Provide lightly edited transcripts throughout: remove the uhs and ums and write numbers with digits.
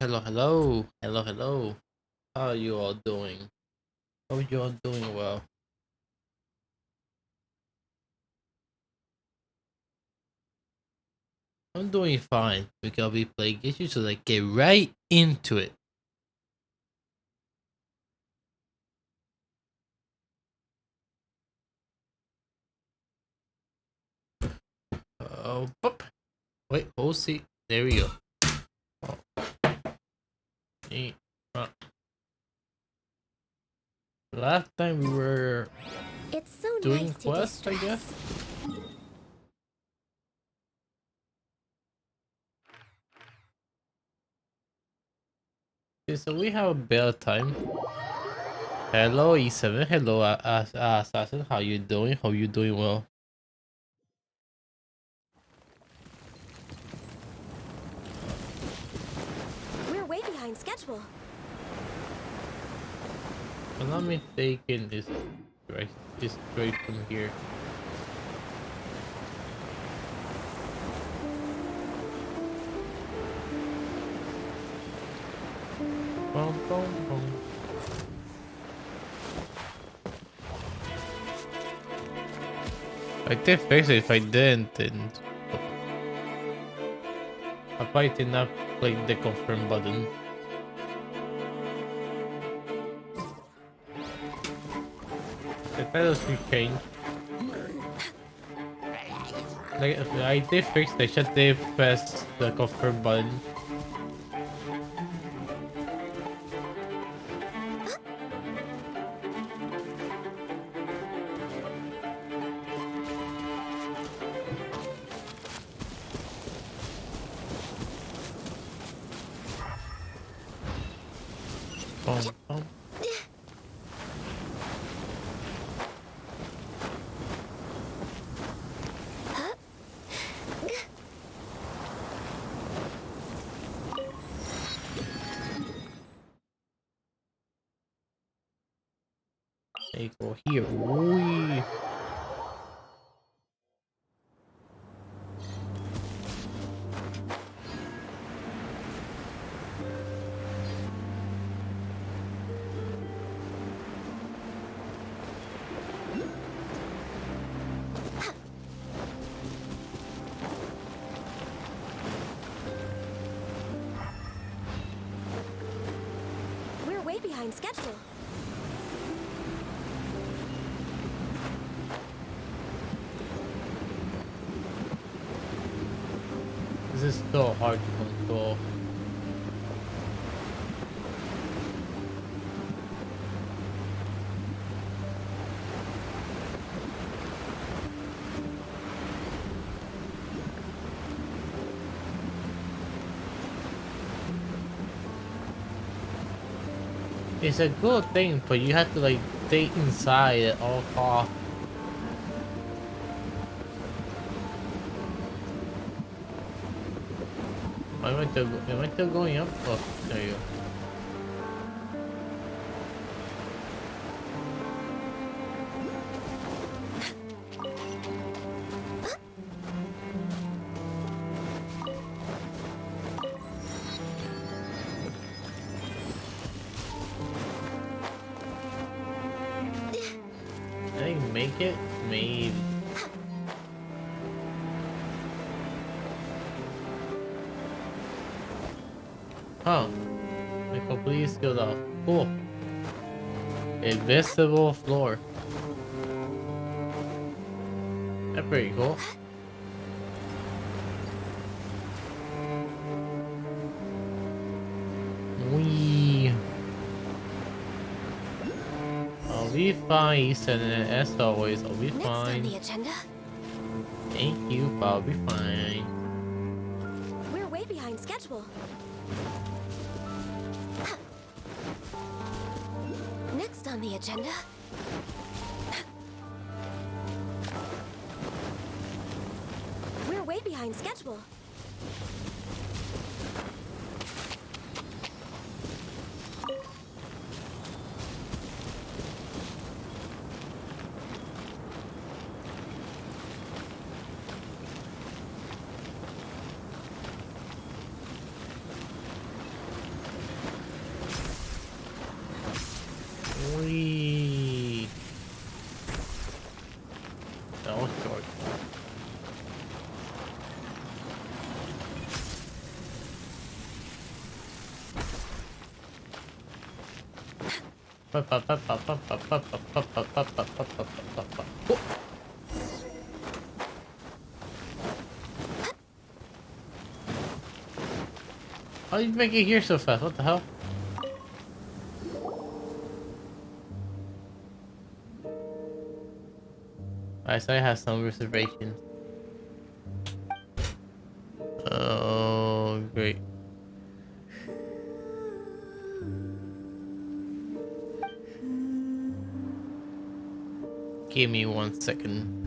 Hello, hello, hello, hello. How are you all doing? Hope you all doing well. I'm doing fine. We can be playing Genshin, so like get right into it. Oh, boop. Wait, hold see. There we go. Oh, eh, uh, last time we were It's so doing nice to quests, I guess. distress. Okay, so we have a bit of time. Hello, E7. Hello, Assassin. How you doing? Hope you doing well. We're way behind schedule. If I'm not mistaken, right, is straight from here. Boom, boom, boom. I did fix it. If I didn't, then I probably did not click the confirm button. The titles should change. Like I did fix it. I should did press the confirm button. Boom, boom. There you go here. Wee. We're way behind schedule. This is so hard to control. It's a good thing, but you have to like stay inside at all costs. Am I still going up? Oh, there you go. Did I make it? Maybe. Huh. I completely sealed off. Cool. Invisible floor. That's pretty cool. We. I'll be fine, Ethan. As always, I'll be Next on fine. the agenda, Thank you, but I'll be fine. we're way behind schedule. Next on the agenda, we're way behind schedule. How did you make it here so fast? What the hell? I say I have some reservations. Oh, great. Give me 1 second.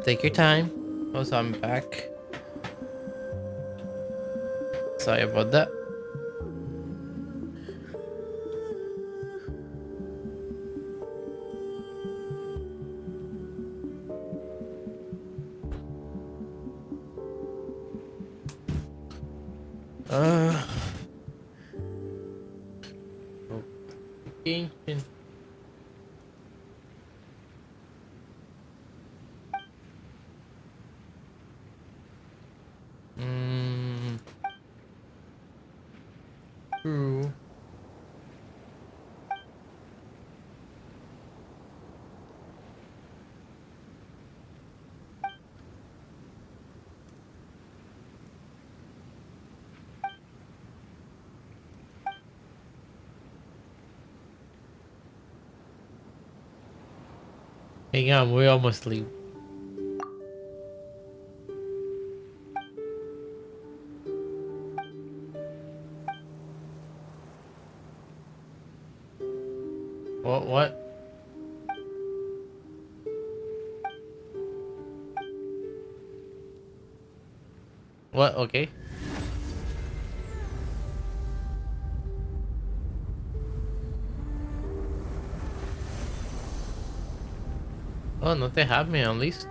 Take your time. Oh, so I'm back. Sorry about that. Uh, Genshin. Hmm. True. Hang on, we almost leave. What? What? What? Okay. Oh, no te have me at least.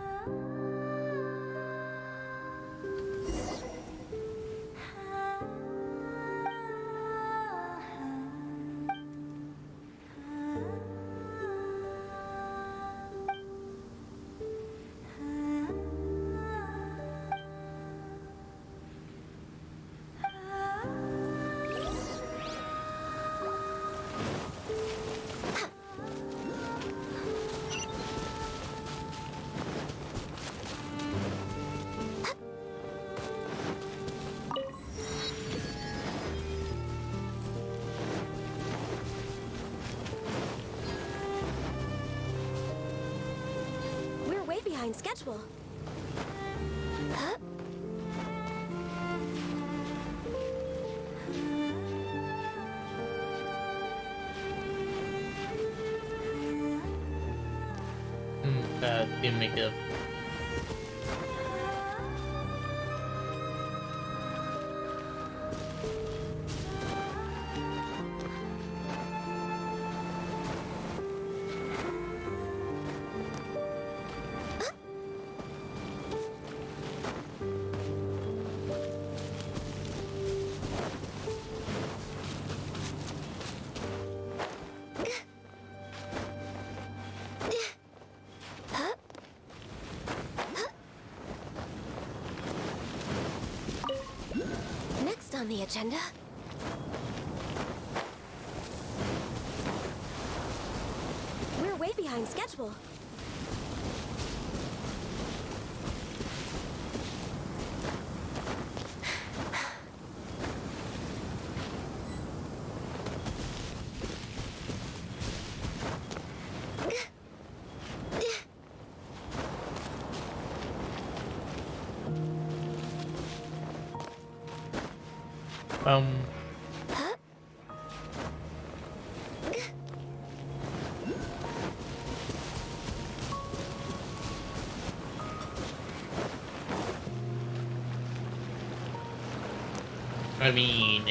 We're way behind schedule. Huh? Didn't make it up. Huh? Next on the agenda. way behind schedule. Um, I mean,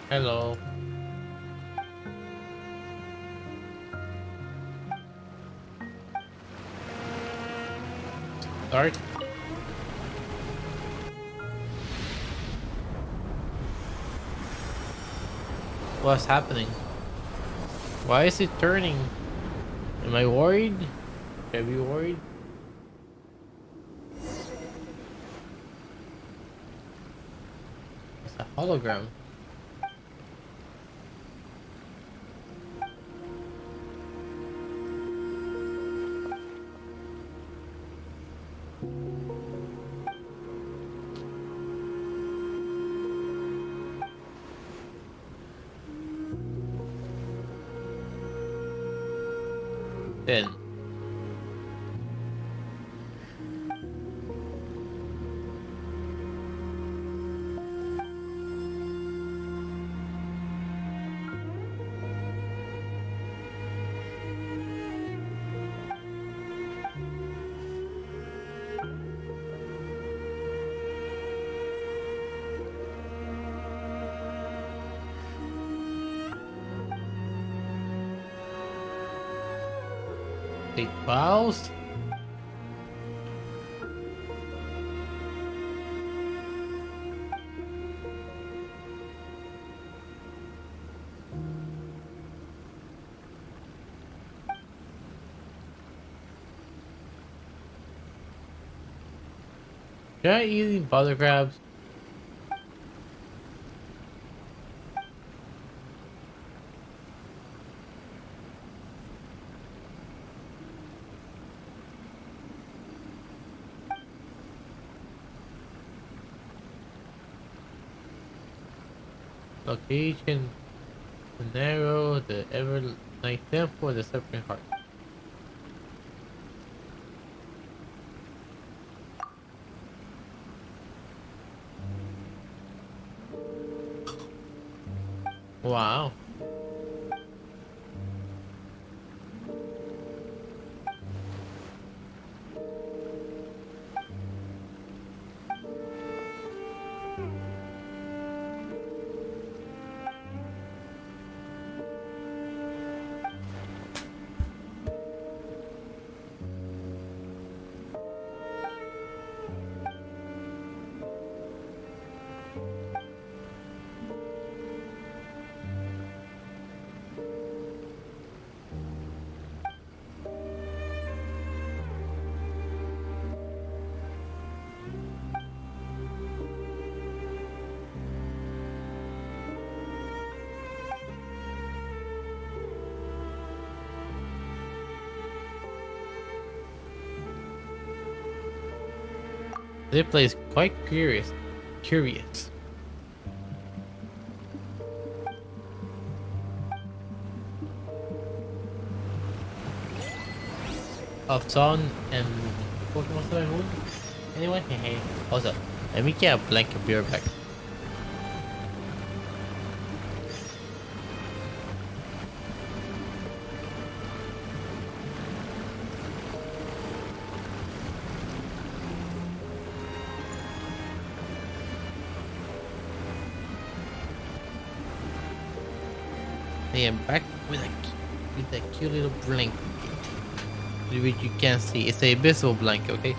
hello. Start. What's happening? Why is it turning? Am I worried? Should I be worried? It's a hologram. Then. Take files. Should I eat butter crabs? Location. The narrow, the ever night temple, the suffering heart. Wow. This place is quite curious. Curious. Of sun and Pokemon Sun and Moon. Anyway, hey, hold up. Let me get a blanket beer back. I am back with a cute little blanket, which you can see. It's a invisible blanket, okay?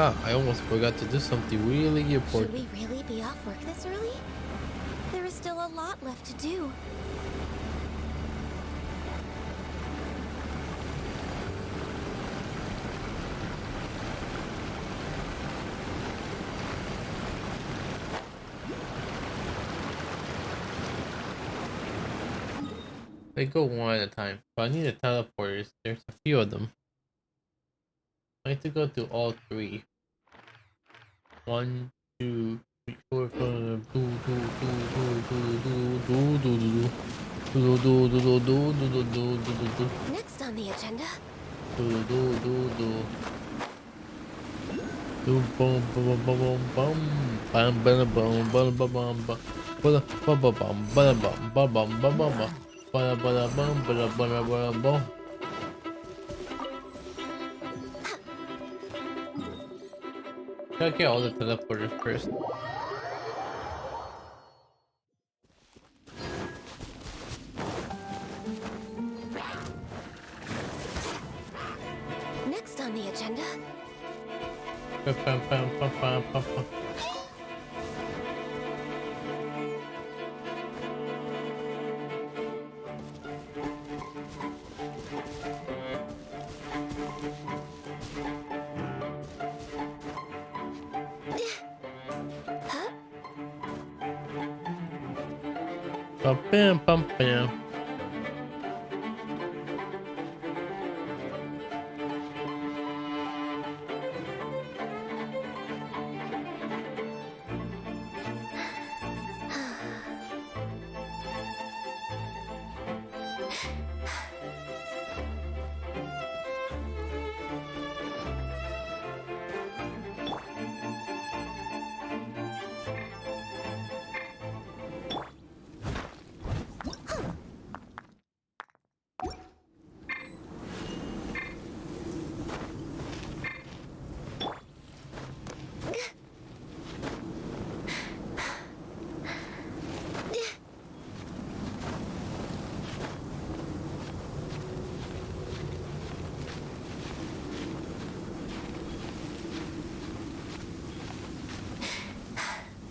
Ah, I almost forgot to do something really Should important. we really be off work this early? There is still a lot left to do. They go one at a time. But I need the teleporters. There's a few of them. I need to go to all three. One, two, three, four, five. Do do do do do do do do do. Do do do do do do do do do do do. Next on the agenda. Do do do do. Do bum bum bum bum bum. Bam bam bum bum bum bum bum. Bada bum bum bum bada bum bum bum bum bum bum. Bada bada bum bada bada bada bum. Gotta get all the teleporters first. Next on the agenda. Pam pam pam pam pam pam pam. Huh? Pam pam pam pam.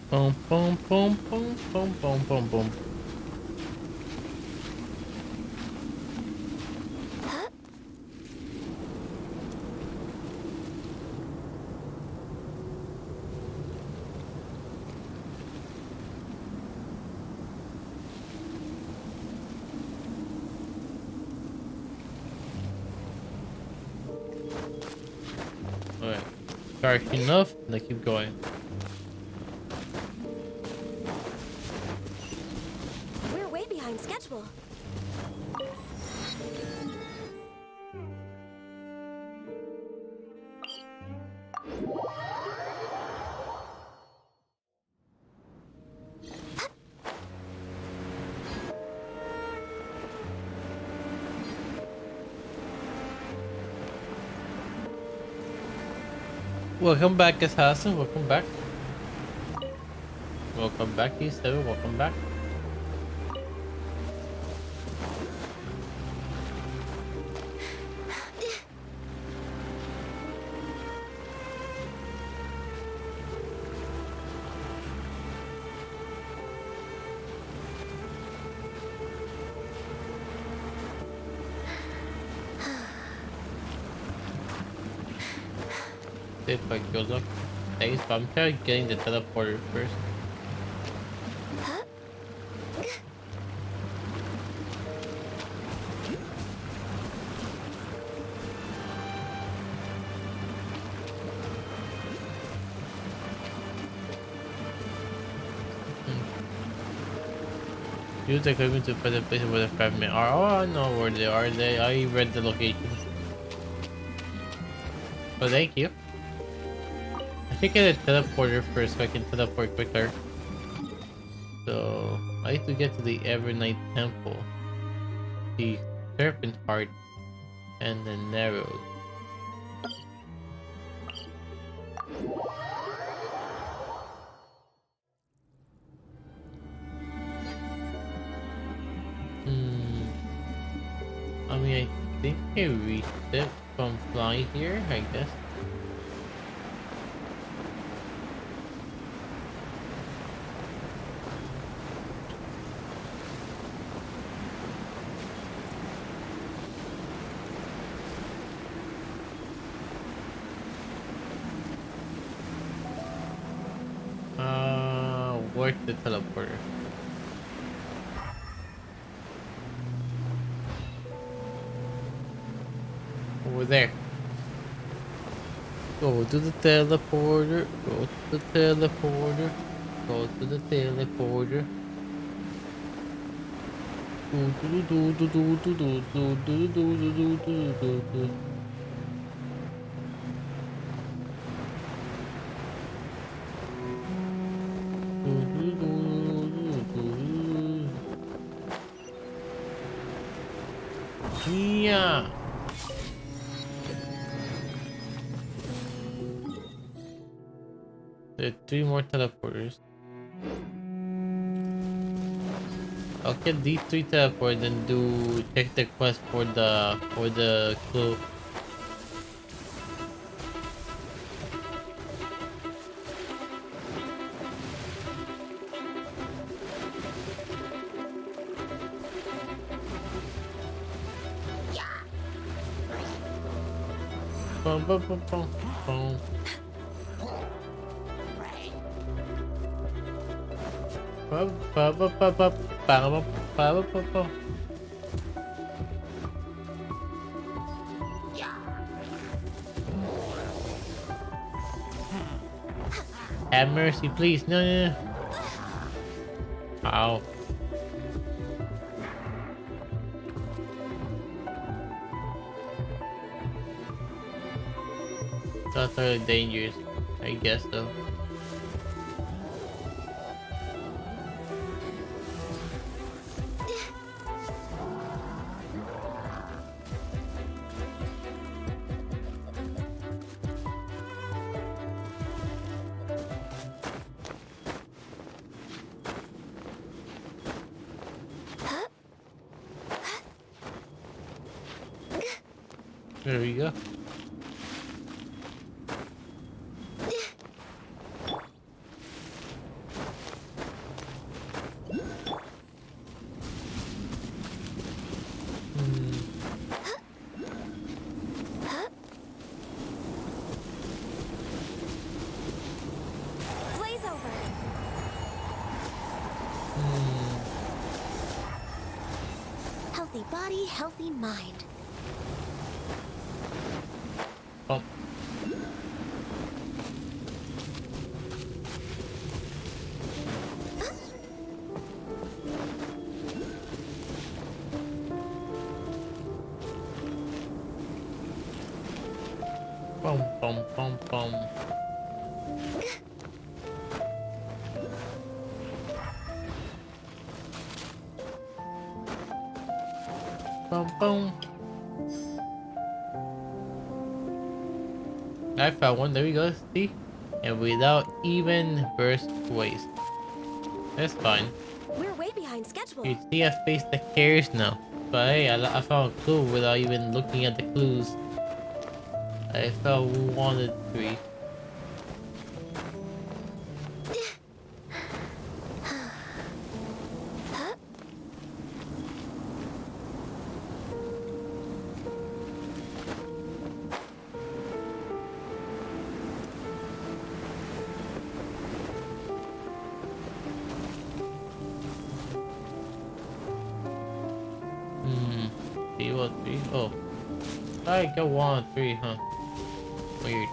Boom, boom, boom, boom, boom, boom, boom, boom. Huh? Alright. Charged enough, let's keep going. We're way behind schedule. Welcome back, Assassin. Welcome back. Welcome back, E7. Welcome back. See if I good luck. Thanks, but I'm trying getting the teleporter first. Huh? Use the equipment to find the place where the fragment are. Oh, I know where they are. I read the locations. So thank you. I should get a teleporter first so I can teleport quicker. So I need to get to the Evernight Temple, the Serpent Heart, and the Narrows. I mean, I think I reached it from flying here, I guess. Where's the teleporter? Over there. Go to the teleporter. Go to the teleporter. Go to the teleporter. Do do do do do do do do do do do do do do. Yeah. There are 3 more teleporters. I'll get these 3 teleporters and do check the quest for the clue. Bum, bum, bum, bum, bum. Bum, bum, bum, bum, bum, bum, bum, bum, bum. Have mercy, please. No, no, no. Ow. That's really dangerous. I guess so. There we go. Blaze over. Healthy body, healthy mind. Oh. Bum, bum, bum, bum. Bum, bum. I found one. There we go. See? And without even burst waste. That's fine. We're way behind schedule. You see a face that cares now. But hey, I found a clue without even looking at the clues. I found 1 and 3. See what 3? Oh. I got 1 and 3, huh? Weird.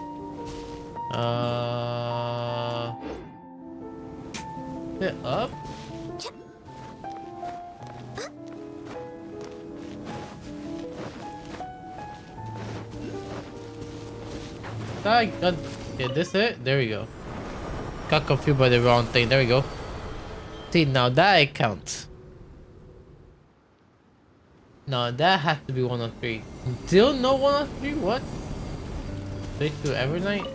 Is it up? I got. Yeah, this it? There we go. Got confused by the wrong thing. There we go. See, now that counts. No, that has to be 1 of 3. Still no 1 of 3? What? Switch to Evernight?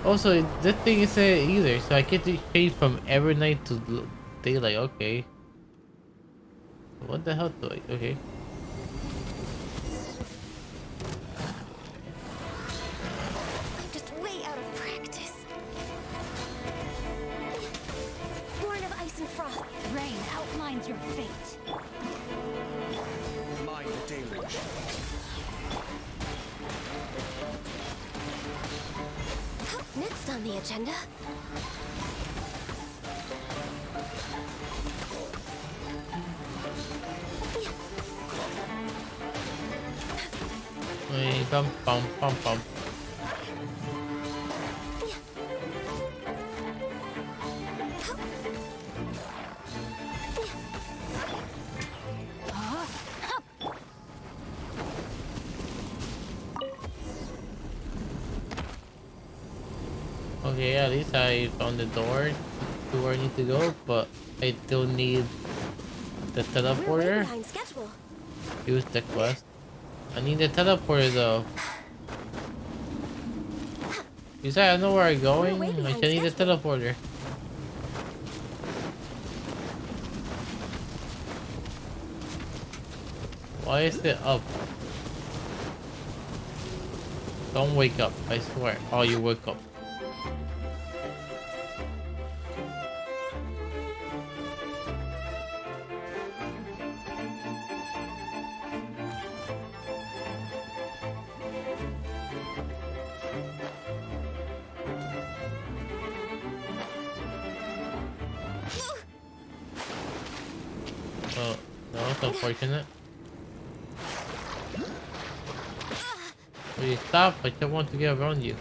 Also, this thing isn't either, so I get to change from Evernight to Daylight. Okay. What the hell do I? Okay. I'm just way out of practice. Born of ice and frost. Rain outlines your fate. Mind the deluge. Next on the agenda. Hey, bum bum bum bum. Okay, at least I found the door to where I need to go, but I still need the We're way teleporter. behind schedule. Use the quest. I need the teleporter though. You said I know where I'm We're way going. I behind should need the schedule. teleporter. Why is it up? Don't wake up, I swear. Oh, you woke up. Oh, no, it's unfortunate. Will you stop? I don't want to get around you.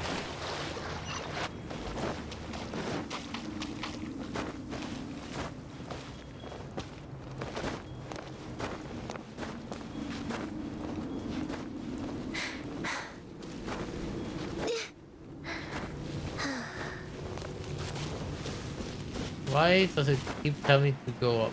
Why does it keep telling me to go up?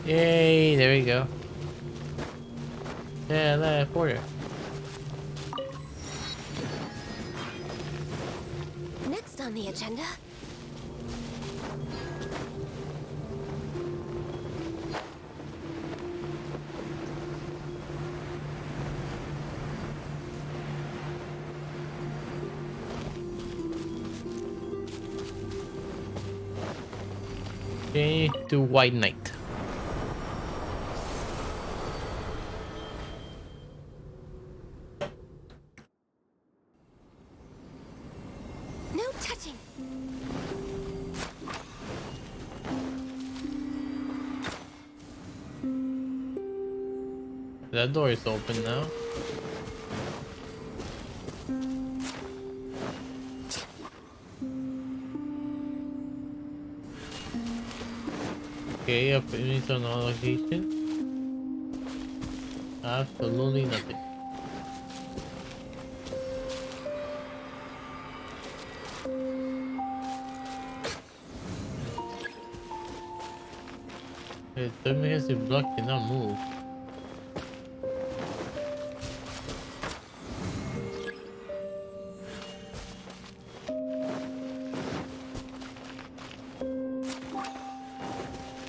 Yay, there we go. Yeah, teleporter. Next on the agenda. Okay, to White Knight. No touching. That door is open now. Okay, opportunity on all location. Absolutely nothing. The terminus is blocked, cannot move.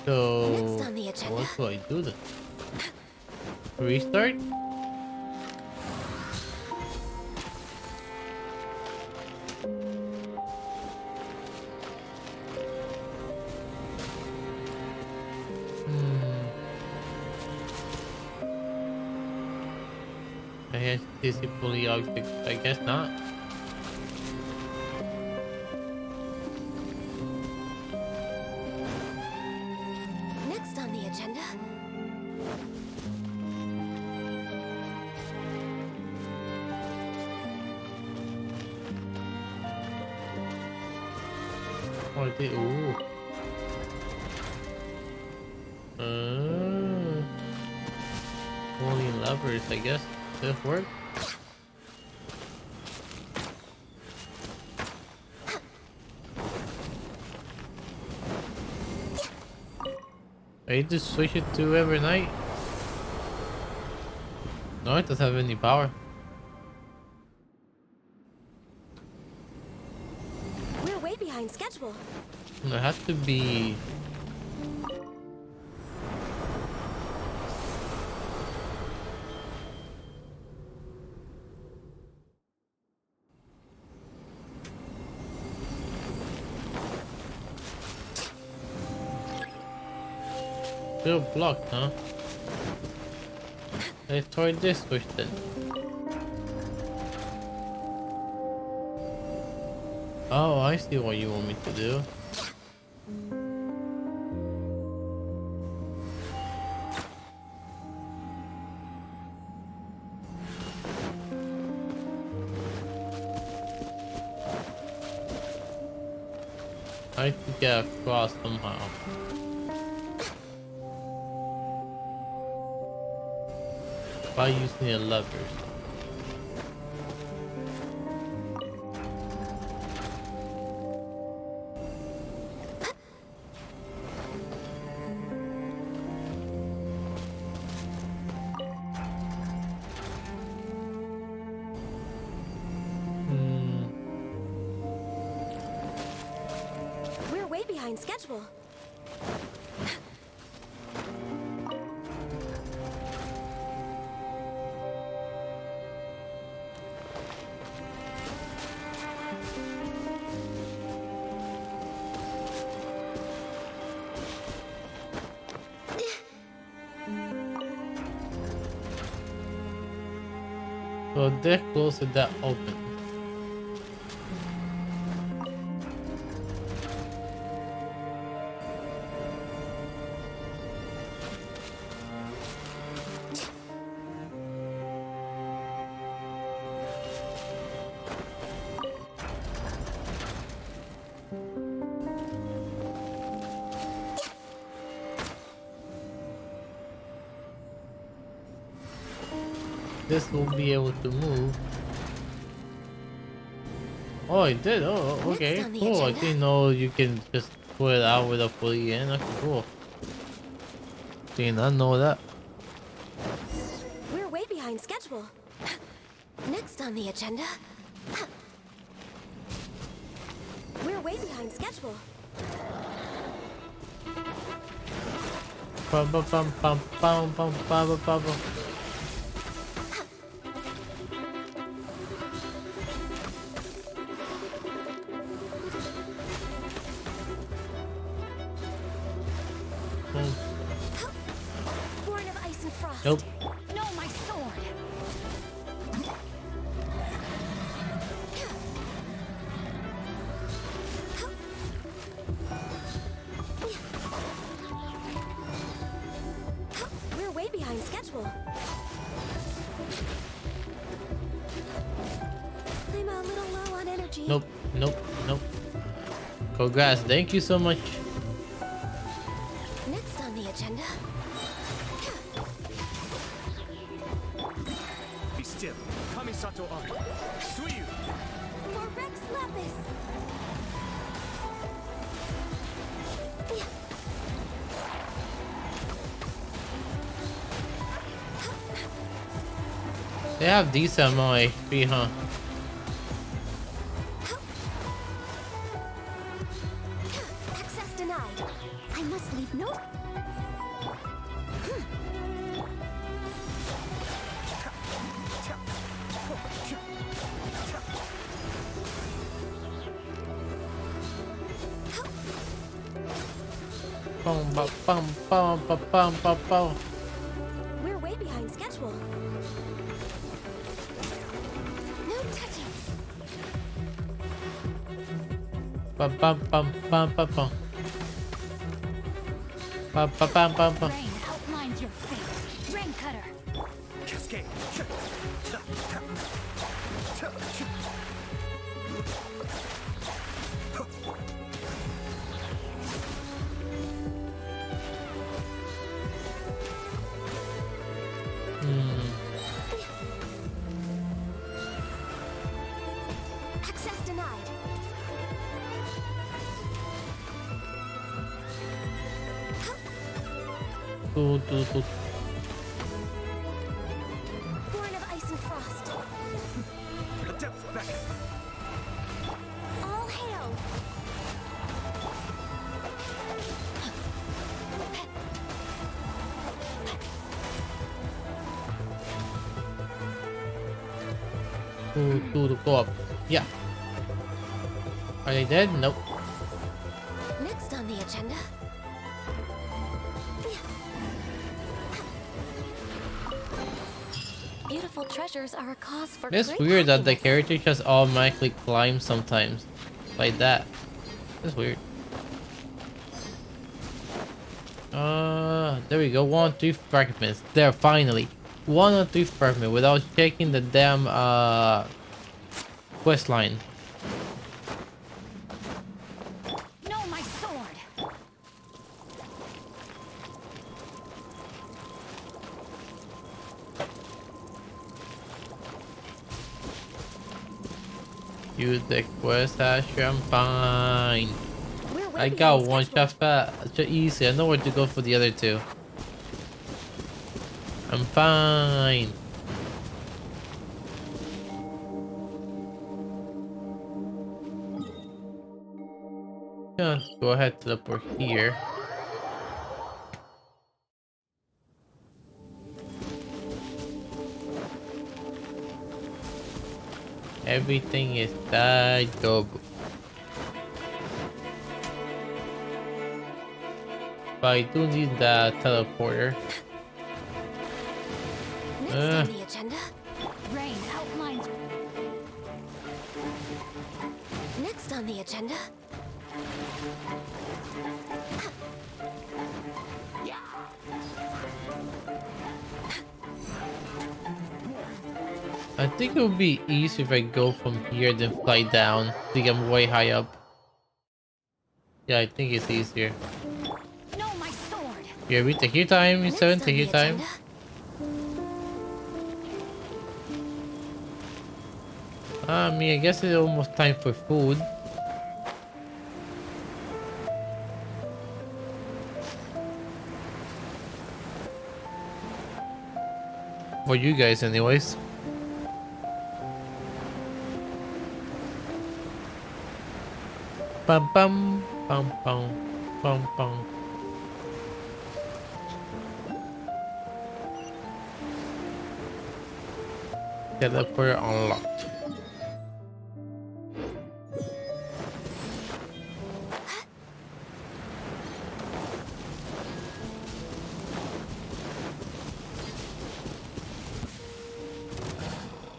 So, Next on the agenda. what do I do then? Restart? Hmm. I guess disable the object. I guess not. Next on the agenda. Oh, I did. Ooh. Only levers, I guess. This work? I need to switch it to every night. No, it doesn't have any power. We're way behind schedule. There has to be. Still blocked, huh? Let's try this switch then. Oh, I see what you want me to do. I have to get across somehow. By using the levers. We're way behind schedule. So they're close to that open. This will be able to move. Oh, it did. Oh, okay. Next on the Cool. I agenda. didn't know you can just pull it out with a fully in. That's cool. Did not know that. We're way behind schedule. Next on the agenda. We're way behind schedule. Bum, bum, bum, bum, bum, bum, bum, bum, bum, bum. Born of ice and frost. Nope. No, my sword. We're way behind schedule. I'm a little low on energy. Nope. Nope. Nope. Congrats. Thank you so much. Next on the agenda. Be still. Kamisato Art. Suyu. For Rex Lapis. They have decent amount of HP, huh? Access denied. I must leave no. Bum, bum, bum, bum, bum, bum, bum, bum. We're way behind schedule. No touching. Bum, bum, bum, bum, bum, bum. Bum, bum, bum, bum, bum. Rain outlines your fate. Rain cutter. Cascade. Access denied. Do, do, do. Born of ice and frost. Adepts back. All hail. Do, go up. Yeah. Are they dead? Nope. Next on the agenda. beautiful treasures are a cause for It's great weird that the happiness. character just automatically climbs sometimes. Like that. That's weird. There we go. 1 or 2 fragments. There, finally. 1 or 2 fragments without checking the damn quest line. No, my sword. Use the quest Asher, I'm fine. We're way I behind got one schedule. shot fast, easy. I know where to go for the other 2. I'm fine. Yeah, go ahead, teleport here. Everything is that go. But I do need the teleporter. Next on the agenda. Rain outlines. Next on the agenda. I think it would be easy if I go from here then fly down. I think I'm way high up. Yeah, I think it's easier. No, my sword. Yeah, we take your time, Next Seven, on take your the time. agenda. I guess it's almost time for food. For you guys anyways. Bum bum bum bum bum bum. Teleport unlocked.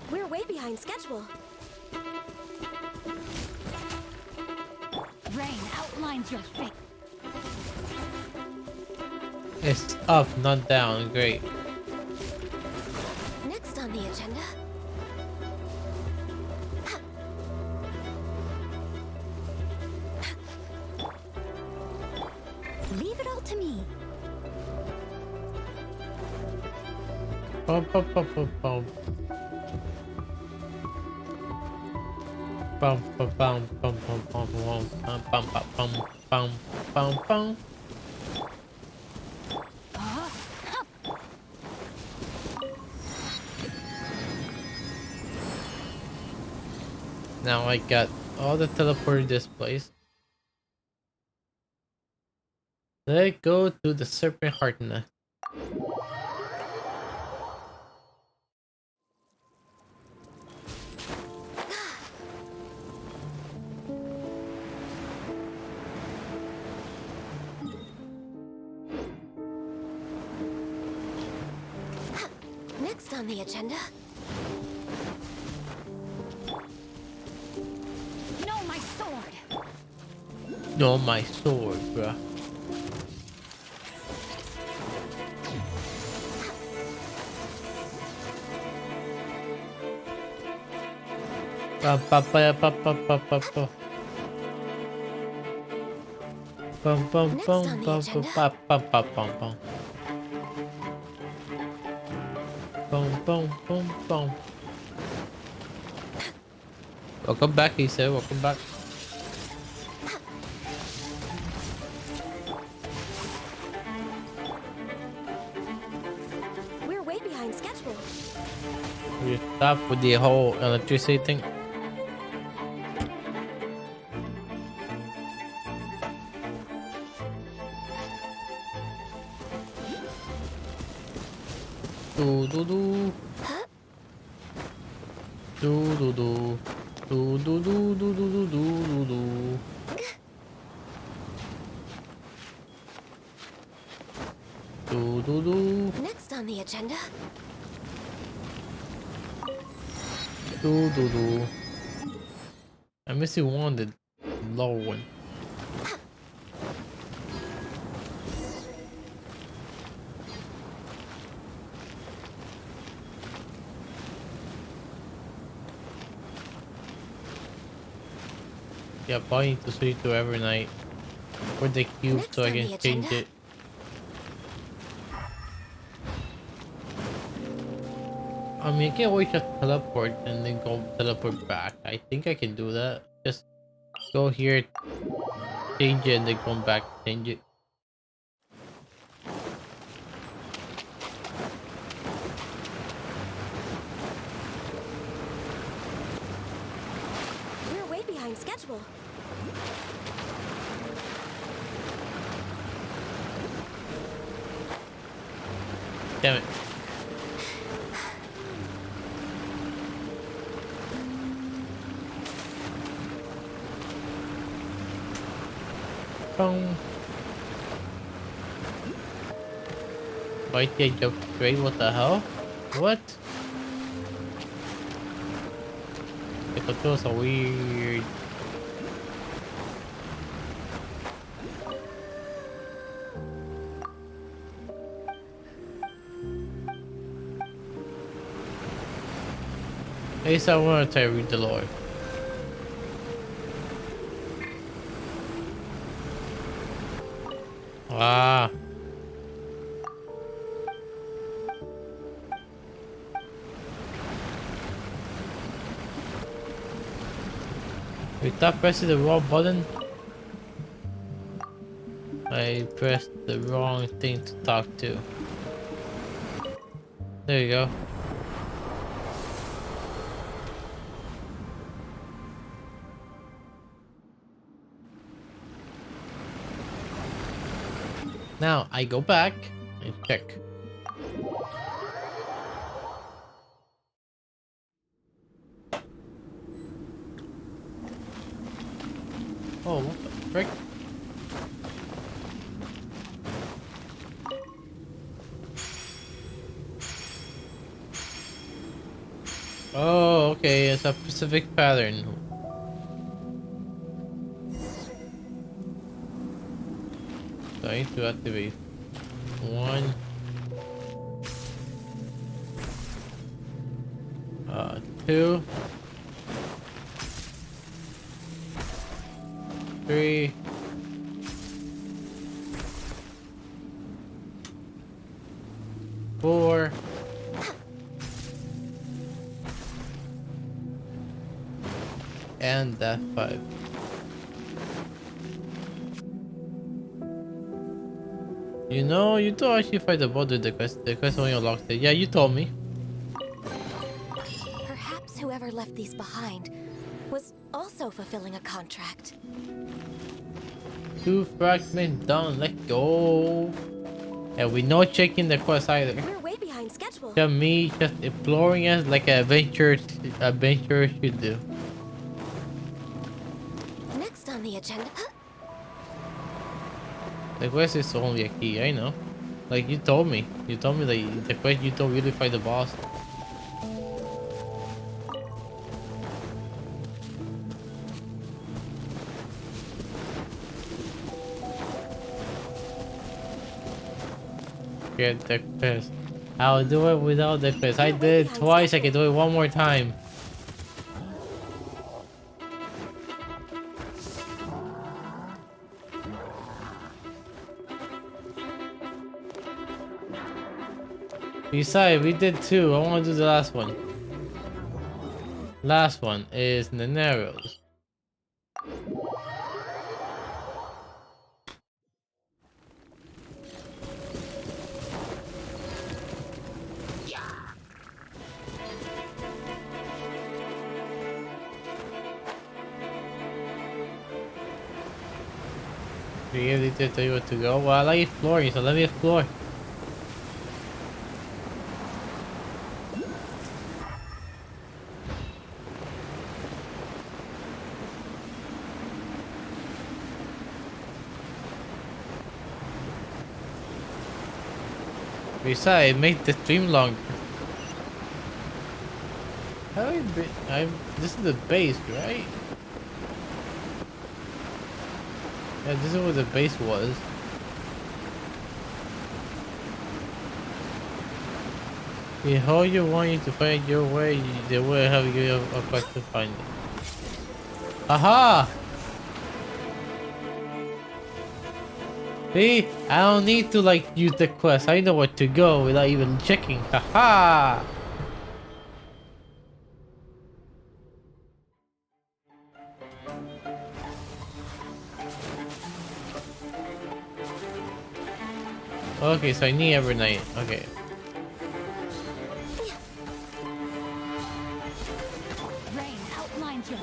We're way behind schedule. Rain outlines your fate. It's up, not down. Great. Next on the agenda. Leave it all to me. Bum bum bum bum bum. Bum bum bum bum bum bum bum bum bum bum bum bum. Now I got all the teleporter displays. Let's go to the Serpent Heart now. Next on the agenda. No, my sword. No, my sword, bruh. Ba ba ba ba ba ba ba ba. Bum bum Next bum on the bum agenda. bum bum bum bum bum. Bum bum bum bum. Welcome back, he said. Welcome back. We're way behind schedule. We stop with the whole electricity thing. Do do do. Do do do. Do do do do do do do do. Do do do. Next on the agenda. Do do do. I'm missing one, the lower one. Yeah, probably need to switch to every night for the cube Next so I on can the change agenda. it. I mean, I can always just teleport and then go teleport back. I think I can do that. Just go here, change it, and then come back, change it. We're way behind schedule. Damn it. Boom. Why did I jump straight? What the hell? What? The controls are weird. At least I want to try to read the lore. Ah. Without pressing the wrong button, I pressed the wrong thing to talk to. There you go. Now I go back and check. Oh, what the frick? Oh, okay, it's a specific pattern. So I need to activate one, two, three, four, and that five. You know, you don't actually fight the boss with the quest. The quest only unlocks it. Yeah, you told me. Perhaps whoever left these behind was also fulfilling a contract. 2 fragments done. Let's go. And we no checking the quest either. We're way behind schedule. Just me just exploring us like an adventurer should do. Next on the agenda. The quest is only a key, I know. Like you told me. You told me that the quest you don't really fight the boss. Get the quest. I'll do it without the quest. I did it twice, I can do it one more time. Besides, we did 2. I want to do the last one. Last one is the Narrows. Really did tell you where to go. Well, I like exploring, so let me explore. Besides, make the stream longer. How do I be? This is the base, right? Yeah, this is what the base was. The how you want you to find your way, the way how you are going to find it. Aha! See? I don't need to like use the quest. I know where to go without even checking. Haha! Okay, so I need every night. Okay. Rain outlines your...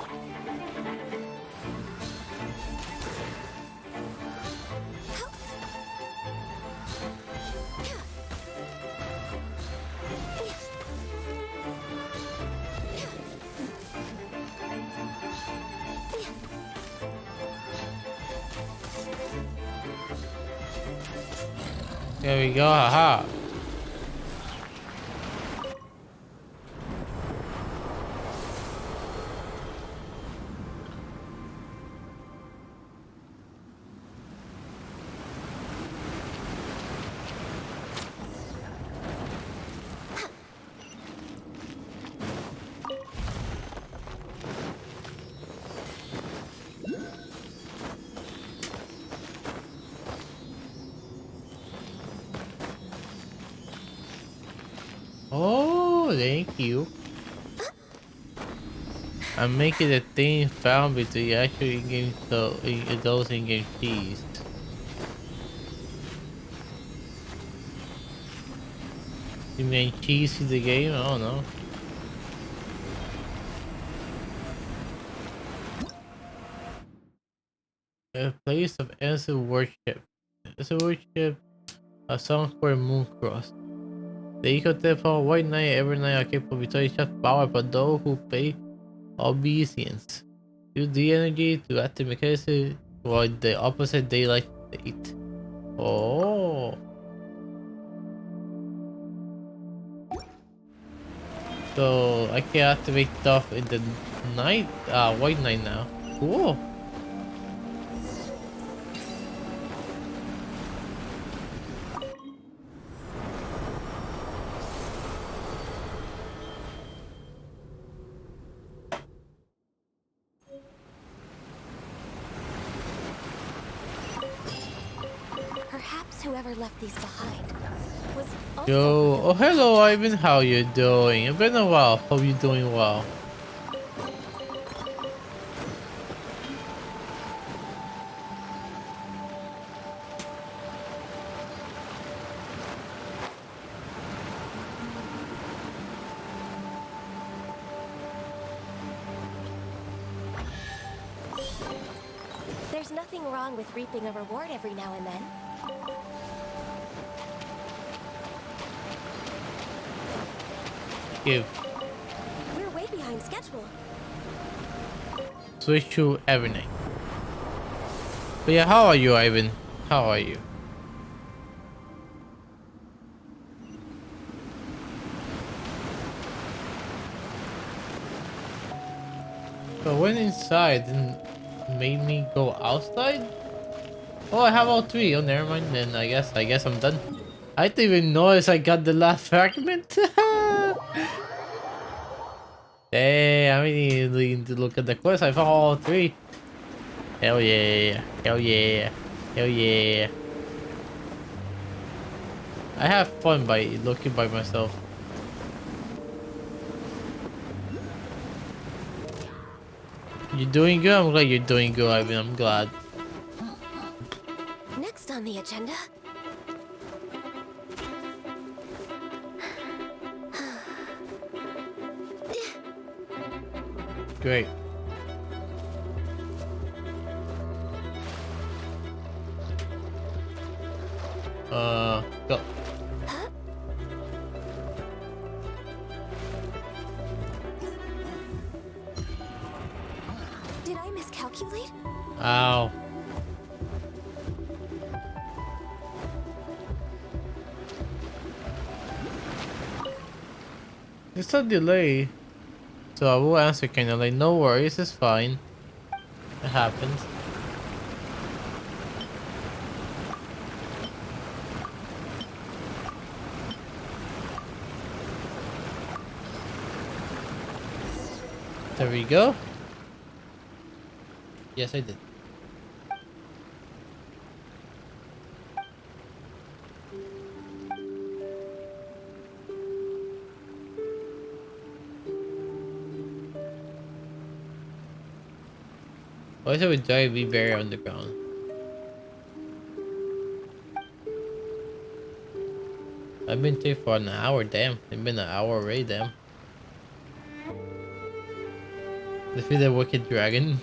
There we go. Haha. Oh, thank you. I'm making a thing found between actual in-game so those in-game keys. You mean keys to the game? I don't know. A place of ancient worship. Ancient worship. A song for Mooncross. The eco temple white knight every night are capable of returning such power for those who pay obeisance. Use the energy to active mechanism for the opposite daylight state. Oh. So I can activate stuff in the night, white night now. Cool. Perhaps whoever left these behind was also Yo, oh hello Ivan, how you doing? It's been a while. Hope you're doing well. There's nothing wrong with reaping a reward every now and then. Give. We're way behind schedule. Switch to every night. But yeah, how are you Ivan? How are you? So I went inside and made me go outside? Oh, I have all three. Oh, never mind. Then I guess I'm done. I didn't even notice I got the last fragment. Damn, I need to look at the quest. I found all three. Hell yeah. Hell yeah. Hell yeah. I have fun by looking by myself. You're doing good? I'm glad you're doing good, Ivan. I'm glad. Next on the agenda. Great. Go. Huh? Did I miscalculate? Ow. It's a delay. So I will answer kind of like, no worries, it's fine. It happens. There we go. Yes, I did. Why is it with Joy be buried underground? I've been here for an hour, damn. It's been an hour already, damn. Defeat the wicked dragon.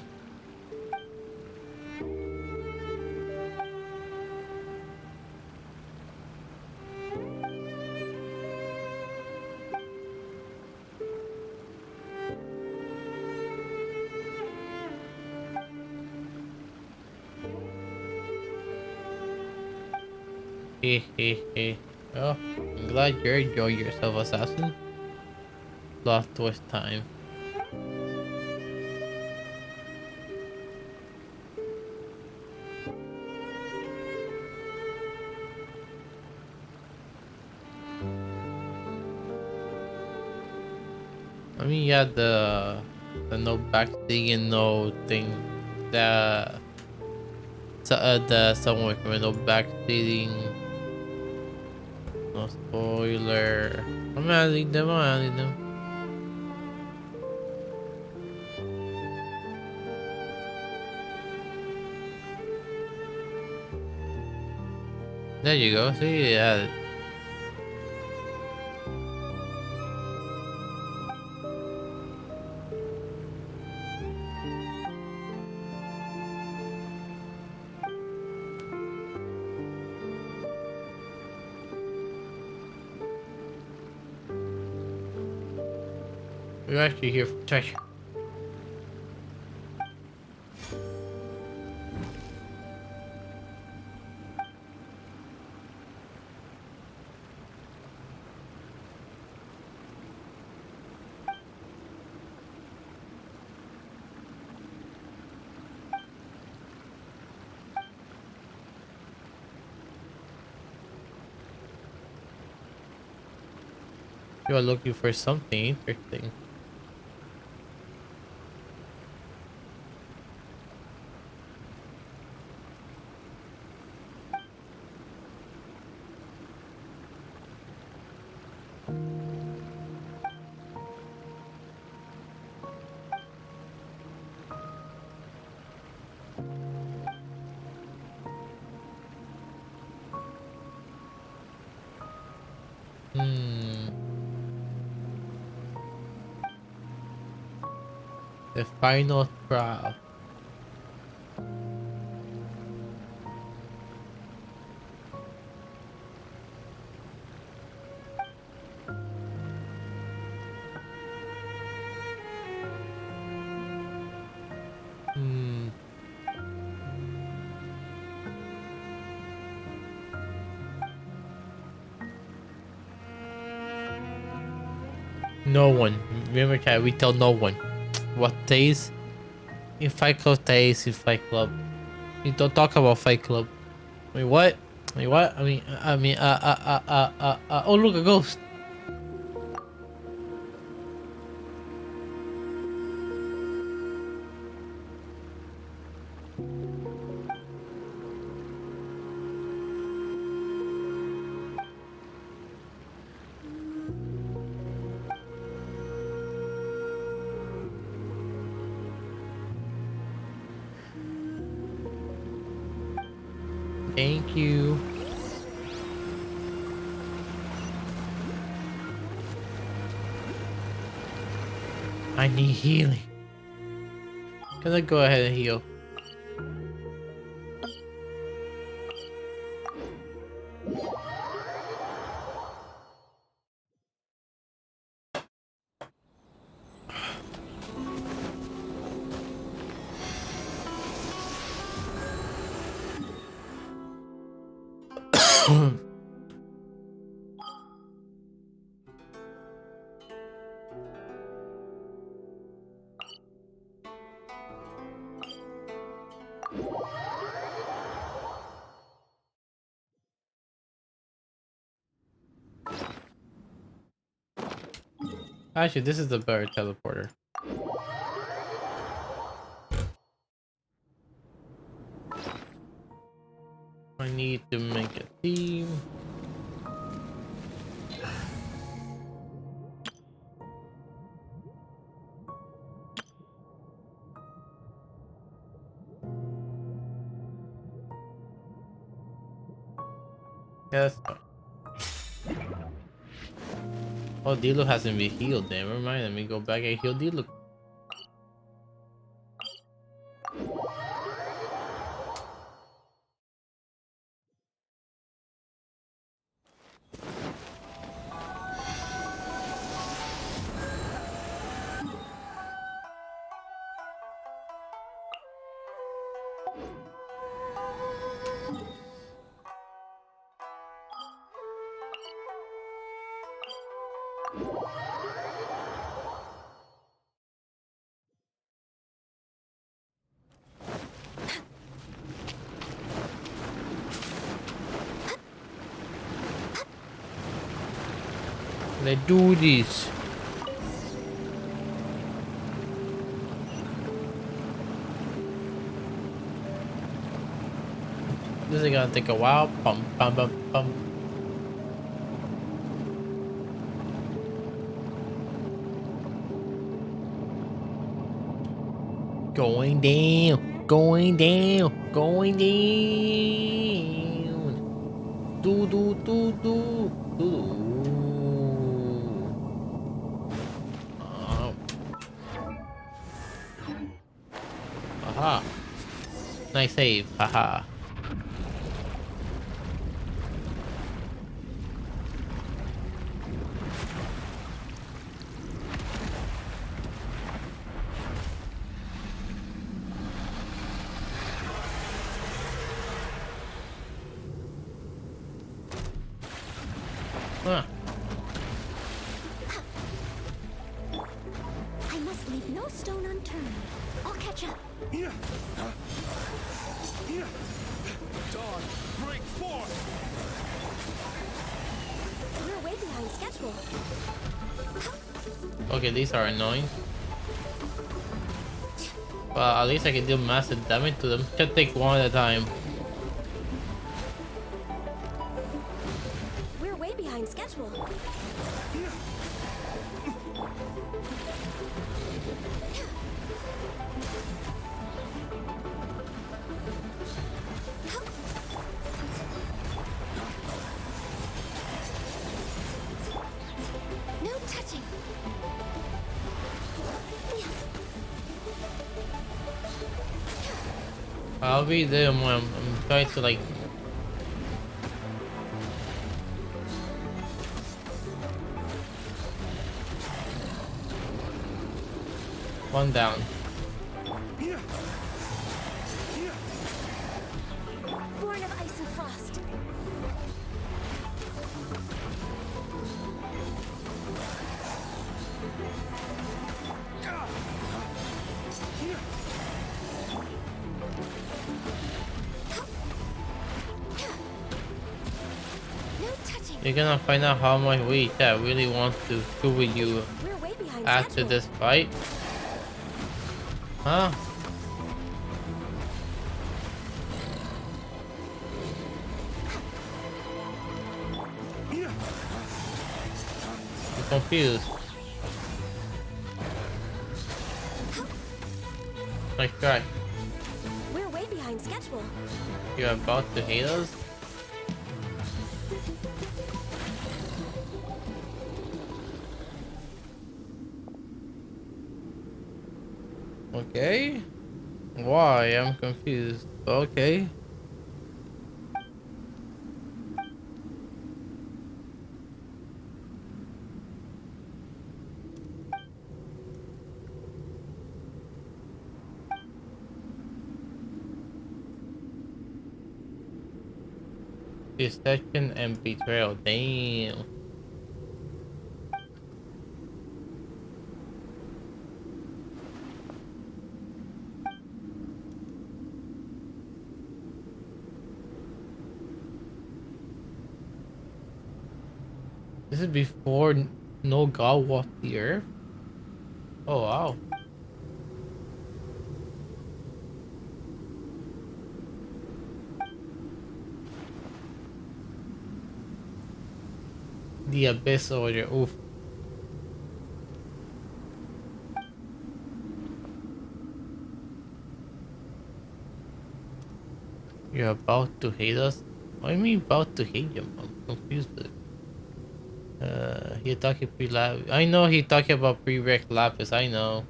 Hehehe. Oh, I'm glad you're enjoying yourself, assassin. Plot twist time. I mean, yeah, the no backseating, no thing. The someone recommend no backseating, no spoiler. I'm adding them. I'm adding them. There you go. See, yeah. We're actually here for treasure. You are looking for something interesting. Hmm. The final trial. Hmm. No one. Remember, chat. We tell no one. What days? In Fight Club days in Fight Club. We don't talk about Fight Club. Wait, what? Wait, what? Oh, look, a ghost. Thank you. I need healing. Can I go ahead and heal? Actually, this is the better teleporter. I need to make a team. Yes. Oh, Diluc hasn't been healed. Never mind. Let me go back and heal Diluc. Let's do this. This is gonna take a while. Pum pum pum pum. Going down. Going down. Going down. Do do do do do. Oh. Aha. Nice save. Haha. Huh. I must leave no stone unturned. I'll catch up. Dawn, break forth! We're way behind schedule. Okay, these are annoying. Well, at least I can deal massive damage to them. Can take one at a time. We're way behind schedule. No touching. I'll be there when I'm trying to like. One down. Born of ice and frost. No touching. You're gonna find out how much we chat really wants to screw with you We're way behind after schedule. this fight. Huh? I'm confused. Nice try. We're way behind schedule. You're about to hate us? Okay. Why? I'm confused. Okay. Deception and betrayal. Damn. This is before No god walked the earth? Oh wow. The abyss order. Oof. You're about to hate us? What do you mean about to hate him? I'm confused. He talking pre-lap. I know he talking about prereq lapis. I know.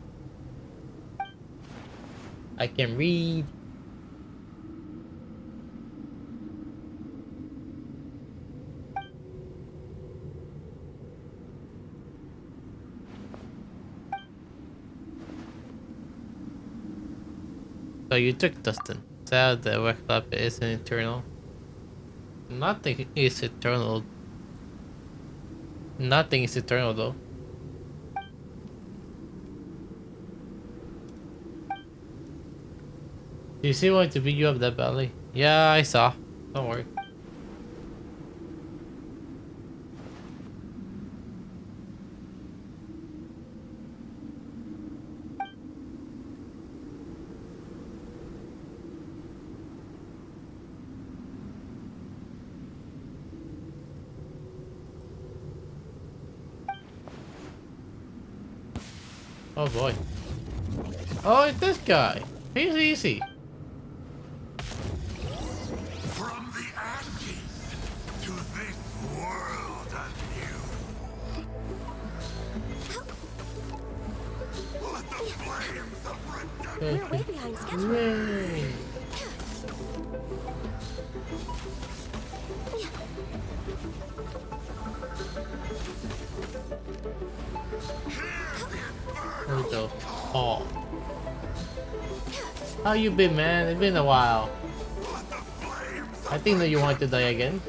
I can read. So you took Dustin. Sad that Req lapis isn't eternal. Nothing is eternal. Nothing is eternal though. Do you see wanting to beat you up that badly? Yeah, I saw. Don't worry. Oh boy. Oh, it's this guy. He's easy. From the ashes to this world anew. Let the flames of redemption. We're way behind schedule. Yay. What the oh. How you been, man? It's been a while. I think that you want to die again.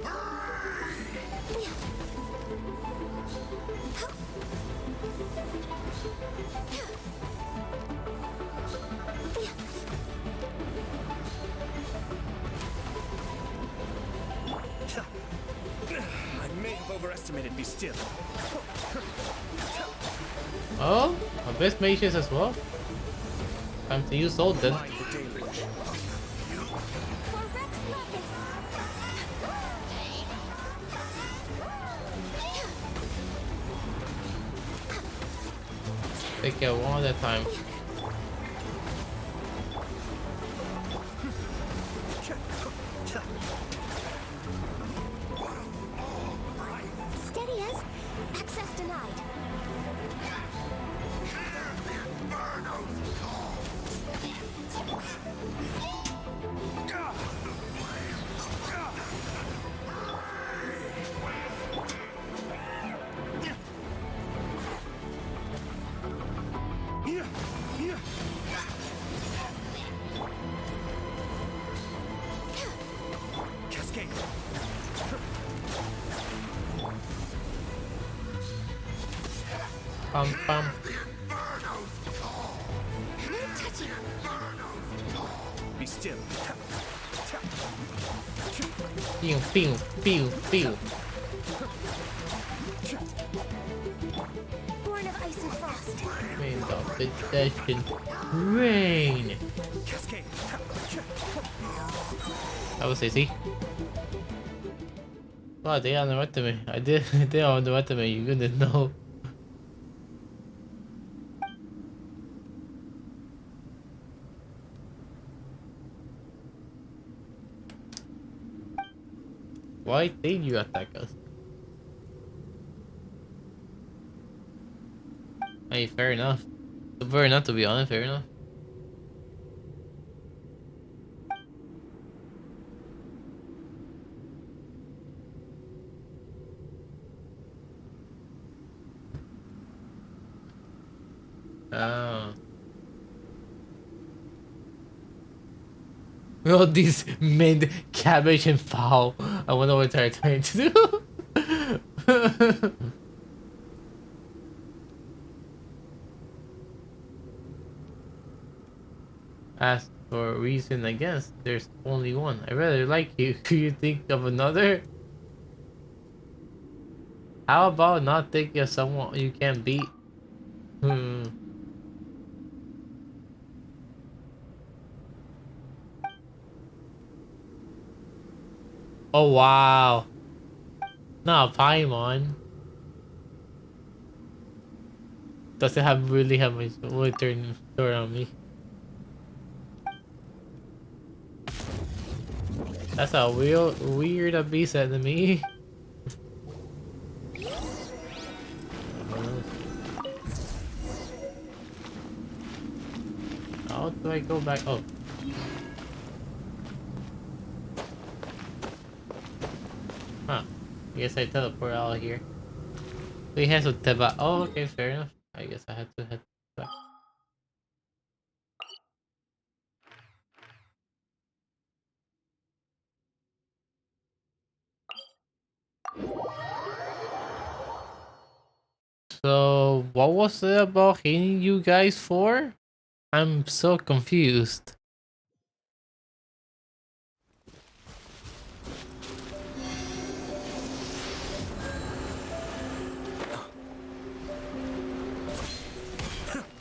I may have overestimated. Be still. Oh, Abyss Mages as well. Time to use Soul then. Mind the deluge. For Rex Lapis. Take it one at a time. Steady as. Access denied. Cascade. Pam pam. No touching. Be still. Pew pew pew pew. Born of ice and frost. Wind of Possession. Rain. Cascade. That was easy. Oh, they underestimated me. I did. They underestimated me. You didn't know. Why did you attack us? I mean, fair enough. Fair enough, to be honest. Fair enough. Oh. All these mint, cabbage, and fowl. I wonder what they're trying to do. Ask for a reason against. There's only one. I rather like you. Do you think of another? How about not thinking of someone you can't beat? Hmm. Oh wow. No, Paimon. Doesn't have really have much turn on me. That's a weird beast enemy. How do I go back? Oh. Huh. I guess I teleport out of here. We have to teba. Oh, okay, fair enough. I guess I had to head back. So, what was it about hating you guys for? I'm so confused.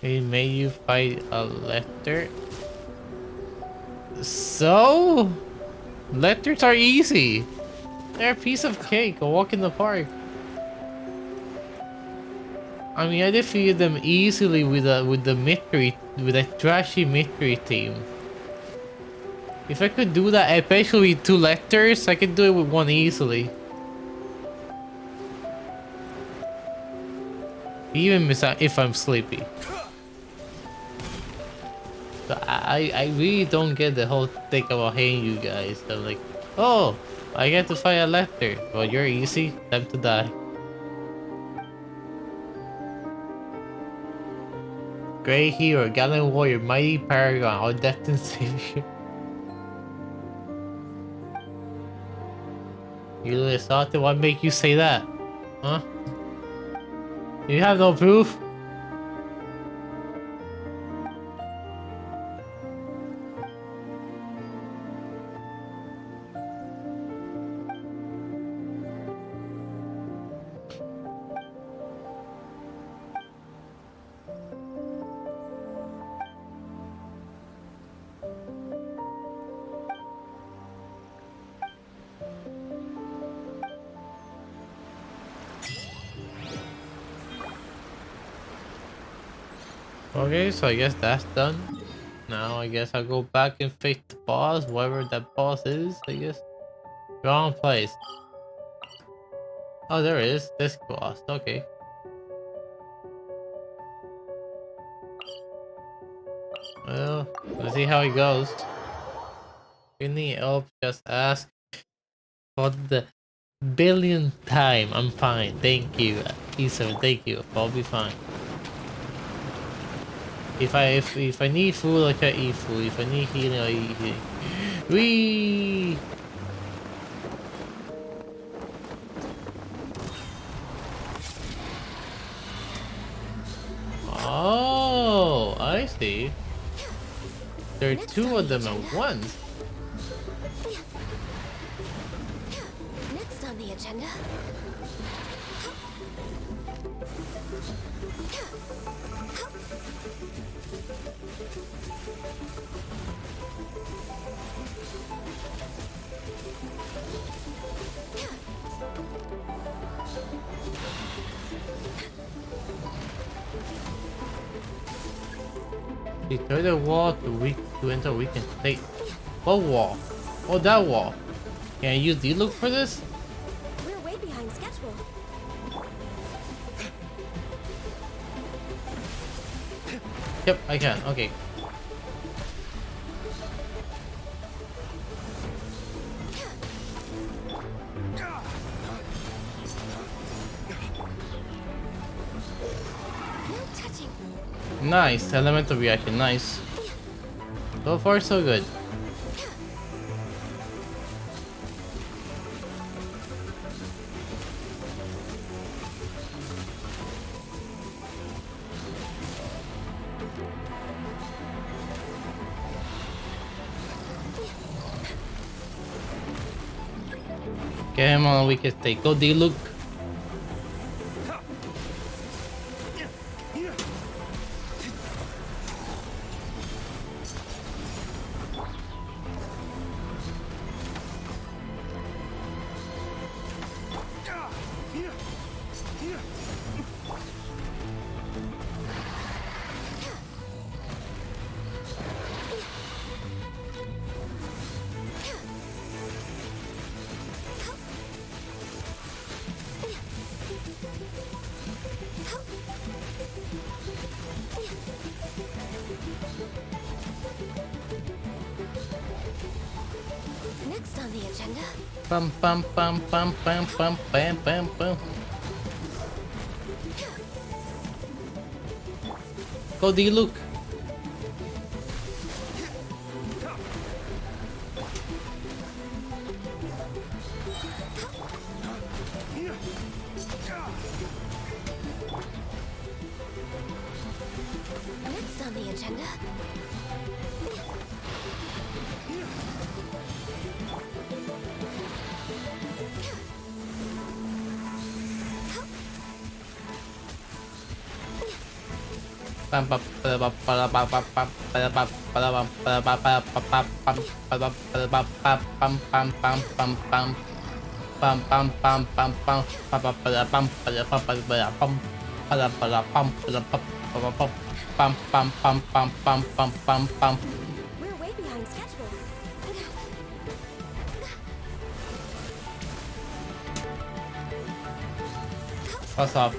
It made you fight a letter. So, letters are easy. They're a piece of cake. A walk in the park. I mean, I defeated them easily with the mystery, with a trashy mystery team. If I could do that, especially with 2 letters, I could do it with 1 easily. Even if I'm sleepy. So I really don't get the whole thing about hating you guys. I'm like, oh, I get to fight a letter. Well, you're easy. Time to die. Great hero, gallant warrior, mighty paragon, our destined savior. You assaulted? What make you say that? Huh? You have no proof? Okay, so I guess that's done. Now I guess I'll go back and face the boss, whatever that boss is, I guess. Wrong place. Oh, there it is. This boss. Okay. Well, let's see how it goes. You need help, just ask. For the billionth time, I'm fine. Thank you. Isa, thank you. I'll be fine. If I need food, I can eat food. If I need healing, I eat healing. Wee. Oh, I see. There are 2 of them at once. Next on the agenda. Destroy the wall to enter weakened state. What wall? Oh, that wall. Can I use D-Look for this? We're way behind schedule. Yep, I can. Okay. No touching. Nice. Elemental reaction. Nice. So far, so good. Get him on a weakest state. Go D-Look. Pam pam pam pam pam pam pam pam pam. Go D Luke. Next on the agenda. Pam pam pam pam pam pam pam pam pam pam pam pam pam pam pam pam pam pam pam. Pam pam pam pam pam pam pam pam pam pam pam pam pam. We're way behind schedule. What's up?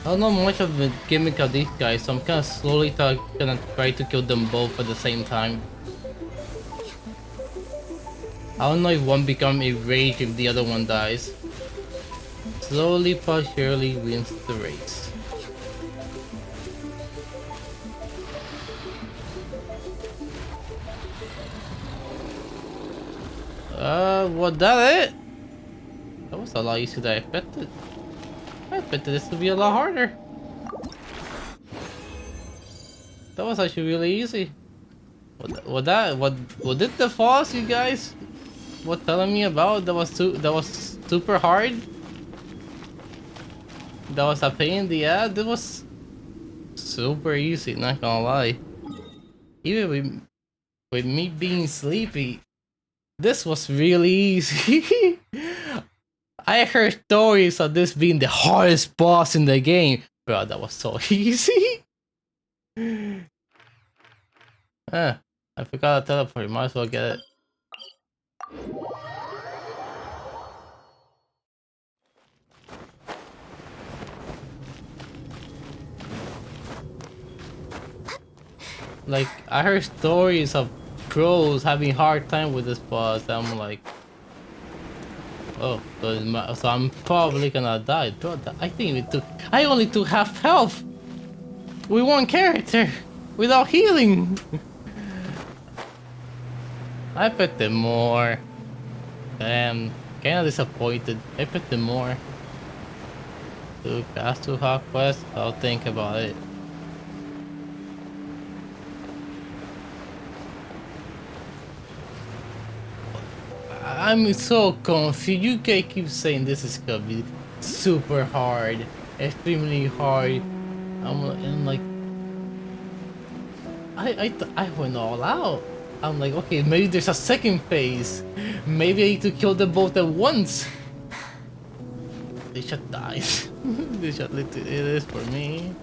I don't know much of the gimmick of these guys, so I'm kind of slowly gonna try to kill them both at the same time. I don't know if one becomes a rage if the other one dies. Slowly but surely wins the race. Was that it? That was a lot easier than I expected. I bet this will be a lot harder. That was actually really easy. What did the falls you guys were telling me about? That was super hard. That was a pain in the ass. That was super easy. Not gonna lie. Even with me being sleepy, this was really easy. I heard stories of this being the hardest boss in the game. Bro, that was so easy. I forgot to teleport. Might as well get it. Like, I heard stories of pros having hard time with this boss. I'm like, oh, so I'm probably gonna die. Bro, I only took half health with one character without healing. I put them more. Damn, kinda disappointed. I put them more. To pass to hot quest, I'll think about it. I'm so confused. You guys keep saying this is gonna be super hard, extremely hard. I'm like, I went all out. I'm like, okay, maybe there's a second phase. Maybe I need to kill them both at once. They should die. They should literally. It is for me.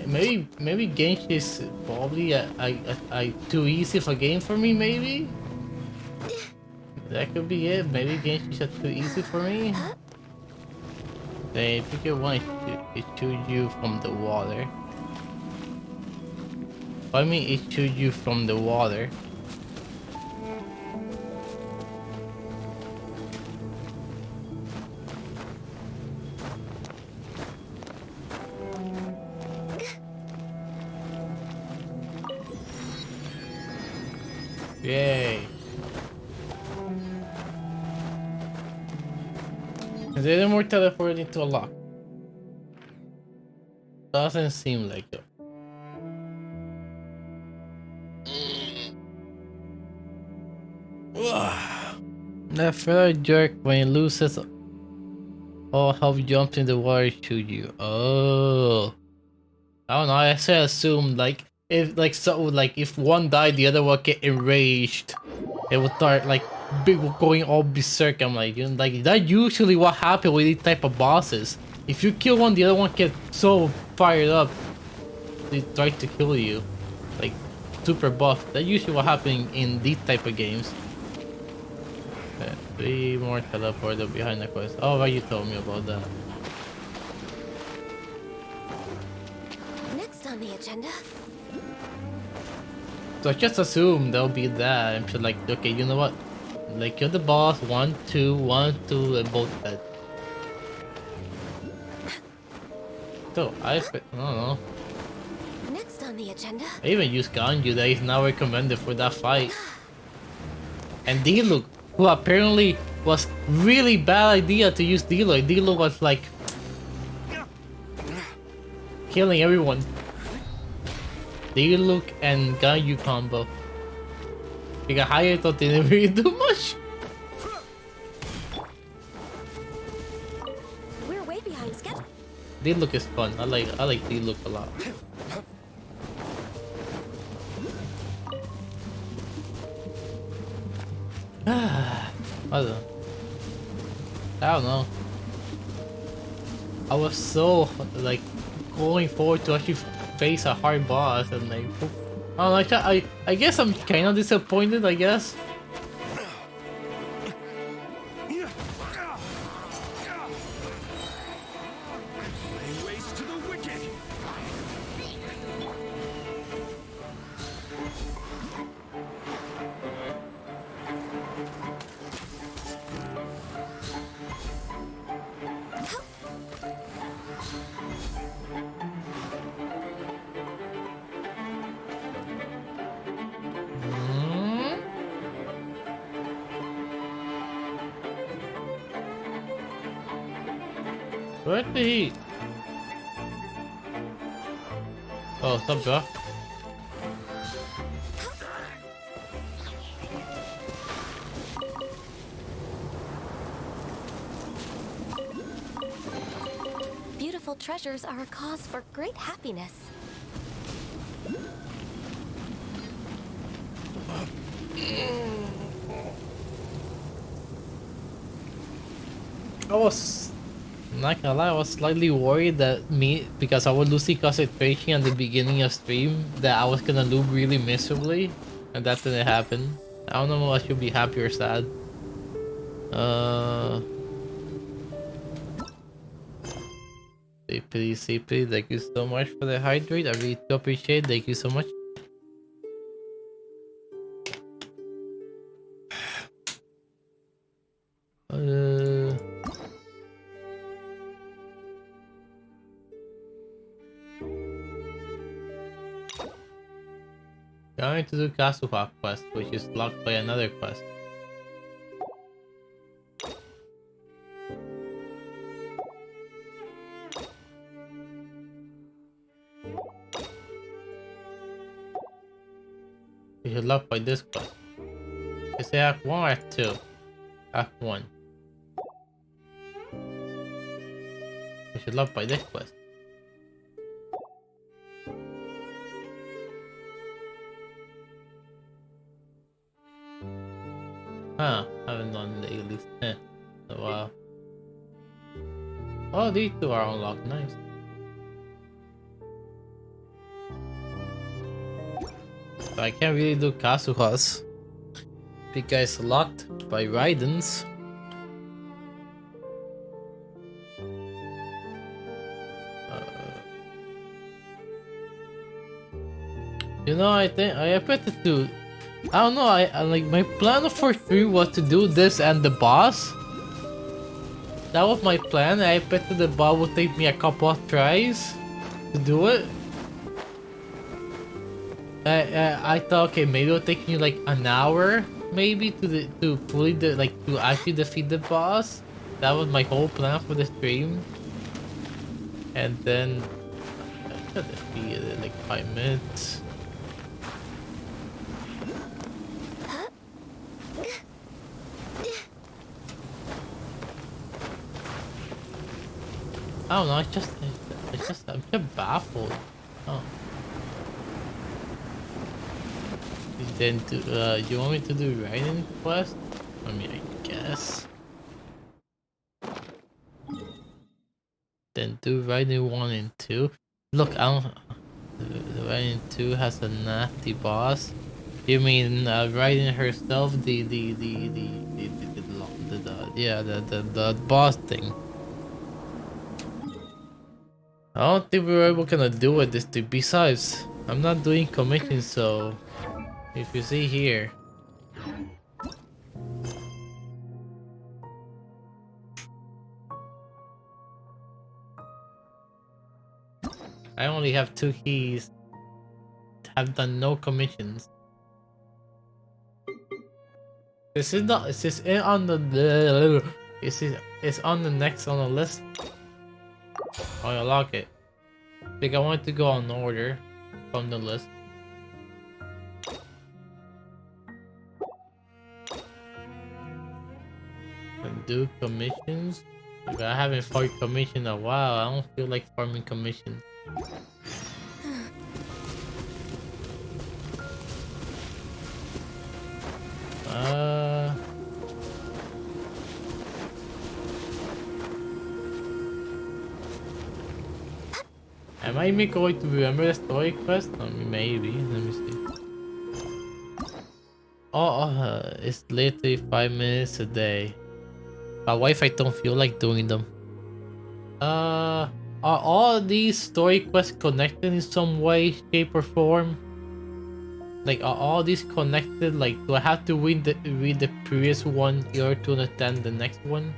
Maybe Genshin is probably a too easy of a game for me. Maybe that could be it. Maybe Genshin is too easy for me. They figure one it shoots you from the water. I mean, it shoots you from the water. Yay. Is there any more teleporting to a lock? Doesn't seem like it. That fellow jerk, when he loses all health, jumps in the water, shoot you. Oh. I don't know, I should assume if one died, the other one get enraged. It would start like going all berserk. I'm like, that usually what happens with these type of bosses. If you kill one, the other one gets so fired up they try to kill you. Like super buff. That's usually what happens in these type of games. 3 more teleporter behind the quest. Oh, right, you told me about that. agenda? So I just assume there'll be that and be like, okay, you know what? Like kill the boss, 1, 2, 1, 2, and both dead. So I don't know. Next on the agenda. I even used Ganyu that is now recommended for that fight. And Diluc, who apparently was really bad idea to use Diluc. Diluc was like killing everyone. Diluc and Ganyu combo. Because Hayato didn't really do much. We're way behind schedule. Diluc is fun. I like Diluc a lot. I don't know. I was so like going forward to actually face a hard boss and like I don't know, I guess I'm kind of disappointed, I guess. Laying waste to the wicked. Where's the heat? Oh, stop, bro. Beautiful treasures are a cause for great happiness. I was not gonna lie, I was slightly worried that because I was losing concentration at the beginning of stream, that I was gonna lose really miserably, and that didn't happen. I don't know if I should be happy or sad. CP, thank you so much for the hydrate. I really do appreciate it. Thank you so much. Going to do Kasuha quest, which is locked by another quest. We should lock by this quest. Is it Act 1 or Act 2? Act 1. We should lock by this quest. Huh, haven't done the least in a while. Oh, these two are unlocked, nice. So I can't really do Kasuhas because it's locked by Raidens. You know, I think I better do. I don't know. I like my plan for 3 was to do this and the boss. That was my plan. I bet the boss would take me a couple of tries to do it. I thought, okay, maybe it'll take me like an hour, maybe to actually defeat the boss. That was my whole plan for the stream. And then I could defeat it in like 5 minutes. I don't know, I'm just baffled. Oh. Then you want me to do Raiden quest? I mean, I guess. Then do Raiden 1 and 2. Look, I don't. The Raiden 2 has a nasty boss. You mean Raiden herself? The boss thing. I don't think we were able gonna do it this thing. Besides, I'm not doing commissions, so if you see here. I only have 2 keys. Have done no commissions. This is not. This is on the. This is. It's on the next on the list. Oh, I lock it. I think I want to go on order from the list. And do commissions. But I haven't farmed commission in a while. I don't feel like farming commissions. Am I even going to remember the story quest? I mean, maybe. Let me see. It's literally 5 minutes a day. But what if I don't feel like doing them? Are all these story quests connected in some way, shape, or form? Like, are all these connected? Like, do I have to read the previous one in order to understand the next one?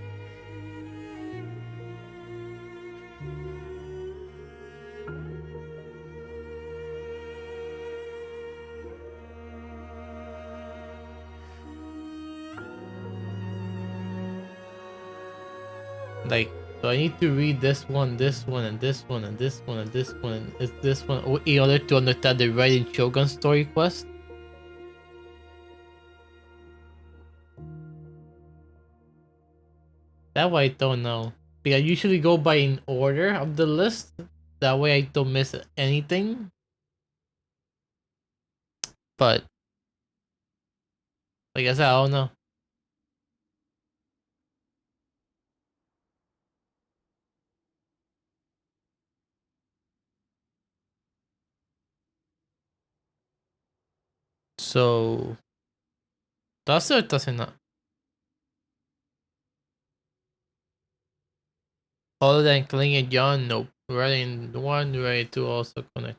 Like, do I need to read this one, and this one, and this one, and this one, and this one in order to understand the Raiden Shogun story quest? That way I don't know. Because I usually go by in order of the list. That way I don't miss anything. But like I said, I don't know. So does it or does it not? Other than Kling and John, nope. Raiden 1, Raiden 2 also connect.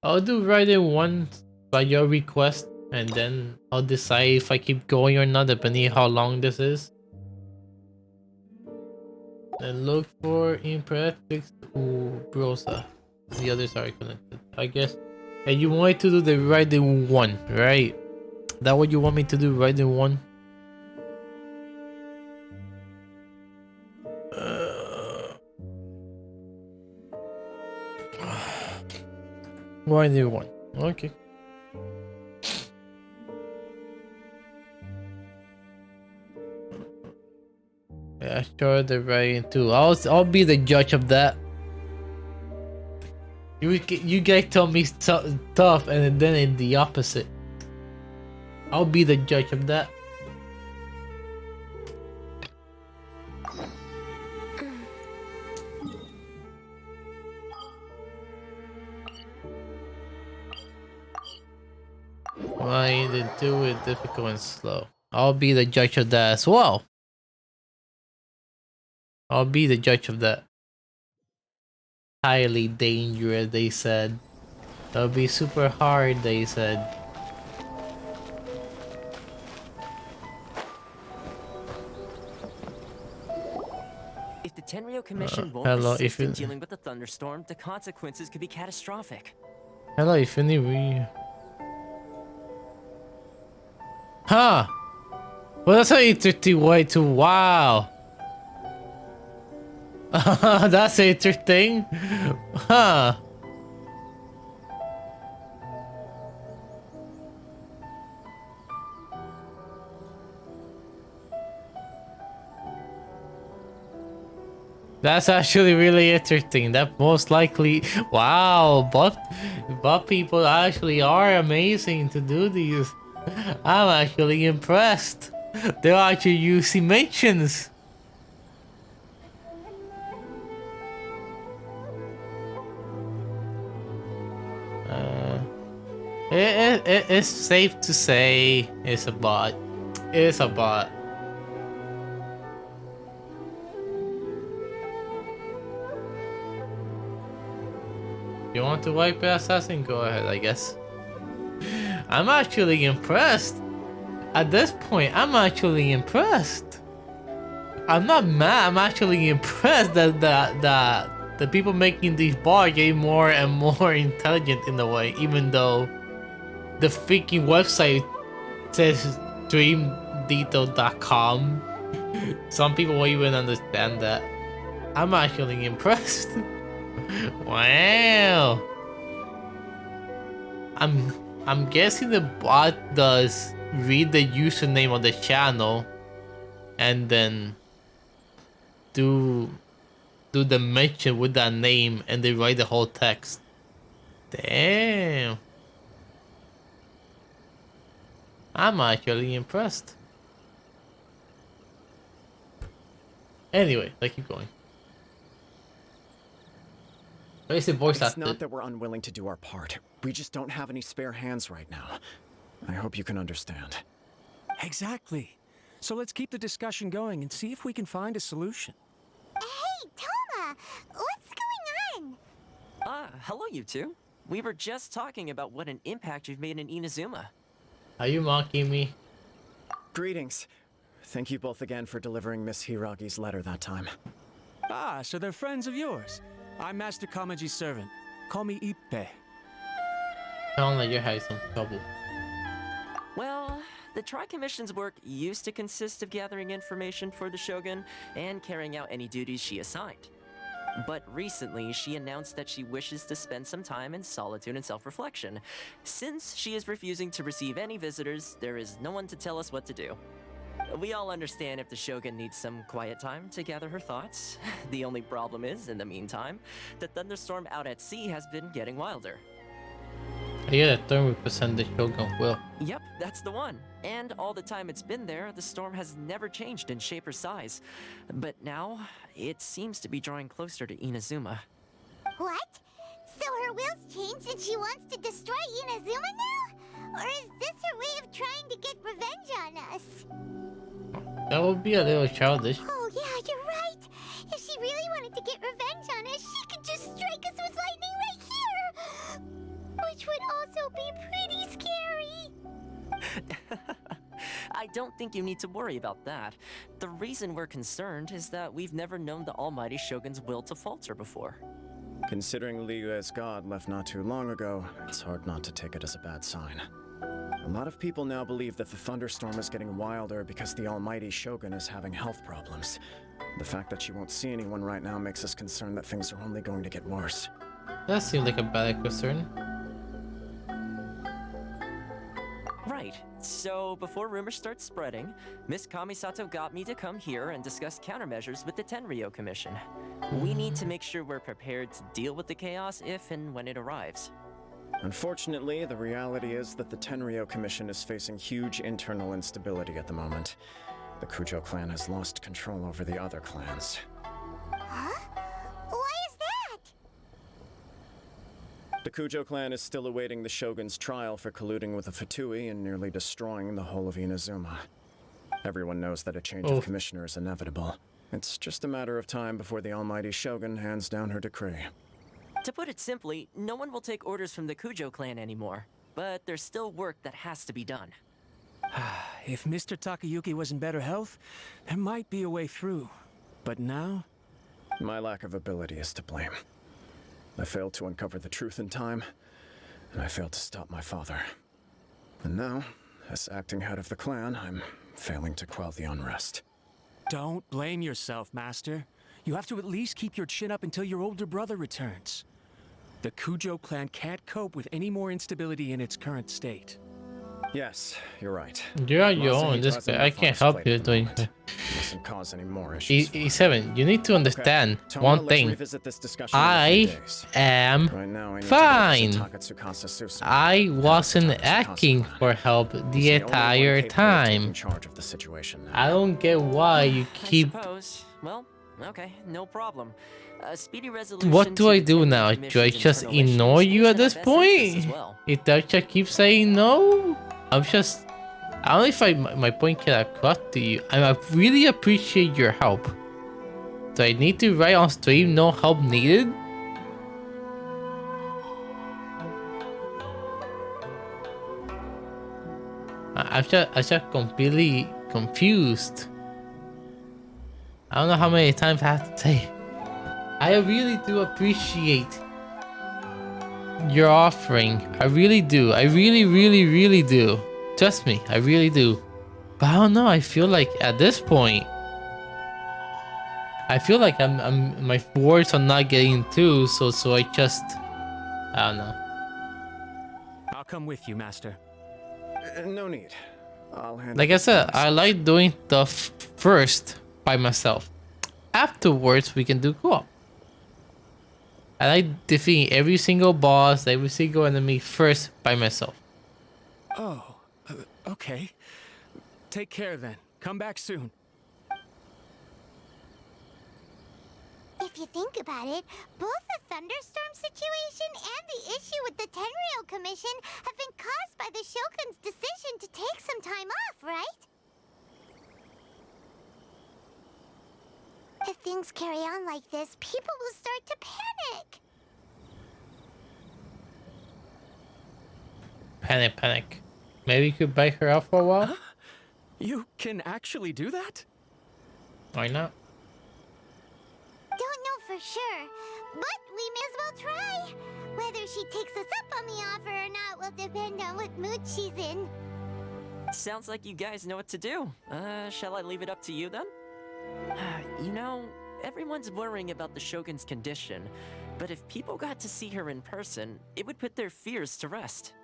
I'll do Raiden 1 by your request, and then I'll decide if I keep going or not, depending on how long this is. And look for Imperatrix Ubrosa. The others are connected, I guess. And you wanted to do the Raiden 1, right? That what you want me to do, Raiden 1? Raiden 1. Okay. Yeah, sure, the Raiden 2. I'll be the judge of that. You guys tell me tough, and then in the opposite. I'll be the judge of that. Why they do it difficult and slow? I'll be the judge of that as well. I'll be the judge of that. Highly dangerous, they said. That'll be super hard, they said. If the Tenryo Commission won't hello, assist in dealing with the thunderstorm, the consequences could be catastrophic. Hello, if any Huh! Well, that's an interesting way to. Wow! That's interesting. Huh? That's actually really interesting. That most likely. Wow, but people actually are amazing to do these. I'm actually impressed. They're actually using mentions. It's safe to say it's a bot. It's a bot. You want to wipe your assassin? Go ahead, I guess. I'm actually impressed. At this point, I'm actually impressed. I'm not mad. I'm actually impressed that the people making these bars getting more and more intelligent in a way, even though the freaking website says dreamdetail.com. Some people won't even understand that. I'm actually impressed. Wow. I'm guessing the bot does read the username of the channel and then do the mention with that name and they write the whole text. Damn. I'm actually impressed. Anyway, let's keep going. It's not that we're unwilling to do our part. We just don't have any spare hands right now. I hope you can understand. Exactly. So let's keep the discussion going and see if we can find a solution. Hey, Toma! What's going on? Hello you two. We were just talking about what an impact you've made in Inazuma. Are you mocking me? Greetings. Thank you both again for delivering Miss Hiragi's letter that time. Ah, so they're friends of yours. I'm Master Kamaji's servant. Call me Ippe. Sound like you're having some trouble. Well, the Tri-Commission's work used to consist of gathering information for the Shogun and carrying out any duties she assigned. But recently, she announced that she wishes to spend some time in solitude and self-reflection. Since she is refusing to receive any visitors, there is no one to tell us what to do. We all understand if the Shogun needs some quiet time to gather her thoughts. The only problem is, in the meantime, the thunderstorm out at sea has been getting wilder. Yeah, that 30% the Shogun will. Yep, that's the one. And all the time it's been there, the storm has never changed in shape or size. But now, it seems to be drawing closer to Inazuma. What? So her will's changed and she wants to destroy Inazuma now? Or is this her way of trying to get revenge on us? That would be a little childish. Oh yeah, you're right. If she really wanted to get revenge on us, she could just strike us with lightning right here. Which would also be pretty scary. I don't think you need to worry about that. The reason we're concerned is that we've never known the Almighty Shogun's will to falter before. Considering Liyue's god left not too long ago, it's hard not to take it as a bad sign. A lot of people now believe that the thunderstorm is getting wilder because the Almighty Shogun is having health problems. The fact that she won't see anyone right now makes us concerned that things are only going to get worse. That seems like a bad concern. Right. So, before rumors start spreading, Miss Kamisato got me to come here and discuss countermeasures with the Tenryou Commission. We need to make sure we're prepared to deal with the chaos if and when it arrives. Unfortunately, the reality is that the Tenryou Commission is facing huge internal instability at the moment. The Kujo clan has lost control over the other clans. Huh? Why is that? The Kujo clan is still awaiting the Shogun's trial for colluding with the Fatui and nearly destroying the whole of Inazuma. Everyone knows that a change of commissioner is inevitable. It's just a matter of time before the Almighty Shogun hands down her decree. To put it simply, no one will take orders from the Kujo clan anymore. But there's still work that has to be done. If Mr. Takayuki was in better health, there might be a way through. But now? My lack of ability is to blame. I failed to uncover the truth in time, and I failed to stop my father. And now, as acting head of the clan, I'm failing to quell the unrest. Don't blame yourself, Master. You have to at least keep your chin up until your older brother returns. The Kujo clan can't cope with any more instability in its current state. Yes, you're right. You're on your own. This guy, I can't help you doing. Mustn't cause any more issues. E7, you need to understand one thing. I am fine. I wasn't asking for help the entire time. I don't get why you keep. I suppose. Well, okay, no problem. Speedy resolution. What do I do now? Do I just ignore you at this point? If Dacha keeps saying no, I don't know if my point can across to you. I really appreciate your help. Do I need to write on stream no help needed? I'm just completely confused. I don't know how many times I have to say. I really do appreciate your offering. I really do. I really, really, really do. Trust me, I really do. But I don't know. I feel like at this point, I feel like my words are not getting through. So I just, I don't know. I'll come with you, Master. No need. I'll handle Like I this by said, I myself. like doing stuff first by myself. Afterwards, we can do co-op. I like defeating every single boss, every single enemy first by myself. Oh, okay. Take care then. Come back soon. If you think about it, both the thunderstorm situation and the issue with the Tenryou Commission have been caused by the Shogun's decision to take some time off, right? If things carry on like this, people will start to panic. Panic. Maybe you could bite her out for a while? You can actually do that? Why not? Don't know for sure, but we may as well try. Whether she takes us up on the offer or not will depend on what mood she's in. Sounds like you guys know what to do. Shall I leave it up to you then? You know, everyone's worrying about the Shogun's condition, but if people got to see her in person, it would put their fears to rest.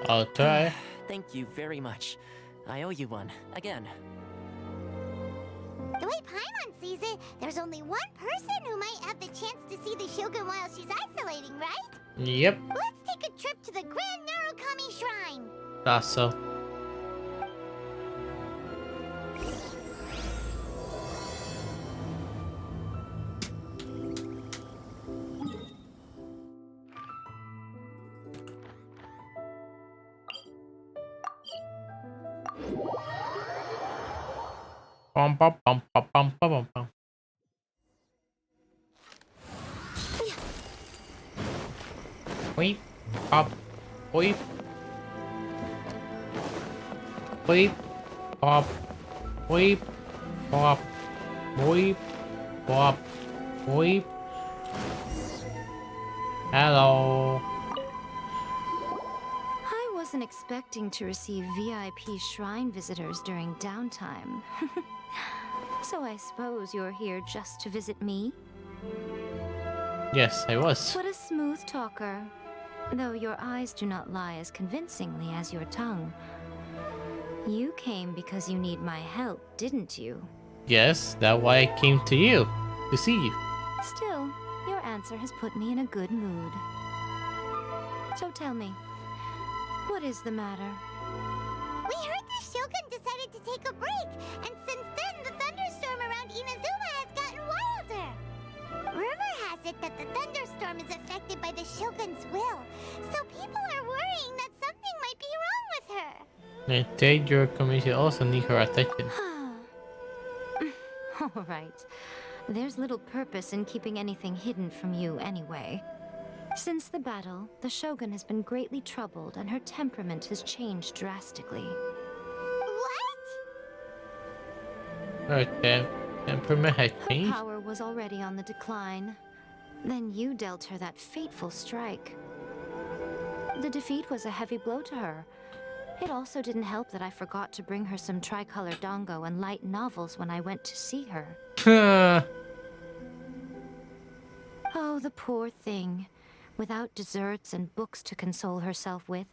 I'll try. Thank you very much. I owe you one, again. The way Paimon sees it, there's only one person who might have the chance to see the Shogun while she's isolating, right? Yep, Let's take a trip to the Grand Narukami Shrine. thought so. Bum, bum, bum, bum, bum, bum, bum. Weep, pop, weep. Weep, pop, weep, pop, weep, pop, weep. Hello. I wasn't expecting to receive VIP shrine visitors during downtime. So I suppose you're here just to visit me? Yes, I was. What a smooth talker. Though your eyes do not lie as convincingly as your tongue. You came because you need my help, didn't you? Yes, that's why I came to you, to see you. Still, your answer has put me in a good mood. So tell me, what is the matter? We heard the Shogun decided to take a break, and since then the thunderstorm around Inazuma has gotten wilder. Rumor has it that the thunderstorm is affected by the Shogun's will, so people are worrying that something might be wrong with her. And they, your community also need her attention. All right. There's little purpose in keeping anything hidden from you anyway. Since the battle, the Shogun has been greatly troubled and her temperament has changed drastically. What? Her temperament had Her changed. power was already on the decline. Then you dealt her that fateful strike. The defeat was a heavy blow to her. It also didn't help that I forgot to bring her some tricolor dango and light novels when I went to see her. Oh, the poor thing. Without desserts and books to console herself with,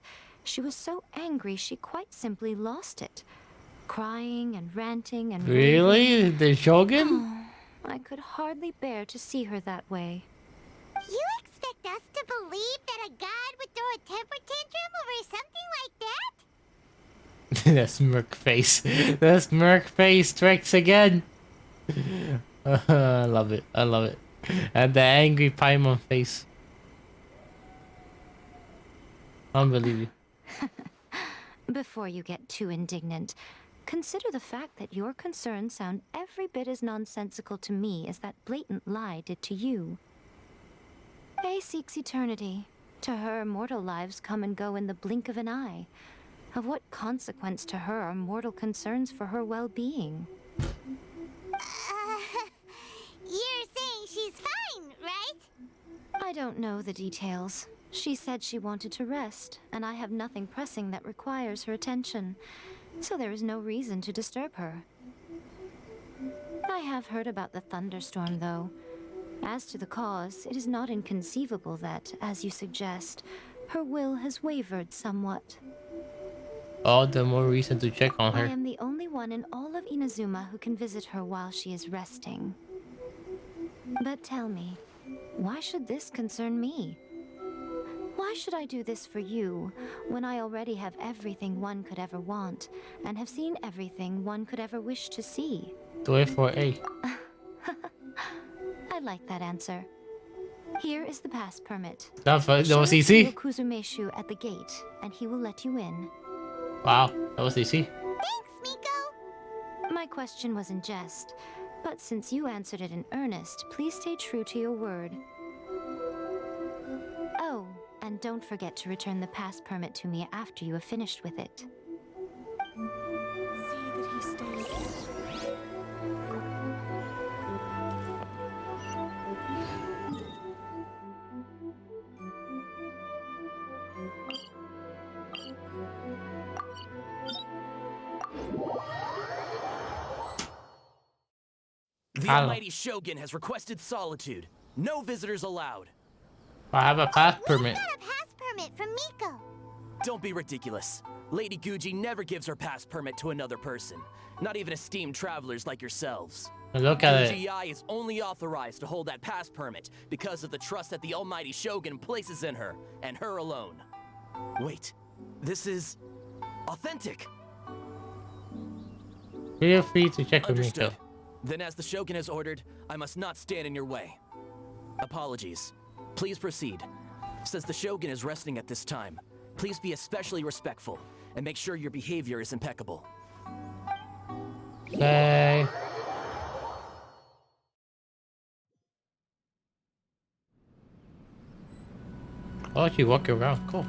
she was so angry she quite simply lost it. Crying and ranting and Really? The Shogun? I could hardly bear to see her that way. You expect us to believe that a god would throw a temper tantrum over something like that? That smirk face. That smirk face tricks again. I love it. I love it. And the angry Paimon face. Unbelievable. Before you get too indignant, consider the fact that your concerns sound every bit as nonsensical to me as that blatant lie did to you. Faye seeks eternity. To her, mortal lives come and go in the blink of an eye. Of what consequence to her are mortal concerns for her well-being? You're saying she's fine, right? I don't know the details. She said she wanted to rest, and I have nothing pressing that requires her attention, so there is no reason to disturb her. I have heard about the thunderstorm, though. As to the cause, it is not inconceivable that, as you suggest, her will has wavered somewhat. All the more reason to check on I her. am the only one in all of Inazuma who can visit her while she is resting. But tell me, why should this concern me? Why should I do this for you, when I already have everything one could ever want, and have seen everything one could ever wish to see? Do it for A. I like that answer. Here is the pass permit. That was Show it to easy. Yokuzumeshu at the gate, and he will let you in. Wow, that was easy. Thanks, Miko. My question was in jest, but since you answered it in earnest, please stay true to your word. Oh, and don't forget to return the pass permit to me after you have finished with it. See that he stays. The Hello. Almighty Shogun has requested solitude. No visitors allowed. I have a pass permit. Got a pass permit from Miko. Don't be ridiculous. Lady Guji never gives her pass permit to another person. Not even esteemed travelers like yourselves. Look at it. Guji is only authorized to hold that pass permit because of the trust that the Almighty Shogun places in her, and her alone. Wait, this is authentic. Feel free to check with Understood. Miko. Then as the Shogun has ordered, I must not stand in your way. Apologies. Please proceed. Since the Shogun is resting at this time, please be especially respectful and make sure your behavior is impeccable. Okay. Oh, she walking around. Cool.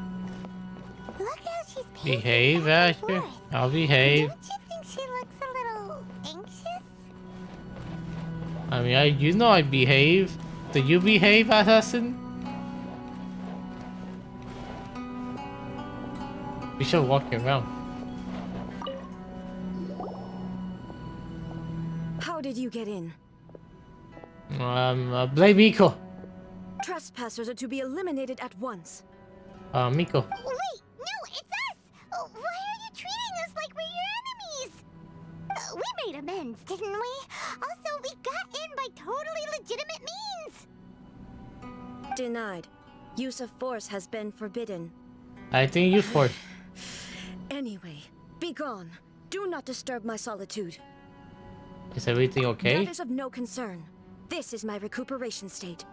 Look how she's pacing Behave, back and Asher. forth. I'll behave. Don't you think she looks a little anxious? I mean, you know I behave. Do you behave, assassin? We should walk around. How did you get in? Blame Miko. Trespassers are to be eliminated at once. Miko. Wait, no, it's us! Why are you treating us like we're your enemies? We made amends, didn't we? Also, we got in by totally legitimate means. Denied. Use of force has been forbidden. I think you forced. Anyway, be gone. Do not disturb my solitude. Is everything okay? That is of no concern. This is my recuperation state.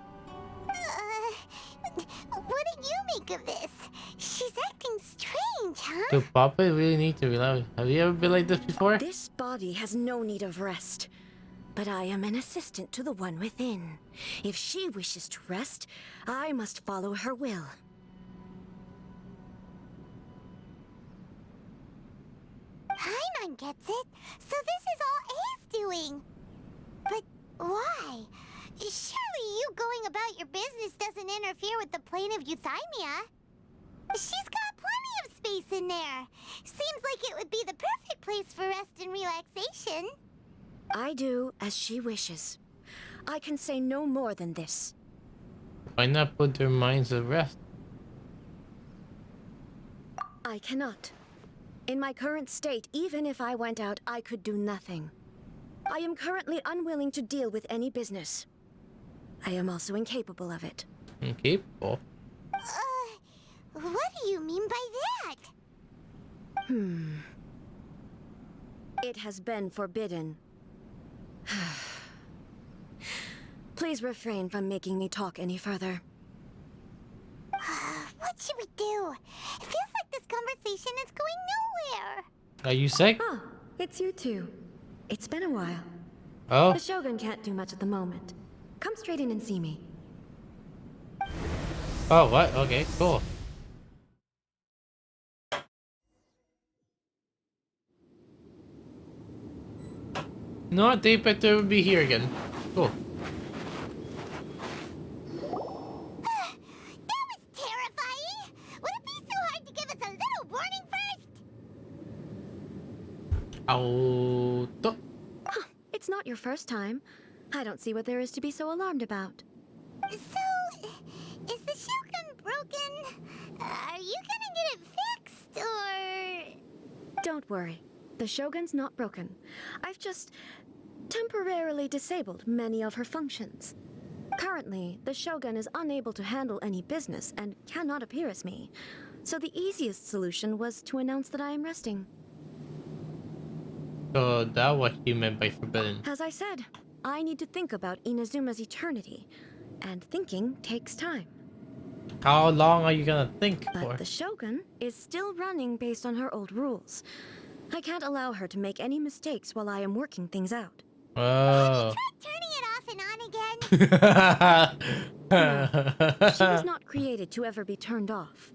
What did you make of this? She's acting strange, huh? Do Papa really need to relax? Have you ever been like this before? This body has no need of rest. But I am an assistant to the one within. If she wishes to rest, I must follow her will. Paimon gets it. So this is all A's doing. But why? Surely you going about your business doesn't interfere with the plane of Euthymia. She's got plenty of space in there. Seems like it would be the perfect place for rest and relaxation. I do as she wishes. I can say no more than this. Why not put their minds at rest? I cannot. In my current state, even if I went out, I could do nothing. I am currently unwilling to deal with any business. I am also incapable of it. Incapable. What do you mean by that? It has been forbidden. Please refrain from making me talk any further. What should we do? It feels like this conversation is going nowhere. Are you sick? Ah, it's you two. It's been a while. Oh, The Shogun can't do much at the moment. Come straight in and see me. oh, what? Okay, cool. No, they better be here again. Cool. That was terrifying! Would it be so hard to give us a little warning first? Auto. It's not your first time. I don't see what there is to be so alarmed about. So, is the Shogun broken? Are you gonna get it fixed, or...? Don't worry. The Shogun's not broken. I've just temporarily disabled many of her functions. Currently, the Shogun is unable to handle any business and cannot appear as me. So the easiest solution was to announce that I am resting. So that what you meant by forbidden. As I said, I need to think about Inazuma's eternity. And thinking takes time. How long are you gonna think But for? the Shogun is still running based on her old rules. I can't allow her to make any mistakes while I am working things out. Oh. Try turning it off and on again. She was not created to ever be turned off.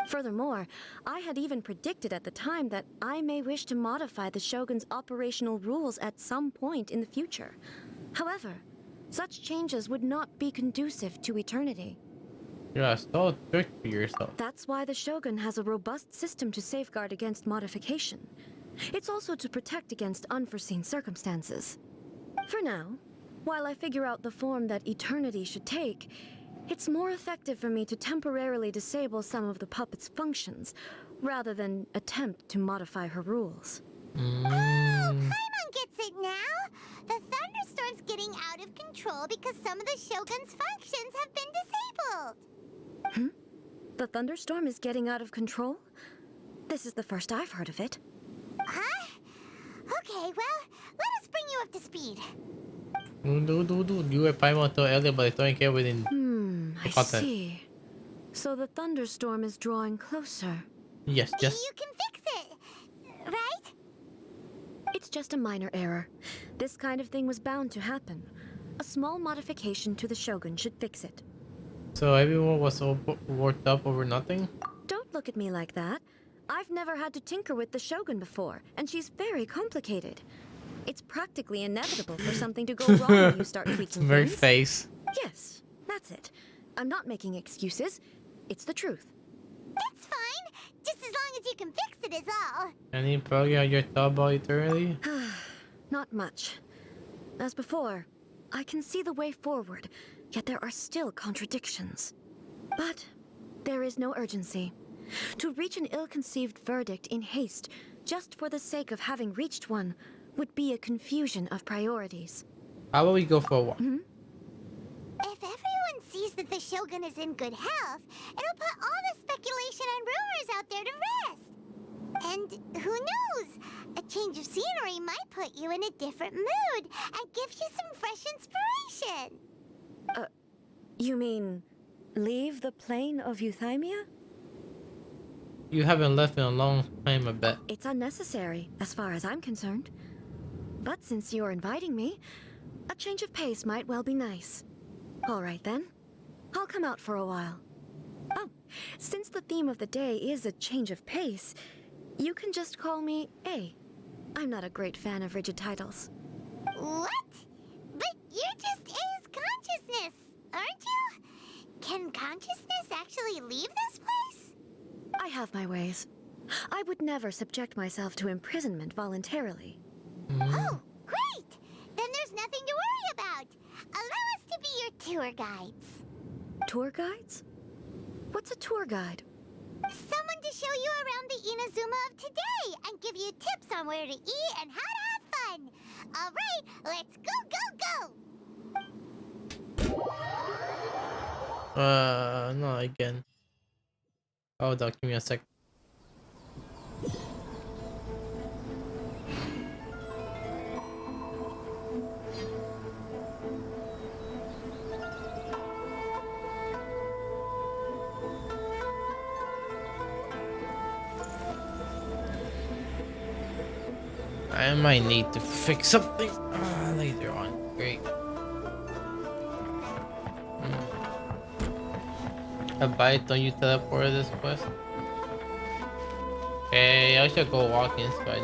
Furthermore, I had even predicted at the time that I may wish to modify the Shogun's operational rules at some point in the future. However, such changes would not be conducive to eternity. You're so strict for yourself. That's why the Shogun has a robust system to safeguard against modification. It's also to protect against unforeseen circumstances. For now, while I figure out the form that eternity should take, it's more effective for me to temporarily disable some of the puppet's functions, rather than attempt to modify her rules. Paimon gets it now. The thunderstorm's getting out of control because some of the Shogun's functions have been disabled. The thunderstorm is getting out of control? This is the first I've heard of it. Huh? Okay, well, let us bring you up to speed. You were Paimon till earlier, but I don't care within. I Content. see. So the thunderstorm is drawing closer. Yes, yes. You can fix it, right? It's just a minor error. This kind of thing was bound to happen. A small modification to the Shogun should fix it. So everyone was so worked up over nothing? Don't look at me like that. I've never had to tinker with the Shogun before, and she's very complicated. It's practically inevitable for something to go wrong when you start tweaking It's very things. face. Yes, that's it. I'm not making excuses. It's the truth. It's fine. Just as long as you can fix it is all. Any progress on your thought about eternity? Not much. As before, I can see the way forward, yet there are still contradictions. But there is no urgency. To reach an ill-conceived verdict in haste, just for the sake of having reached one, would be a confusion of priorities. How about we go for a walk? If everyone sees that the Shogun is in good health, it'll put all the speculation and rumors out there to rest. And who knows? A change of scenery might put you in a different mood and give you some fresh inspiration. You mean, leave the plane of Euthymia? You haven't left in a long time, I bet. It's unnecessary, as far as I'm concerned. But since you're inviting me, a change of pace might well be nice. All right then. I'll come out for a while. Oh, since the theme of the day is a change of pace, you can just call me A. I'm not a great fan of rigid titles. What? But you're just A's consciousness, aren't you? Can consciousness actually leave this place? I have my ways. I would never subject myself to imprisonment voluntarily. Oh, great! Then there's nothing to worry about. Allow us to be your tour guides. Tour guides? What's a tour guide? Someone to show you around the Inazuma of today and give you tips on where to eat and how to have fun. All right, let's go! No, again. Hold on, give me a sec. I might need to fix something later on. Great. Abide, don't you teleport this quest? Okay, I should go walk inside.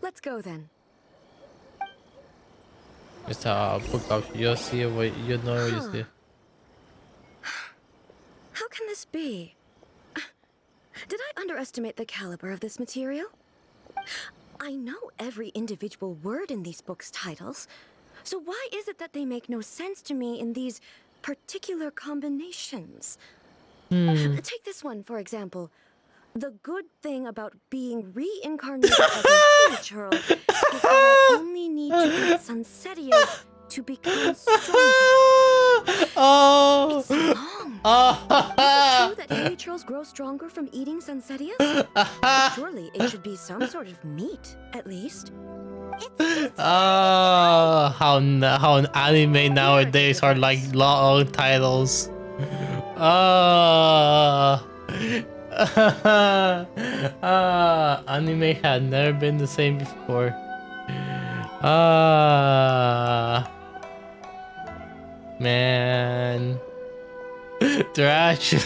Let's go then. It's a book of you'll see what you know what you see. How can this be? Did I underestimate the caliber of this material? I know every individual word in these books' titles, so why is it that they make no sense to me in these particular combinations? Take this one, for example. The good thing about being reincarnated as a Hilichurl is that I only need to eat Sunsetias to become stronger. Oh! It's long. Is it true that Hilichurls grow stronger from eating Sunsetias? Surely it should be some sort of meat, at least. How anime nowadays are like long titles. Anime had never been the same before. Man, they're actually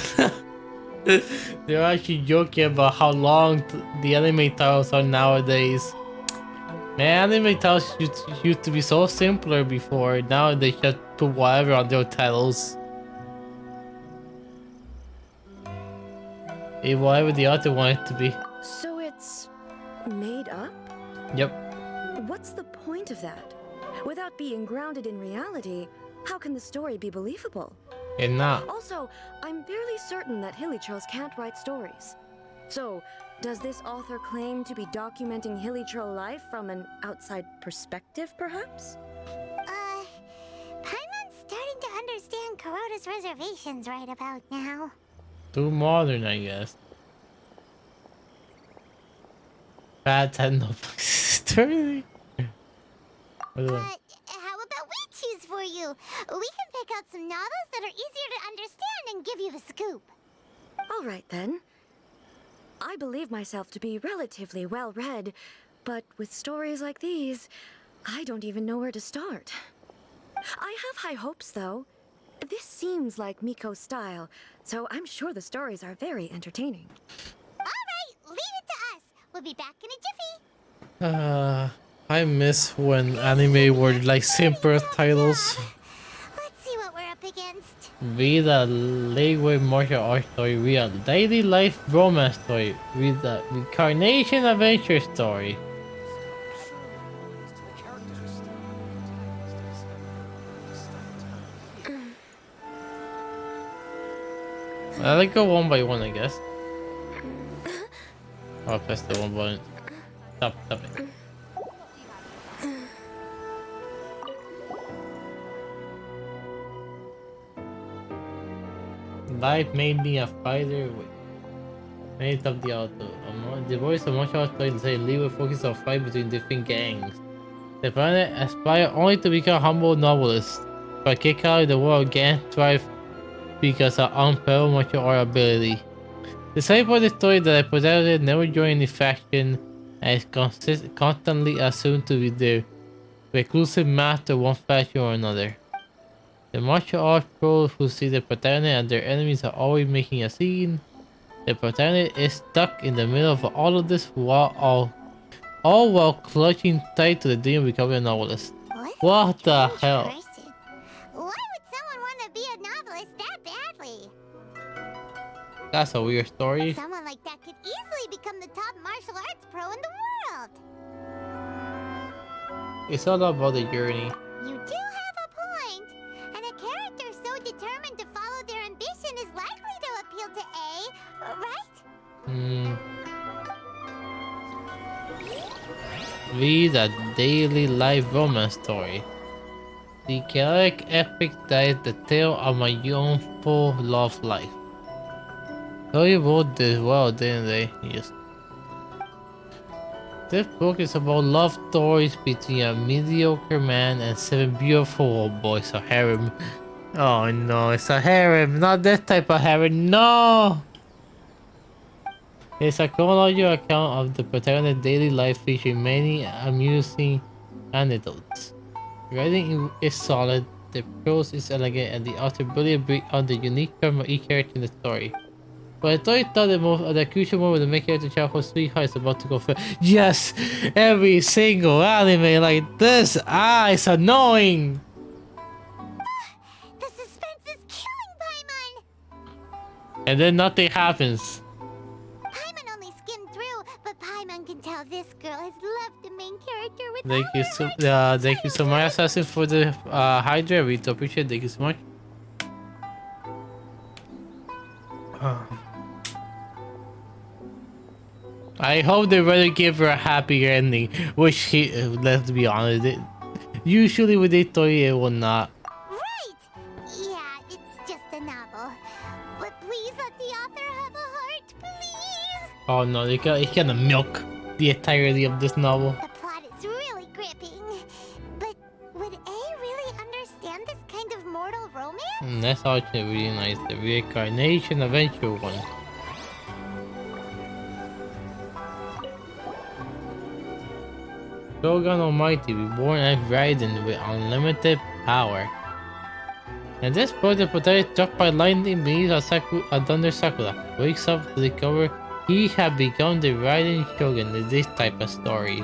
they're actually joking about how long the anime titles are nowadays. Man, anime titles used to be so simpler before. Now they just put whatever on their titles. Whatever the author wanted it to be. So it's made up? Yep. What's the point of that? Without being grounded in reality, how can the story be believable? And not. Also, I'm fairly certain that Hilichurls can't write stories. So, does this author claim to be documenting Hilichurl life from an outside perspective, perhaps? Paimon's starting to understand Kuroda's reservations right about now. Too modern, I guess. Bad no story. How about we choose for you? We can pick out some novels that are easier to understand and give you the scoop. All right, then. I believe myself to be relatively well-read, but with stories like these, I don't even know where to start. I have high hopes, though. This seems like Miko's style, so I'm sure the stories are very entertaining. All right, leave it to us. We'll be back in a jiffy. I miss when anime were like simpler titles. Let's see what we're up against. Read a Leeway martial arts story. Read a daily life romance story. Read a reincarnation adventure story. I'll go one by one, I guess. I'll press the one button. Stop it. Life made me a fighter. Many top the auto. The voice of martial arts played say Lee will focus on fight between different gangs. The planet aspire only to become a humble novelist, but kick out of the world again thrive because of unparalleled martial art ability. The side part of the story that the protagonist never joined any faction and is constantly assumed to be the reclusive master of one faction or another. The martial arts pros who see the protagonist and their enemies are always making a scene. The protagonist is stuck in the middle of all of this all while clutching tight to the dream of becoming a novelist. What the hell? Person. Why would someone want to be a novelist that badly? That's a weird story. Someone like that could easily become the top martial arts pro in the world. It's all about the journey. You do have a point. And a character so determined to follow their ambition is likely to appeal to A, right? Read a daily life romance story. The chaotic epic that is the tale of my youthful love life. So you wrote this well, didn't they? Yes. This book is about love stories between a mediocre man and 7 beautiful old boys. A harem. Oh no, it's a harem. Not this type of harem. No! It's a chronological account of the protagonist's daily life featuring many amusing anecdotes. Writing is solid, the prose is elegant, and the author brilliantly brings out the unique charm of each character in the story. But I thought the crucial moment to make the childhood sweetheart is about to go for. Yes! Every single anime like this! It's annoying! The suspense is killing Paimon! And then nothing happens. Paimon only skimmed through, but Paimon can tell this girl has loved the main character with Thank all you her so heart. thank you so much, Assassin, for the Hydra. I really appreciate it. Thank you so much. I hope they really give her a happy ending, which he, let's be honest, usually with a story it will not. Right! Yeah, it's just a novel. But please let the author have a heart, please! Oh no, it's gonna milk the entirety of this novel. The plot is really gripping. But would A really understand this kind of mortal romance? That's actually really nice. The reincarnation adventure one. Shogun Almighty, reborn as Raiden with unlimited power. And this point, the protagonist struck by lightning beneath a thunder sakura wakes up to discover he had become the Raiden Shogun in this type of story.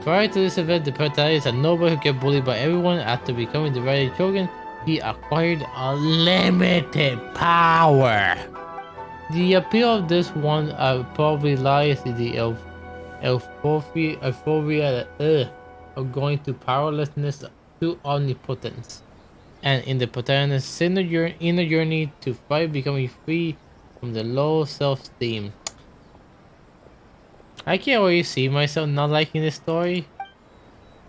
Prior to this event, the protagonist is a noble who gets bullied by everyone. After becoming the Raiden Shogun, he acquired unlimited power. The appeal of this one probably lies in the euphoria of going to powerlessness to omnipotence, and in the protagonist's inner journey to fight becoming free from the low self-esteem. I can't really see myself not liking this story,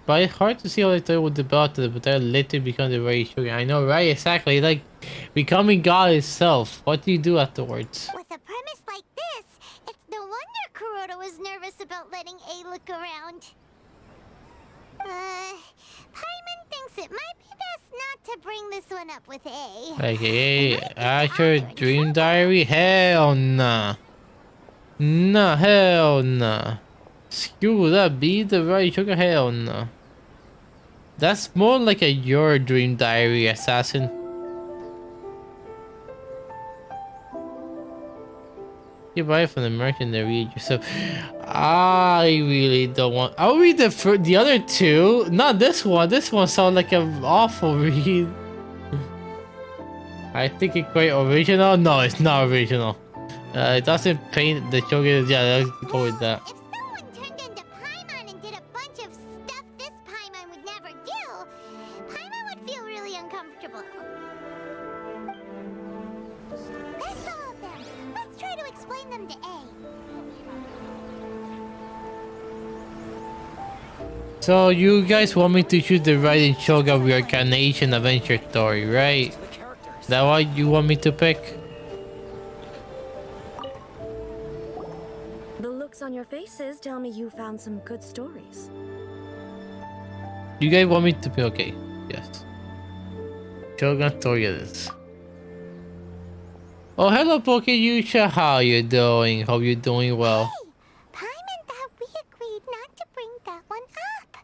but it's hard to see how the story would develop to the protagonist later become the very Shogun. I know, right? Exactly, like becoming God itself. What do you do afterwards? With a premise like this, it's no wonder Kuroda was nervous about letting A look around. Paimon thinks it might be best not to bring this one up with A. Like, hey, actual dream diary? Hell nah. Nah, hell nah. Screw that, be the right sugar, hell nah. That's more like a your dream diary, assassin. You buy it from the merchant and read yourself. I really don't want. I'll read the other two. Not this one. This one sounds like an awful read. I think it's quite original. No, it's not original. It doesn't paint the Shogun. Yeah, let's go with that. If someone turned into Paimon and did a bunch of stuff this Paimon would never do, Paimon would feel really uncomfortable. That's all of them. Let's try to explain them to A. So you guys want me to choose the Raiden Shogun reincarnation adventure story, right? Is that what you want me to pick? The looks on your faces tell me you found some good stories. You guys want me to be okay? Yes. Shogun story it is. Oh, hello, Pokeyusha. How you doing? Hope you're doing well. Paimon thought we agreed not to bring that one up.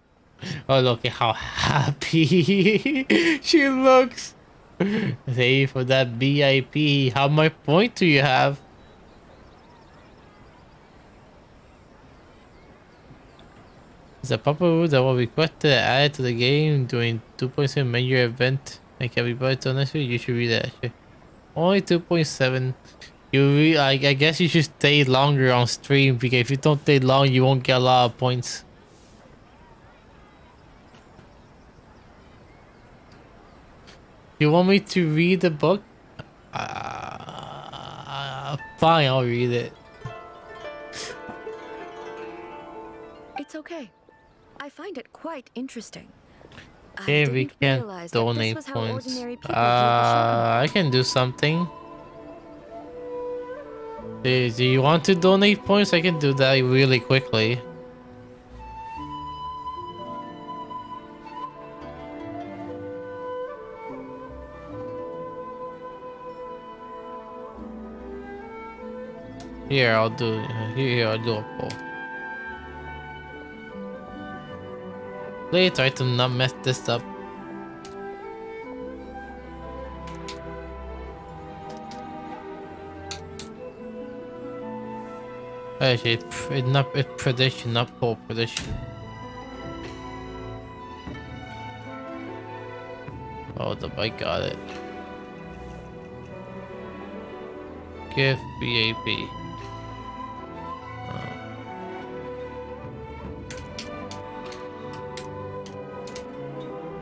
Oh, look at how happy she looks. Hey, for that VIP. How much point do you have? It's a proper rule that will request to add to the game during 2.7 major event. Like everybody to honestly, you should read that actually. Only 2.7. I guess you should stay longer on stream because if you don't stay long, you won't get a lot of points. You want me to read the book? Fine, I'll read it. It's okay. I find it quite interesting. Okay, we can donate points. I can do something. Do you want to donate points? I can do that really quickly. Here, I'll do a poll. Please try to not mess this up. Actually, it's prediction, not pole prediction. Oh, the bike got it. Gift BAP.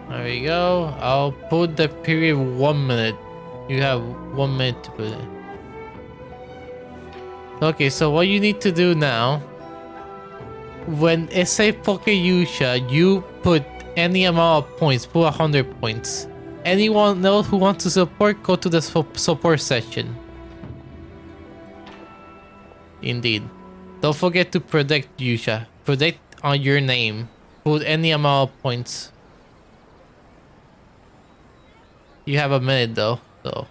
There we go. I'll put the period 1 minute. You have 1 minute to put it. Okay, so what you need to do now, when it say Pokeyusha, you put any amount of points, put 100 points. Anyone else who wants to support, go to the support section. Indeed. Don't forget to predict Yusha. Predict on your name. Put any amount of points. You have a minute though, so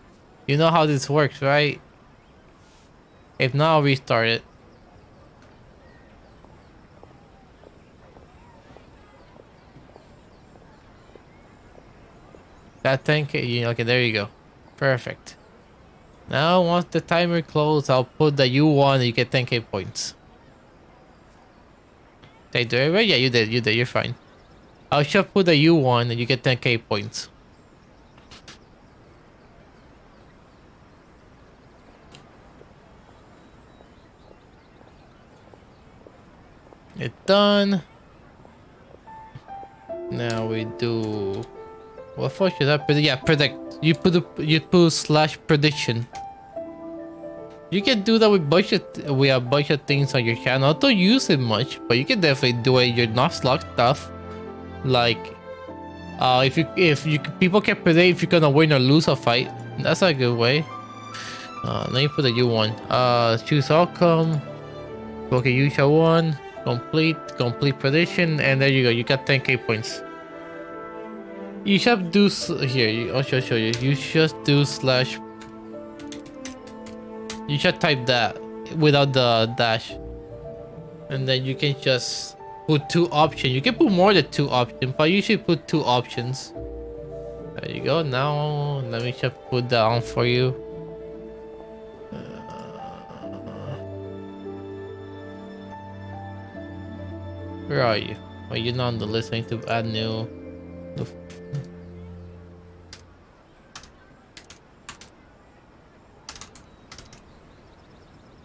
you know how this works, right? If not, I'll restart it. That 10k, okay, there you go. Perfect. Now, once the timer closes, I'll put the U1 and you get 10k points. Did I do it right? Yeah, you did, you're fine. I'll just put the U1 and you get 10k points. It's done. Now we do. What for should I predict? Yeah, predict. You put slash prediction. You can do that with a bunch of things on your channel. Don't use it much, but you can definitely do it. Your Nuzlocke stuff, like if you people can predict if you're gonna win or lose a fight. That's a good way. Let me put the U1. Choose outcome. Okay, you shall one. Complete prediction, and there you go. You got 10k points. You should do here. I'll show you. You should do slash. You should type that without the dash, and then you can just put 2 options. You can put more than 2 options, but you should put 2 options. There you go. Now let me just put that on for you. Where are you? Oh, you're not on the list. I need to add new.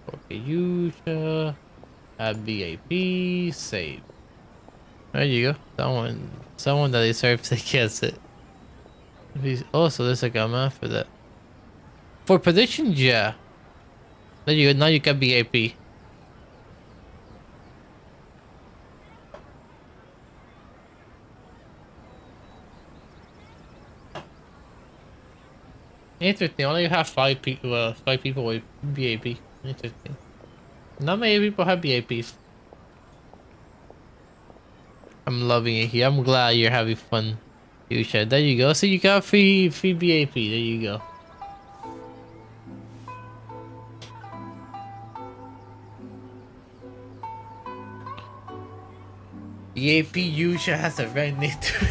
Okay, you add BAP, save. There you go. Someone that deserves to gets it. Also, there's like a math for that. For predictions, yeah. There you go. Now you got BAP. Interesting. Only have 5 people. 5 people with BAP. Interesting. Not many people have BAPs. I'm loving it here. I'm glad you're having fun. Yusha. There you go. So you got free BAP. There you go. BAP Yusha has a right name too.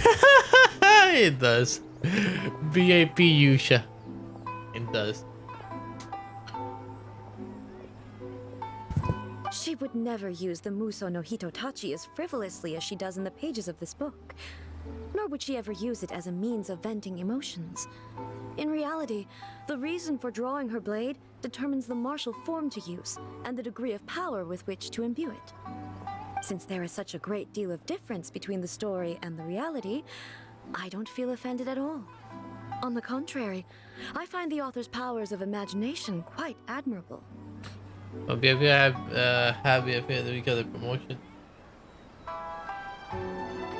It does. BAP Yusha. It does. She would never use the Muso no Hitotachi as frivolously as she does in the pages of this book. Nor would she ever use it as a means of venting emotions. In reality, the reason for drawing her blade determines the martial form to use and the degree of power with which to imbue it. Since there is such a great deal of difference between the story and the reality, I don't feel offended at all. On the contrary, I find the author's powers of imagination quite admirable. Oh, BAP, happy that we got a promotion.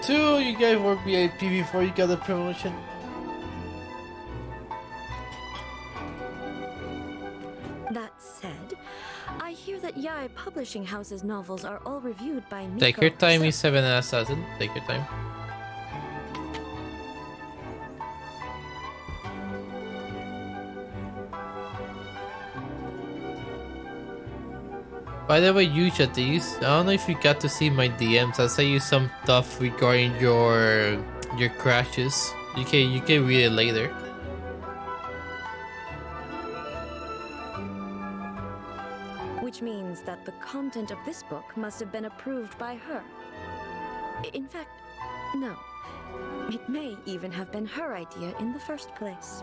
2, you guys were BAP before you got the promotion. That said, I hear that Yae Publishing House's novels are all reviewed by Miko Take your time, herself. E7 Assassin. Take your time. By the way, Yusha, I don't know if you got to see my DMs. I sent you some stuff regarding your crashes. You can read it later. Which means that that the content of this book must have been approved by her. In fact, no. It may even have been her idea in the first place.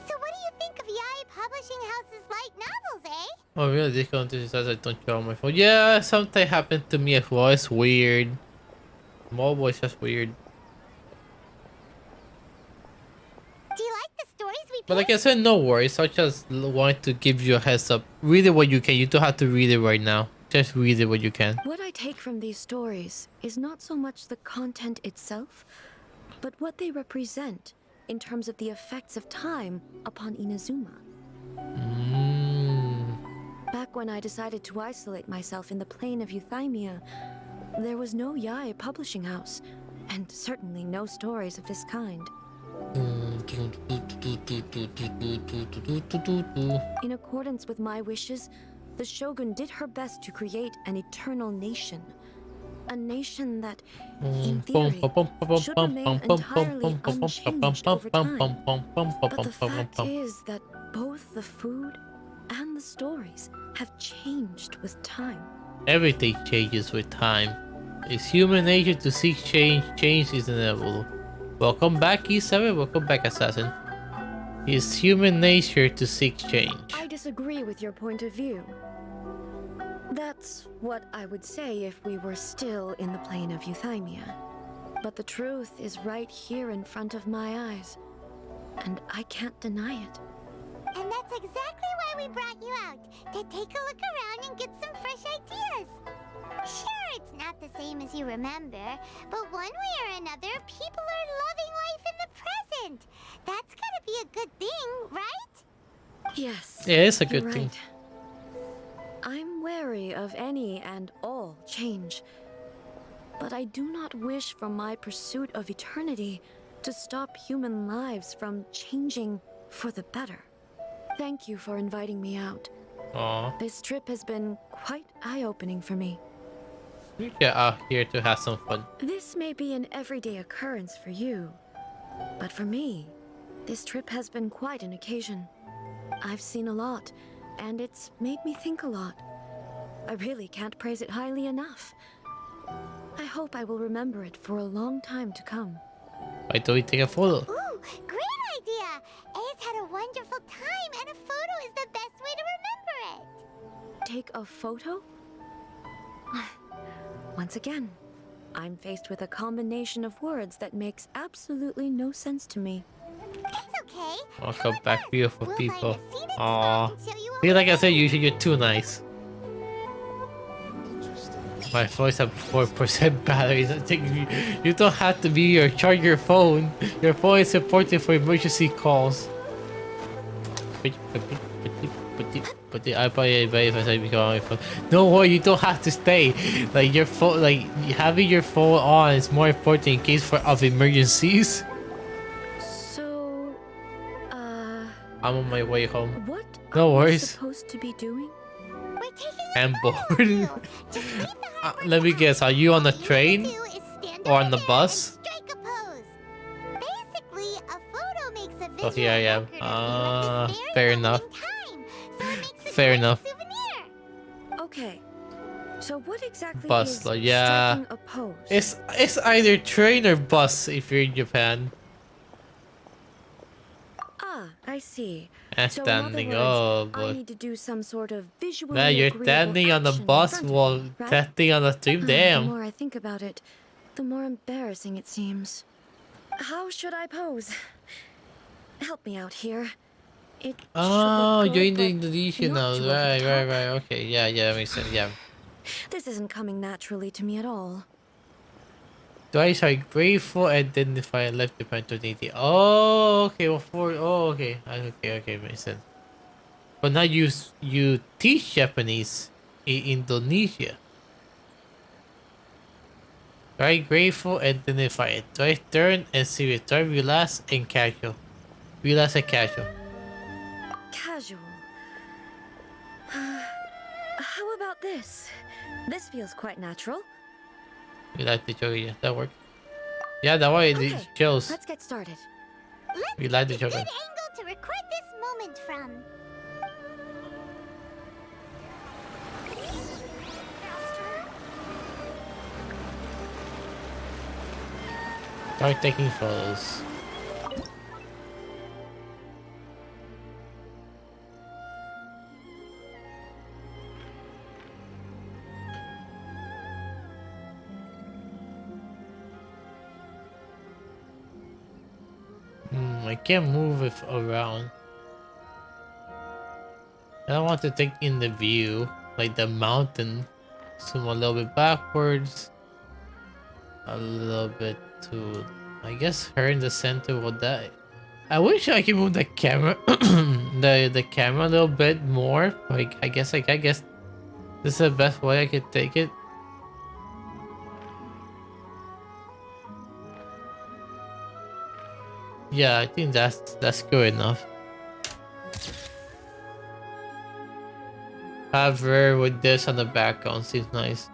So what do you think of Yai Publishing House's light novels, eh? Oh really? This content says I don't show on my phone. Yeah, something happened to me as well. It's weird. Mobile is just weird. Do you like the stories we But like picked? I said, no worries. I just want to give you a heads up. Read it what you can. You don't have to read it right now. Just read it what you can. What I take from these stories is not so much the content itself, but what they represent in terms of the effects of time upon Inazuma. Back when I decided to isolate myself in the plain of Euthymia, there was no Yai publishing house, and certainly no stories of this kind. In accordance with my wishes, the Shogun did her best to create an eternal nation. A nation that, in theory, should remain entirely unchanged over time. But the fact is that both the food and the stories have changed with time. Everything changes with time. It's human nature to seek change. Change is inevitable. Welcome back, E7. Welcome back, Assassin. It's human nature to seek change. I disagree with your point of view. That's what I would say if we were still in the plane of Euthymia. But the truth is right here in front of my eyes, and I can't deny it. And that's exactly why we brought you out, to take a look around and get some fresh ideas. Sure, it's not the same as you remember, but one way or another, people are loving life in the present. That's gotta be a good thing, right? Yes. Yeah, it's a good you're thing. right. I'm wary of any and all change, but I do not wish for my pursuit of eternity to stop human lives from changing for the better. Thank you for inviting me out. Aww. This trip has been quite eye-opening for me. We get out here to have some fun. This may be an everyday occurrence for you, but for me, this trip has been quite an occasion. I've seen a lot, and it's made me think a lot. I really can't praise it highly enough. I hope I will remember it for a long time to come. Why don't we take a photo? Ooh, great idea! Ace had a wonderful time, and a photo is the best way to remember it. Take a photo? Once again, I'm faced with a combination of words that makes absolutely no sense to me. It's okay. Welcome back, beautiful We'll people. find a seated Aww. spot and show you all See, like I around. said, usually you're too nice. My phones have 4% battery. You don't have to be or charge your phone. Your phone is important for emergency calls. I probably if I say we go on my phone. No worry, you don't have to stay. Like your phone, like having your phone on is more important in case of emergencies. So, I'm on my way home. what No are we worries. supposed to be doing? We're taking I'm a photo of you. bored. Just leave the hard work Let me behind. guess, are you on the All you train need to do is stand or on over the there bus? and strike a pose. Basically, a photo makes a So visual here I am. record of you at this very Fair moment enough. in time. So it makes a Fair great enough. souvenir. Okay. So what exactly Bus, is like, yeah. striking a pose? It's either train or bus if you're in Japan. Ah, I see. And So in other standing. words, Oh I boy. need to do some sort of visually Man, you're agreeable standing on the action in bus front of while me, right? testing on the stream. The Damn. more I think about it, the more embarrassing it seems. How should I pose? Help me out here. It should Oh, look you're good, in the but Indonesian not now. too over the Right. top. Okay, yeah, that makes sense. Yeah. This isn't coming naturally to me at all. Twice are grateful, identify, left depend to deity. Oh, okay. Okay, makes sense. But now you teach Japanese in Indonesia. Try grateful, identify it. Try turn and serious. Try relax and casual. Relax and casual. Casual. How about this? This feels quite natural. We like the joke, yeah, that worked. Yeah, that way Okay, it shows. let's get started. We like the Good joke. angle to record this moment from. Start taking photos. I can't move it around. I don't want to take in the view, like the mountain. Zoom a little bit backwards. A little bit to, I guess, her in the center will die. I wish I could move the camera, the camera a little bit more. Like I guess this is the best way I could take it. Yeah, I think that's good enough. Have her with this on the background seems nice.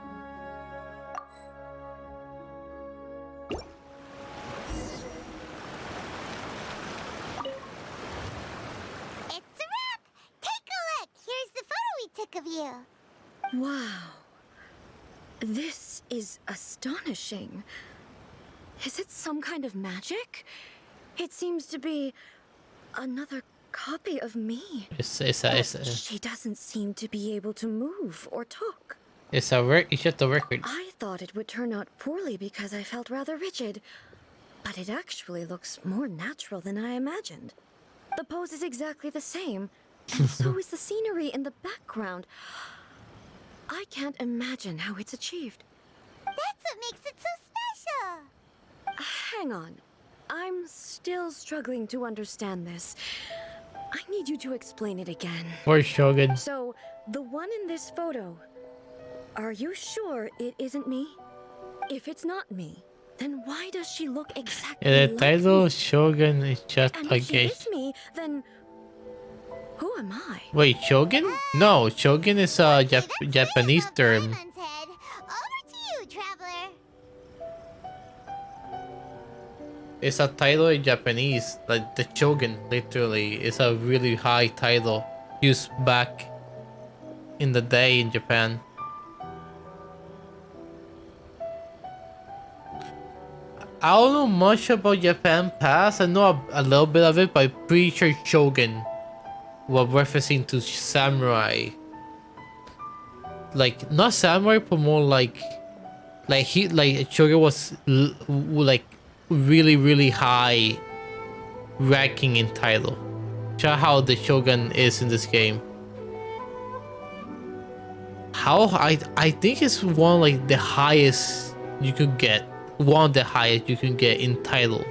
It's a wrap! Take a look! Here's the photo we took of you. Wow. This is astonishing. Is it some kind of magic? It seems to be another copy of me. She doesn't seem to be able to move or talk. It's just a record. I thought it would turn out poorly because I felt rather rigid, but it actually looks more natural than I imagined. The pose is exactly the same, and so is the scenery in the background. I can't imagine how it's achieved. That's what makes it so special! Hang on. I'm still struggling to understand this. I need you to explain it again. Or Shogun. So, the one in this photo, are you sure it isn't me? If it's not me, then why does she look exactly The like title me? Shogun is just And a if she game. is me, then who am I? Wait, Shogun? No, Shogun is a Japanese term. Over to you, traveler. It's a title in Japanese, like the Shogun, literally. It's a really high title used back in the day in Japan. I don't know much about Japan past. I know a little bit of it, but I'm pretty sure Shogun was referencing to samurai. Like, not samurai, but more like Shogun was like really high ranking in title. Show how the Shogun is in this game. How I think it's one like the highest you could get. One of the highest you can get in title.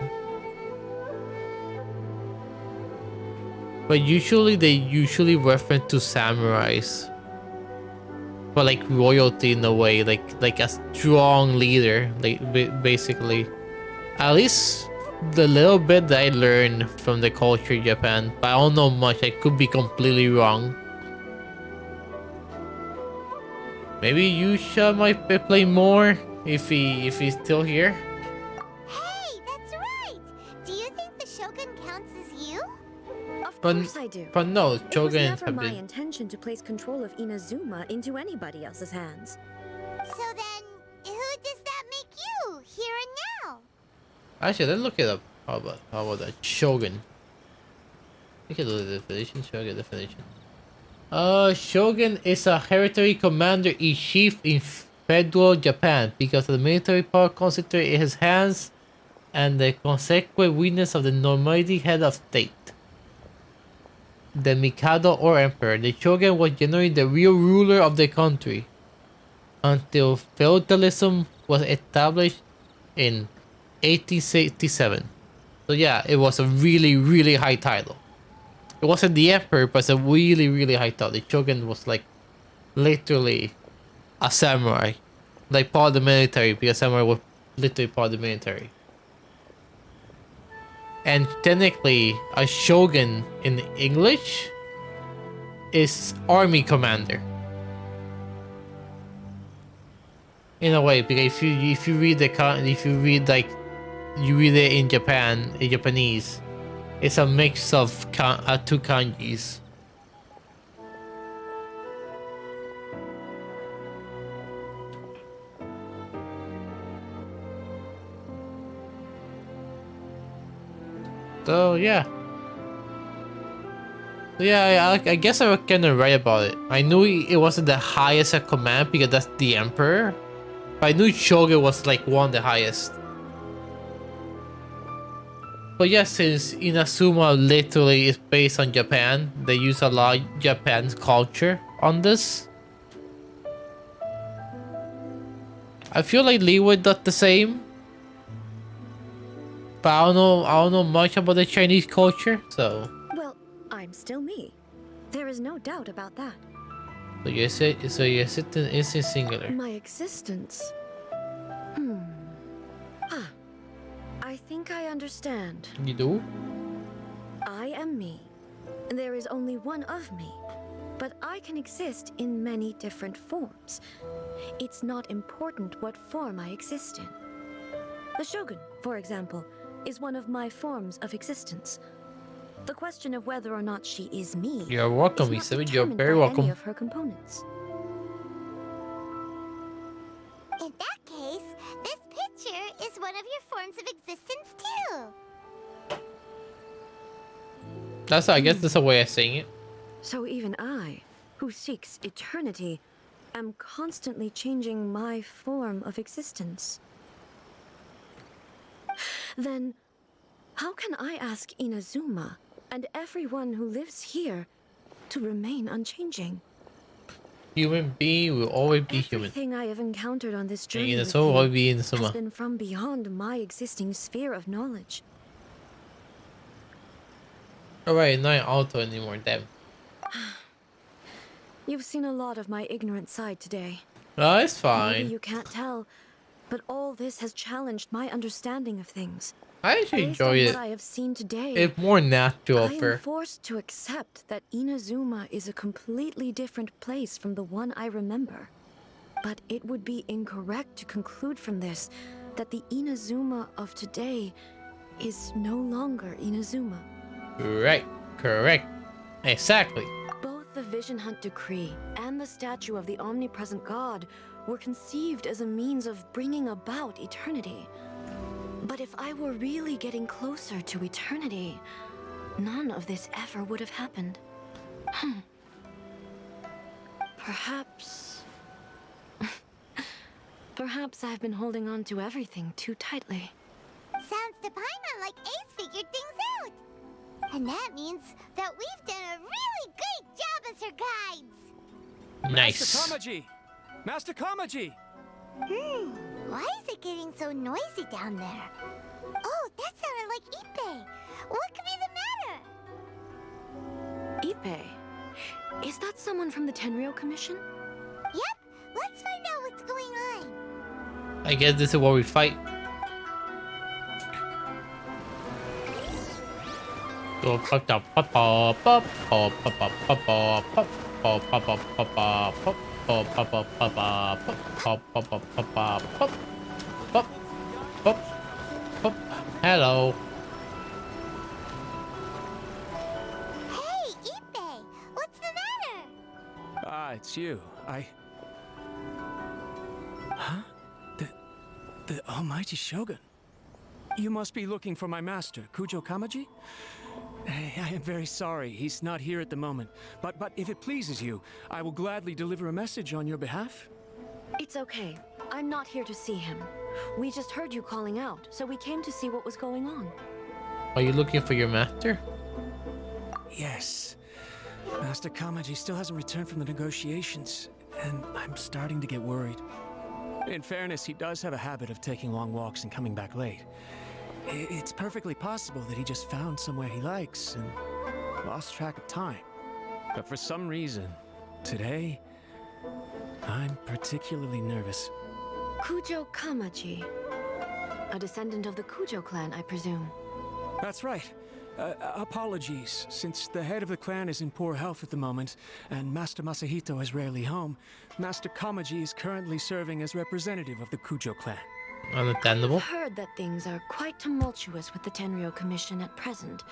But usually they reference to samurais. But like royalty in a way, like a strong leader, like basically. At least the little bit that I learned from the culture in Japan, but I don't know much. I could be completely wrong. Maybe Yusha might play more if he's still here. Hey, that's right! Do you think the Shogun counts as you? Of course I do. But no, It was Shogun never have my been. intention to place control of Inazuma into anybody else's hands. So then, who does that make you, here and now? Actually, let's look it up. How about that? Shogun. Look at the definition. Shogun definition. Shogun is a hereditary commander-in-chief in feudal Japan because of the military power concentrated in his hands and the consequent weakness of the nominally head of state. The Mikado or Emperor. The Shogun was generally the real ruler of the country until feudalism was established in 1867. So yeah, it was a really high title. It wasn't the Emperor, but it's a really high title. The Shogun was like literally a samurai, like part of the military, because samurai was literally part of the military. And technically, a shogun in English is army commander. In a way, because if you read you read it in Japanese, it's a mix of two kanjis. So yeah. So yeah, I guess I was kind of right about it. I knew it wasn't the highest at command because that's the Emperor. But I knew Shogun was like one of the highest. But yeah, since Inazuma literally is based on Japan, they use a lot of Japan's culture on this. I feel like Leeway does the same. But I don't know much about the Chinese culture, so. Well, I'm still me. There is no doubt about that. So you say it's in singular. My existence. I think I understand. You do? I am me. There is only one of me, but I can exist in many different forms. It's not important what form I exist in. The Shogun, for example, is one of my forms of existence. The question of whether or not she is me. You're welcome, is not Isabel. You're determined very by welcome. Any of her components. In that case, this picture is one of your forms of existence too. I guess that's a way of saying it. So even I, who seeks eternity, am constantly changing my form of existence. Then, how can I ask Inazuma and everyone who lives here to remain unchanging? Human being will always be human. Everything I have encountered on this journey And with Inazuma will you always be has Inazuma. been from beyond my existing sphere of knowledge. Alright, not auto anymore, damn. You've seen a lot of my ignorant side today. No, it's Maybe fine. you can't tell, but all this has challenged my understanding of things. I actually Based on enjoy what it. I have seen today, It's more natural I am for. forced to accept that Inazuma is a completely different place from the one I remember. But it would be incorrect to conclude from this that the Inazuma of today is no longer Inazuma. Right, correct. Exactly. Both the Vision Hunt Decree and the statue of the omnipresent God were conceived as a means of bringing about eternity. But if I were really getting closer to eternity, none of this ever would have happened. Perhaps... Perhaps I've been holding on to everything too tightly. Sounds to Paimon like Ace figured things out. And that means that we've done a really great job as her guides. Nice. Master Kamaji! Master Kamaji! Why is it getting so noisy down there? Oh, that sounded like Ippei. What could be the matter? Ippei? Is that someone from the Tenryou Commission? Yep, let's find out what's going on. I guess this is where we fight. Hello. Hey, Ippei, what's the matter? Ah, it's you. Huh? The Almighty Shogun. You must be looking for my master, Kujo Kamaji? I am very sorry, he's not here at the moment. But if it pleases you, I will gladly deliver a message on your behalf. It's okay. I'm not here to see him. We just heard you calling out, so we came to see what was going on. Are you looking for your master? Yes. Master Kamaji still hasn't returned from the negotiations, and I'm starting to get worried. In fairness, he does have a habit of taking long walks and coming back late. It's perfectly possible that he just found somewhere he likes and lost track of time. But for some reason, today, I'm particularly nervous. Kujo Kamaji. A descendant of the Kujo clan, I presume. That's right. Apologies, since the head of the clan is in poor health at the moment, and Master Masahito is rarely home, Master Kamaji is currently serving as representative of the Kujo clan. Understandable. I've heard that things are quite tumultuous with the Tenryou Commission at present.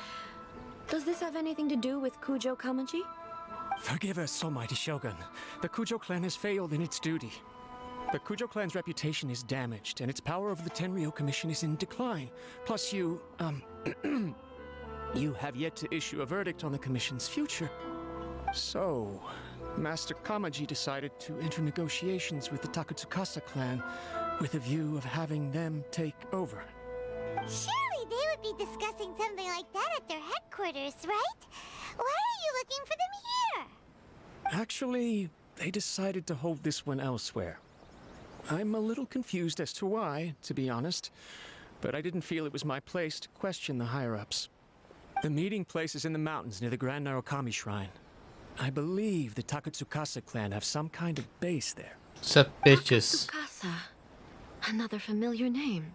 Does this have anything to do with Kujo Kamaji? Forgive us, Almighty Shogun. The Kujo clan has failed in its duty. The Kujo clan's reputation is damaged, and its power over the Tenryou Commission is in decline. Plus You have yet to issue a verdict on the Commission's future. So, Master Kamaji decided to enter negotiations with the Takatsukasa clan with a view of having them take over. Surely they would be discussing something like that at their headquarters, right? Why are you looking for them here? Actually, they decided to hold this one elsewhere. I'm a little confused as to why, to be honest, but I didn't feel it was my place to question the higher-ups. The meeting place is in the mountains near the Grand Narukami Shrine. I believe the Takatsukasa clan have some kind of base there. Suspicious. Takatsukasa. Another familiar name.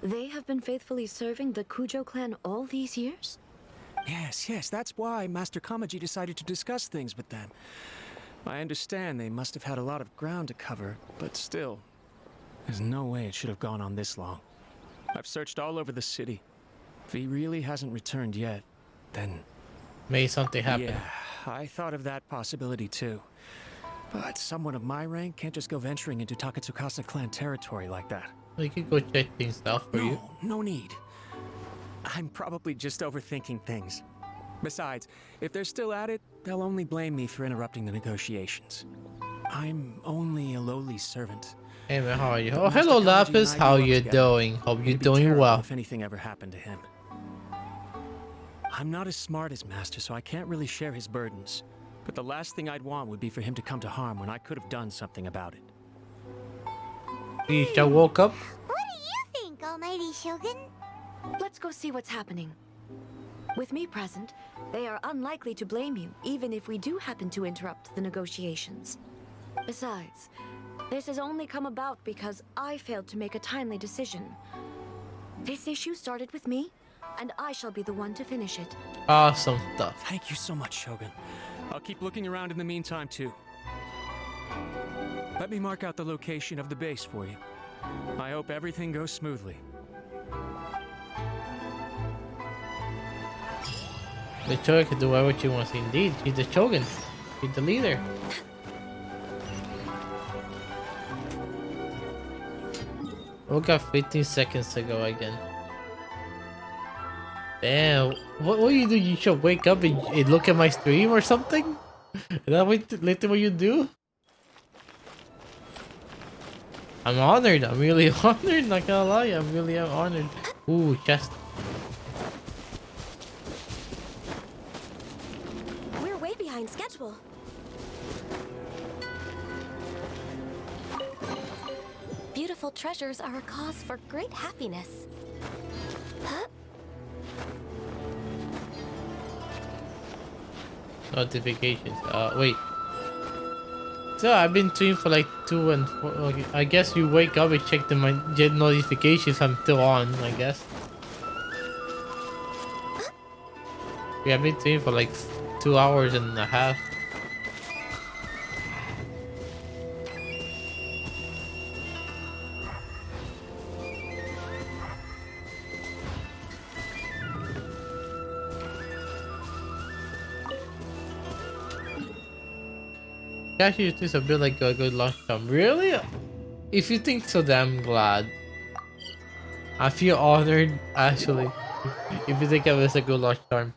They have been faithfully serving the Kujo clan all these years? Yes, that's why Master Kamaji decided to discuss things with them. I understand they must have had a lot of ground to cover, but still, there's no way it should have gone on this long. I've searched all over the city. If he really hasn't returned yet, then... Maybe something happened. Yeah, I thought of that possibility too. But someone of my rank can't just go venturing into Takatsukasa clan territory like that. We could go check things out for you. No need. I'm probably just overthinking things. Besides, if they're still at it, they'll only blame me for interrupting the negotiations. I'm only a lowly servant. Hey man, how are you? Oh, hello Lapis, how you doing? Hope you're doing well. If anything ever happened to him. I'm not as smart as Master, so I can't really share his burdens. But the last thing I'd want would be for him to come to harm when I could have done something about it. You just woke up? What do you think, Almighty Shogun? Let's go see what's happening. With me present, they are unlikely to blame you, even if we do happen to interrupt the negotiations. Besides, this has only come about because I failed to make a timely decision. This issue started with me, and I shall be the one to finish it. Awesome stuff. Thank you so much, Shogun. I'll keep looking around in the meantime, too. Let me mark out the location of the base for you. I hope everything goes smoothly. The Shogun can do whatever she wants. Indeed, she's the Shogun. She's the leader. We got 15 seconds to go again. Damn, what do you do? You should wake up and look at my stream or something? Is that literally what you do? I'm honored. I'm really honored. Not gonna lie, I'm really honored. Ooh, chest. We're way behind schedule. Beautiful treasures are a cause for great happiness. Huh? Notifications. Wait. So I've been tweeting for like 2 and 4. Okay, I guess you wake up and check my notifications. I'm still on, I guess. Yeah, I've been tweeting for like 2 hours and a half. Actually, it's a bit like a good lunch time. Really? If you think so, then I'm glad. I feel honored, actually. If you think of it as a good lunch time.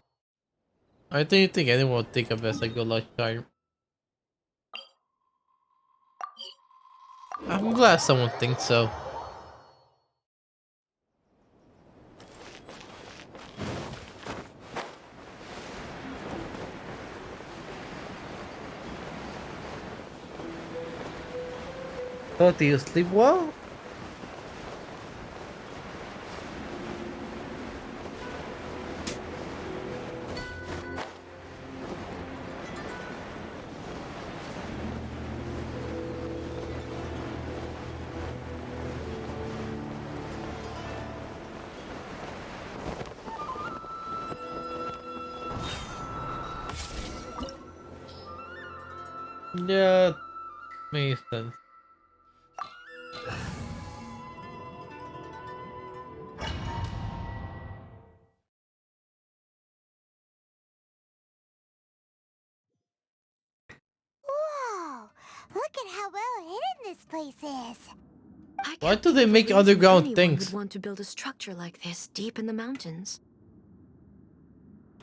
I don't think anyone would think of it as a good lunch time. I'm glad someone thinks so. So, do you sleep well? Yeah, makes sense. Whoa! Look at how well hidden this place is. Why do they make underground Anyone things? would want to build a structure like this deep in the mountains.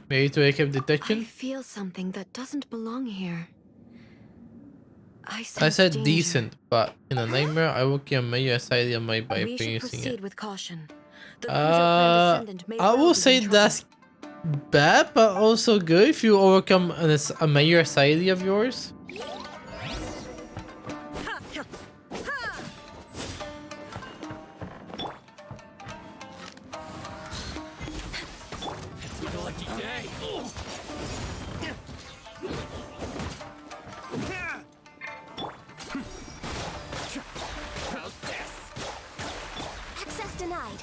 Maybe to escape I detection? feel something that doesn't belong here. I I sense said danger. decent, but in a nightmare, I will kill Mayu aside of my by We should using proceed it. with caution. The Gujo clan descendant may I well will be say in trouble. that's bad, but also good if you overcome a Mayu anxiety of yours. It's my lucky day. How's this? Access denied.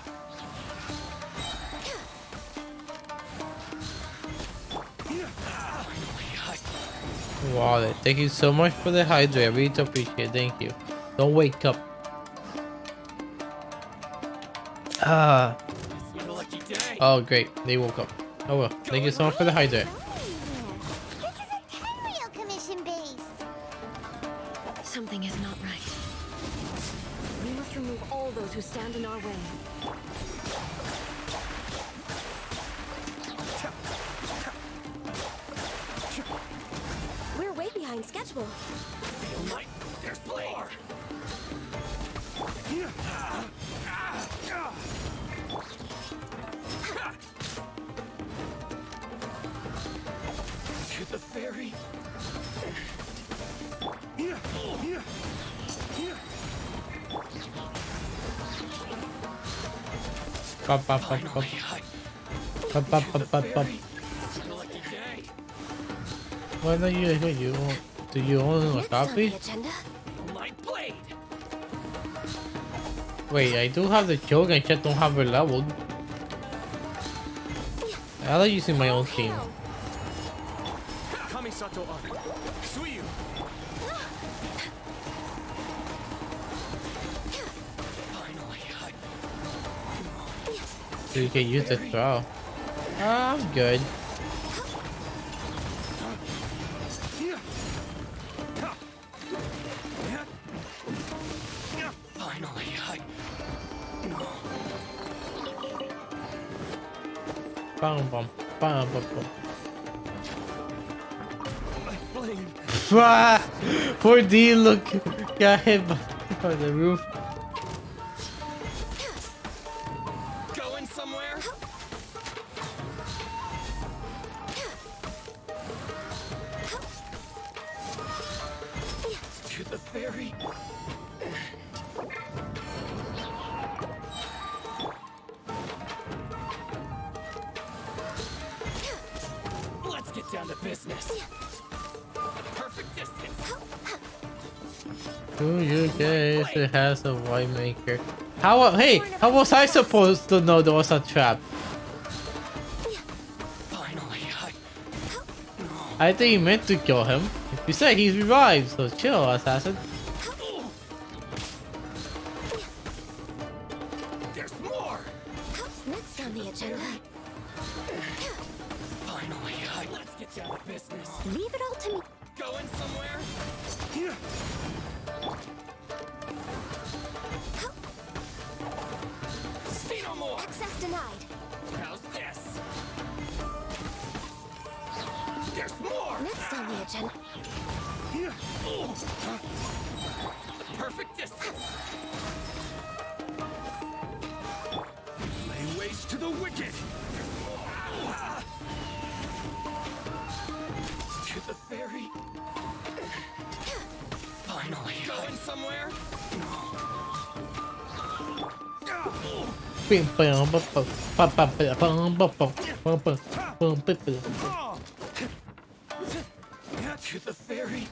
Wow, thank you so much for the hydrate. I really do appreciate it. Thank you. Don't wake up. Ah. It's my lucky day. Oh, great. They woke up. Oh well. Thank you so much for the hydrate. This is a Tenryou commission base. Something is not right. We must remove all those who stand in our way. We're way behind schedule. Feel like there's more. To the ferry. Pop, pop, pop, pop. Pop, pop, pop, pop, pop. Lucky day. Why don't do you own a copy? Agenda? My blade. Wait, I do have the choke and just don't have her leveled. I like using my own team. Kamisato on. Suyu. Finally, So you can use the throw. I'm good. Finally, Bum, bum, bum, bum, bum. My blade. Ah, poor D, look, got hit by the roof. going somewhere? To the ferry. Let's get down to business. Perfect distance. Who you guys it has a white maker? Hey, how was I supposed to know there was a trap? Finally, I think he meant to kill him. You said he's revived, so chill, assassin. there's more. Next on the agenda. Finally, let's get down to business. Leave it all to me. Going somewhere? See no more. Access denied. How's this? There's more. Next on the agenda. Perfect distance. Lay waste to the wicked. To the ferry. Finally, going somewhere? To the ferry.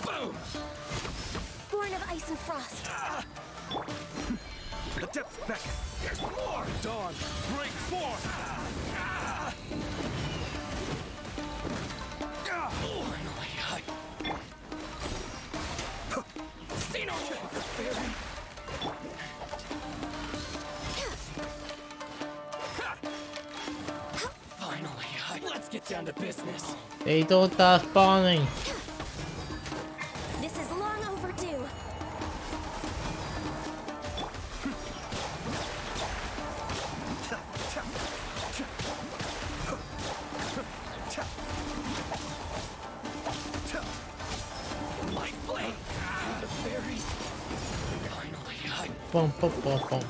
Boom! Born of ice and frost. The depths beckon. There's more! Dawn, break forth. Finally, see no more! The ferry. Finally, let's get down to business. They don't stop spawning. Bum, bum, bum, bum.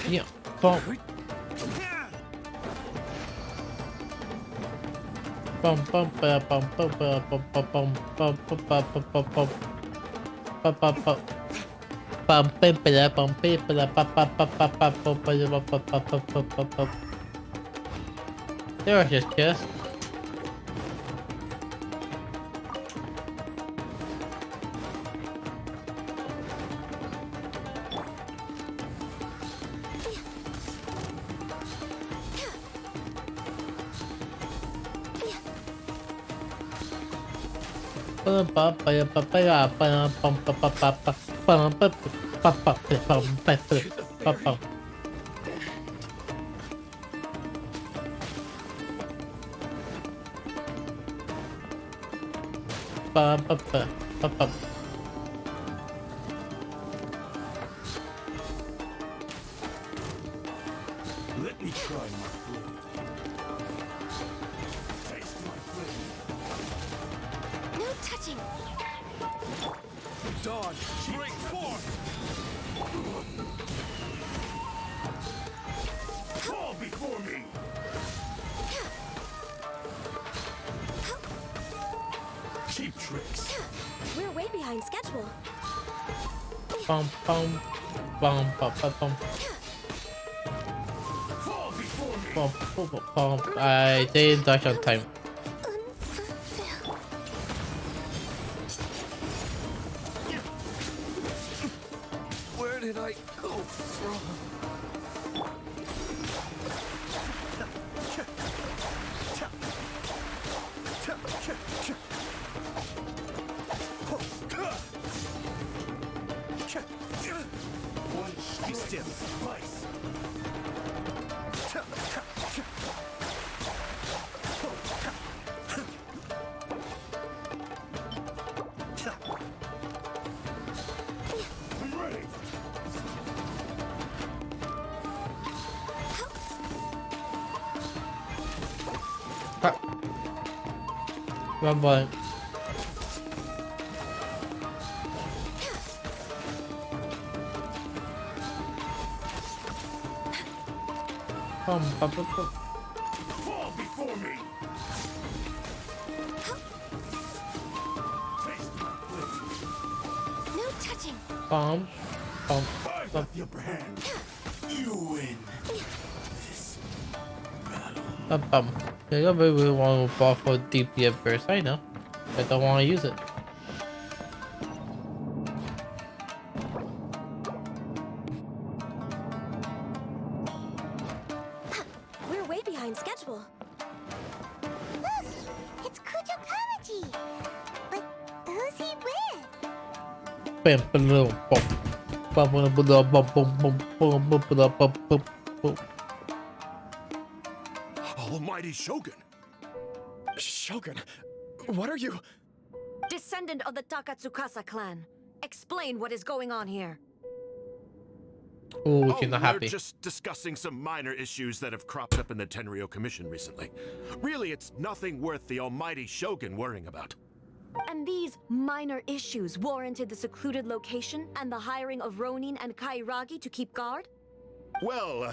Yeah, bum. Bum bum ba bum bum ba bum bum bum bum bum ba bum bum bum bum bum bum bum bum ba bum ba bum bum bum bum bum bum bum. There was just chest. Let me try my food. Taste my flavor. No touching. Dawn, break forth! Fall before me! Cheap tricks. We're way behind schedule. Bum bum bum bum bum. Fall before me! Bum bum bum. I didn't touch on time. Where did I go wrong? Be still. Slice. I'm ready. One boy. Bum bum bum bum. Fall before me! Taste my flavor. No touching. Bum bum I've bum. got the upper hand. You win. This battle. Bum bum. I don't really want to fall for deeply at first. I know. I don't want to use it. We're way behind schedule. Look, it's Kujo Kamaji. But who's he with? Bam bum bum bum bum bum bum bum bum bum bum bum bum. Almighty Shogun! Shogun, what are you? Descendant of the Takatsukasa clan. Explain what is going on here. Oh, she's not we're happy. just discussing some minor issues that have cropped up in the Tenryo Commission recently. Really, it's nothing worth the almighty Shogun worrying about. And these minor issues warranted the secluded location and the hiring of Ronin and Kairagi to keep guard? Well,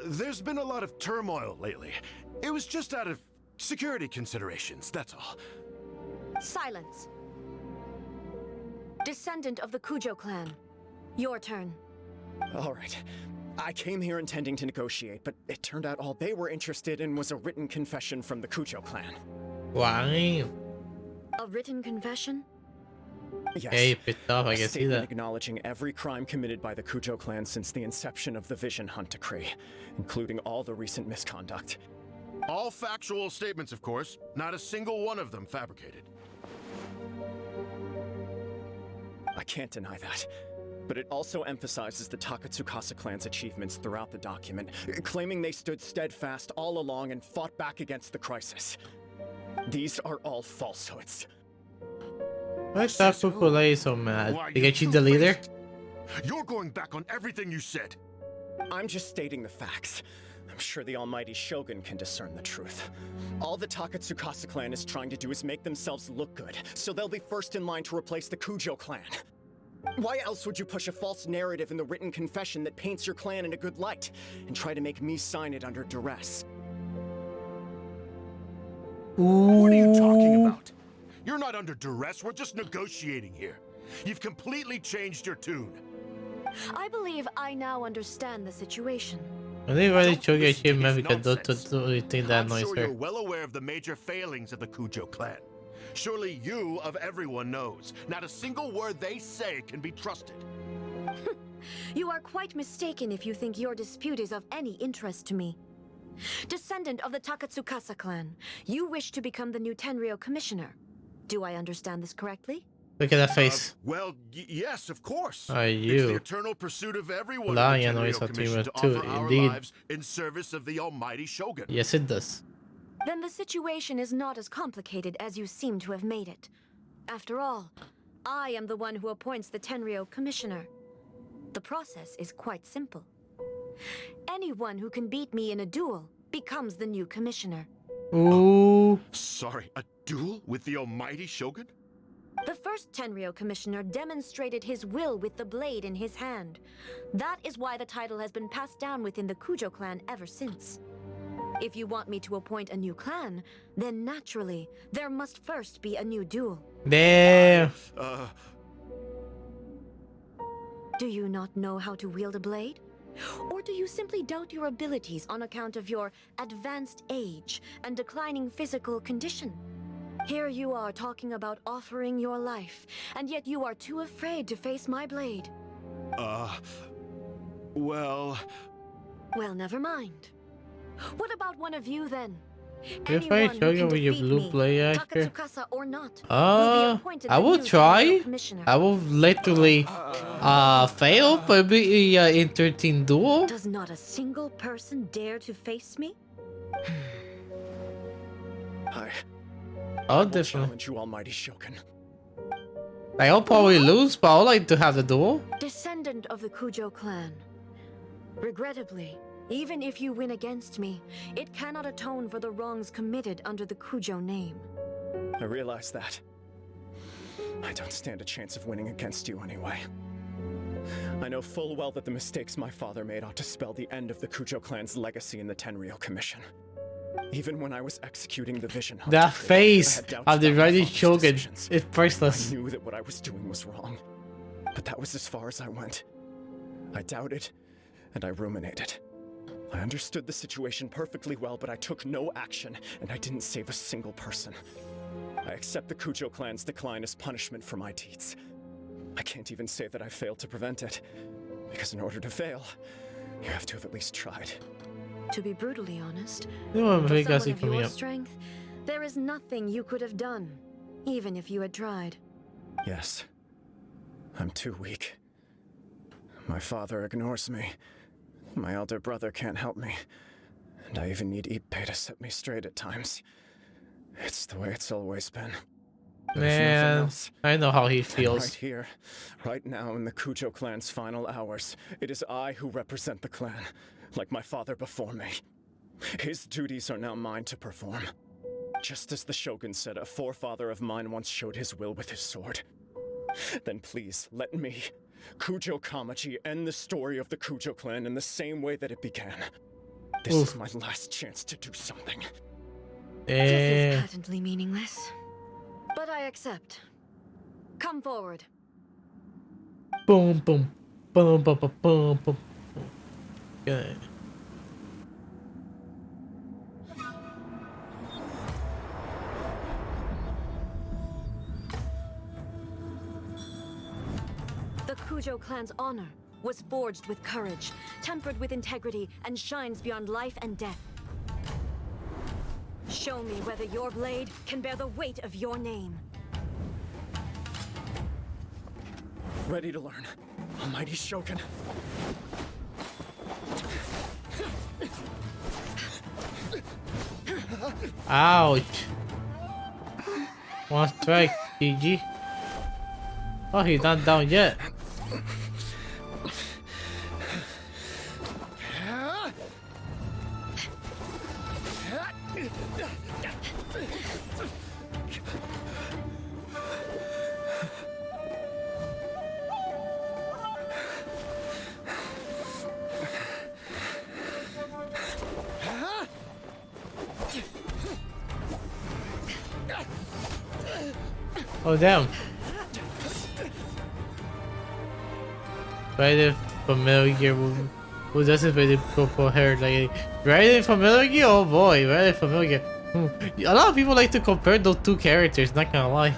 there's been a lot of turmoil lately. It was just out of security considerations, that's all. Silence. Descendant of the Kujo clan. Your turn. All right. I came here intending to negotiate, but it turned out all they were interested in was a written confession from the Kujo clan. Why? A written confession? Yes. Hey, pissed off. I A can see statement that. acknowledging every crime committed by the Kujo clan since the inception of the Vision Hunt Decree, including all the recent misconduct. All factual statements, of course. Not a single one of them fabricated. I can't deny that. But it also emphasizes the Takatsukasa clan's achievements throughout the document, claiming they stood steadfast all along and fought back against the crisis. These are all falsehoods. Why is that Fukule so mad? Why, Because she's you the leader? two-faced- You're going back on everything you said. I'm just stating the facts. I'm sure the almighty Shogun can discern the truth. All the Takatsukasa clan is trying to do is make themselves look good, so they'll be first in line to replace the Kujo clan. Why else would you push a false narrative in the written confession that paints your clan in a good light, and try to make me sign it under duress? What are you talking about? You're not under duress, we're just negotiating here. You've completely changed your tune. I believe I now understand the situation. They really show your Listen to shit, man, his because don't nonsense. do think that I'm annoys sure her. you're well aware of the major failings of the Kujo clan. Surely you, of everyone, knows. Not a single word they say can be trusted. You are quite mistaken if you think your dispute is of any interest to me. Descendant of the Takatsukasa clan, you wish to become the new Tenryou commissioner. Do I understand this correctly? Look at that face. Well, yes, of course. Are It's the you? eternal pursuit of everyone La, in ya the no Tenryou hizo Commission to too, offer our indeed. lives in service of the almighty Shogun. Yes, it does. Then the situation is not as complicated as you seem to have made it. After all, I am the one who appoints the Tenryou commissioner. The process is quite simple. Anyone who can beat me in a duel becomes the new commissioner. Ooh. Sorry, a duel with the almighty Shogun? The first Tenryou commissioner demonstrated his will with the blade in his hand. That is why the title has been passed down within the Kujo clan ever since. If you want me to appoint a new clan, then naturally, there must first be a new duel. Damn. Do you not know how to wield a blade? Or do you simply doubt your abilities on account of your advanced age and declining physical condition? Here you are talking about offering your life, and yet you are too afraid to face my blade. Well... Well, never mind. What about one of you then? If I show you with your blue play actor, Takatsukasa or not, I will try. I will literally fail, but be in 13 duel. Does not a single person dare to face me? I'll definitely challenge you, almighty Shogun. I'll probably lose, but I'd like to have the duel. Descendant of the Kujo clan. Regrettably, even if you win against me, it cannot atone for the wrongs committed under the Kujo name. I realize that. I don't stand a chance of winning against you anyway. I know full well that the mistakes my father made ought to spell the end of the Kujo clan's legacy in the Tenryou Commission. Even when I was executing the vision hunt, That face of the Rising Shogun is priceless. I knew that what I was doing was wrong, but that was as far as I went. I doubted, and I ruminated. I understood the situation perfectly well, but I took no action, and I didn't save a single person. I accept the Kujo clan's decline as punishment for my deeds. I can't even say that I failed to prevent it, because in order to fail, you have to have at least tried. To be brutally honest, You know, for Vegas someone is of your coming up. strength, there is nothing you could have done, even if you had tried. Yes. I'm too weak. My father ignores me. My elder brother can't help me. And I even need Ippei to set me straight at times. It's the way it's always been. But if nothing Man, else, I know how he then feels. right here, right now in the Kujo clan's final hours, it is I who represent the clan, like my father before me. His duties are now mine to perform. Just as the Shogun said a forefather of mine once showed his will with his sword. Then please, let me, Kujo Kamaji, end the story of the Kujo clan in the same way that it began. This is my last chance to do something. This is Damn. patently meaningless. But I accept. Come forward. Boom, boom, boom, boom, boom, boom, boom. Good. The Kujo clan's honor was forged with courage, tempered with integrity, and shines beyond life and death. Show me whether your blade can bear the weight of your name. Ready to learn, almighty Shogun. Ouch. One strike, GG. Oh, he's not down yet. Oh damn. Right familiar who doesn't really purple hair lady. Right familiar? Oh boy, right familiar. A lot of people like to compare those two characters, not gonna lie.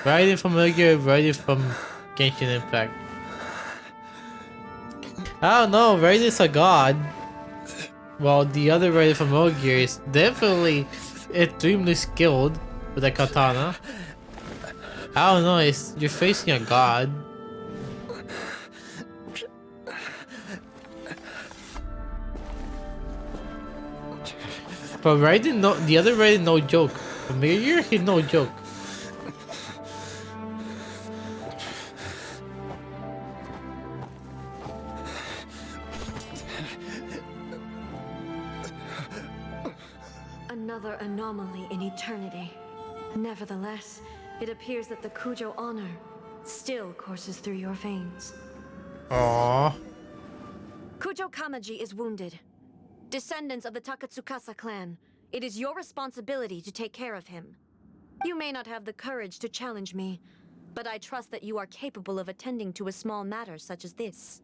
Right familiar, right from Genshin Impact. I don't know, Raiden's a god. While the other Raiden familiar is definitely extremely skilled with a katana. I don't know, you're facing a god. But Raiden, no, the other Raiden, no joke. Familiar, he's no joke. Another anomaly in eternity. Nevertheless, it appears that the Kujo honor still courses through your veins. Aww. Kujo Kamaji is wounded. Descendants of the Takatsukasa clan, it is your responsibility to take care of him. You may not have the courage to challenge me, but I trust that you are capable of attending to a small matter such as this.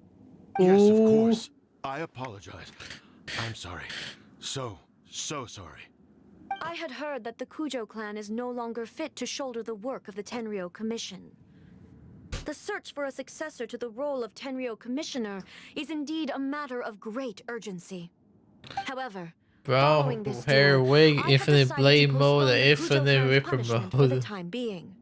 Yes, of course. I apologize. I'm sorry. So sorry. I had heard that the Kujo clan is no longer fit to shoulder the work of the Tenryou Commission. The search for a successor to the role of Tenryou Commissioner is indeed a matter of great urgency. However, Bro, hair, wig, infinite blade mode, infinite ripper mode. For the time being.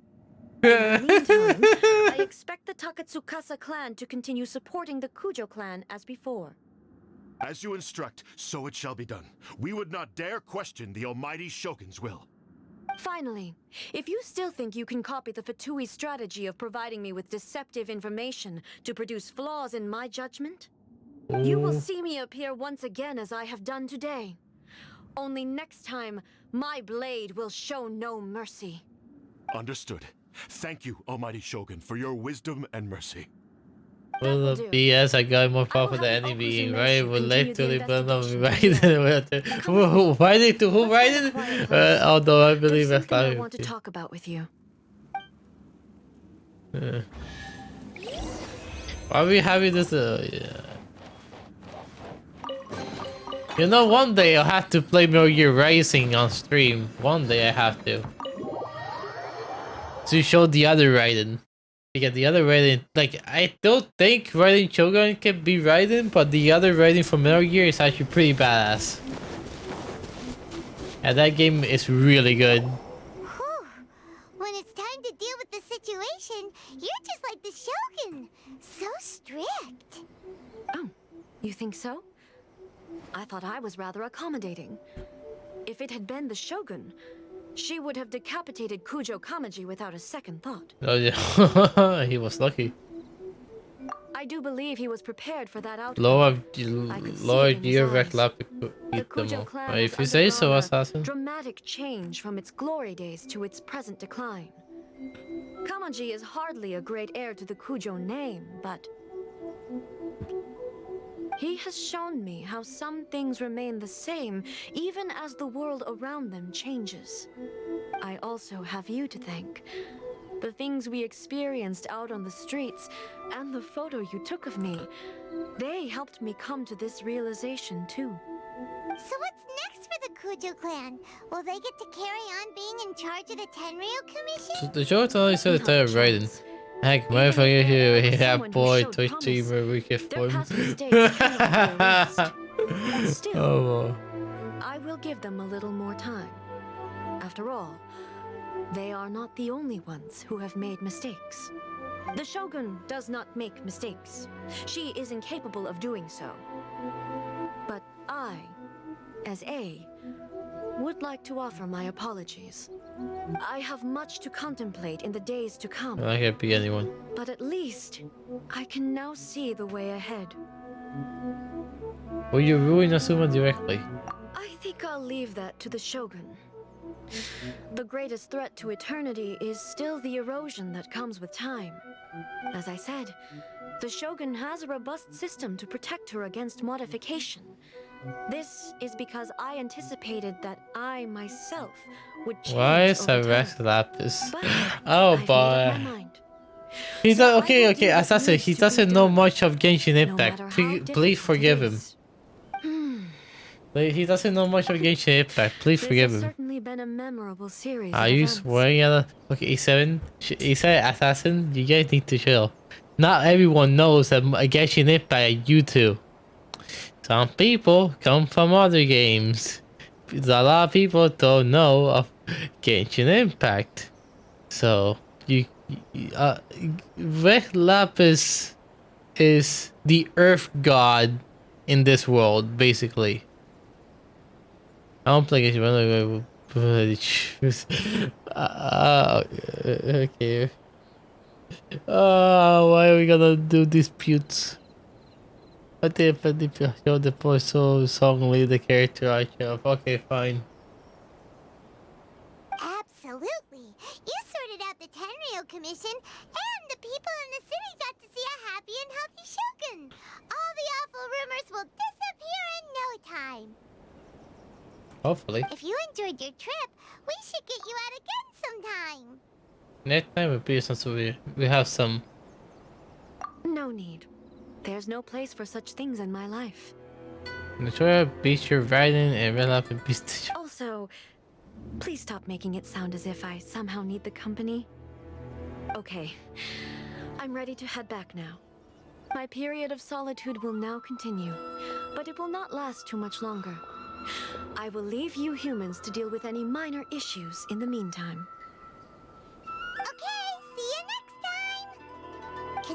In the meantime, I expect the Takatsukasa clan to continue supporting the Kujo clan as before. As you instruct, so it shall be done. We would not dare question the almighty Shogun's will. Finally, if you still think you can copy the Fatui strategy of providing me with deceptive information to produce flaws in my judgment, you will see me appear once again as I have done today. Only next time, my blade will show no mercy. Understood. Thank you, almighty Shogun, for your wisdom and mercy. Well, the BS, I got more powerful than any being, right? Would like to live on Raiden. Why did to who Raiden? Although I believe that's not. I want to talk about with you. Why are we having this? Yeah. You know, one day I'll have to play Metal Gear Rising on stream. One day I have to show the other Raiden. Because the other Raiden, like, I don't think Raiden Shogun can be Raiden, but the other Raiden from Metal Gear is actually pretty badass. And that game is really good. Whew. When it's time to deal with the situation, you're just like the Shogun. So strict. Oh, you think so? I thought I was rather accommodating. If it had been the Shogun, she would have decapitated Kujo Kamaji without a second thought. Oh yeah, he was lucky. I do believe he was prepared for that outcome. Lower gear reclap beat them all. If you say so, assassin. Dramatic change from its glory days to its present decline. Kamaji is hardly a great heir to the Kujo name, but he has shown me how some things remain the same, even as the world around them changes. I also have you to thank. The things we experienced out on the streets, and the photo you took of me, they helped me come to this realization too. So what's next for the Kujo clan? Will they get to carry on being in charge of the Tenryou Commission? So the show only said the title of Raiden. Heck, motherfucker here, we have boy, Twitch streamer, we can form. Oh, I will give them a little more time. After all, they are not the only ones who have made mistakes. The Shogun does not make mistakes. She is incapable of doing so. But I, as A, would like to offer my apologies. I have much to contemplate in the days to come. I can't be anyone. But at least, I can now see the way ahead. Will you ruin Asuma directly? I think I'll leave that to the Shogun. The greatest threat to eternity is still the erosion that comes with time. As I said, the Shogun has a robust system to protect her against modification. This is because I anticipated that I myself would Why change is over a Rex time. Lapis? But Oh I've made up my boy. mind. He So does I okay, will okay. do As what I said, needs he to be doesn't know done, much of Genshin no Impact. matter how Please difficult forgive it him. is. Hmm. Like, he doesn't know much of Genshin Impact. Please This forgive has him. certainly been a memorable series Are of you events. swearing at a okay A7? A7 assassin? You guys need to chill. Not everyone knows that Genshin Impact you two. Some people come from other games. A lot of people don't know of Genshin Impact. So Red Lapis is the Earth God in this world, basically. I don't play Genshin. Okay. Why are we gonna do disputes? I think I show the post so songly the character I chose. Okay, fine. Absolutely. You sorted out the Tenryo Commission, and the people in the city got to see a happy and healthy Shogun. All the awful rumors will disappear in no time. Hopefully. If you enjoyed your trip, we should get you out again sometime. Next time will be since we have some. No need. There's no place for such things in my life. Notoria beats your riding and Red Lapis beats. Also, please stop making it sound as if I somehow need the company. Okay, I'm ready to head back now. My period of solitude will now continue, but it will not last too much longer. I will leave you humans to deal with any minor issues in the meantime. Okay, see you next time.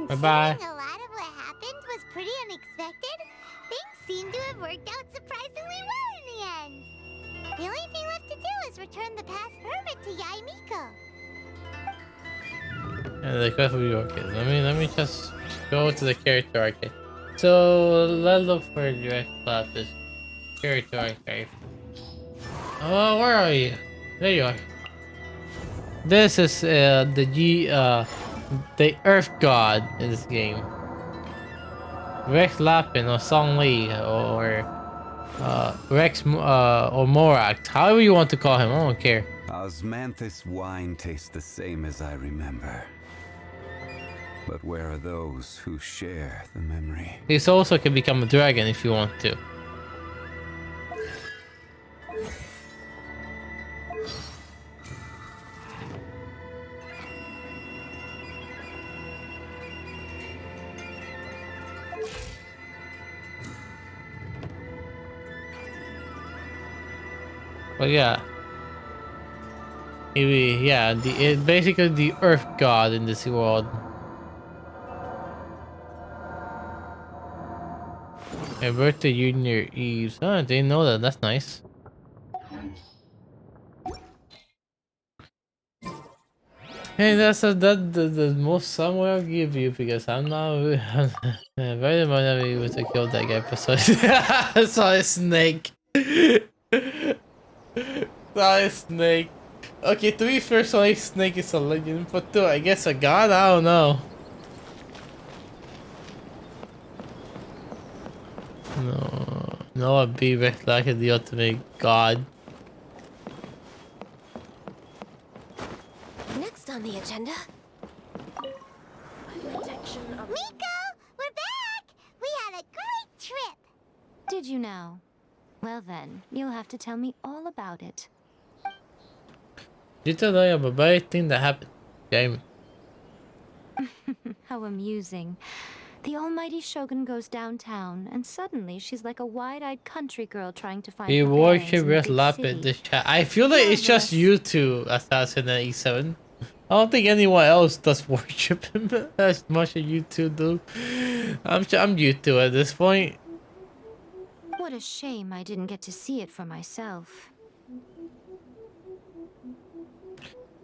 Bye-bye. Considering a lot of what happened was pretty unexpected, things seem to have worked out surprisingly well in the end. The only thing left to do is return the past hermit to Yaimiko. And the quest will be okay. Let me just go to the character archive. So let's look for Red Lapis. Character archive. Oh, where are you? There you are. This is the Earth God in this game. Rex Lapin or Song Li or Rex or Morak, however you want to call him, I don't care. Osmanthus wine tastes the same as I remember. But where are those who share the memory? This also can become a dragon if you want to. But yeah, basically the Earth God in this world. My birthday Junior Eves. Oh, I didn't know that. That's nice. Hey, that's the most sum I'll give you because I'm not very much not able to kill that guy. But I saw a snake. Saw a snake. Okay, to be fair, Sonic Snake is a legend, but I guess a god? I don't know. No, I'd be like the ultimate god. Next on the agenda. Miko, we're back! We had a great trip! Did you know? Well then, you'll have to tell me all about it. You tell me about a bad thing that happened, Jamie. How amusing. The almighty Shogun goes downtown, and suddenly she's like a wide-eyed country girl trying to find We her bearings worship in the Red big Lapis city. in this chat. I feel like it's just you two, Assassin and E7. I don't think anyone else does worship him as much as you two do. I'm used to it at this point. What a shame I didn't get to see it for myself.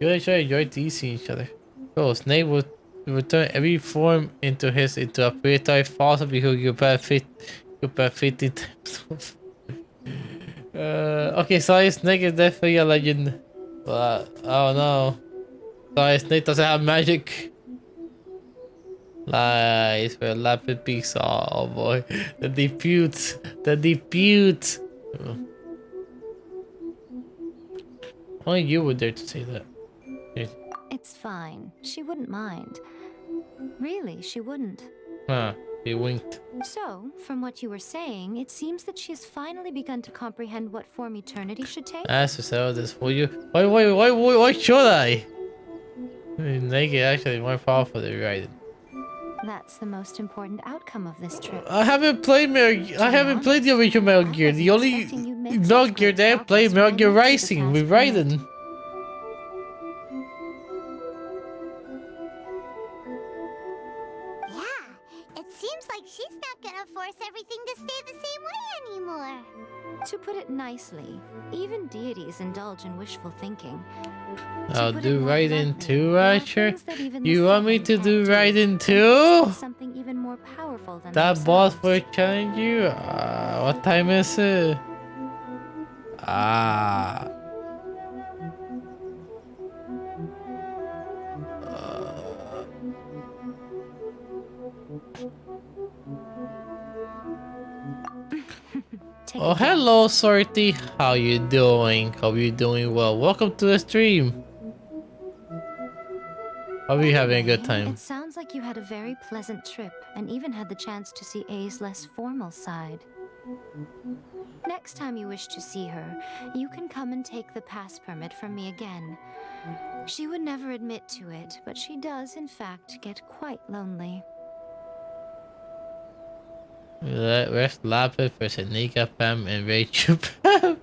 You really try to enjoy teasing each other. So Snake will return every form into a predatory fossil because you better 50 times. Okay, sorry, Snake is definitely a legend. But I don't know. Sorry, Snake doesn't have magic. Lies for Lapis Beast. Oh boy, the disputes. Only you would dare to say that. It's fine. She wouldn't mind. Really, she wouldn't. Huh, he winked. So, from what you were saying, it seems that she has finally begun to comprehend what form eternity should take? Ask yourself this for you. Why should I? Naked actually more powerful than riding. That's the most important outcome of this trip. I haven't played I haven't played the original Metal Gear. The only Metal Gear that I played Metal Gear Rising with Raiden. Yeah, it seems like she's not gonna force everything to stay the same way anymore. To put it nicely, even deities indulge in wishful thinking. I'll do Raiden too, Asher. You want me to do Raiden too? Something even more powerful than that boss will challenge you? What time is it? Oh, hello, Sorty. How you doing? Hope you doing well. Welcome to the stream. Hope you having a good time. It sounds like you had a very pleasant trip and even had the chance to see A's less formal side. Next time you wish to see her, you can come and take the pass permit from me again. She would never admit to it, but she does in fact get quite lonely. Rest Lapid for Senika Pam and Rachel Pam.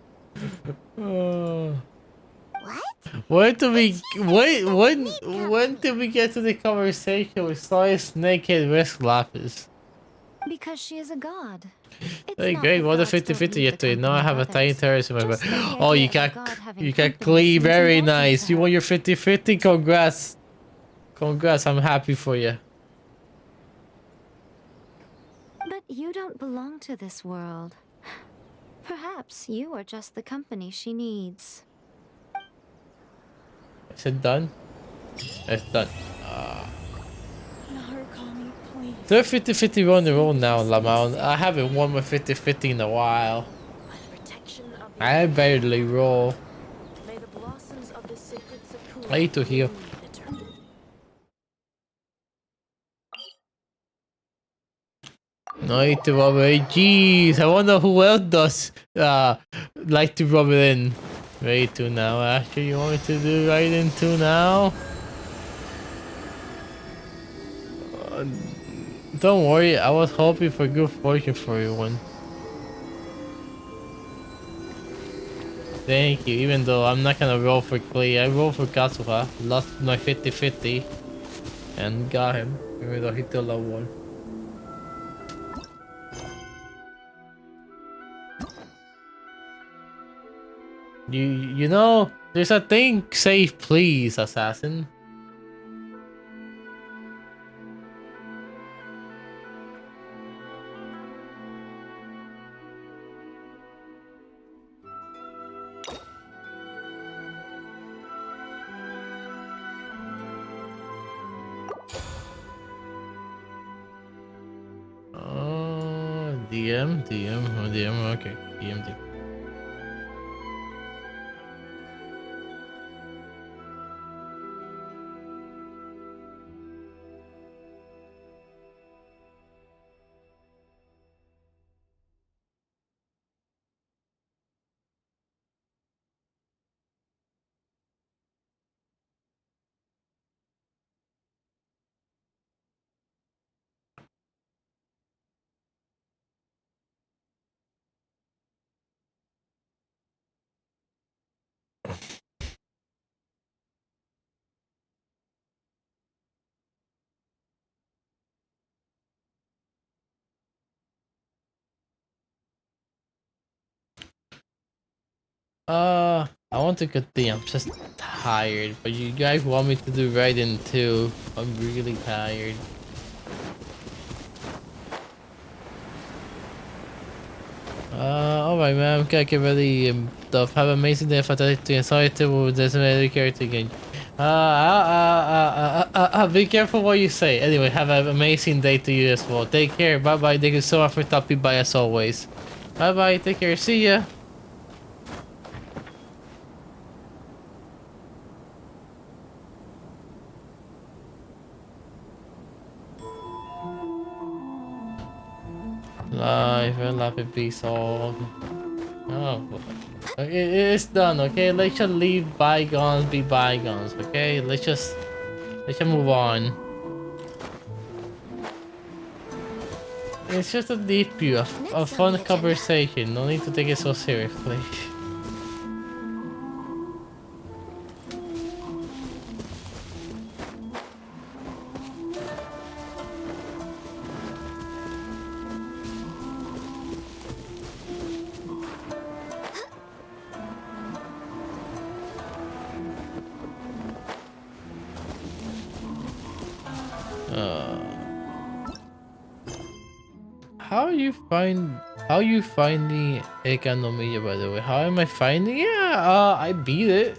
When do we when did we get to the conversation with Solid Snake and Risk Lapis? Because she is a god. Hey, great, what a 50-50 yesterday. Now I have a tiny terrace in my bed. Oh, you got clean, very nice. You want your 50-50? Congrats. Congrats, I'm happy for you. But you don't belong to this world. Perhaps you are just the company she needs. Is it done? It's done. They're 50-50 on the roll now, Lamont. I haven't won my 50-50 in a while. I barely roll. I need to heal. No need to rub it in. Jeez, I wonder who else does like to rub it in. Ready to now, Asher? You want me to do right into now? Don't worry, I was hoping for good fortune for everyone. Thank you, even though I'm not gonna roll for Clay. I rolled for Katsuha, lost my 50-50, and got him, even though he still level 1. You know, there's a thing, save please, assassin. DM, okay, DM. I want to continue. I'm just tired, but you guys want me to do Raiden too. I'm really tired. Alright, man. I'm gonna get ready and stuff. Have an amazing day. Fantastic and sorry to decimated character again. Be careful what you say. Anyway, have an amazing day to you as well. Take care. Bye bye. Thank you so much for stopping by as always. Bye bye. Take care. See ya. Life and laugh it be solved. Oh, it's done. Okay, let's just leave bygones be bygones. Okay, let's just move on. It's just a deep view, a fun conversation. No need to take it so seriously. How you finding Enkanomiya, by the way? How am I finding it? Yeah, I beat it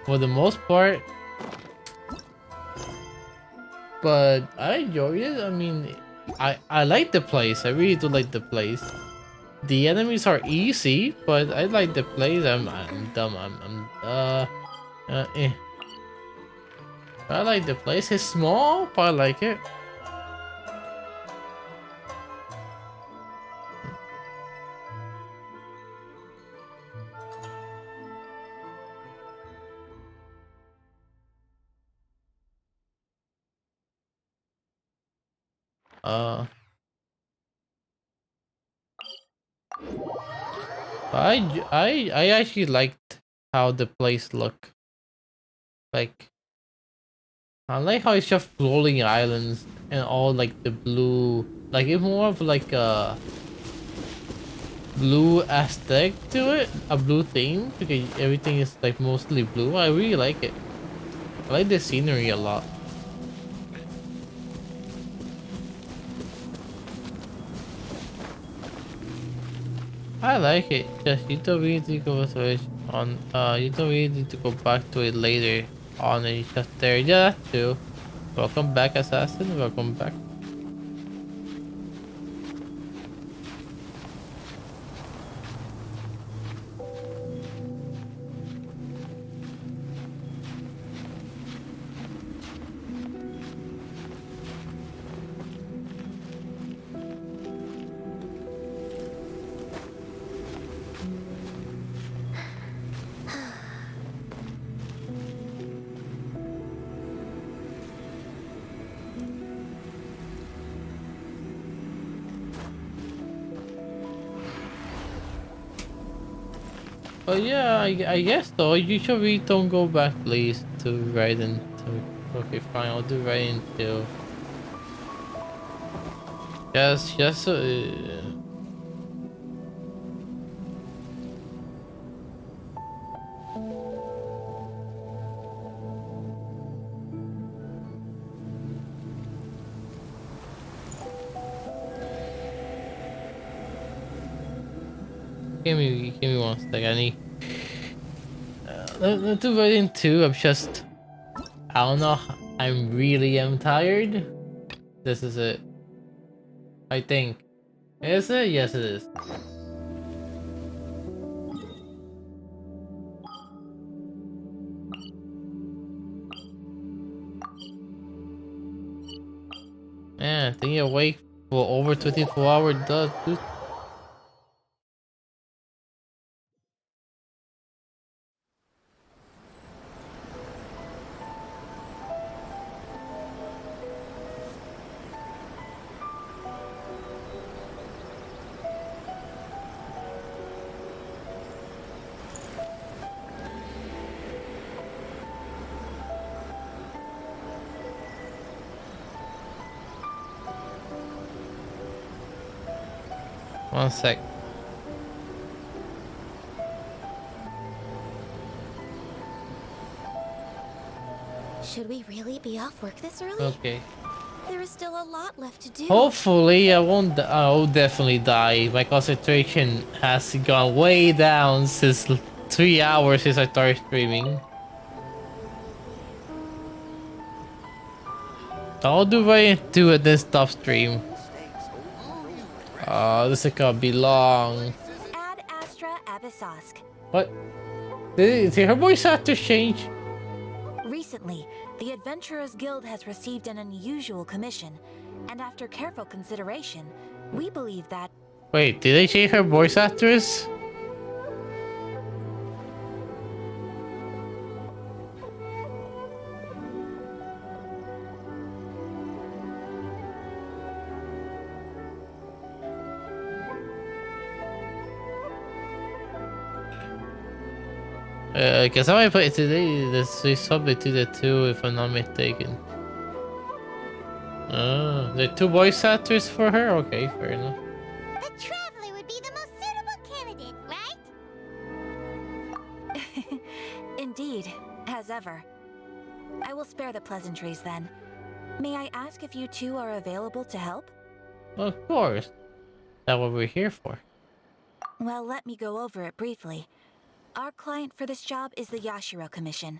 for the most part, but I enjoyed it. I mean, I like the place. I really do like the place. The enemies are easy, but I like the place. I'm dumb. Eh. I like the place. It's small, but I like it. Uh, I actually liked how the place looked. Like, I like how it's just floating islands and all like the blue, like it's more of like a blue aesthetic to it, a blue theme because everything is like mostly blue. I really like it. I like the scenery a lot. I like it. Just you don't really need to go to it on. You don't really need to go back to it later on. And it's just there. Yeah, that too. Welcome back, assassin. Welcome back. Oh yeah, I guess though. You should really don't go back, please, to Raiden. Okay, fine. I'll do Raiden too. Just. Give me one sec. I need. Let's do Raiden 2. I don't know. I'm really am tired. This is it. I think. Is it? Yes, it is. Man, staying awake for over 24 hours does. Dude. One sec. Should we really be off work this early? Okay. There is still a lot left to do. Hopefully, I won't. I'll definitely die. My concentration has gone way down since 3 hours since I started streaming. I'll do Raiden 2 and then stop stream. This is gonna be long. Ad Astra Abyssosk. What? Did her voice actor change? Recently, the Adventurers Guild has received an unusual commission, and after careful consideration, We believe that Wait, did they change her voice actress? Cause somebody put it today. They substituted two, if I'm not mistaken. Oh, the two voice actors for her. Okay, fair enough. The Traveler would be the most suitable candidate, right? indeed, as ever. I will spare the pleasantries then. May I ask if you two are available to help? Of course, that's what we're here for. Well, let me go over it briefly. Our client for this job is the Yashiro Commission.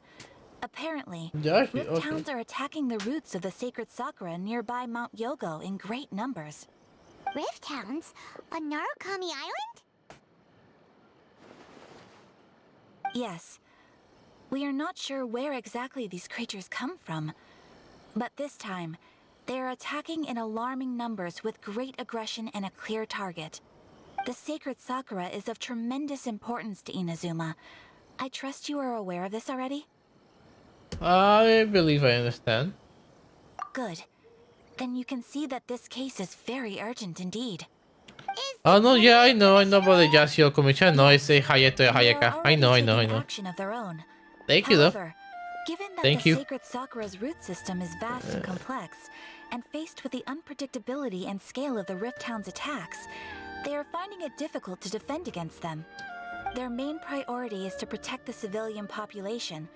Apparently, Rift Hounds are attacking the roots of the sacred sakura nearby Mount Yogo in great numbers. Rift Hounds? On Narukami Island? Yes. We are not sure where exactly these creatures come from. But this time, they are attacking in alarming numbers with great aggression and a clear target. The sacred sakura is of tremendous importance to Inazuma. I trust you are aware of this already? I believe I understand. Good. Then you can see that this case is very urgent indeed. Oh no, yeah, I know about the Yashio Commission. No, I say Hayato Hayaka. I know. Action of their own. Thank you, though. However, given that Thank the you. sacred sakura's root system is vast and complex, and faced with the unpredictability and scale of the Rift Hound's attacks, they are finding it difficult to defend against them. Their main priority is to protect the civilian population,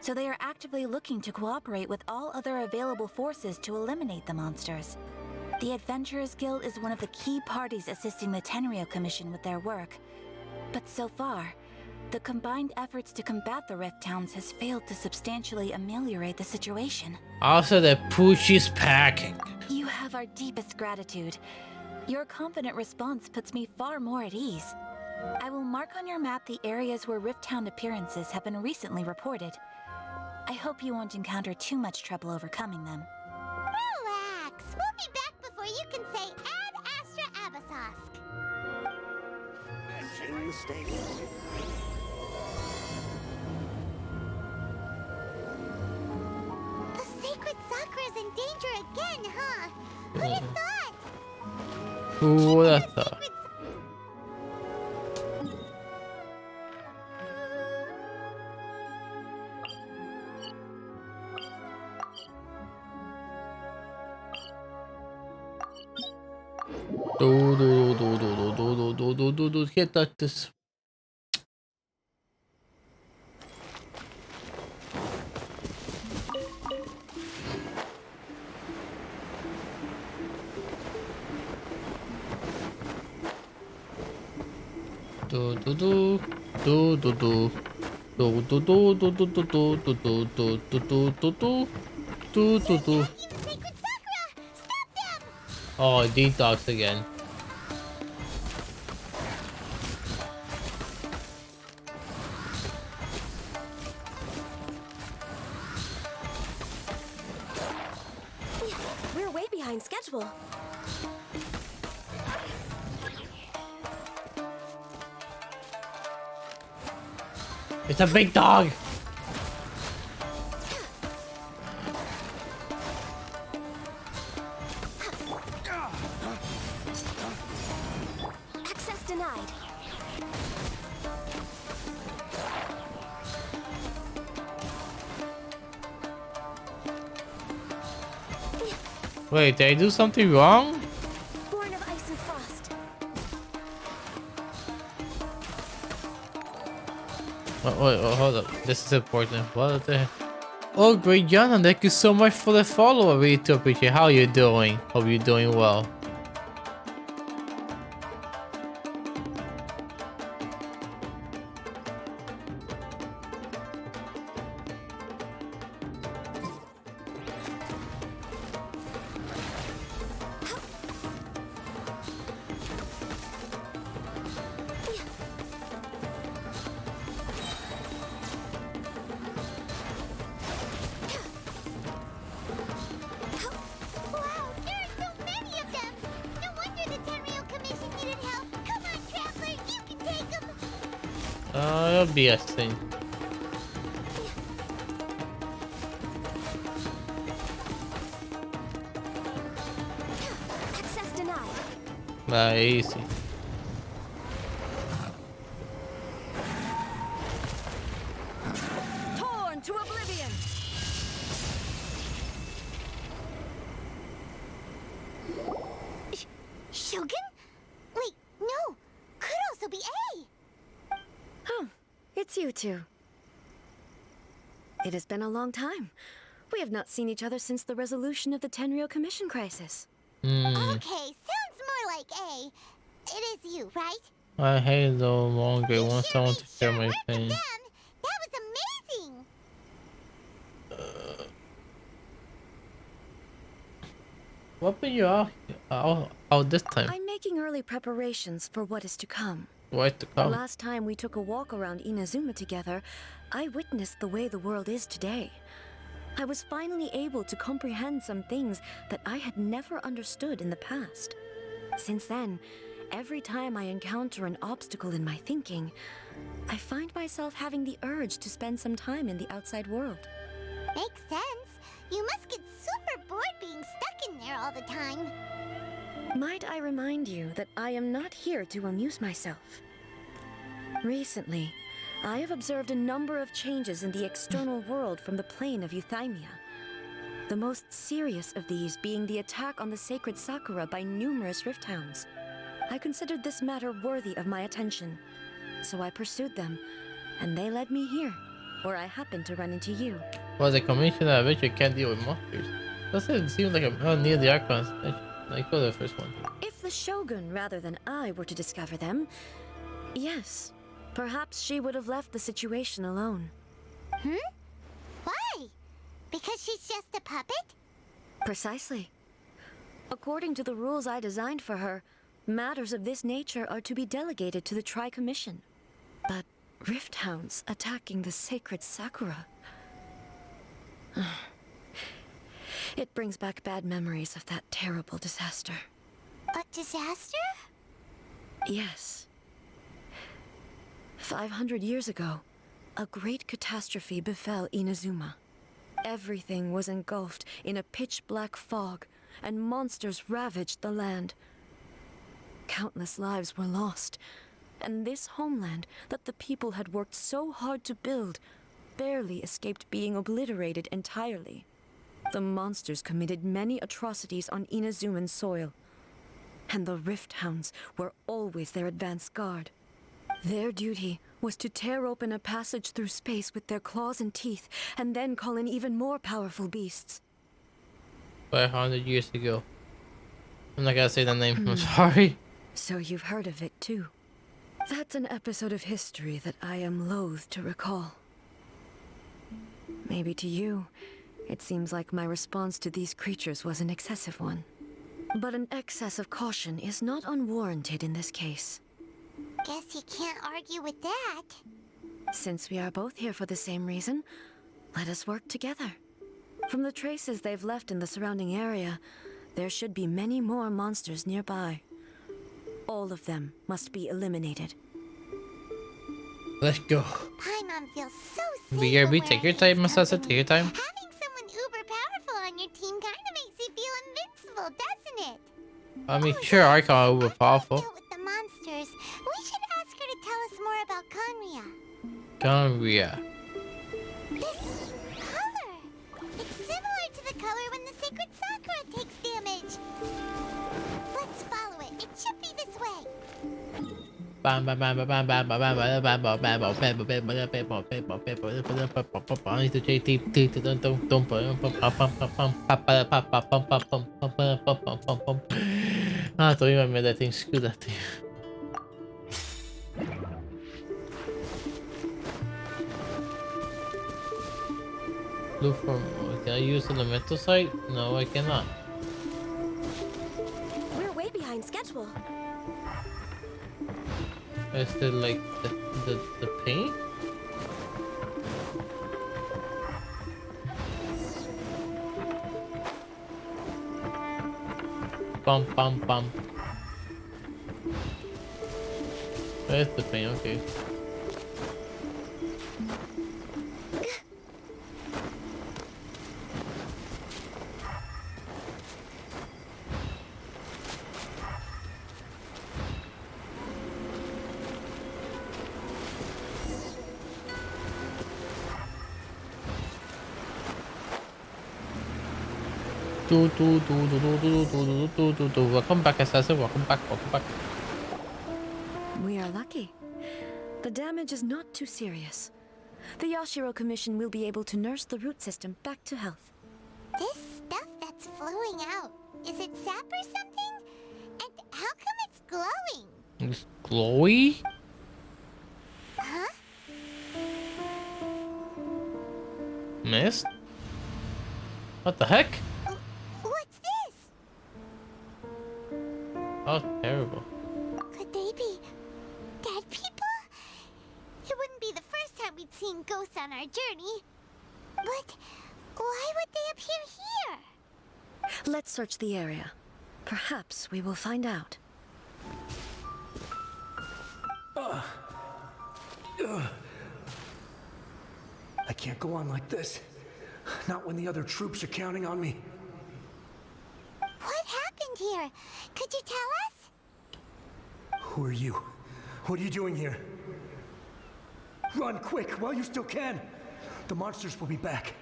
so they are actively looking to cooperate with all other available forces to eliminate the monsters. The Adventurers Guild is one of the key parties assisting the Tenryou Commission with their work. But so far, the combined efforts to combat the Rift Hounds has failed to substantially ameliorate the situation. Also, the Poochie's packing. You have our deepest gratitude. Your confident response puts me far more at ease. I will mark on your map the areas where Rift Hound appearances have been recently reported. I hope you won't encounter too much trouble overcoming them. Relax. We'll be back before you can say Ad Astra Abasosk. Matching the stage. The sacred sakura's in danger again, huh? Who'd have thought? Who would have thought? Can't touch this. Oh, detox again. We're way behind schedule. It's a big dog. Access denied. Wait, did I do something wrong? Born of ice and frost. Wait, hold up. This is important. What the heck? Oh, great, Jana. Thank you so much for the follow. I really do appreciate. How you doing? Hope you're doing well. Wow, there are so many of them! It'll be a thing. Access denied. Easy. Torn to oblivion. Shogun? Wait, no. Could also be A. Oh, it's you two. It has been a long time. We have not seen each other since the resolution of the Tenryou Commission crisis. Okay, sounds more like A. It is you, right? I hate no longer want someone to share my thing. That was amazing. What been you out this time? I'm making early preparations for what is to come. What to The come? last time we took a walk around Inazuma together, I witnessed the way the world is today. I was finally able to comprehend some things that I had never understood in the past. Since then, every time I encounter an obstacle in my thinking, I find myself having the urge to spend some time in the outside world. Makes sense. You must get super bored being stuck in there all the time. Might I remind you that I am not here to amuse myself. Recently, I have observed a number of changes in the external world from the plane of Euthymia. The most serious of these being the attack on the sacred Sakura by numerous rift hounds. I considered this matter worthy of my attention, so I pursued them, and they led me here, where I happened to run into you. Well, the commission adventure can't deal with monsters. Doesn't seem like I'm near the Archons. I go to the first one. If the Shogun rather than I were to discover them, yes, perhaps she would have left the situation alone. Why? Because she's just a puppet? Precisely. According to the rules I designed for her, matters of this nature are to be delegated to the Tri-Commission. But rift hounds attacking the sacred Sakura... It brings back bad memories of that terrible disaster. A disaster? Yes. 500 years ago, a great catastrophe befell Inazuma. Everything was engulfed in a pitch-black fog, and monsters ravaged the land. Countless lives were lost, and this homeland that the people had worked so hard to build barely escaped being obliterated entirely. The monsters committed many atrocities on Inazuman soil, and the Rift Hounds were always their advance guard. Their duty was to tear open a passage through space with their claws and teeth, and then call in even more powerful beasts. 500 years ago. I'm not gonna say the name, I'm sorry. So you've heard of it too. That's an episode of history that I am loath to recall. Maybe to you, it seems like my response to these creatures was an excessive one. But an excess of caution is not unwarranted in this case. Guess you can't argue with that. Since we are both here for the same reason, let us work together. From the traces they've left in the surrounding area, there should be many more monsters nearby. All of them must be eliminated. Let's go. Paimon feels so safe. BRB, take your time, Masasa, take your time. Having someone uber powerful on your team kinda makes you feel invincible, doesn't it? I mean, sure, Archon will be powerful. With the monsters, we should ask her to tell us more about Conria. Conria. This color! It's similar to the color when the sacred Sakura takes damage. Let's follow it. It should be this way. Bam bam bam bam bam bam bam bam bam bam bam bam bam bam I need to take deep Ah, todavía me da thing screw that thing. Look for can I use elemental sight? No, I cannot. We're way behind schedule. Is it like the paint? Bum bum bum. Where's the paint? Okay. Welcome back, assassin. Welcome back. Welcome back. We are lucky. The damage is not too serious. The Yashiro Commission will be able to nurse the root system back to health. This stuff that's flowing out, is it sap or something? And how come it's glowing? It's glowy? Huh? Mist? What the heck? What's this? Oh, terrible. Could they be dead people? It wouldn't be the first time we'd seen ghosts on our journey. But why would they appear here? Let's search the area. Perhaps we will find out. I can't go on like this. Not when the other troops are counting on me. What happened here? Could you tell us? Who are you? What are you doing here? Run quick while you still can. The monsters will be back.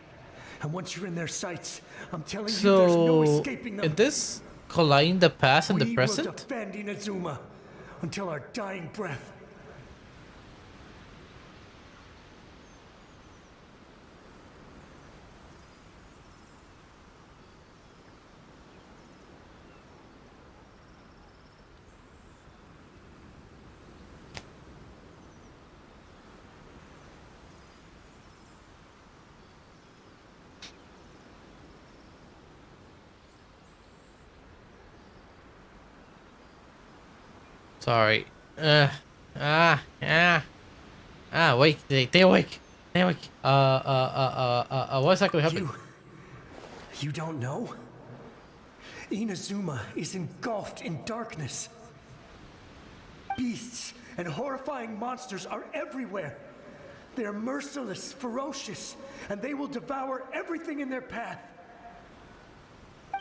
And once you're in their sights, I'm telling you there's no escaping them. Is this colliding the past and the present? We will defend Inazuma until our dying breath. Sorry. Wait, stay awake. Stay awake. What's that gonna happen? You don't know? Inazuma is engulfed in darkness. Beasts and horrifying monsters are everywhere. They're merciless, ferocious, and they will devour everything in their path.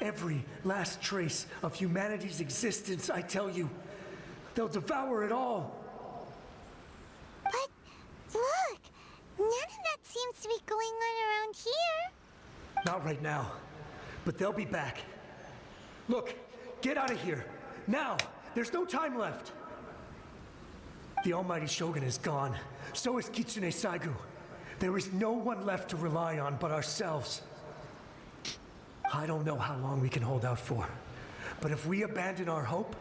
Every last trace of humanity's existence, I tell you. They'll devour it all. But look, none of that seems to be going on around here. Not right now, but they'll be back. Look, get out of here. Now, there's no time left. The almighty Shogun is gone. So is Kitsune Saigu. There is no one left to rely on but ourselves. I don't know how long we can hold out for, but if we abandon our hope,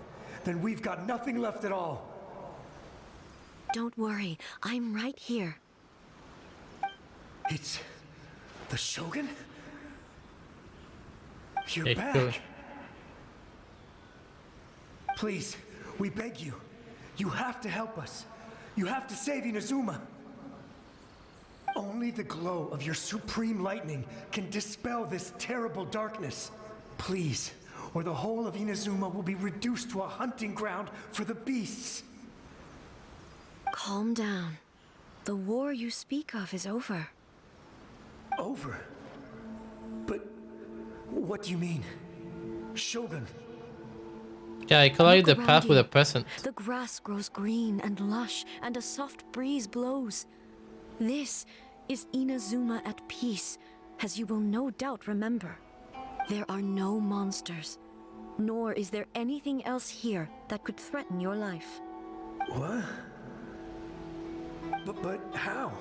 then we've got nothing left at all. Don't worry, I'm right here. It's the Shogun? You're Hey, back. good. Please, we beg you. You have to help us. You have to save Inazuma. Only the glow of your supreme lightning can dispel this terrible darkness. Please, or the whole of Inazuma will be reduced to a hunting ground for the beasts. Calm down. The war you speak of is over. Over? But what do you mean? Shogun? Yeah, I collided the Look past around with you. the present. The grass grows green and lush, and a soft breeze blows. This is Inazuma at peace, as you will no doubt remember. There are no monsters, nor is there anything else here that could threaten your life. What? But how?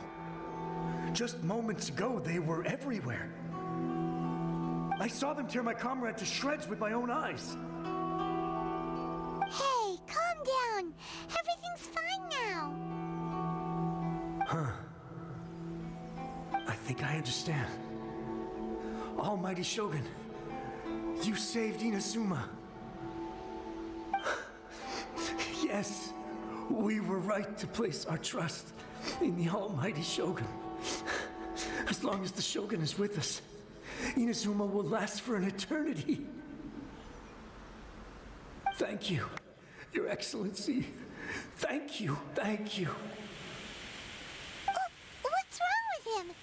Just moments ago, they were everywhere. I saw them tear my comrade to shreds with my own eyes. Hey, calm down. Everything's fine now. Huh. I think I understand. Almighty Shogun, you saved Inazuma. Yes, we were right to place our trust in the Almighty Shogun. As long as the Shogun is with us, Inazuma will last for an eternity. Thank you, Your Excellency. Thank you, thank you. What's wrong with him?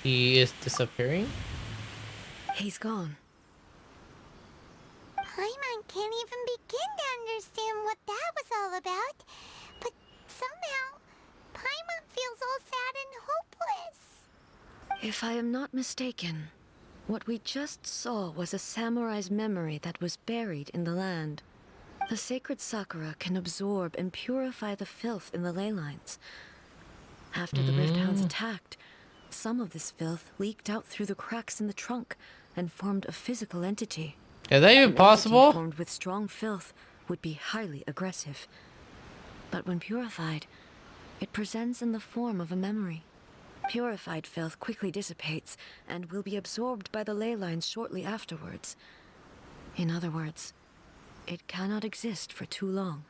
He is disappearing. He's gone. Paimon can't even begin to understand what that was all about. But somehow, If I am not mistaken, what we just saw was a samurai's memory that was buried in the land. The sacred sakura can absorb and purify the filth in the ley lines. After the Rift Hounds attacked, some of this filth leaked out through the cracks in the trunk and formed a physical entity. Is that even An possible? entity formed with strong filth would be highly aggressive. But when purified, it presents in the form of a memory. Purified filth quickly dissipates and will be absorbed by the ley lines shortly afterwards. In other words, it cannot exist for too long.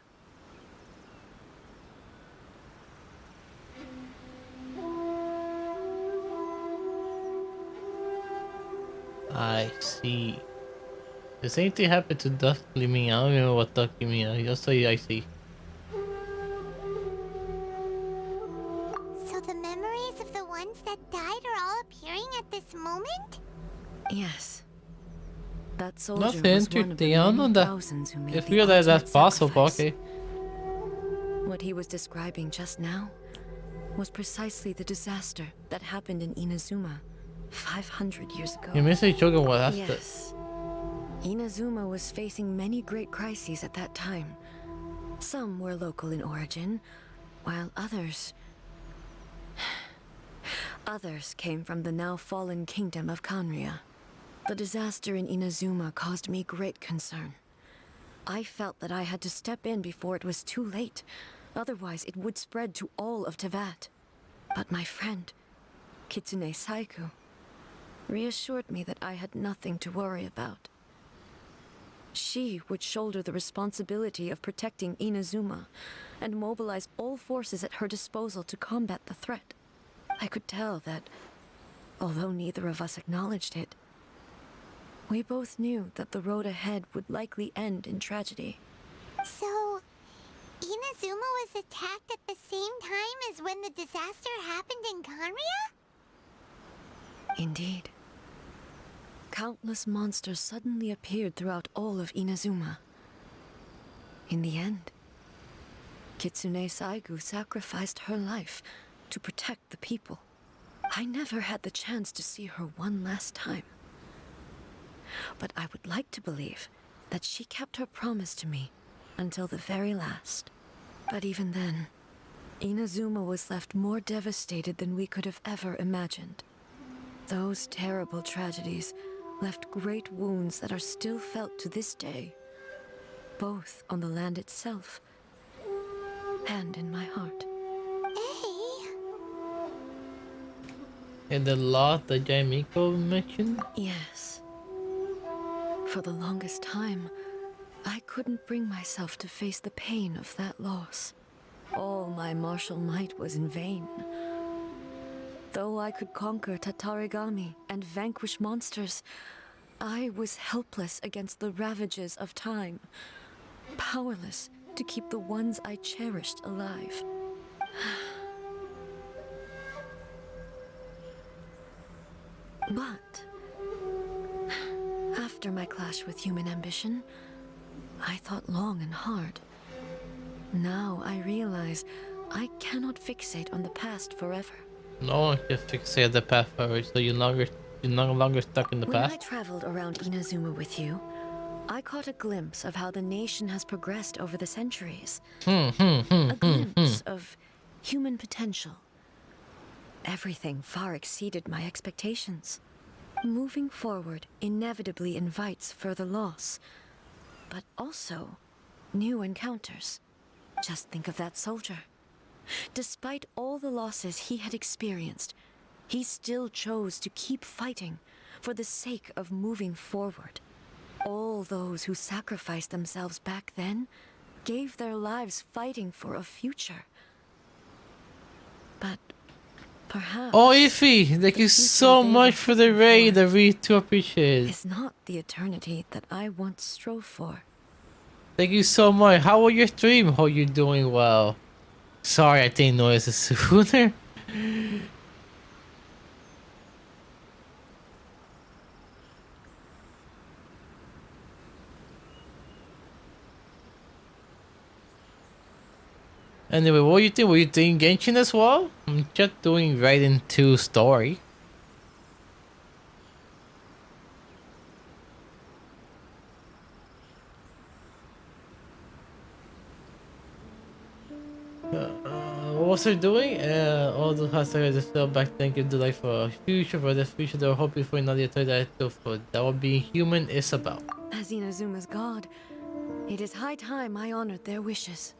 I see. The same thing happened to Duck Gleaming. I don't even know what Duck Gleaming is. Just so I see. So the memories of the ones that died are all appearing at this moment? Yes. That soldier That's was one of the interesting. I don't know many that. thousands who made I the feel that that's ultimate possible. sacrifice. Okay. What he was describing just now was precisely the disaster that happened in Inazuma 500 years ago. You missed Shogun was after. Yes. Inazuma was facing many great crises at that time. Some were local in origin, while others came from the now fallen kingdom of Kanria. The disaster in Inazuma caused me great concern. I felt that I had to step in before it was too late, otherwise it would spread to all of Tevat. But my friend, Kitsune Saiku, reassured me that I had nothing to worry about. She would shoulder the responsibility of protecting Inazuma and mobilize all forces at her disposal to combat the threat. I could tell that, although neither of us acknowledged it, we both knew that the road ahead would likely end in tragedy. So, Inazuma was attacked at the same time as when the disaster happened in Kanria? Indeed. Countless monsters suddenly appeared throughout all of Inazuma. In the end, Kitsune Saigu sacrificed her life to protect the people. I never had the chance to see her one last time. But I would like to believe that she kept her promise to me until the very last. But even then, Inazuma was left more devastated than we could have ever imagined. Those terrible tragedies left great wounds that are still felt to this day, both on the land itself and in my heart. And the law that Jaimiko mentioned? Yes. For the longest time, I couldn't bring myself to face the pain of that loss. All my martial might was in vain. Though I could conquer Tatarigami and vanquish monsters, I was helpless against the ravages of time, powerless to keep the ones I cherished alive. But after my clash with human ambition, I thought long and hard. Now I realize I cannot fixate on the past forever. No one can fixate the path forward, so you're no longer stuck in the When I past. traveled around Inazuma with you, I caught a glimpse of how the nation has progressed over the centuries. A glimpse of human potential. Everything far exceeded my expectations. Moving forward inevitably invites further loss, but also new encounters. Just think of that soldier. Despite all the losses he had experienced, he still chose to keep fighting for the sake of moving forward. All those who sacrificed themselves back then gave their lives fighting for a future. But perhaps... Oh, Ify, thank you so much for the raid. I really do appreciate it. It's not the eternity that I once strove for. Thank you so much. How was your stream? Hope you're doing well. Sorry, I didn't notice it sooner. Anyway, what do you think? Were you doing Genshin as well? I'm just doing Raiden 2 story. what's they're doing? All the hustlers are still back thinking the life for a future, for the future they were hoping for another time that for that would be human Isabel. As Inazuma's god, it is high time I honored their wishes.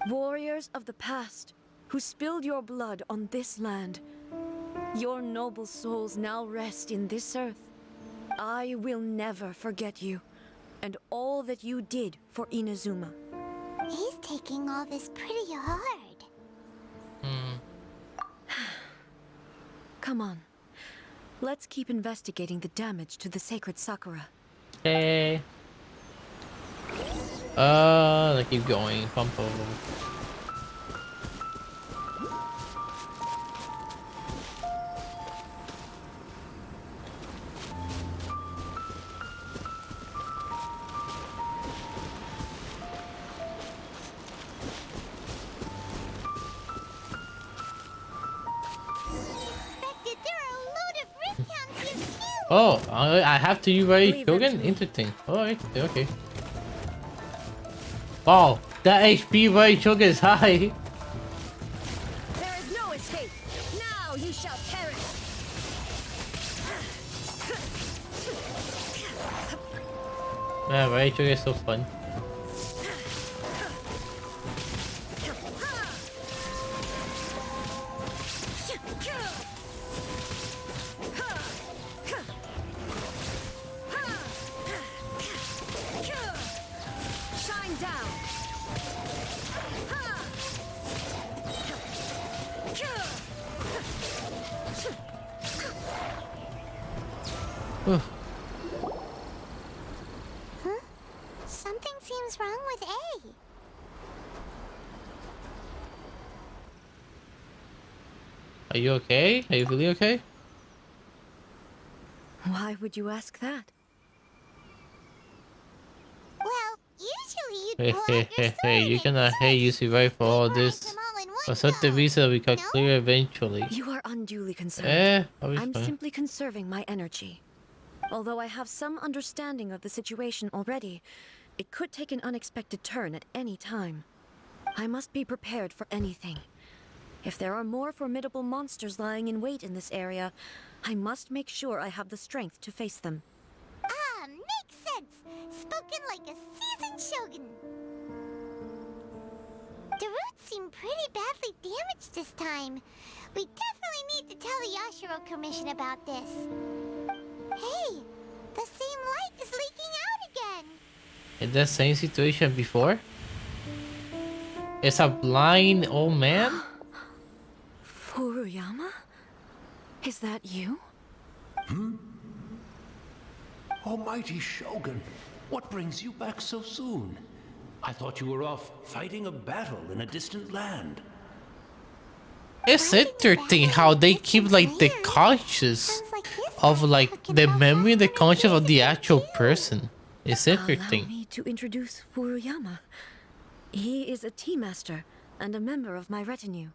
Warriors of the past, who spilled your blood on this land, your noble souls now rest in this earth. I will never forget you, and all that you did for Inazuma. He's taking all this pretty hard. Come on. Let's keep investigating the damage to the sacred Sakura. Okay. Let's keep going. Pump over. Oh, I have to use right Shogun? Interesting. Alright, okay. Wow, that HP right Shogun is high. There is no escape. Now you shall perish. Man, right Shogun is so fun. Something seems wrong with A. Are you okay? Are you really okay? Why would you ask that? Well, usually you'd Hey, pull hey, out your hey, hey, sword you're gonna hate you right for all this. For certain reason, we got clear eventually. You are unduly concerned. I'll be I'm fine. simply conserving my energy. Although I have some understanding of the situation already, it could take an unexpected turn at any time. I must be prepared for anything. If there are more formidable monsters lying in wait in this area, I must make sure I have the strength to face them. Ah, makes sense. Spoken like a seasoned shogun. The roots seem pretty badly damaged this time. We definitely need to tell the Yashiro Commission about this. Hey, the same light is leaking out again. In that same situation before? It's a blind old man? Furuyama? Is that you? Almighty Shogun, what brings you back so soon? I thought you were off fighting a battle in a distant land. It's interesting how they keep like the conscious of like the memory, the conscious of the actual person. It's interesting. Allow me to introduce Furuyama. He is a tea master and a member of my retinue.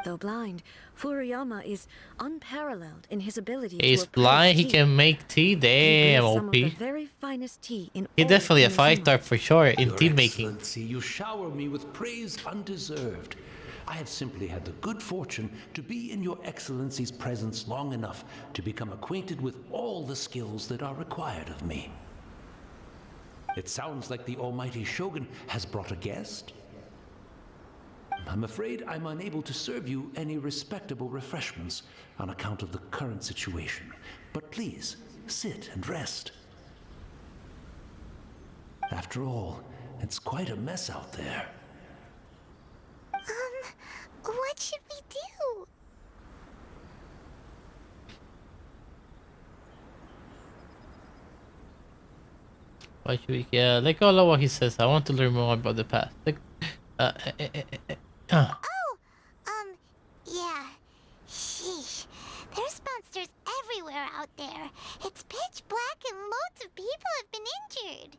Though blind, Furuyama is unparalleled in his ability He's to approach blind, he tea. can make tea. Damn, Some of the OP. very finest tea in He's all definitely a Inazuma. 5-star for sure in Your tea making. Excellency, you shower me with praise undeserved. I have simply had the good fortune to be in your Excellency's presence long enough to become acquainted with all the skills that are required of me. It sounds like the Almighty Shogun has brought a guest. I'm afraid I'm unable to serve you any respectable refreshments on account of the current situation. But please, sit and rest. After all, it's quite a mess out there. What should we do? Why should we? Yeah, let go of what he says. I want to learn more about the past. Like, Yeah. Sheesh. There's monsters everywhere out there. It's pitch black and loads of people have been injured.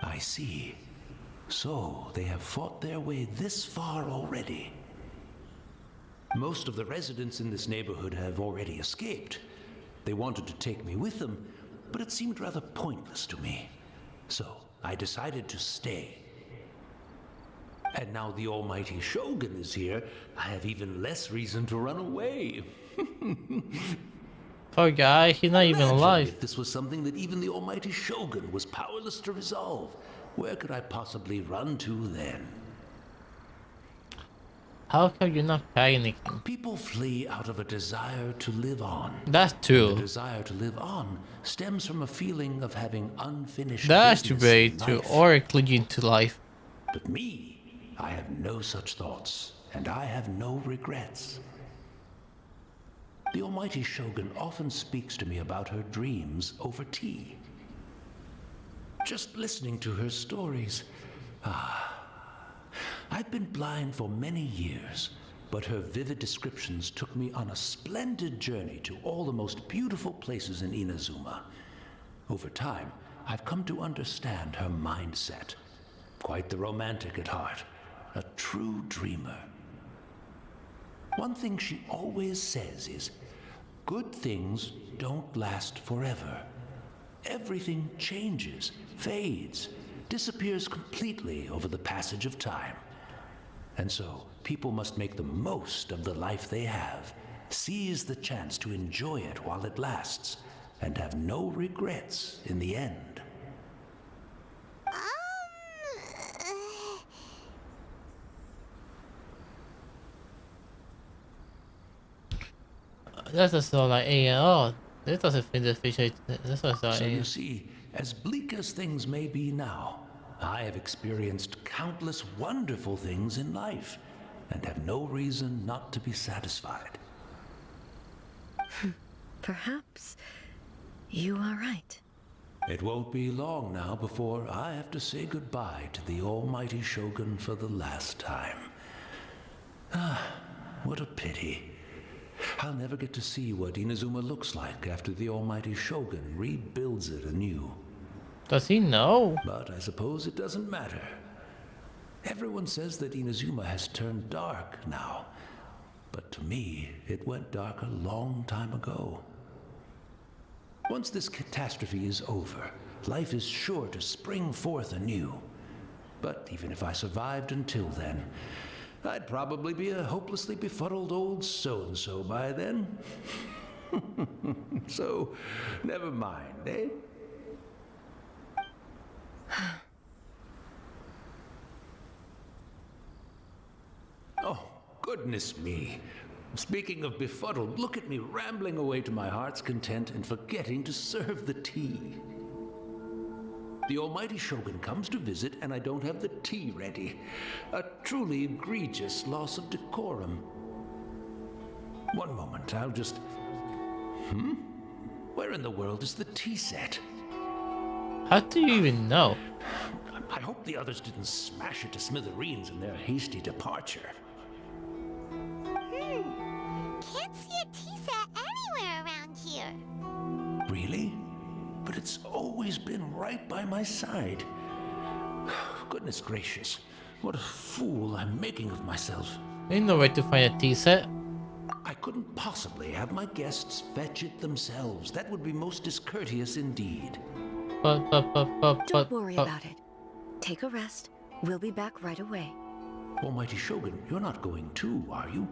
I see. So, they have fought their way this far already. Most of the residents in this neighborhood have already escaped. They wanted to take me with them, but it seemed rather pointless to me. So, I decided to stay. And now the almighty Shogun is here, I have even less reason to run away. Poor guy, he's not even Imagine alive. if this was something that even the almighty Shogun was powerless to resolve. Where could I possibly run to then? How come you're not panicking? People flee out of a desire to live on. That's And true. the desire to live on stems from a feeling of having unfinished That's business very in true. life. Or clinging to life. But me, I have no such thoughts, and I have no regrets. The almighty Shogun often speaks to me about her dreams over tea. Just listening to her stories. I've been blind for many years, but her vivid descriptions took me on a splendid journey to all the most beautiful places in Inazuma. Over time, I've come to understand her mindset. Quite the romantic at heart, a true dreamer. One thing she always says is, good things don't last forever. Everything changes, fades, disappears completely over the passage of time. And so, people must make the most of the life they have, seize the chance to enjoy it while it lasts, and have no regrets in the end. That's just so like, oh, this doesn't fit the feature. This was So you see, as bleak as things may be now, I have experienced countless wonderful things in life, and have no reason not to be satisfied. Perhaps you are right. It won't be long now before I have to say goodbye to the almighty Shogun for the last time. What a pity. I'll never get to see what Inazuma looks like after the almighty Shogun rebuilds it anew. Does he know? But I suppose it doesn't matter. Everyone says that Inazuma has turned dark now. But to me, it went dark a long time ago. Once this catastrophe is over, life is sure to spring forth anew. But even if I survived until then, I'd probably be a hopelessly befuddled old so-and-so by then. So, never mind, eh? Oh, goodness me. Speaking of befuddled, look at me rambling away to my heart's content and forgetting to serve the tea. The almighty Shogun comes to visit and I don't have the tea ready. A truly egregious loss of decorum. One moment, I'll just... Where in the world is the tea set? How do you even know? I hope the others didn't smash it to smithereens in their hasty departure. Can't see a tea set anywhere around here. Really? But it's always been right by my side. Goodness gracious, what a fool I'm making of myself. Ain't no way to find a tea set. I couldn't possibly have my guests fetch it themselves. That would be most discourteous indeed. Don't worry about it. Take a rest. We'll be back right away. Almighty Shogun, you're not going too, are you?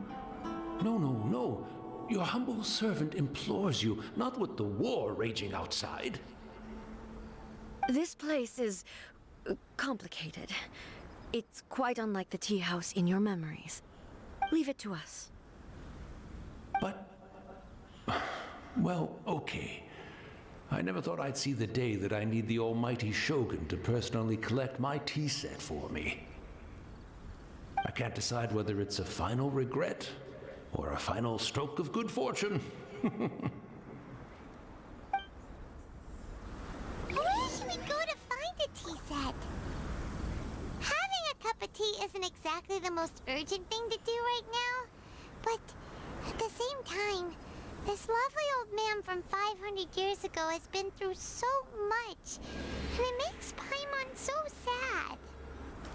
No, no, no. Your humble servant implores you, not with the war raging outside. This place is complicated. It's quite unlike the tea house in your memories. Leave it to us. But... well, okay. I never thought I'd see the day that I need the almighty Shogun to personally collect my tea set for me. I can't decide whether it's a final regret or a final stroke of good fortune. Where should we go to find a tea set? Having a cup of tea isn't exactly the most urgent thing to do right now, but at the same time, this lovely old man from 500 years ago has been through so much, and it makes Paimon so sad.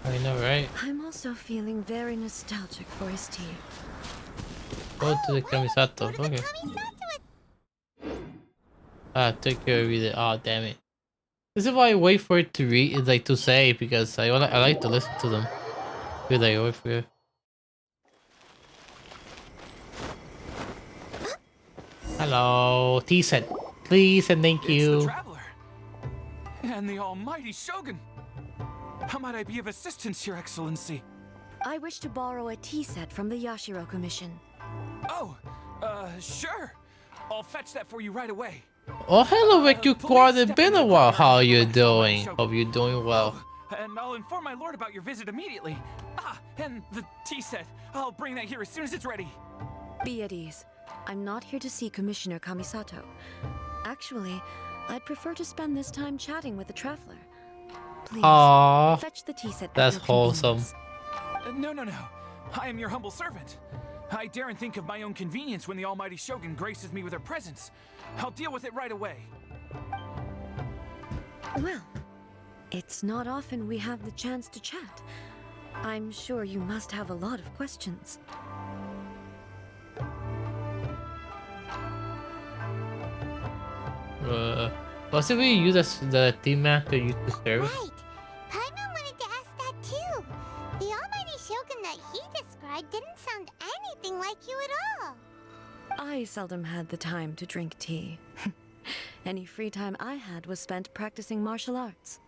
I know, right? I'm also feeling very nostalgic for his tea. Go to the Kamisato. Okay. Take care of it. Oh, damn it. This is why I wait for it to read, it's like to say, because I like to listen to them. Good day with you. Hello, tea set. Please and thank It's the you. Traveler. And the almighty Shogun. How might I be of assistance, Your Excellency? I wish to borrow a tea set from the Yashiro Commission. Oh, sure. I'll fetch that for you right away. Oh, hello, Ricky Quad. It's been a while. How are you doing? Hope you're doing well. And I'll inform my lord about your visit immediately. Ah, and the tea set. I'll bring that here as soon as it's ready. Be at ease. I'm not here to see Commissioner Kamisato. Actually, I'd prefer to spend this time chatting with the Traveler. Please, Aww, fetch the tea set. that's wholesome. No. I am your humble servant. I daren't think of my own convenience when the almighty Shogun graces me with her presence. I'll deal with it right away. Well, it's not often we have the chance to chat. I'm sure you must have a lot of questions. Was it really you that's the team master used to serve? Right. Paimon wanted to ask that too. The almighty Shogun that he described didn't sound anything like you at all. I seldom had the time to drink tea. Any free time I had was spent practicing martial arts.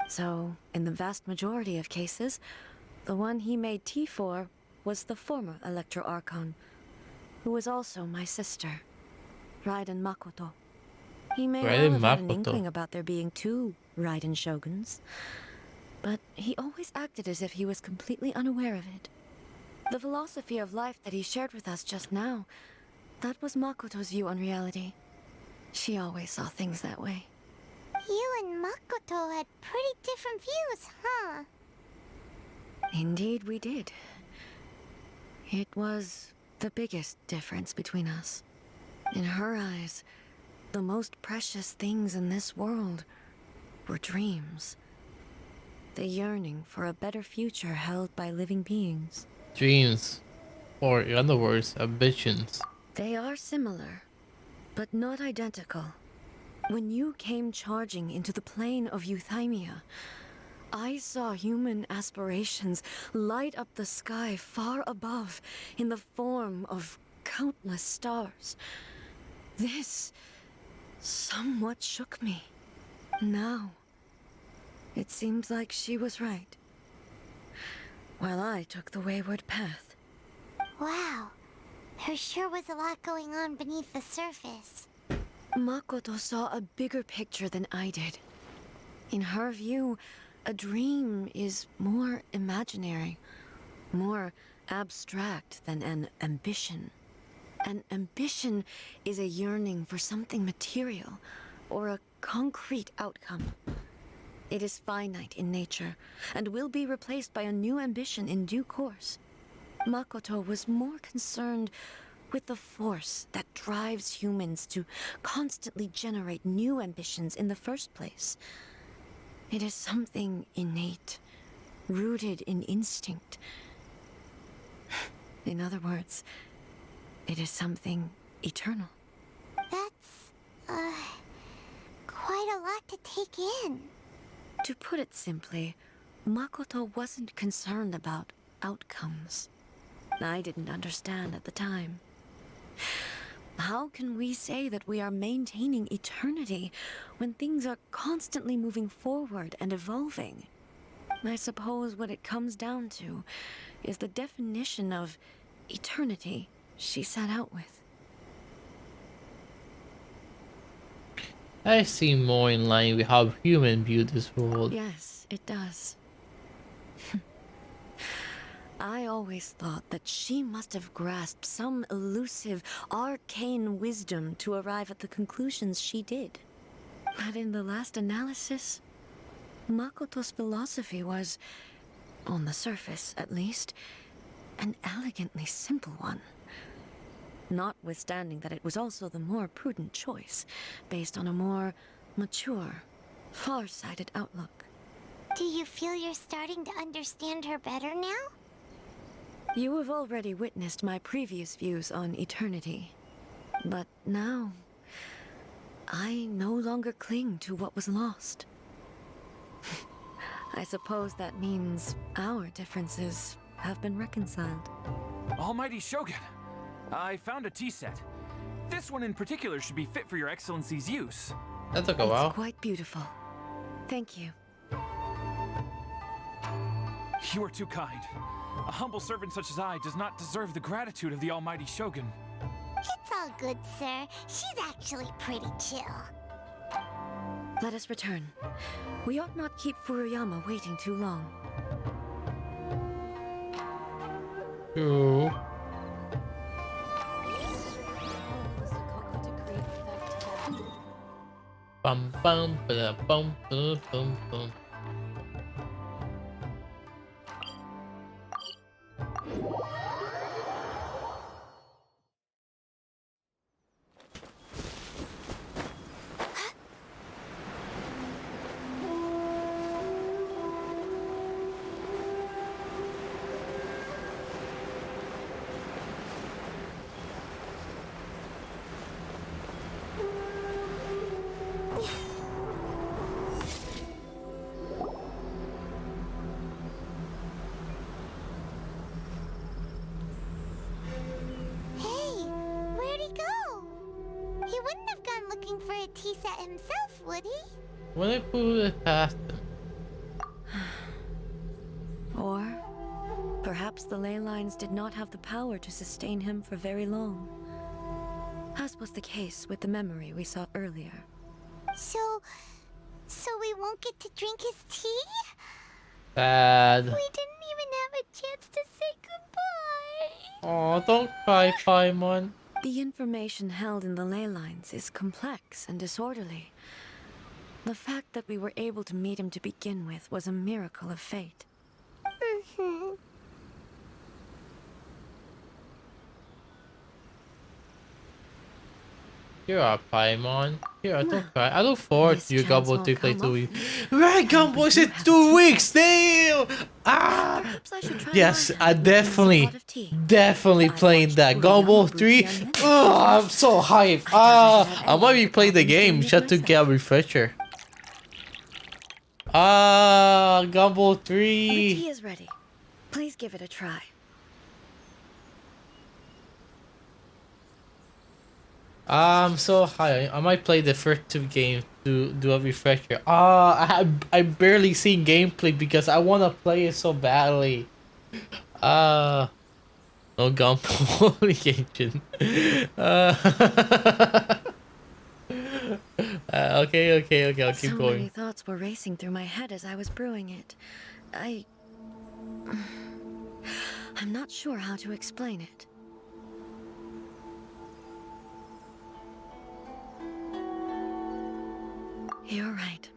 So, in the vast majority of cases, the one he made tea for was the former Electro Archon, who was also my sister, Raiden Makoto. He may well have had an inkling about there being two Raiden Shoguns, but he always acted as if he was completely unaware of it. The philosophy of life that he shared with us just now, that was Makoto's view on reality. She always saw things that way. You and Makoto had pretty different views, huh? Indeed we did. It was the biggest difference between us. In her eyes, the most precious things in this world were dreams. The yearning for a better future held by living beings. Dreams, or in other words, ambitions. They are similar, but not identical. When you came charging into the plane of Euthymia, I saw human aspirations light up the sky far above in the form of countless stars. This somewhat shook me. Now, it seems like she was right, while I took the wayward path. Wow. There sure was a lot going on beneath the surface. Makoto saw a bigger picture than I did. In her view, a dream is more imaginary, more abstract than an ambition. An ambition is a yearning for something material, or a concrete outcome. It is finite in nature, and will be replaced by a new ambition in due course. Makoto was more concerned with the force that drives humans to constantly generate new ambitions in the first place. It is something innate, rooted in instinct. In other words, it is something eternal. That's, quite a lot to take in. To put it simply, Makoto wasn't concerned about outcomes. I didn't understand at the time. How can we say that we are maintaining eternity when things are constantly moving forward and evolving? I suppose what it comes down to is the definition of eternity she set out with. I seem more in line with how humans view this world. Yes, it does. I always thought that she must have grasped some elusive, arcane wisdom to arrive at the conclusions she did. But in the last analysis, Makoto's philosophy was, on the surface at least, an elegantly simple one. Notwithstanding that it was also the more prudent choice, based on a more mature, far-sighted outlook. Do you feel you're starting to understand her better now? You have already witnessed my previous views on eternity. But now, I no longer cling to what was lost. I suppose that means our differences have been reconciled. Almighty Shogun, I found a tea set. This one in particular should be fit for your excellency's use. That took a while. It's quite beautiful. Thank you. You are too kind. A humble servant such as I does not deserve the gratitude of the Almighty Shogun. It's all good, sir. She's actually pretty chill. Let us return. We ought not keep Furuyama waiting too long. True. Bum bum ba bum bum bum bum. Hey, where'd he go? He wouldn't have gone looking for a tea set himself, would he? When I put it past him. Or perhaps the ley lines did not have the power to sustain him for very long, as was the case with the memory we saw earlier. So we won't get to drink his tea? Sad. We didn't even have a chance to say goodbye. Oh, don't cry, Paimon. The information held in the ley lines is complex and disorderly. The fact that we were able to meet him to begin with was a miracle of fate. Mm-hmm. Here are Paimon. Here, don't cry. I look forward to your Gumball 3 play 2 weeks. Right, Gumball, is it 2 weeks? Damn! Ah! Yes, I definitely playing that. Gumball 3. Oh, I'm so hyped. I might be playing the game just to get a refresher. Gumball 3. The tea is ready. Please give it a try. I'm so high. I might play the first 2 games to do a refresher. I barely see gameplay because I want to play it so badly. No Gumball Genshin. Okay, I'll keep So going. many thoughts were racing through my head as I was brewing it. I'm not sure how to explain it. You're right.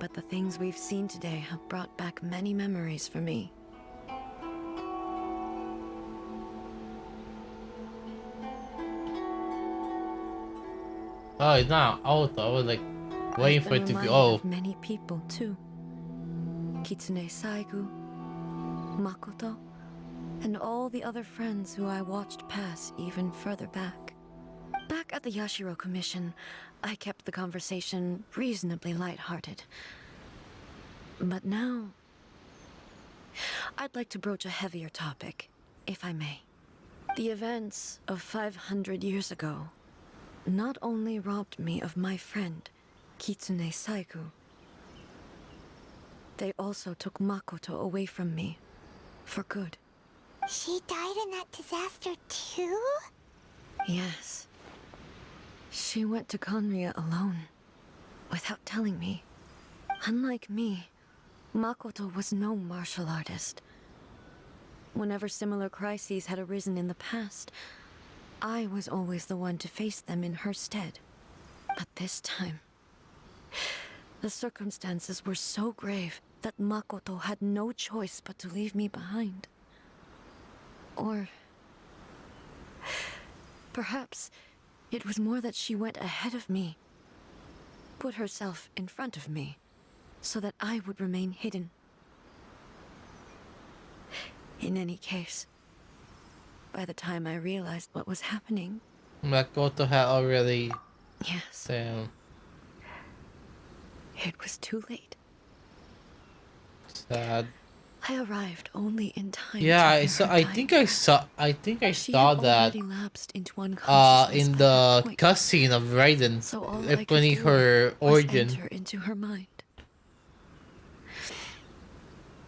But the things we've seen today have brought back many memories for me. Oh, it's not out. I was like waiting for it to be. Oh, Of many people too. Kitsune Saigu, Makoto, and all the other friends who I watched pass even further back. Back at the Yashiro Commission, I kept the conversation reasonably lighthearted. But now, I'd like to broach a heavier topic, if I may. The events of 500 years ago not only robbed me of my friend, Kitsune Saigu, they also took Makoto away from me, for good. She died in that disaster too? Yes. She went to Conria alone, without telling me. Unlike me, Makoto was no martial artist. Whenever similar crises had arisen in the past, I was always the one to face them in her stead. But this time, the circumstances were so grave that Makoto had no choice but to leave me behind. Or perhaps it was more that she went ahead of me, put herself in front of me, so that I would remain hidden. In any case, by the time I realized what was happening... Makoto had already... Yes. Damn. It was too late. Sad. I arrived only in time Yeah, to I hear saw. her I dying. think I saw. I think I She saw had that. already lapsed into unconsciousness In by that the point. cutscene of Raiden So all I could explaining do her was origin. enter into her mind.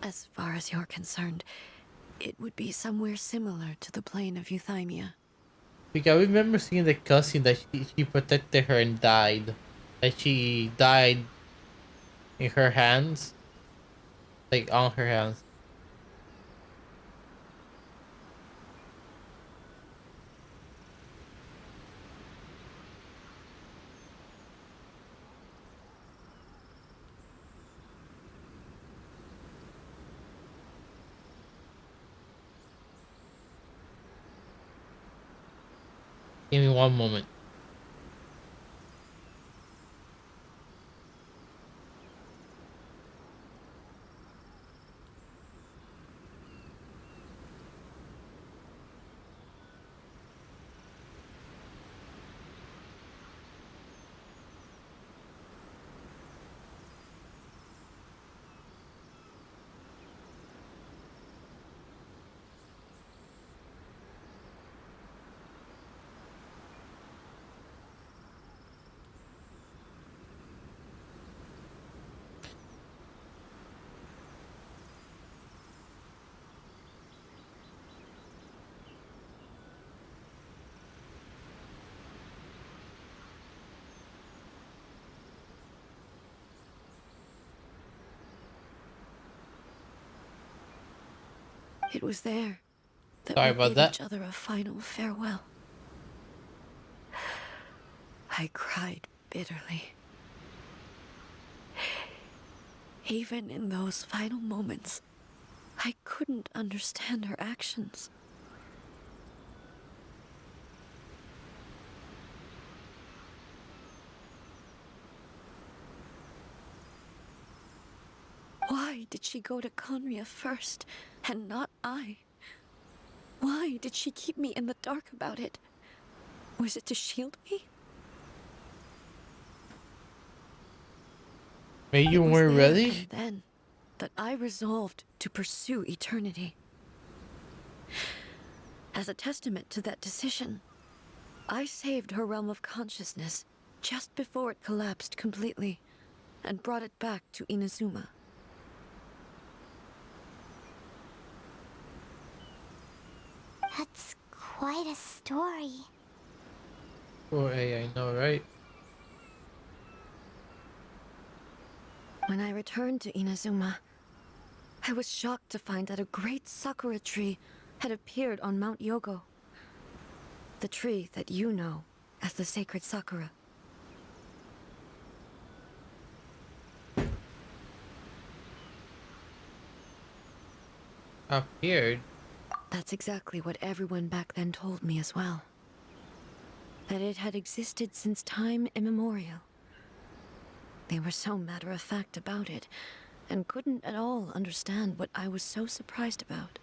As far as you're concerned, it would be somewhere similar to the plane of Euthymia. Because I remember seeing the cutscene that she protected her and died. That she died in her hands, like on her hands. Give me one moment. It was there that Sorry we about bid that. each other a final farewell. I cried bitterly. Even in those final moments, I couldn't understand her actions. Why did she go to Conria first, and not I? Why did she keep me in the dark about it? Was it to shield me? Maybe you It was weren't there ready? and then that I resolved to pursue eternity. As a testament to that decision, I saved her realm of consciousness just before it collapsed completely and brought it back to Inazuma. That's quite a story. Poor A, I know, right? When I returned to Inazuma, I was shocked to find that a great sakura tree had appeared on Mount Yogo. The tree that you know as the sacred sakura. Appeared? That's exactly what everyone back then told me as well. That it had existed since time immemorial. They were so matter-of-fact about it, and couldn't at all understand what I was so surprised about.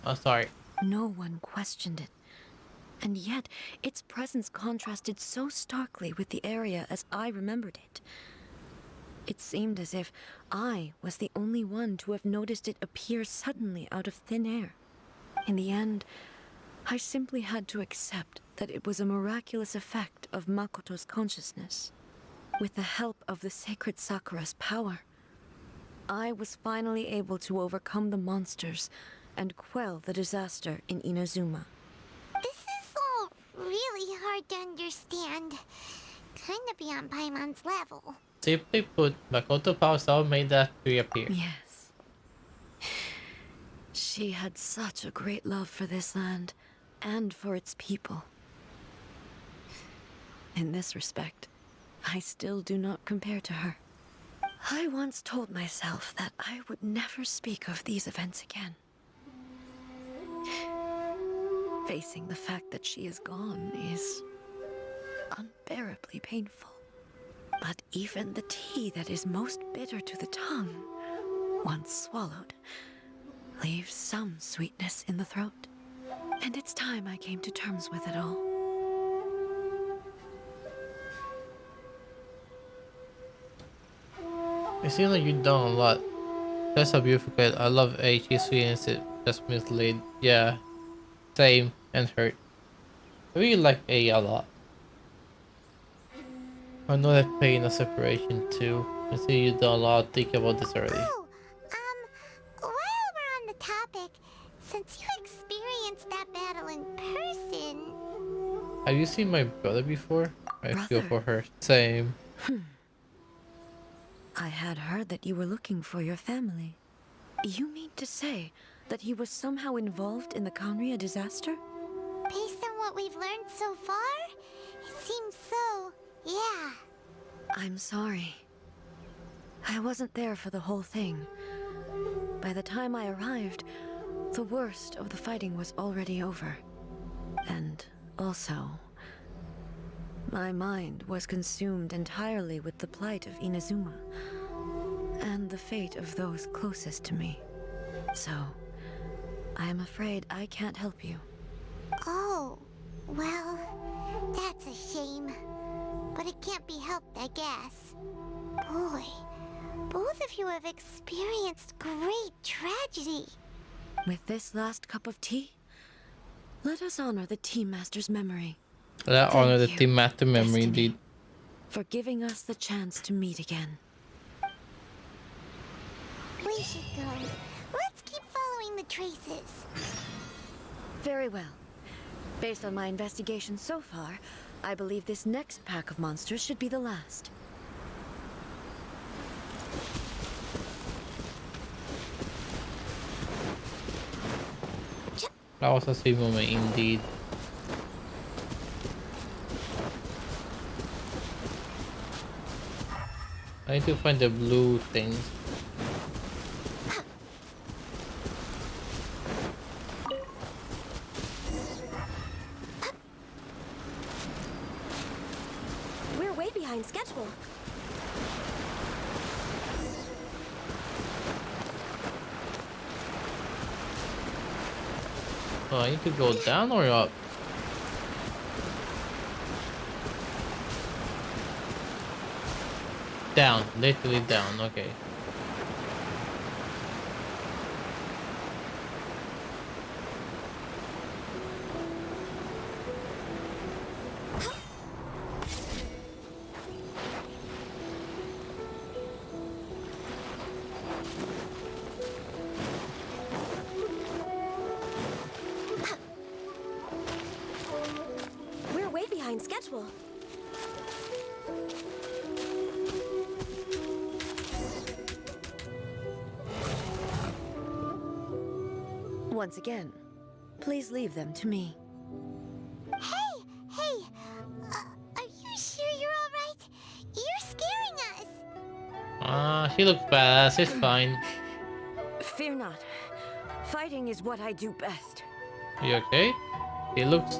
Oh, sorry. No one questioned it. And yet, its presence contrasted so starkly with the area as I remembered it. It seemed as if I was the only one to have noticed it appear suddenly out of thin air. In the end, I simply had to accept that it was a miraculous effect of Makoto's consciousness. With the help of the sacred Sakura's power, I was finally able to overcome the monsters and quell the disaster in Inazuma. This is all really hard to understand. Kinda beyond Paimon's level. Simply put, Makoto Power Cell made that tree appear. Yes. She had such a great love for this land, and for its people. In this respect, I still do not compare to her. I once told myself that I would never speak of these events again. Facing the fact that she is gone is unbearably painful. But even the tea that is most bitter to the tongue, once swallowed, leaves some sweetness in the throat. And it's time I came to terms with it all. It seems like you've done a lot. That's a beautiful kid. I love A. She's sweet and just mislaid. Yeah, same and hurt. I really like A a lot. I know that pain of separation too. I see you've done a lot. Think about this already. While we're on the topic, since you experienced that battle in person... Have you seen my brother before? I feel Brother? for her. Same. I had heard that you were looking for your family. You mean to say that he was somehow involved in the Conria disaster? Based on what we've learned so far, it seems so, yeah. I'm sorry. I wasn't there for the whole thing. By the time I arrived, the worst of the fighting was already over. And also, my mind was consumed entirely with the plight of Inazuma and the fate of those closest to me. So, I am afraid I can't help you. Oh, well, that's a shame. But it can't be helped, I guess. Boy, both of you have experienced great tragedy. With this last cup of tea, let us honor the Team Master's memory. Let honor the you, Team Master memory, Destiny, indeed. for giving us the chance to meet again. We should go. Let's keep following the traces. Very well. Based on my investigation so far, I believe this next pack of monsters should be the last. That was a sweet moment indeed. I need to find the blue things. We're way behind schedule. Oh, I need to go down or up? Down, literally down, okay. We're way behind schedule. Once again, please leave them to me. Hey, are you sure you're all right? You're scaring us. She looks badass, it's fine. Fear not. Fighting is what I do best. You okay? She looks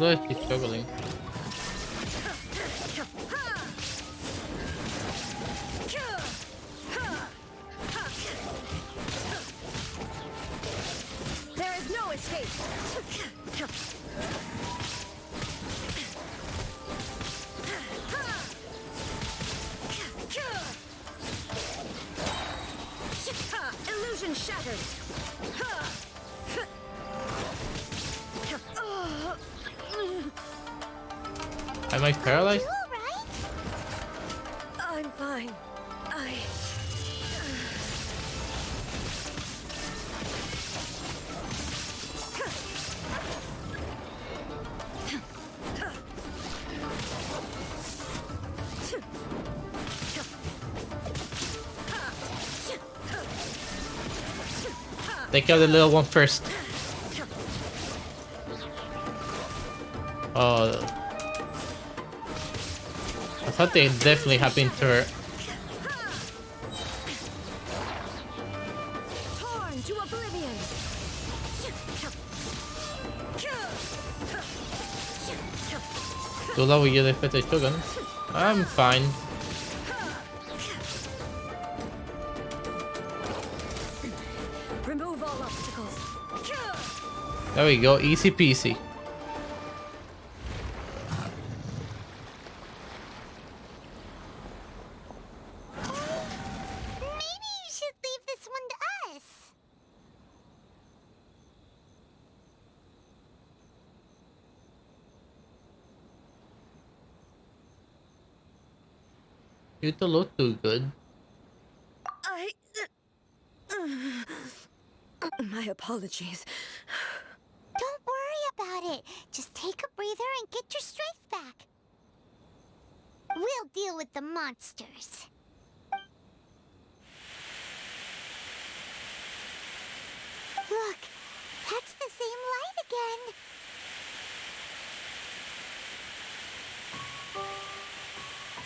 like she's struggling. There is no escape. Illusion shattered. Am I paralyzed? I'm fine. Take out the little one first. Oh. I thought they definitely happened to her. Torn to oblivion. Dula will use it for the Shogun. I'm fine. Remove all obstacles. There we go, easy peasy. Maybe you should leave this one to us. You don't look too good. My apologies. Don't worry about it. Just take a breather and get your strength back. We'll deal with the monsters. Look, that's the same light again.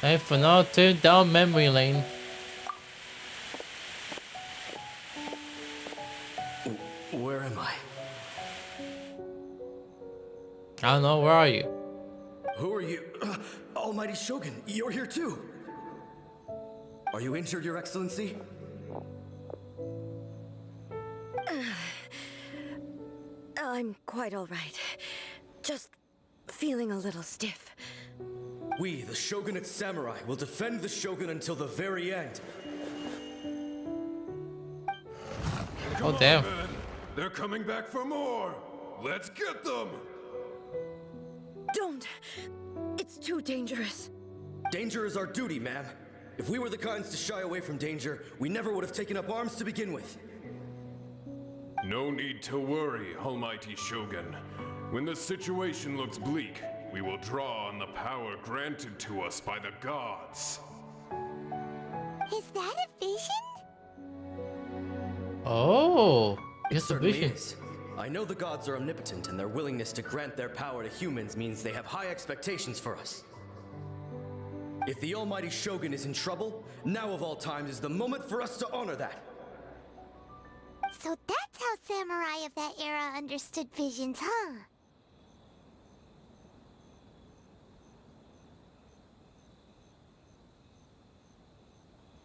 Hey, for now, turn down memory lane. Where am I? I don't know, where are you? Who are you? Almighty Shogun, you're here too! Are you injured, Your Excellency? I'm quite all right. Just feeling a little stiff. We, the Shogunate Samurai, will defend the Shogun until the very end. Oh, damn. Man. They're coming back for more! Let's get them! Don't! It's too dangerous. Danger is our duty, ma'am. If we were the kinds to shy away from danger, we never would have taken up arms to begin with. No need to worry, Almighty Shogun. When the situation looks bleak, we will draw on the power granted to us by the gods. Is that a vision? Oh, It certainly is. I know the gods are omnipotent, and their willingness to grant their power to humans means they have high expectations for us. If the Almighty Shogun is in trouble, now of all times is the moment for us to honor that. So that's how samurai of that era understood visions, huh?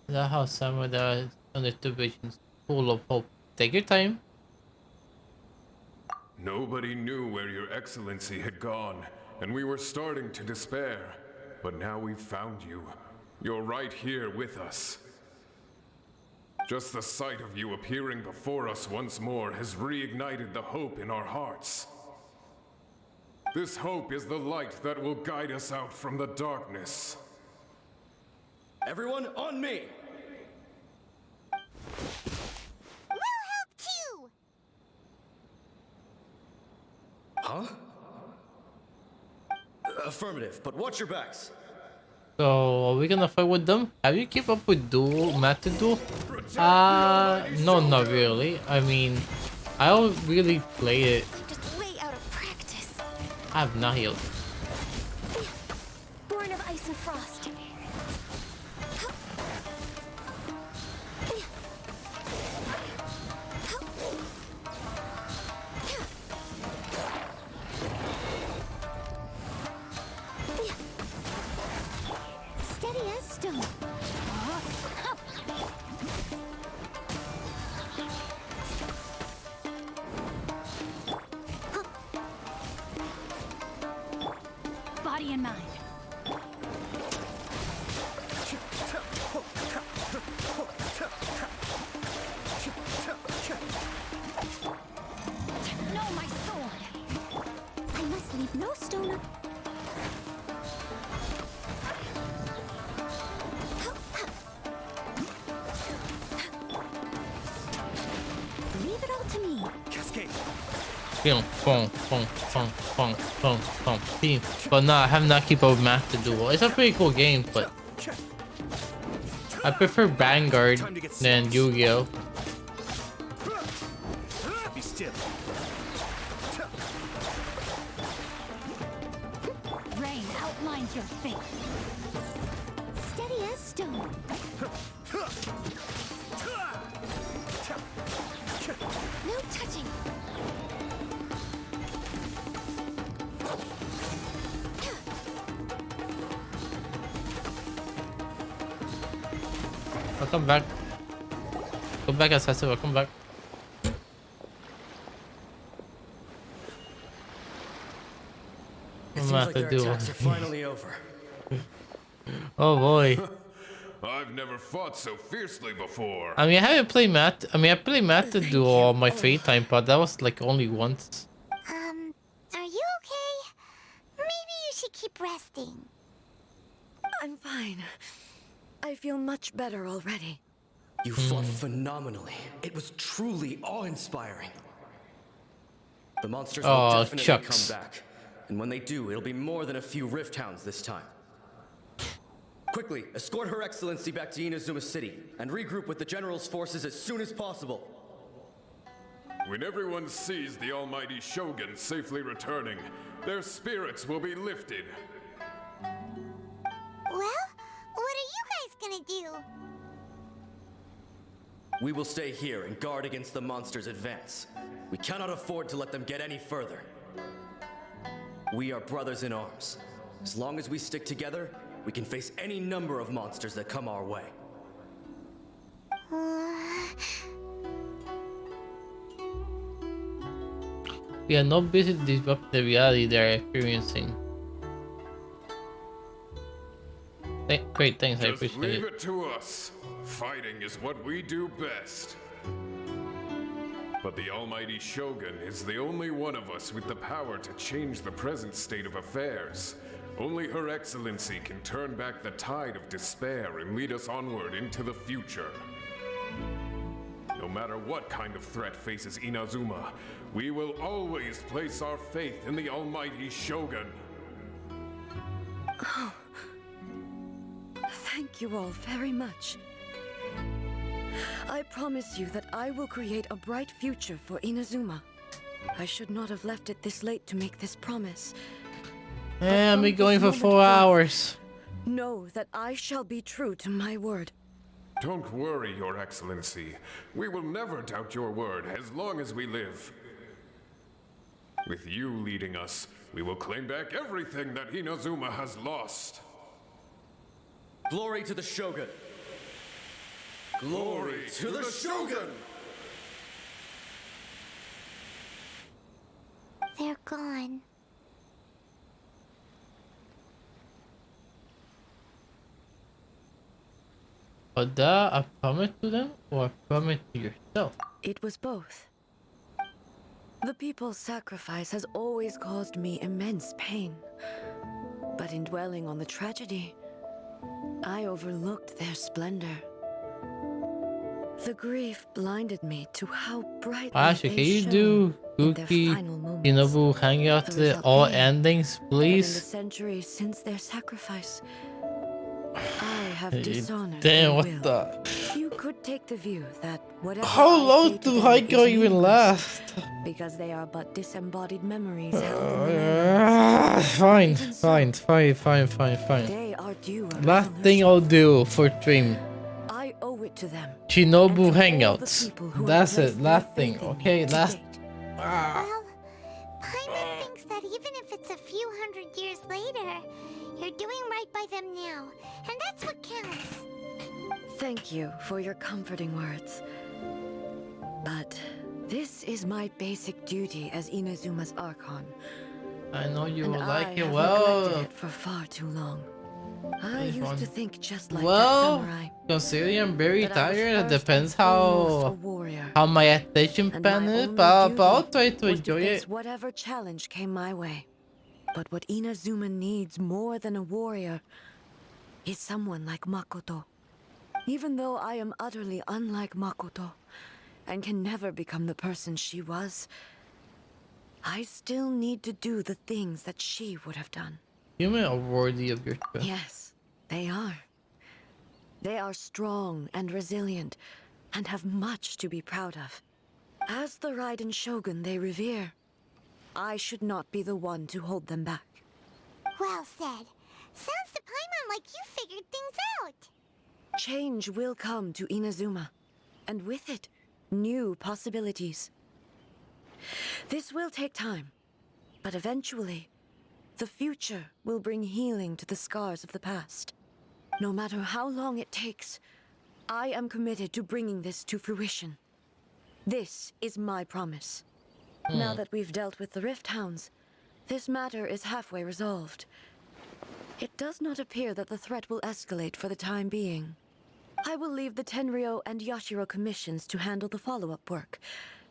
Is that how samurai understood visions? Full of hope. Take your time. Nobody knew where Your Excellency had gone, and we were starting to despair. But now we've found you. You're right here with us. Just the sight of you appearing before us once more has reignited the hope in our hearts. This hope is the light that will guide us out from the darkness. Everyone, on me! We'll help too! Huh? Affirmative, but watch your backs. So, are we gonna fight with them? Have you keep up with duel, Master Duel? No, not really. I mean, I don't really play it. Just way out of practice. I have not healed. Born of ice and frost. Steady as stone. Body and mind. No, my sword! I must leave no stone. Leave it all to me. Cascade. Boom, boom, boom, boom, boom, boom, boom, boom. But no, I have not keep up with Master Duel. It's a pretty cool game, but I prefer Vanguard than Yu-Gi-Oh. Be still. Rain outlines your fate. Steady as stone. No touching. I'll come back. Come back, Assassin. I'll come back. gonna Seems have like to their do. attacks are finally over. Oh boy. I've never fought so fiercely before. I mean, I haven't played Matt. I mean, I played Matt to do all my free time, but that was like only once. Are you okay? Maybe you should keep resting. I'm fine. I feel much better already. You fought phenomenally. It was truly awe-inspiring. The monsters will definitely Chucks. come back. And when they do, it'll be more than a few Rift Hounds this time. Quickly, escort Her Excellency back to Inazuma City, and regroup with the General's forces as soon as possible. When everyone sees the almighty Shogun safely returning, their spirits will be lifted. Well, what are you guys gonna do? We will stay here and guard against the monsters' advance. We cannot afford to let them get any further. We are brothers in arms. As long as we stick together, we can face any number of monsters that come our way. We are not busy to disrupt the reality they are experiencing. Great, thanks, I Just appreciate leave it. it to us. Fighting is what we do best. But the almighty Shogun is the only one of us with the power to change the present state of affairs. Only Her Excellency can turn back the tide of despair and lead us onward into the future. No matter what kind of threat faces Inazuma, we will always place our faith in the almighty Shogun. Oh. Thank you all very much. I promise you that I will create a bright future for Inazuma. I should not have left it this late to make this promise. Yeah, I'm going for 4 hours. Know that I shall be true to my word. Don't worry, Your Excellency. We will never doubt your word as long as we live. With you leading us, we will claim back everything that Inazuma has lost. Glory to the Shogun! Glory to the Shogun! They're gone. Was that a promise to them or a promise to yourself? It was both. The people's sacrifice has always caused me immense pain. But in dwelling on the tragedy, I overlooked their splendor. The grief blinded me to how brightly Actually, can you do Kuki Shinobu Hangouts to all endings, In the please? centuries since their sacrifice, I have dishonored Damn, their what will. the? You could take the view that whatever How I long say to do them Haikyuu is even meaningless, last? because they are but disembodied memories held in the memories. Fine. They are due a Last thing I'll do for stream. I owe it to them. Shinobu and to all the Hangouts. people who have That's placed it. their Last thing. faith in me Okay, to last. date. Well, Paimon thinks that even if it's a few hundred years later, you're doing right by them now, and that's what counts. Thank you for your comforting words. But this is my basic duty as Inazuma's Archon. I know you will and like I it. have Well, neglected it for far too long. I This used one. to think just like that well, samurai. considering I'm very that I was tired, it first depends and foremost a how warrior. my attention And span my is. only But I'll duty try to was enjoy face it. whatever challenge came my way. But what Inazuma needs more than a warrior is someone like Makoto. Even though I am utterly unlike Makoto and can never become the person she was, I still need to do the things that she would have done. Human are worthy of your trust. Yes, they are. They are strong and resilient and have much to be proud of. As the Raiden Shogun they revere, I should not be the one to hold them back. Well said. Sounds to Paimon like you figured things out. Change will come to Inazuma, and with it, new possibilities. This will take time, but eventually, the future will bring healing to the scars of the past. No matter how long it takes, I am committed to bringing this to fruition. This is my promise. Now that we've dealt with the Rift Hounds, This matter is halfway resolved. It does not appear that the threat will escalate for the time being. I will leave the Tenryo and Yashiro commissions to handle the follow-up work,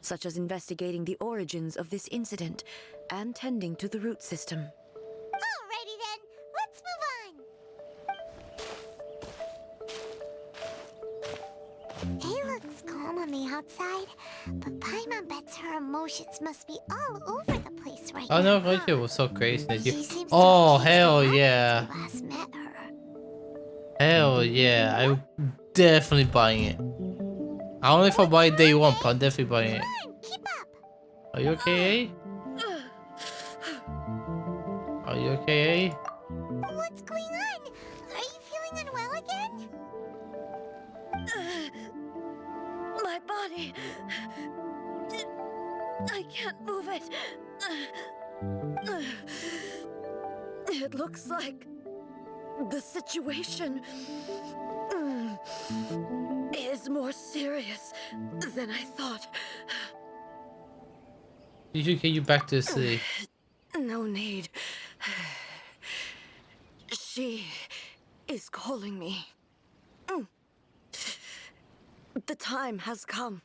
such as investigating the origins of this incident and tending to the root system. Alrighty then, let's move on. It looks calm on the outside, but Paimon bets her emotions must be all over the place right Oh now. no, Genshin was so crazy that She you. seems to Oh have changed hell a lot yeah! since we last met her. Hell yeah! I'm definitely buying it. I don't know if I'll buy it day one, but I'm definitely buying it. Keep up. Are you okay? Are you okay? What's going on? Are you feeling unwell again? My body... I can't move it. It looks like the situation is more serious than I thought. You should get you back to the city. No need. She is calling me. The time has come.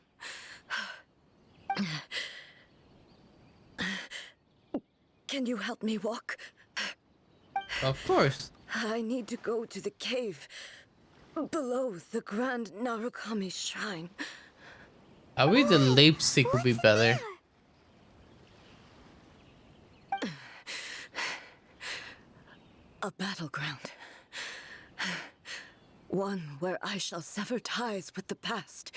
Can you help me walk? Of course. I need to go to the cave below the Grand Narukami Shrine. I wish the lipstick would be better. A battleground. One where I shall sever ties with the past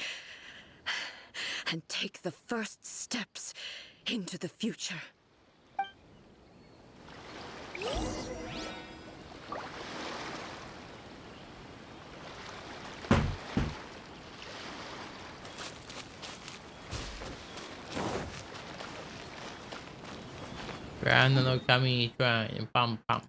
and take the first steps into the future. Grand Enkanomiya Shrine. Pam pam.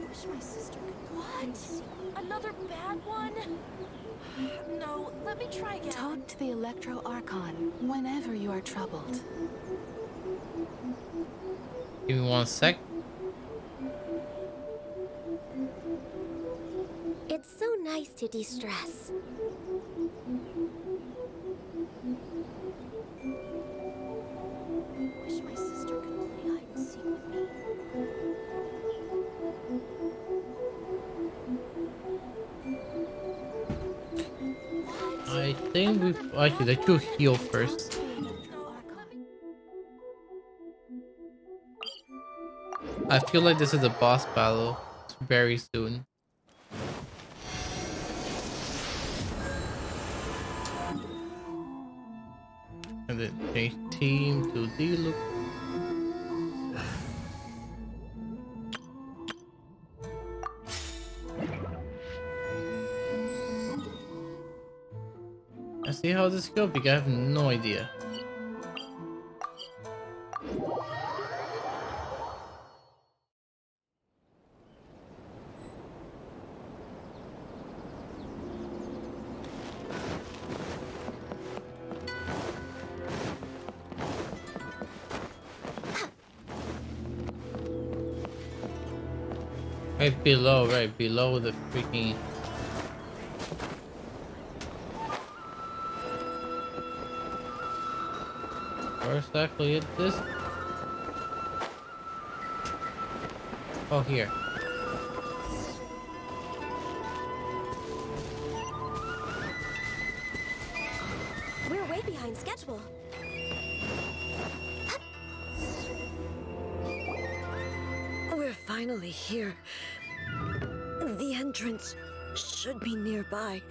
Wish my sister could. What? Another bad one? No, let me try again. Talk to the Electro Archon whenever you are troubled. Give me 1 sec. It's so nice to de-stress. Wish my sister could play hide and seek with me. I think we actually let you heal first. I feel like this is a boss battle very soon. And then change team to D-Look. I see how this goes because I have no idea. Right below the freaking. Where exactly is this? Oh, here. We're way behind schedule. We're finally here. The entrance should be nearby.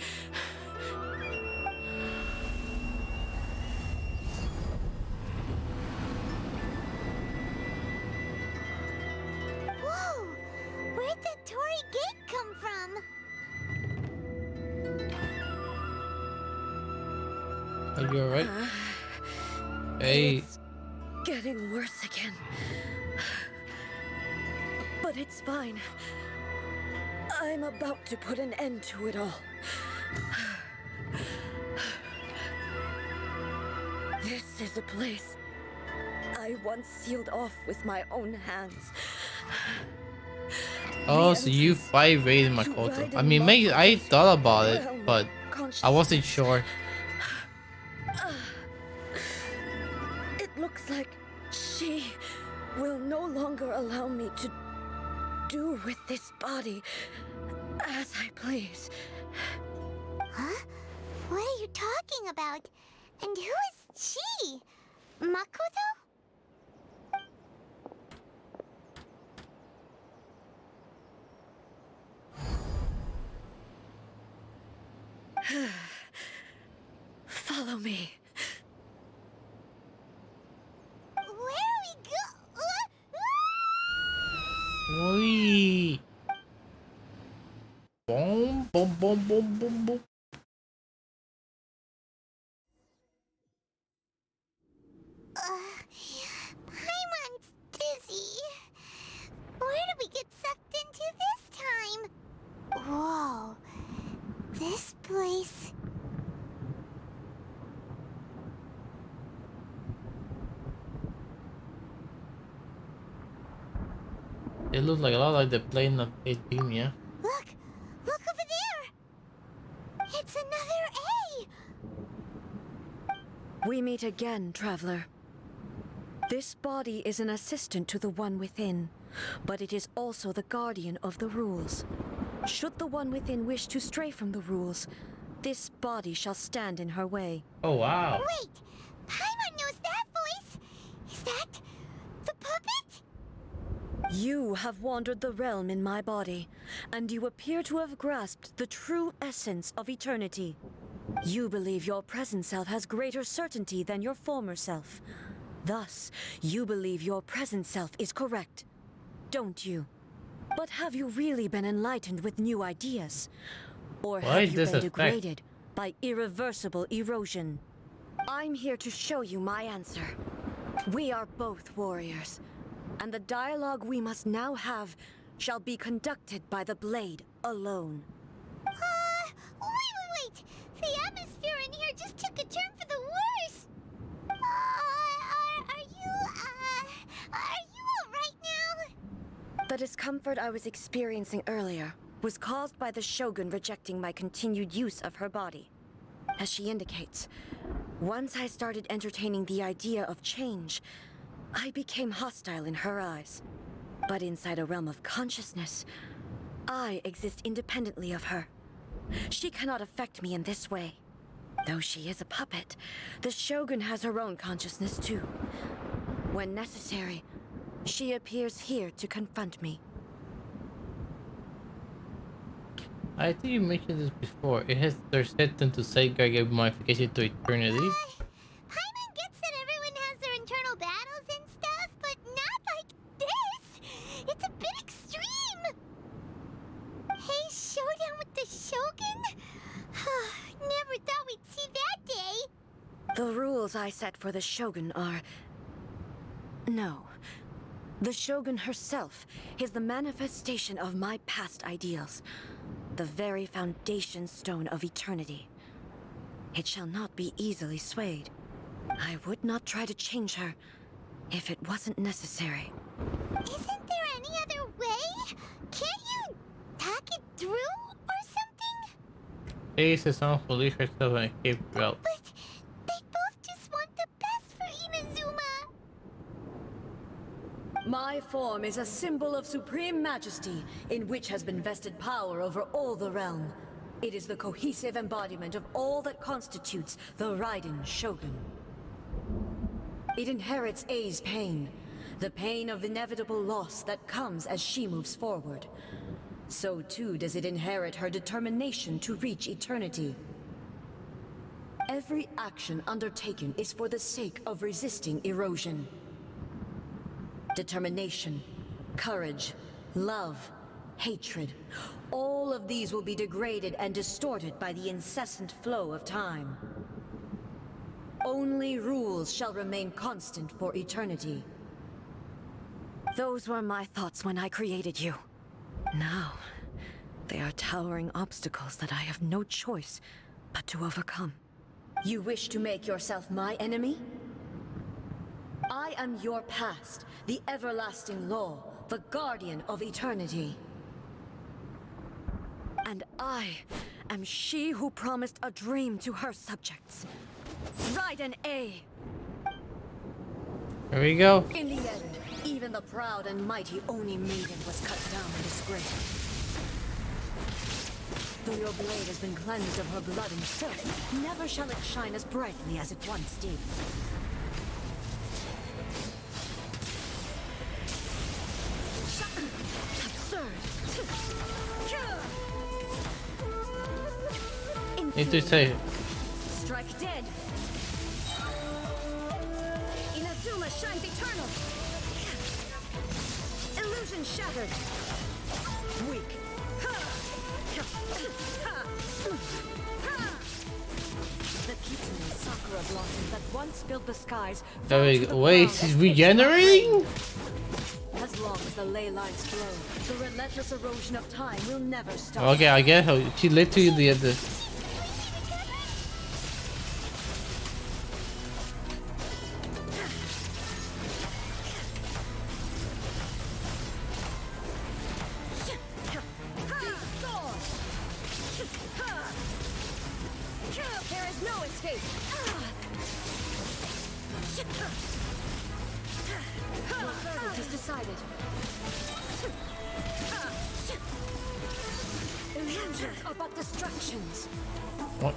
Whoa! Where'd the Torii Gate come from? Are you alright? Hey. It's getting worse again. But it's fine. I'm about to put an end to it all. This is a place I once sealed off with my own hands. Oh, so you fight raiding Makoto. I mean, maybe I thought about it, but I wasn't sure. It looks like she will no longer allow me to do with this body as I please. Huh? What are you talking about? And who is she? Makoto? Follow me. Where are we go? Wee. Boom, boom, boom, boom, boom, boom. Paimon's dizzy. Where did we get sucked into this time? Whoa. This place. It looks like a lot like the plane of 18, yeah. Look! Look over there! It's another A! We meet again, traveler. This body is an assistant to the One Within, but it is also the guardian of the rules. Should the One Within wish to stray from the rules, this body shall stand in her way. Oh, wow. Wait! Paimon knows that voice! Is that the puppet? You have wandered the realm in my body, and you appear to have grasped the true essence of eternity. You believe your present self has greater certainty than your former self. Thus, you believe your present self is correct, don't you? But have you really been enlightened with new ideas? Or have you been degraded by irreversible erosion? I'm here to show you my answer. We are both warriors, and the dialogue we must now have shall be conducted by the blade alone. Wait! The atmosphere in here just took a turn for the worse! Are you alright now? The discomfort I was experiencing earlier was caused by the Shogun rejecting my continued use of her body. As she indicates, once I started entertaining the idea of change, I became hostile in her eyes. But inside a realm of consciousness, I exist independently of her. She cannot affect me in this way. Though she is a puppet, the Shogun has her own consciousness too. When necessary, she appears here to confront me. I think you mentioned this before. It has their setting to safeguard a modification to eternity. Paimon gets that everyone has their internal battles and stuff, but not like this! It's a bit extreme! Hey, showdown with the Shogun? Never thought we'd see that day! The rules I set for the Shogun are... No. The Shogun herself is the manifestation of my past ideals. The very foundation stone of eternity. It shall not be easily swayed. I would not try to change her if it wasn't necessary. Isn't there any other way? Can't you talk it through or something? Ace is on police herself and escape route. But they both just want the best for Inazuma. My form is a symbol of supreme majesty, in which has been vested power over all the realm. It is the cohesive embodiment of all that constitutes the Raiden Shogun. It inherits A's pain, the pain of inevitable loss that comes as she moves forward. So too does it inherit her determination to reach eternity. Every action undertaken is for the sake of resisting erosion. Determination, courage, love, hatred. All of these will be degraded and distorted by the incessant flow of time. only rules shall remain constant for eternity. Those were my thoughts when I created you. Now, they are towering obstacles that I have no choice but to overcome. You wish to make yourself my enemy? I am your past, the everlasting law, the guardian of eternity. And I am she who promised a dream to her subjects. Raiden A. Here we go. In the end, even the proud and mighty Oni maiden was cut down and disgraced. Though your blade has been cleansed of her blood and filth, never shall it shine as brightly as it once did. Need to say. Strike dead. Inazuma shines eternal. Illusion shattered. Weak. The Kitsune Sakura blossoms that once filled the skies. There we go. Wait, she's regenerating? As long as the ley lines flow, the relentless erosion of time will never stop. Okay, I get her. She literally did this. There is no escape. Your verdict is decided. Illusions are but distractions.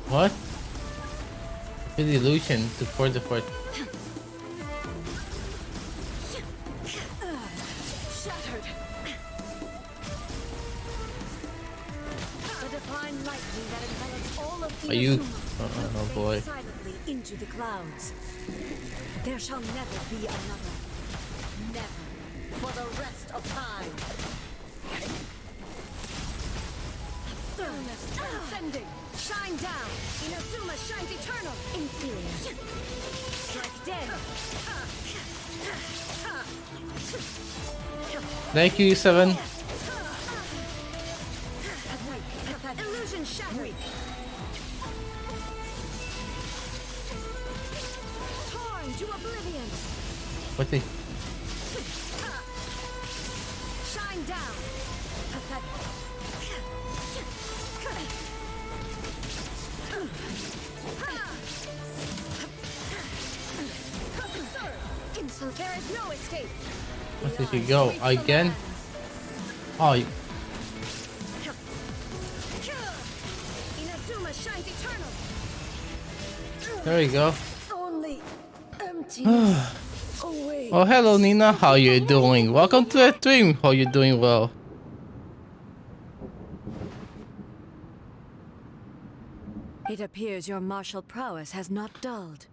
What? The illusion to for the fourth. Shattered. The divine lightning that envelops all of Are you? Inazuma Oh boy. silently into the clouds. There shall never be another. Never. For the rest of time. Stillness transcending. Shine down. Inazuma shines eternal. Inferior. Strike dead. Thank you, 7. Illusion shattered. Torn to oblivion. What the? Shine down. Pathetic. So there is no escape. Where did she go? Again? Oh, Inazuma shines eternal. there you go. Only emptiness. Away. Oh, hello, Nina. How you doing? Welcome to the stream. How you doing? Well. It appears your martial prowess has not dulled.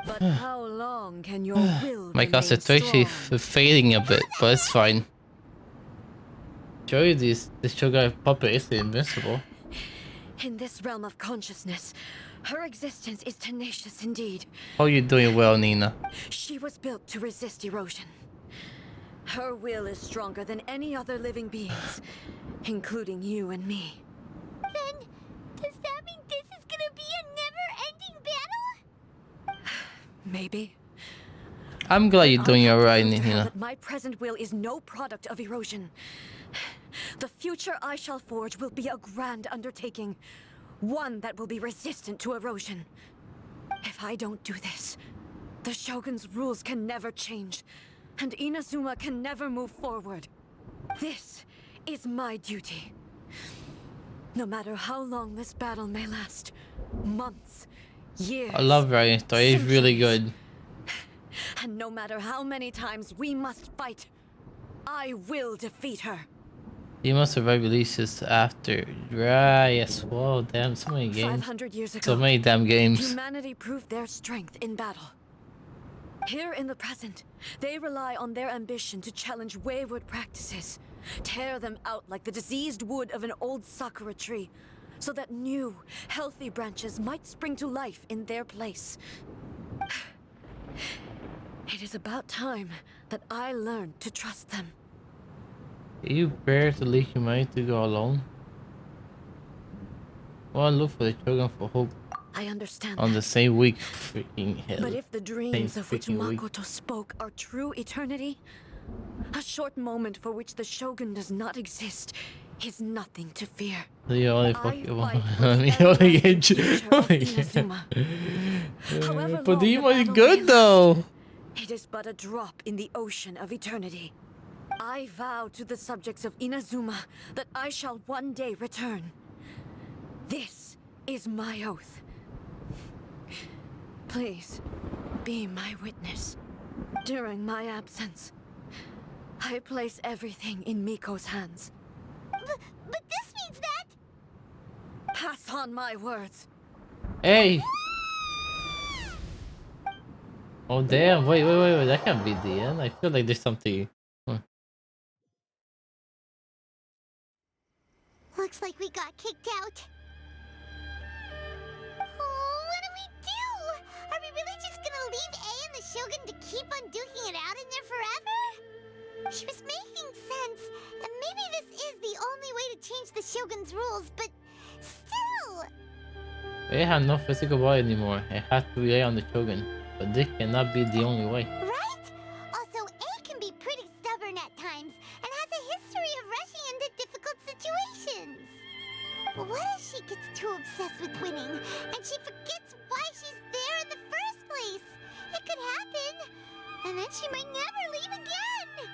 But how long can your will My remain concentration strong? is fading a bit, but it's fine. Show you this sugar puppet is invincible. In this realm of consciousness, her existence is tenacious indeed. How you doing? Well, Nina. She was built to resist erosion. Her will is stronger than any other living beings, including you and me. Then, does that mean this is gonna be a never-ending battle? Maybe. I'm glad you're doing alright, Prove to her Nina. that my present will is no product of erosion. The future I shall forge will be a grand undertaking, one that will be resistant to erosion. If I don't do this, the Shogun's rules can never change, and Inazuma can never move forward. This is my duty. No matter how long this battle may last, months, years, I love Ryan's story. It's really good. and no matter how many times we must fight, I will defeat her. You must survive releases after. Right, yes. Whoa, damn, so many games. 500 years ago, So many damn games. humanity proved their strength in battle. Here in the present, they rely on their ambition to challenge wayward practices, tear them out like the diseased wood of an old sakura tree, so that new, healthy branches might spring to life in their place. It is about time that I learned to trust them. You bear to leave humanity to go alone? Well, look for the children for hope. I understand On that. the same week, freaking hell. But if the dreams Same of which freaking week. Makoto spoke are true eternity, a short moment for which the Shogun does not exist is nothing to fear. The only I fucking fight for one. the Only everlasting Genshin. future of Inazuma. But the long emote is battle good may though. last, it is but a drop in the ocean of eternity. I vow to the subjects of Inazuma that I shall one day return. This is my oath. Please, be my witness. During my absence, I place everything in Miko's hands. But this means that... Pass on my words. Hey. Oh damn! Wait! That can't be the end. I feel like there's something. Looks like we got kicked out. Oh, what do we do? Are we really just gonna leave A and the Shogun to keep on duking it out in there forever? She was making sense, and maybe this is the only way to change the Shogun's rules, but still... They have no physical body anymore. It has to rely on the Shogun, but this cannot be the only way. Right? Also, A can be pretty stubborn at times, and has a history of rushing into difficult situations. What if she gets too obsessed with winning, and she forgets why she's there in the first place? It could happen, and then she might never leave again.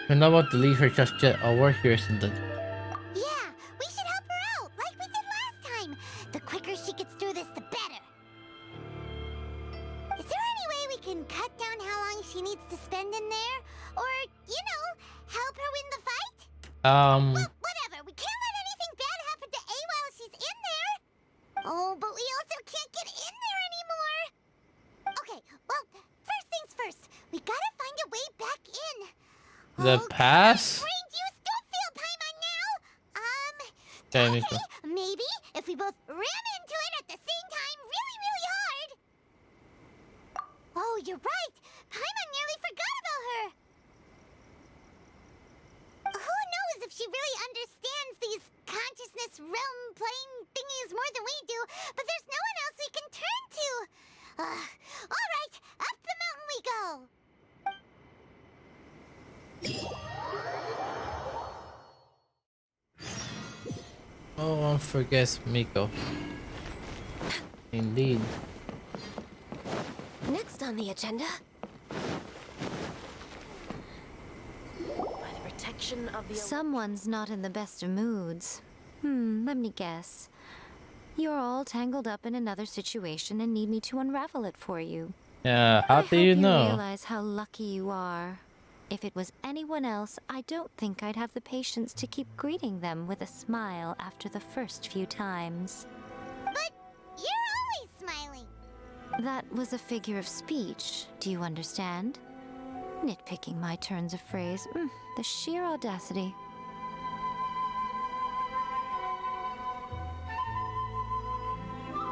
We're not about to leave her just yet. Our work here isn't done. Yeah, we should help her out, like we did last time. The quicker she gets through this, the better. Is there any way we can cut down how long she needs to spend in there? Or, you know, help her win the fight? Well, whatever. We can't let anything bad happen to A while she's in there. Oh, but we also can't get in there anymore. Okay, well, first things first. We gotta find a way back in. The pass? Brain juice, don't feel Paimon now. Okay, Okay, maybe if we both ram into it at the same time really, really hard. Oh, you're right. Paimon nearly forgot about her. Who knows if she really understands these consciousness realm plane thingies more than we do, but there's no one else we can turn to. All right, up the mountain we go. Oh, one forgets Miko. Indeed. Next on the agenda, protection of the... Someone's not in the best of moods. Let me guess. You're all tangled up in another situation and need me to unravel it for you. Yeah, how do you know? I realize how lucky you are. If it was anyone else, I don't think I'd have the patience to keep greeting them with a smile after the first few times. But you're always smiling. That was a figure of speech, do you understand? Nitpicking my turns of phrase. The sheer audacity.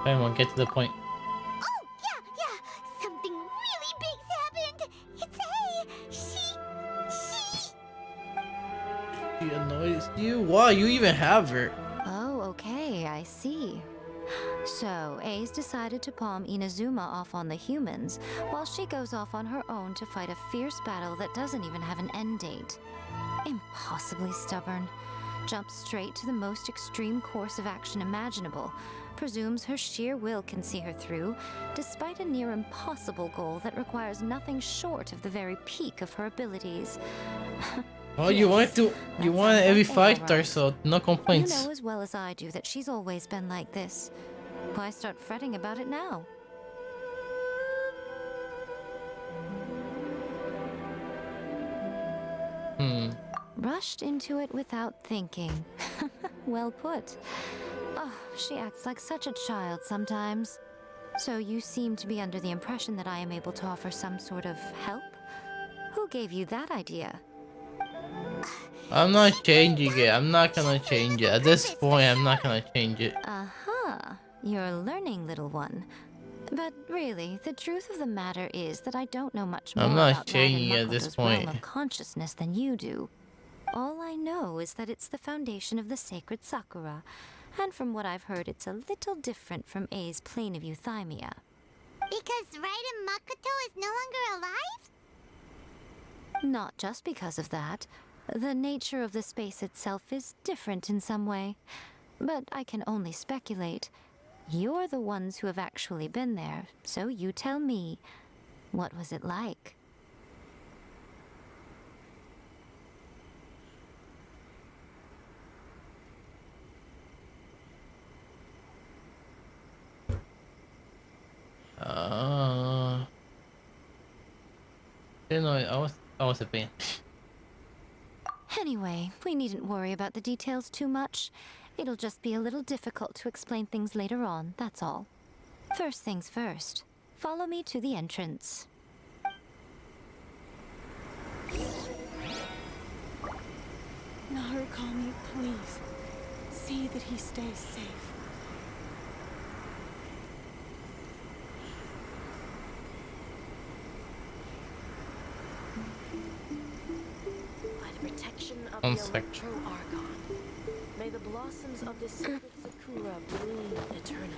Come on, get to the point. Oh, yeah. Something really big's happened. It's She annoys you? Why? You even have her. Oh, okay, I see. So, A's decided to palm Inazuma off on the humans, while she goes off on her own to fight a fierce battle that doesn't even have an end date. Impossibly stubborn. Jumps straight to the most extreme course of action imaginable. Presumes her sheer will can see her through, despite a near impossible goal that requires nothing short of the very peak of her abilities. Oh, you want every fighter, so no complaints. You know as well as I do that she's always been like this. Why start fretting about it now? Rushed into it without thinking. Well put. Oh, she acts like such a child sometimes. So you seem to be under the impression that I am able to offer some sort of help? Who gave you that idea? I'm not changing it. I'm not gonna change it. At this point, I'm not gonna change it. Aha, you're learning, little one. But really, the truth of the matter is that I don't know much more I'm not about that changing in it at this Makoto's realm point. of consciousness than you do. All I know is that it's the foundation of the sacred Sakura, and from what I've heard, it's a little different from A's plane of euthymia. Because Raiden Makoto is no longer alive? Not just because of that. The nature of the space itself is different in some way. But I can only speculate. You're the ones who have actually been there, so you tell me, what was it like? You know, I was a pain. Anyway, we needn't worry about the details too much. It'll just be a little difficult to explain things later on, that's all. First things first, follow me to the entrance. Narukami, please. See that he stays safe. By the protection of One the sec. Electro Archon, may the blossoms of this sacred Sakura bloom eternally.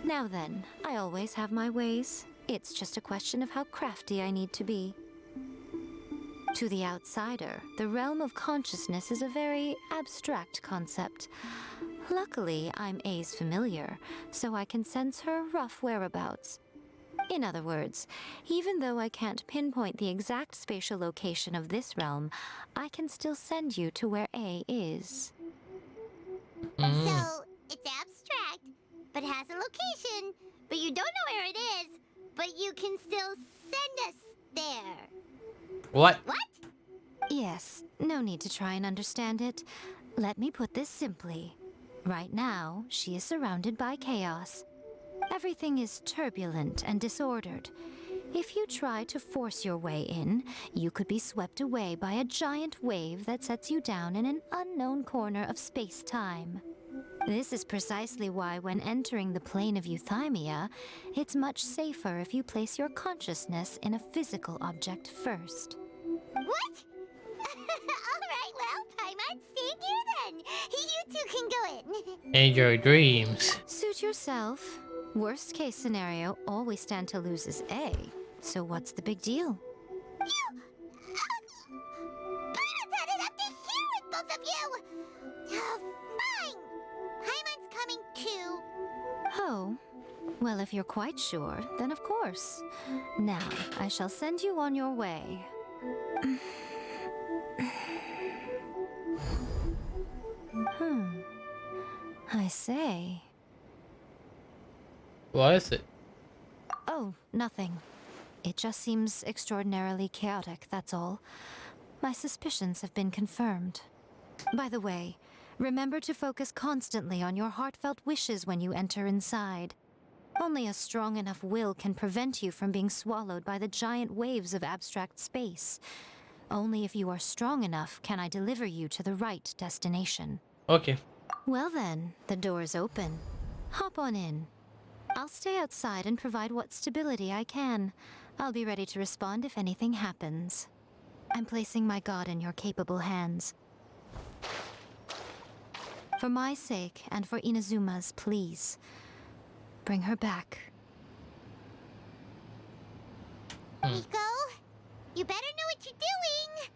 Now then, I always have my ways. It's just a question of how crafty I need to be. To the outsider, the realm of consciousness is a very abstract concept. Luckily, I'm A's familiar, so I can sense her rough whereabouts. In other words, even though I can't pinpoint the exact spatial location of this realm, I can still send you to where A is. So, it's abstract, but has a location, but you don't know where it is, but you can still send us there. What? What? Yes, no need to try and understand it. Let me put this simply. Right now, she is surrounded by chaos. Everything is turbulent and disordered. If you try to force your way in, you could be swept away by a giant wave that sets you down in an unknown corner of space-time. This is precisely why when entering the plane of euthymia, it's much safer if you place your consciousness in a physical object first. What? Alright, well, Paimon, stay here then. You two can go in. And your dreams. Suit yourself. Worst case scenario, all we stand to lose is A. So what's the big deal? Paimon's had it up to here with both of you! Fine! Paimon's coming too. Oh. Well, if you're quite sure, then of course. Now, I shall send you on your way. I say. What is it? Oh, nothing. It just seems extraordinarily chaotic, that's all. My suspicions have been confirmed. By the way, remember to focus constantly on your heartfelt wishes when you enter inside. Only a strong enough will can prevent you from being swallowed by the giant waves of abstract space. Only if you are strong enough can I deliver you to the right destination. Okay. Well then, the door's open. Hop on in. I'll stay outside and provide what stability I can. I'll be ready to respond if anything happens. I'm placing my god in your capable hands. For my sake and for Inazuma's, please. Bring her back. Rico, you better know what you're doing.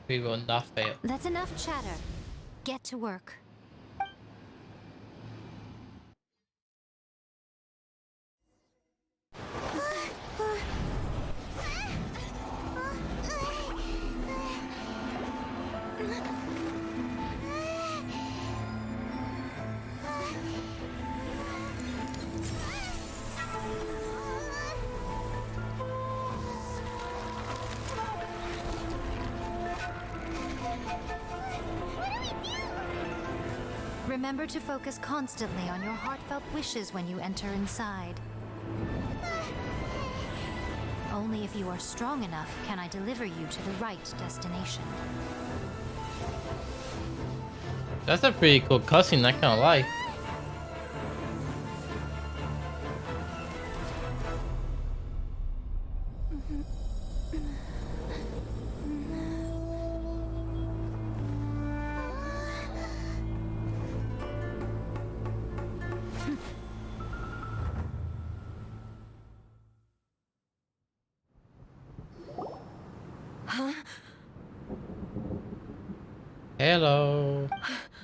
We will not fail. That's enough chatter. Get to work. Remember to focus constantly on your heartfelt wishes when you enter inside. Only if you are strong enough can I deliver you to the right destination. That's a pretty cool cutscene, not gonna lie. Huh? Hello.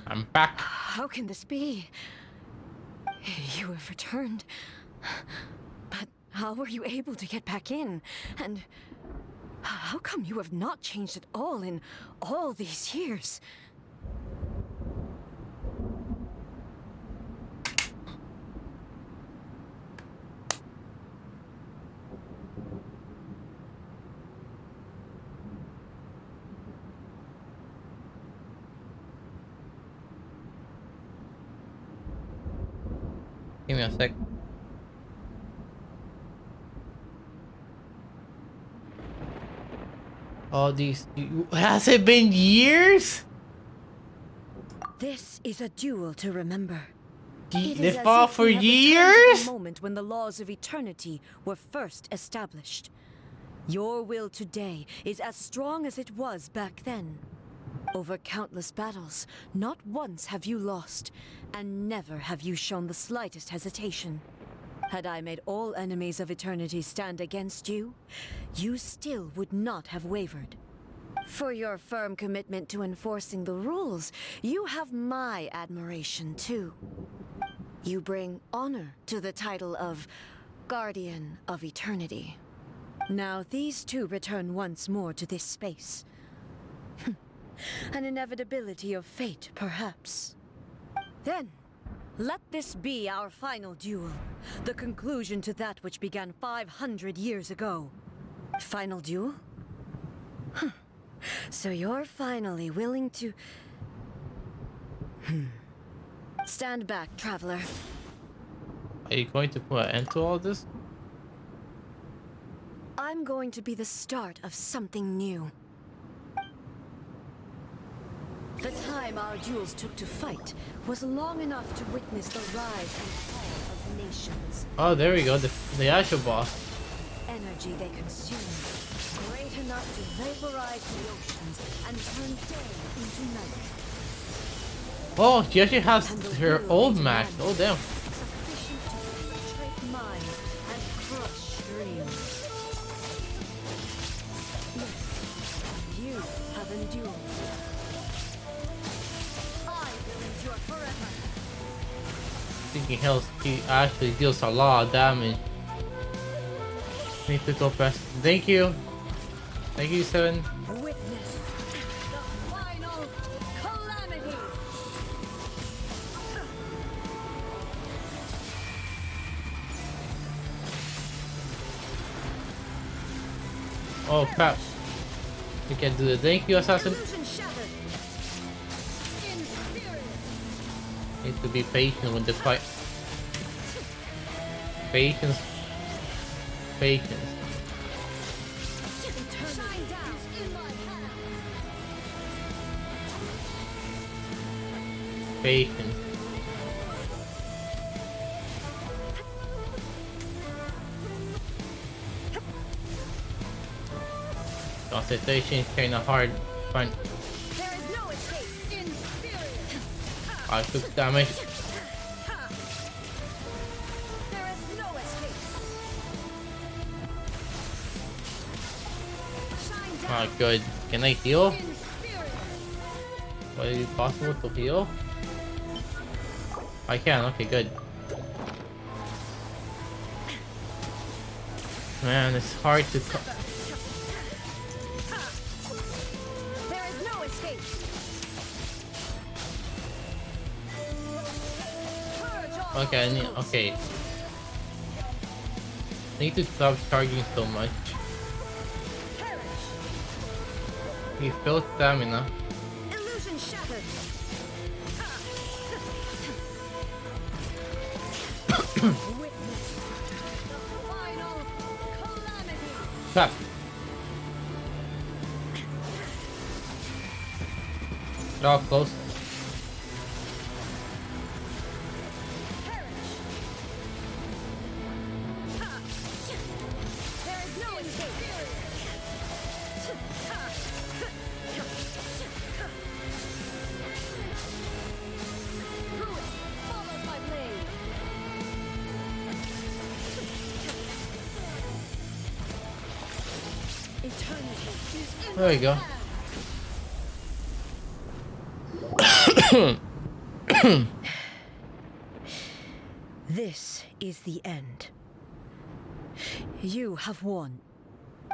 I'm back. How can this be? You have returned. But how were you able to get back in? And how come you have not changed at all in all these years? Give me a sec. All these. Has it been years? This is a duel to remember. They fought for years? The moment when the laws of eternity were first established. Your will today is as strong as it was back then. Over countless battles, not once have you lost, and never have you shown the slightest hesitation. Had I made all enemies of eternity stand against you, you still would not have wavered. For your firm commitment to enforcing the rules, you have my admiration too. You bring honor to the title of Guardian of Eternity. Now these two return once more to this space. An inevitability of fate, perhaps. Then, let this be our final duel, the conclusion to that which began 500 years ago. Final duel? Huh. So you're finally willing to... Stand back, traveler. Are you going to put an end to all this? I'm going to be the start of something new. The time our duels took to fight was long enough to witness the rise and fall of nations. Oh, there we go. The actual boss. Energy they consumed, great enough to vaporize the oceans and turn day into night. Oh, she actually has her old max. Oh, damn. Sufficient to penetrate minds and crush dreams. Yes, you have endured. Thinking health, he actually deals a lot of damage. Need to go past. Thank you. Thank you, 7. Witness the final calamity. Oh crap. You can do the thank you, assassin. Need to be patient with the fight. Patience. Patience. Patience. Concentration is kinda hard. Fine. I took damage. Ah, good. Can I heal? Would it be possible to heal? I can. Okay, good. Man, it's hard to. Okay, I need. Okay. I need to stop charging so much. He filled stamina. Illusion shattered. Crap. Oh, close. There we go. This is the end. You have won.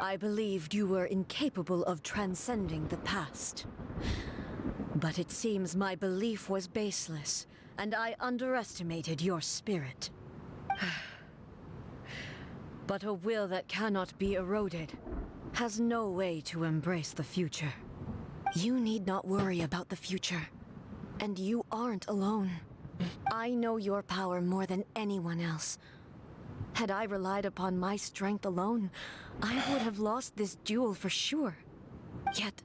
I believed you were incapable of transcending the past. But it seems my belief was baseless, and I underestimated your spirit. But a will that cannot be eroded has no way to embrace the future. You need not worry about the future. And you aren't alone. I know your power more than anyone else. Had I relied upon my strength alone, I would have lost this duel for sure. Yet,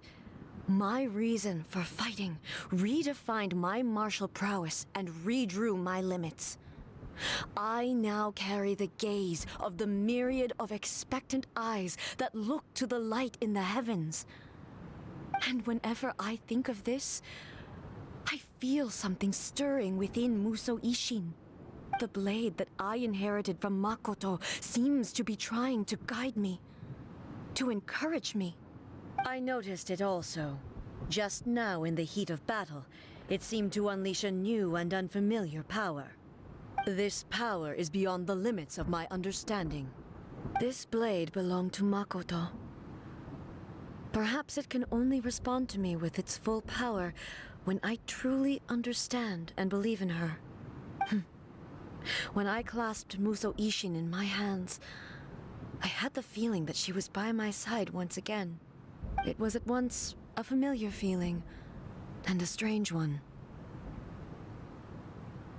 my reason for fighting redefined my martial prowess and redrew my limits. I now carry the gaze of the myriad of expectant eyes that look to the light in the heavens. And whenever I think of this, I feel something stirring within Musou Ishin. The blade that I inherited from Makoto seems to be trying to guide me, to encourage me. I noticed it also. Just now in the heat of battle, it seemed to unleash a new and unfamiliar power. This power is beyond the limits of my understanding. This blade belonged to Makoto. Perhaps it can only respond to me with its full power when I truly understand and believe in her. When I clasped Musou Ishin in my hands, I had the feeling that she was by my side once again. It was at once a familiar feeling and a strange one.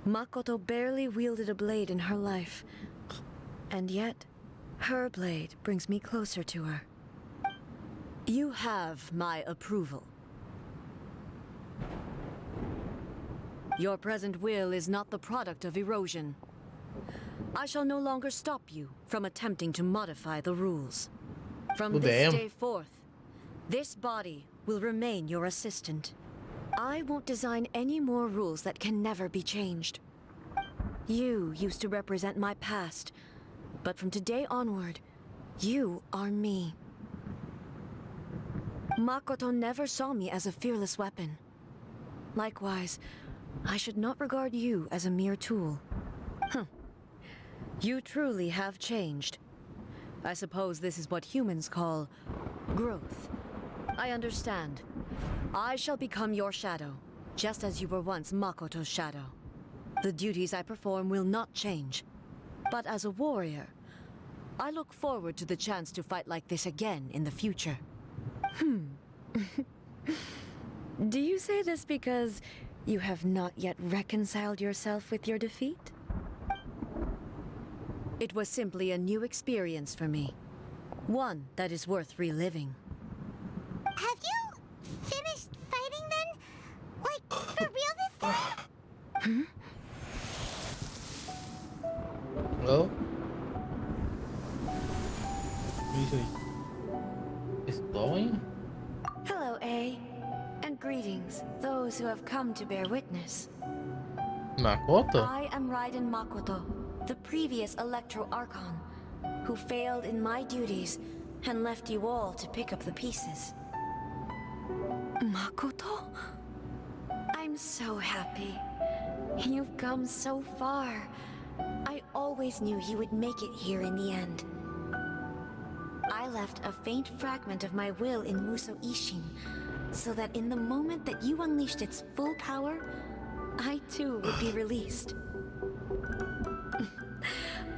Makoto barely wielded a blade in her life, and yet her blade brings me closer to her. You have my approval. Your present will is not the product of erosion. I shall no longer stop you from attempting to modify the rules. From this day forth, this body will remain your assistant. I won't design any more rules that can never be changed. You used to represent my past, but from today onward, you are me. Makoto never saw me as a fearless weapon. Likewise, I should not regard you as a mere tool. You truly have changed. I suppose this is what humans call growth. I understand. I shall become your shadow, just as you were once Makoto's shadow. The duties I perform will not change. But as a warrior, I look forward to the chance to fight like this again in the future. Do you say this because you have not yet reconciled yourself with your defeat? It was simply a new experience for me. One that is worth reliving. Have you finished fighting then? Like, for real this time? Well, it's glowing? Hello, A. And greetings, those who have come to bear witness. Makoto. I am Raiden Makoto, the previous Electro Archon, who failed in my duties and left you all to pick up the pieces. Makoto? I'm so happy. You've come so far. I always knew you would make it here in the end. I left a faint fragment of my will in Musou Ishin, so that in the moment that you unleashed its full power, I too would be released.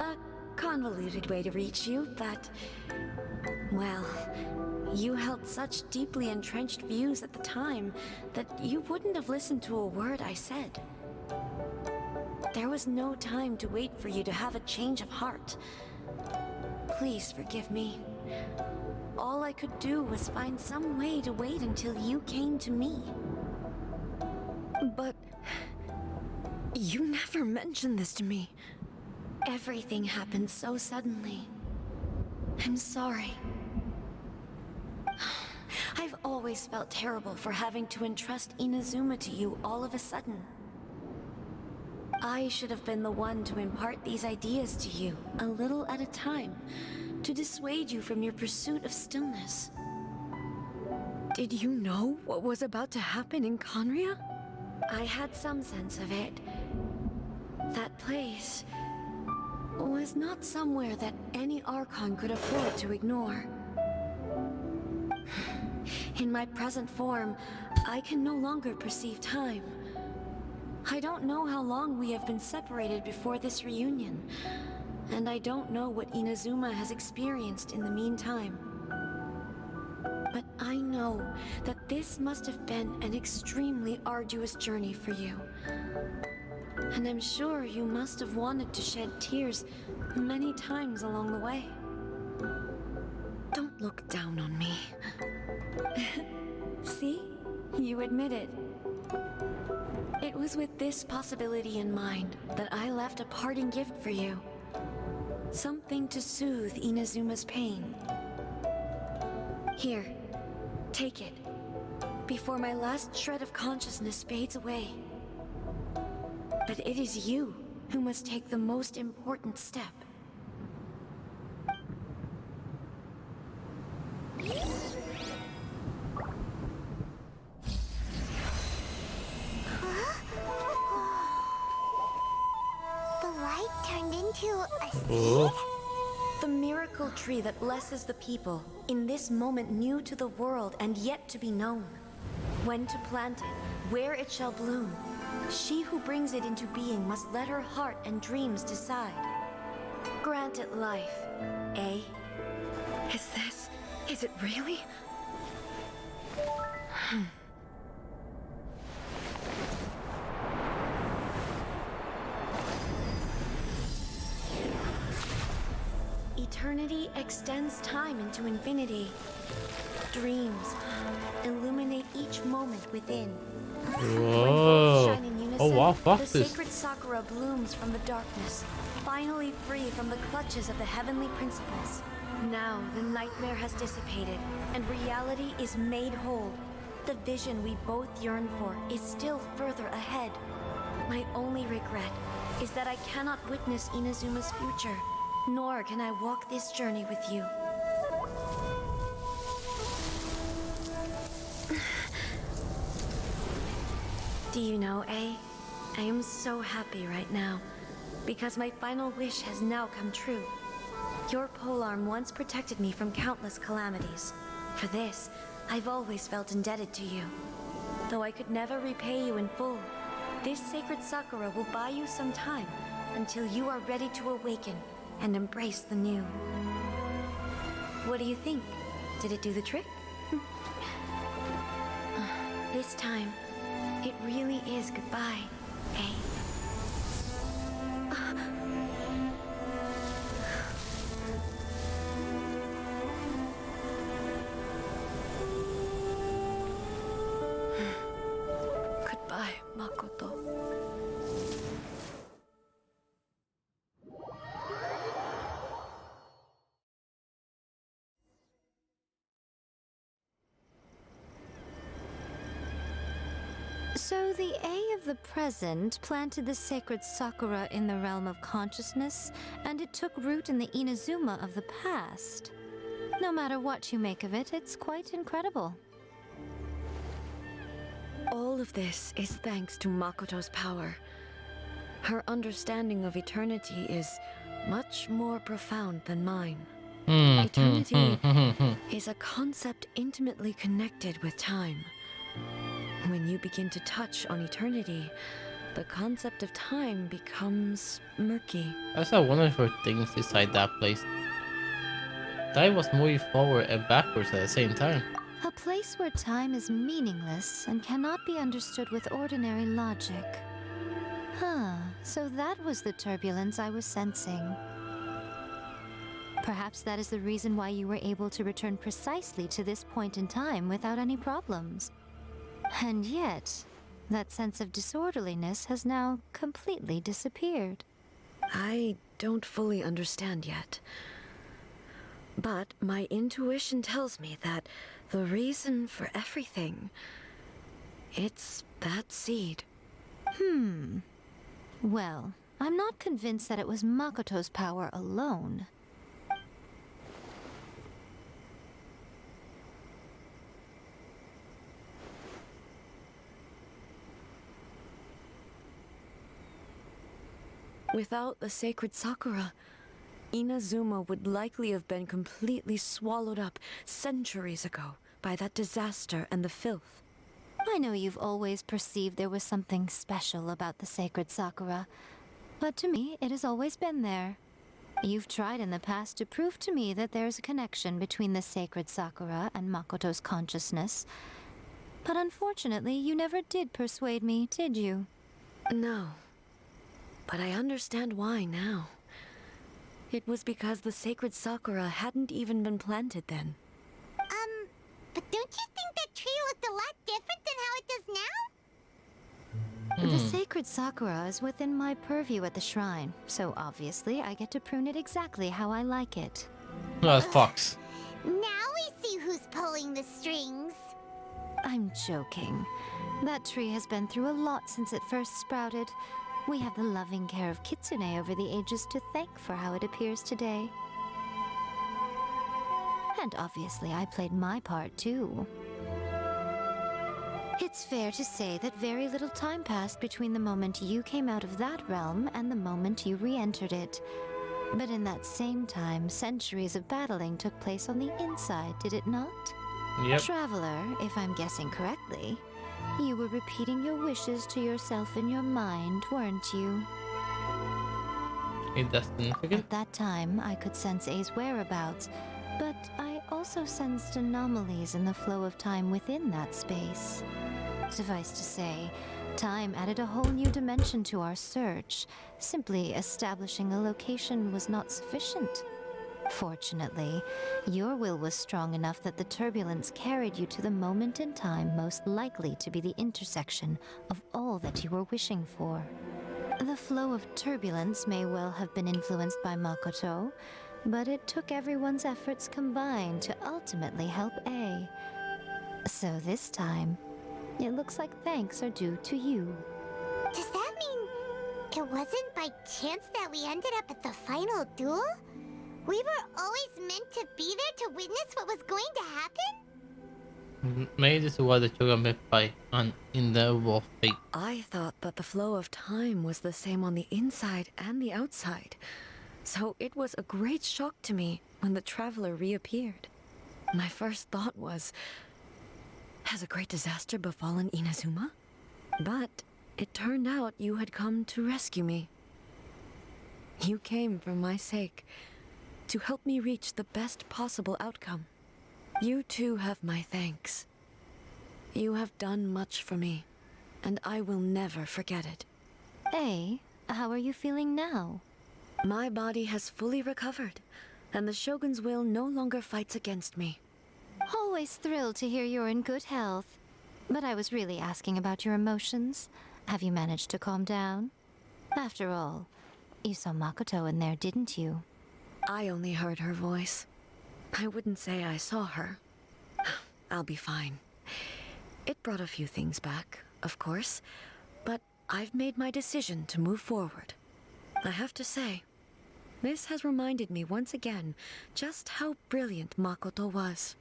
A convoluted way to reach you, but... well, you held such deeply entrenched views at the time that you wouldn't have listened to a word I said. there was no time to wait for you to have a change of heart. Please forgive me. All I could do was find some way to wait until you came to me. But you never mentioned this to me. Everything happened so suddenly. I'm sorry. I've always felt terrible for having to entrust Inazuma to you all of a sudden. I should have been the one to impart these ideas to you, a little at a time, to dissuade you from your pursuit of stillness. Did you know what was about to happen in Conria? I had some sense of it. That place was not somewhere that any Archon could afford to ignore. In my present form, I can no longer perceive time. I don't know how long we have been separated before this reunion, and I don't know what Inazuma has experienced in the meantime. But I know that this must have been an extremely arduous journey for you. And I'm sure you must have wanted to shed tears many times along the way. Don't look down on me. See? You admit it. It was with this possibility in mind that I left a parting gift for you. Something to soothe Inazuma's pain. Here, take it, before my last shred of consciousness fades away. But it is you who must take the most important step. The light turned into a seed? Oh. The miracle tree that blesses the people, in this moment new to the world and yet to be known. When to plant it, where it shall bloom. She who brings it into being must let her heart and dreams decide. Grant it life, eh? Is it really? Eternity extends time into infinity. Dreams illuminate each moment within. Whoa. Oh wow, fuck The this. sacred Sakura blooms from the darkness, finally free from the clutches of the heavenly principles. Now the nightmare has dissipated, and reality is made whole. The vision we both yearn for is still further ahead. My only regret is that I cannot witness Inazuma's future, nor can I walk this journey with you. Do you know, A? I am so happy right now, because my final wish has now come true. Your polearm once protected me from countless calamities. For this, I've always felt indebted to you. Though I could never repay you in full, this sacred Sakura will buy you some time until you are ready to awaken and embrace the new. What do you think? Did it do the trick? This time, it really is goodbye, eh? Goodbye, Makoto. So the A of the present planted the sacred Sakura in the realm of consciousness, and it took root in the Inazuma of the past. No matter what you make of it, it's quite incredible. All of this is thanks to Makoto's power. Her understanding of eternity is much more profound than mine. Eternity is a concept intimately connected with time. When you begin to touch on eternity, the concept of time becomes murky. I saw one of her things inside that place. Time was moving forward and backwards at the same time. A place where time is meaningless and cannot be understood with ordinary logic. Huh, so that was the turbulence I was sensing. Perhaps that is the reason why you were able to return precisely to this point in time without any problems. And yet, that sense of disorderliness has now completely disappeared. I don't fully understand yet. But my intuition tells me that the reason for everything, it's that seed. Well, I'm not convinced that it was Makoto's power alone. Without the sacred Sakura, Inazuma would likely have been completely swallowed up centuries ago by that disaster and the filth. I know you've always perceived there was something special about the sacred Sakura, but to me, it has always been there. You've tried in the past to prove to me that there's a connection between the sacred Sakura and Makoto's consciousness, but unfortunately, you never did persuade me, did you? No. But I understand why now. It was because the sacred Sakura hadn't even been planted then. But don't you think that tree looked a lot different than how it does now? The sacred Sakura is within my purview at the shrine, so obviously I get to prune it exactly how I like it. Fox. Now we see who's pulling the strings. I'm joking. That tree has been through a lot since it first sprouted. We have the loving care of Kitsune over the ages to thank for how it appears today. And obviously I played my part too. It's fair to say that very little time passed between the moment you came out of that realm and the moment you re-entered it. But in that same time, centuries of battling took place on the inside, did it not? Yep. Traveler, if I'm guessing correctly, you were repeating your wishes to yourself in your mind, weren't you? At that time, I could sense A's whereabouts, but I also sensed anomalies in the flow of time within that space. Suffice to say, time added a whole new dimension to our search. Simply establishing a location was not sufficient. Fortunately, your will was strong enough that the turbulence carried you to the moment in time most likely to be the intersection of all that you were wishing for. The flow of turbulence may well have been influenced by Makoto, but it took everyone's efforts combined to ultimately help A. So this time, it looks like thanks are due to you. Does that mean it wasn't by chance that we ended up at the final duel? We were always meant to be there to witness what was going to happen? Maybe this is why the children met by an inevitable fate. I thought that the flow of time was the same on the inside and the outside. So it was a great shock to me when the traveler reappeared. My first thought was, has a great disaster befallen Inazuma? But it turned out you had come to rescue me. You came for my sake, to help me reach the best possible outcome. You too have my thanks. You have done much for me, and I will never forget it. A, how are you feeling now? My body has fully recovered, and the Shogun's will no longer fights against me. Always thrilled to hear you're in good health. But I was really asking about your emotions. Have you managed to calm down? After all, you saw Makoto in there, didn't you? I only heard her voice. I wouldn't say I saw her. I'll be fine. It brought a few things back, of course, but I've made my decision to move forward. I have to say, this has reminded me once again just how brilliant Makoto was.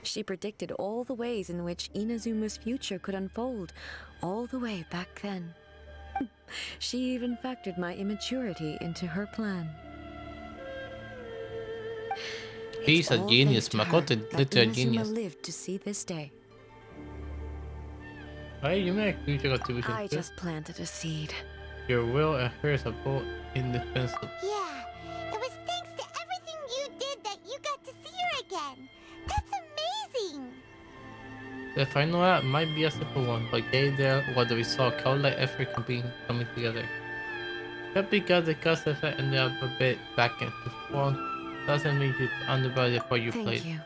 She predicted all the ways in which Inazuma's future could unfold, all the way back then. She even factored my immaturity into her plan. He's a genius, Makoto is literally a genius. Lived to see this day. Why you make future contribution I too? just planted a seed. Your will and hers are both indispensable. Yeah, it was thanks to everything you did that you got to see her again. That's amazing! The final act might be a simple one, but getting there was the result of countless effort coming together. Just because the cause effect ended up a bit back and forth doesn't mean you undervalue the part you Thank played. you.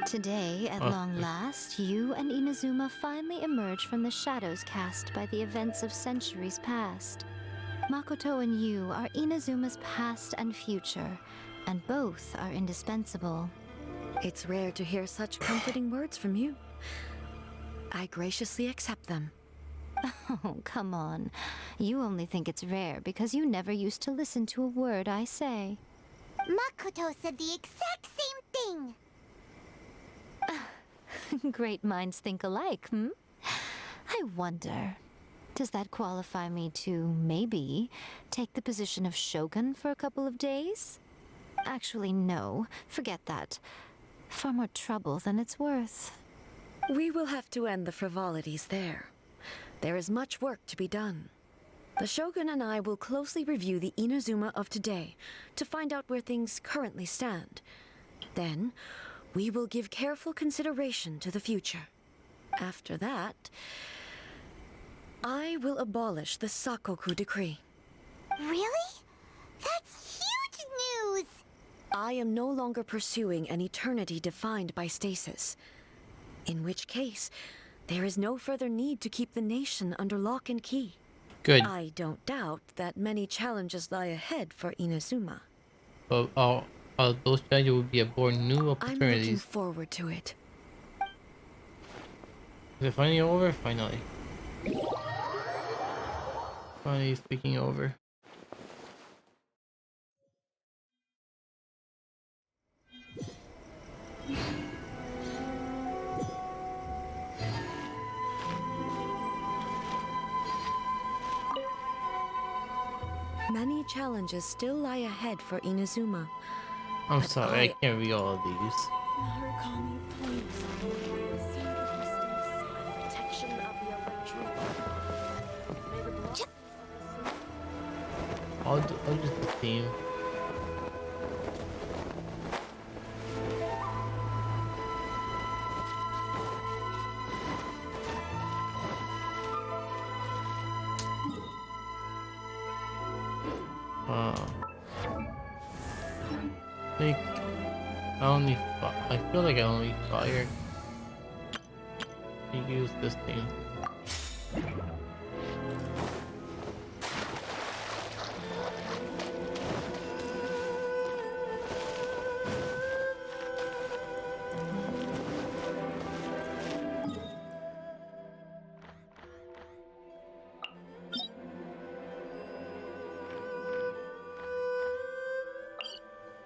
Today, at Of long course. last, you and Inazuma finally emerge from the shadows cast by the events of centuries past. Makoto and you are Inazuma's past and future, and both are indispensable. It's rare to hear such comforting words from you. I graciously accept them. Oh, come on. You only think it's rare because you never used to listen to a word I say. Makoto said the exact same thing. Great minds think alike, hmm? I wonder, does that qualify me to, maybe, take the position of Shogun for a couple of days? Actually, no. Forget that. Far more trouble than it's worth. We will have to end the frivolities there. There is much work to be done. The Shogun and I will closely review the Inazuma of today to find out where things currently stand. Then, we will give careful consideration to the future. After that, I will abolish the Sakoku decree. Really? That's huge news! I am no longer pursuing an eternity defined by stasis. In which case, there is no further need to keep the nation under lock and key. Good. I don't doubt that many challenges lie ahead for Inazuma. But all those challenges will be born new I'm looking opportunities. forward to it. Is it finally over? Finally. Finally speaking over. Many challenges still lie ahead for Inazuma. I'm But sorry, I can't read all of these. Narukami, please. See that you stay safe. Protection of the electro. May the blossoms of the I'll just the theme. Like, I feel like I only fired to use this thing.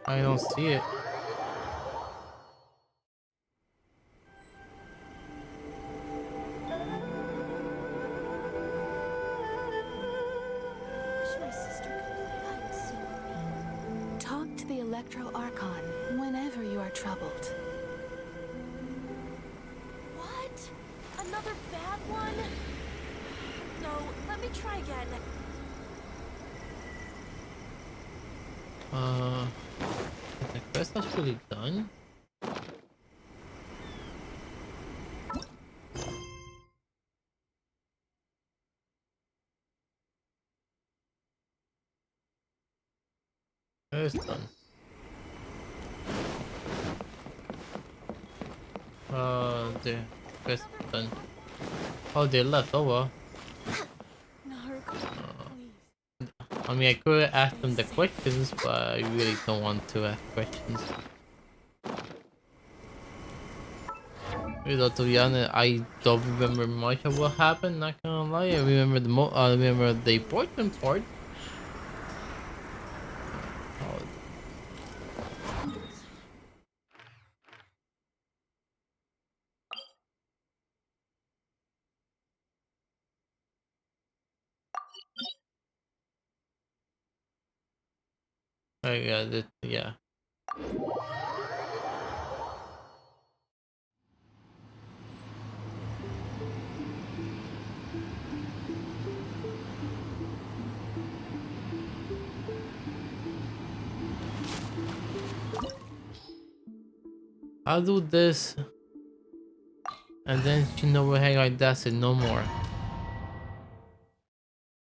I don't see it. Wish my sister could play hide and seek with me. Talk to the Electro Archon whenever you are troubled. What? Another bad one? No, let me try again. Is the quest actually done? It's done. The quest is done. Oh, they left. Oh well. I mean, I could ask them the questions, but I really don't want to ask questions. Though, to be honest, I don't remember much of what happened. Not gonna lie, I remember I remember the important part. I got it. Yeah. I'll do this. And then she never hang like that's it no more.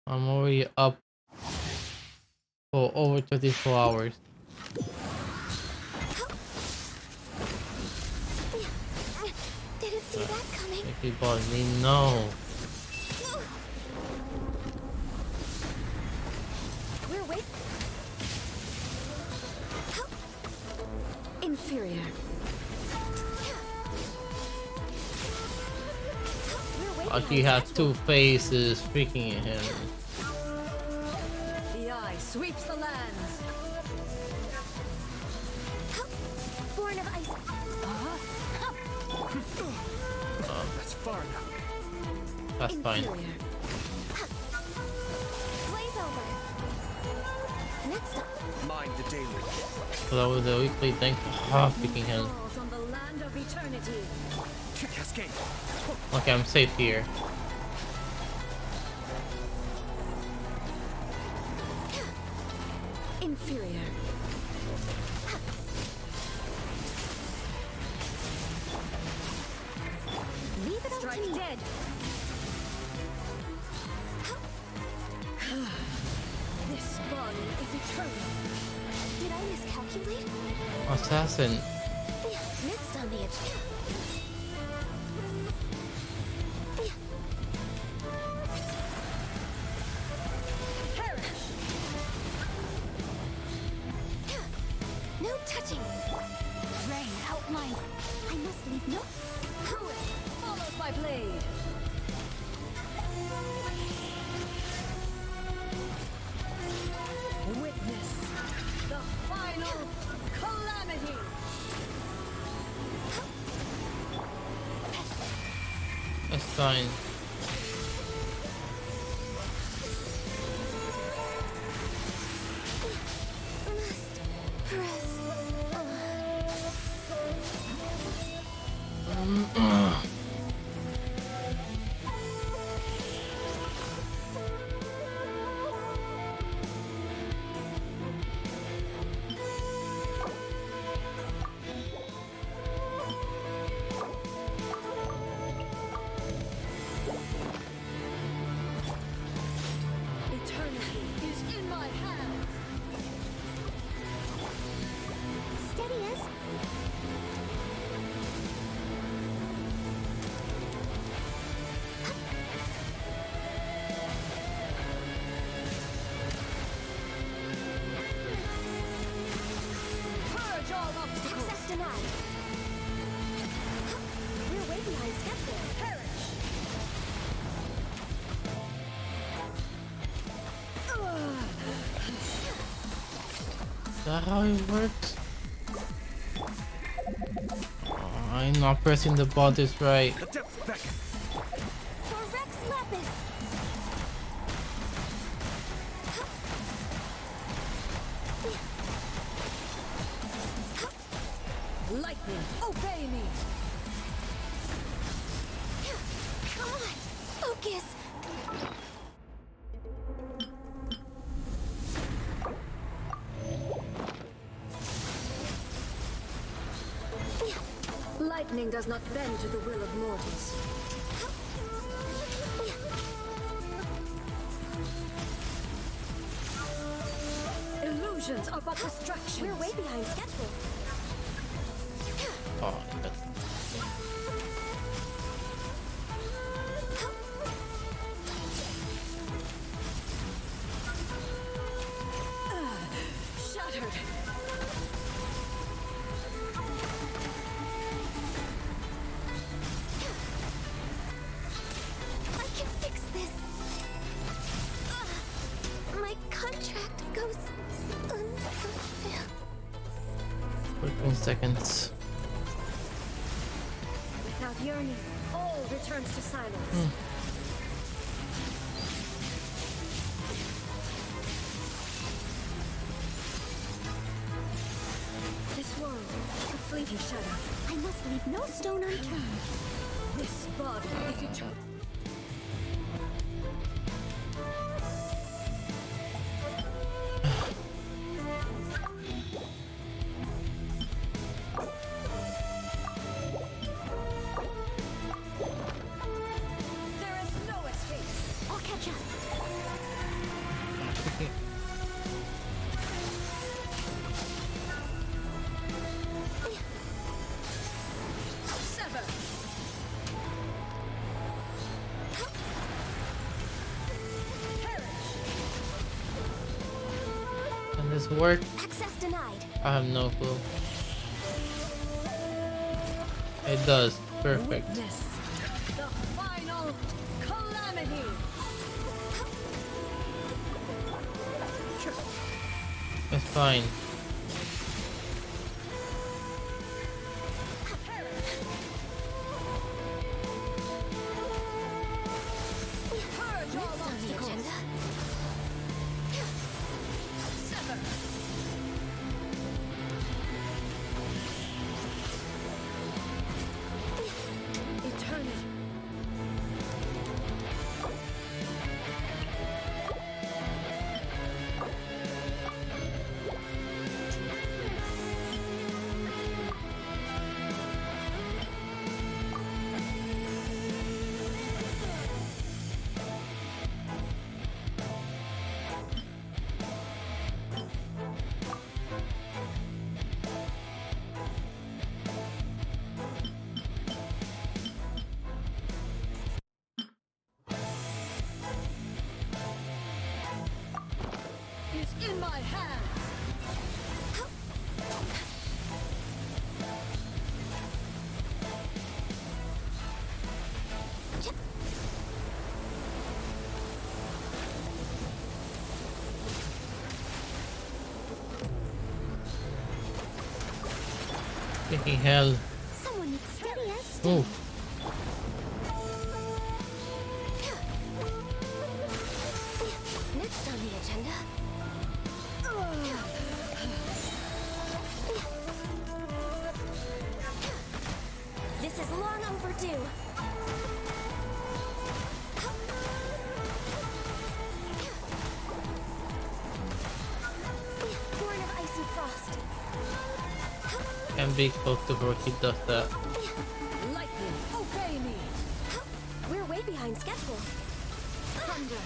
I'm already up for over 24 hours. Didn't see that coming. Mickey boss me no. We're wait. Inferior. She has two faces speaking at him. The eye sweeps the lands. Born of ice. That's far enough. That's fine. Blaze over. Next up. Mind the deluge. So that was the weekly thing. Freaking hell. On the land of eternity. Cascade. Okay, I'm safe here. Inferior. Leave it all to me. Dead. This body is eternal. Did I miscalculate? Assassin. Next on the agenda. No touching. Rain outlines. I must leave no. Follows my blade. Witness the final calamity. That's fine. Eternity is in my hands. Steady as. Purge all obstacles. Access denied. We're way behind schedule. Perish. Is that how it works? Oh, I'm not pressing the buttons right. For Rex Lapis. Lightning, obey me. Come on. Focus. Lightning does not bend to the will of mortals. Illusions are but distractions. We're way behind schedule. Oh, Shattered. I can fix this. My contract goes unfulfilled. 14 seconds. Without yearning, all returns to silence. This world, a fleeting shadow. I must leave no stone unturned. This body is eternal. Can this work? Access denied. I have no clue. It does. Perfect. Witness the final calamity. It's fine. Next on the agenda. Sever. Eternity. Is in my hands. Freaking hell. Someone needs steady as Ooh. Next on the agenda. This is long overdue. Born of ice and frost. Can be close before he does that. Lightning, obey me. We're way behind schedule. Thunder.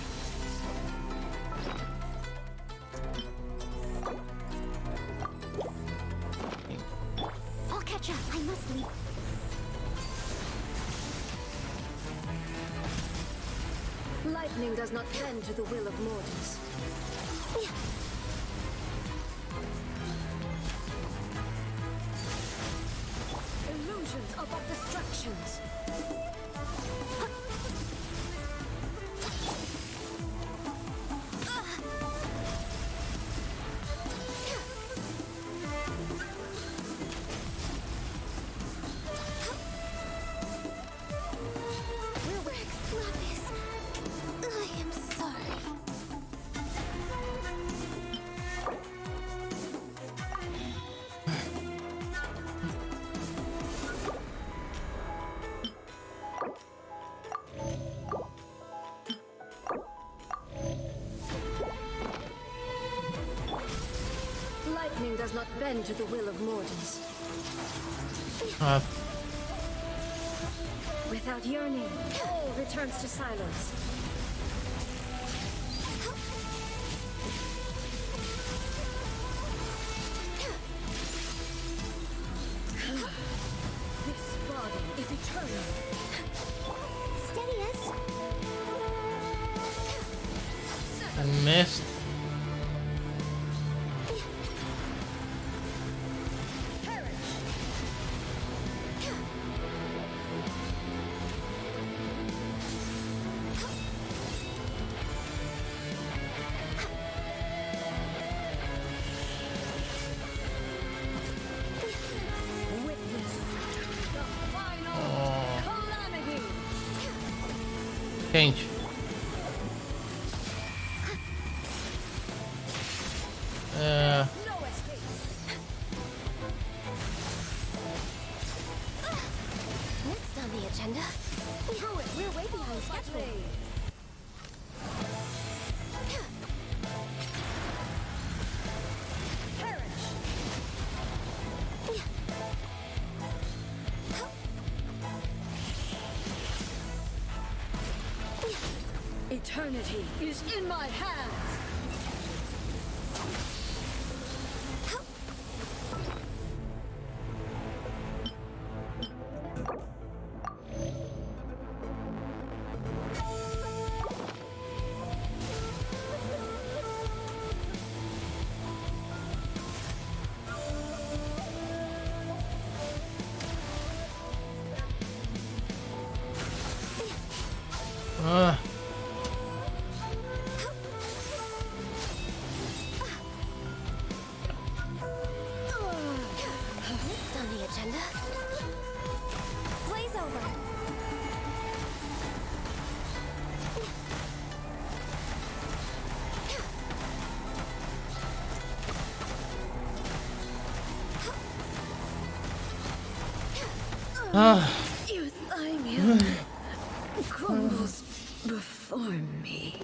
I'll catch up. I must leave. Lightning does not bend to the will of mortals. Illusions above distractions. Where Rex Lapis. I am sorry. Lightning does not bend to the will of mortals. Without yearning, all returns to silence. This body is eternal. Steady as. I missed. Witness the final Oh. calamity. Change. No escape. Next on the agenda. We're way behind schedule. Eternity is in my hands. Next on the agenda, Blaze over. Euthymia crumbles before me.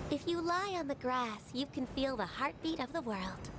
If you lie on the grass, you can feel the heartbeat of the world.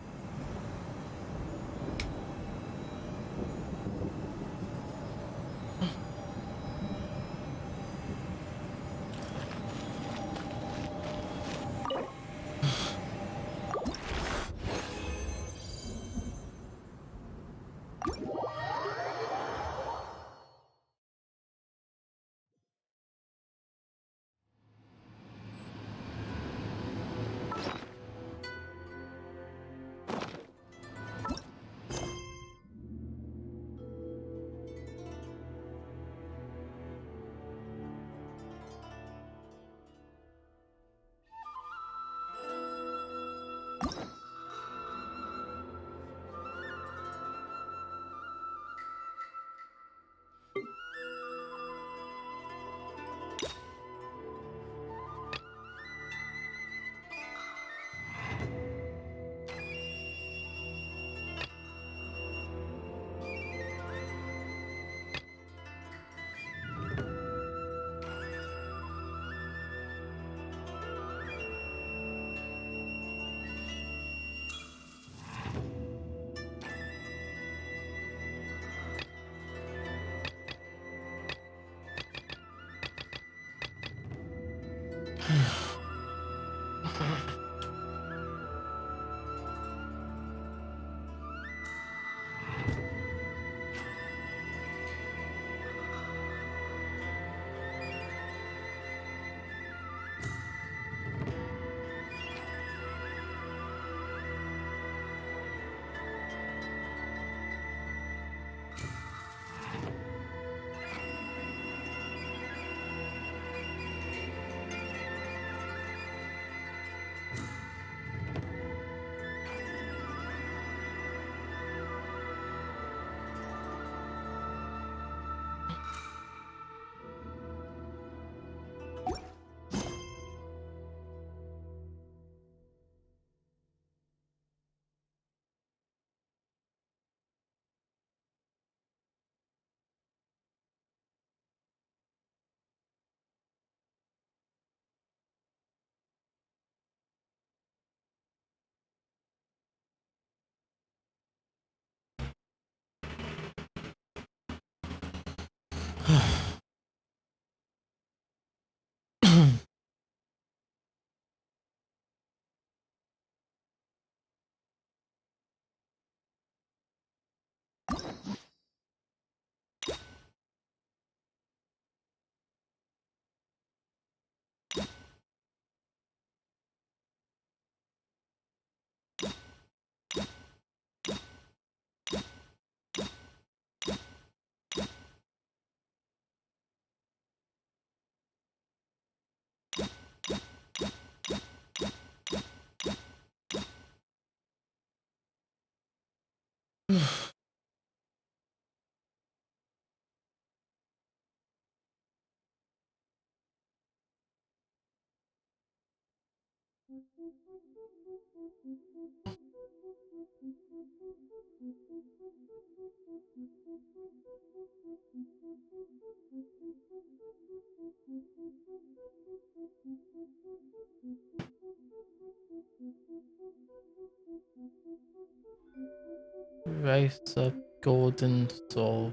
Rise up, golden soul.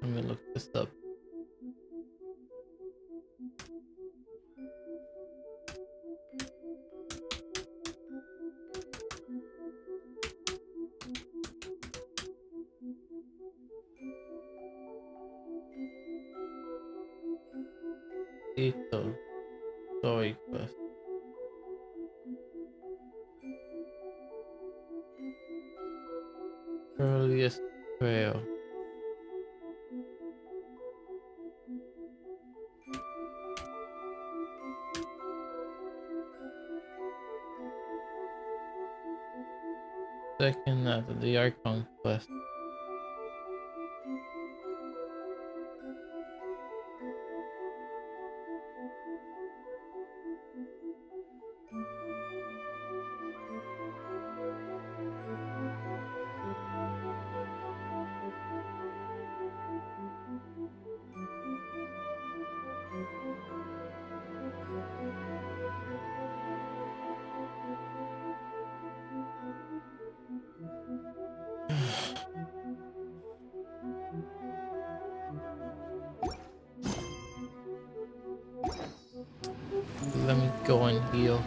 Let me look this up. Ito. Story quest. Earliest trail. Second after the Archon quest. Let me go and heal.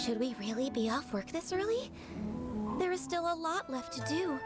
Should we really be off work this early? There is still a lot left to do.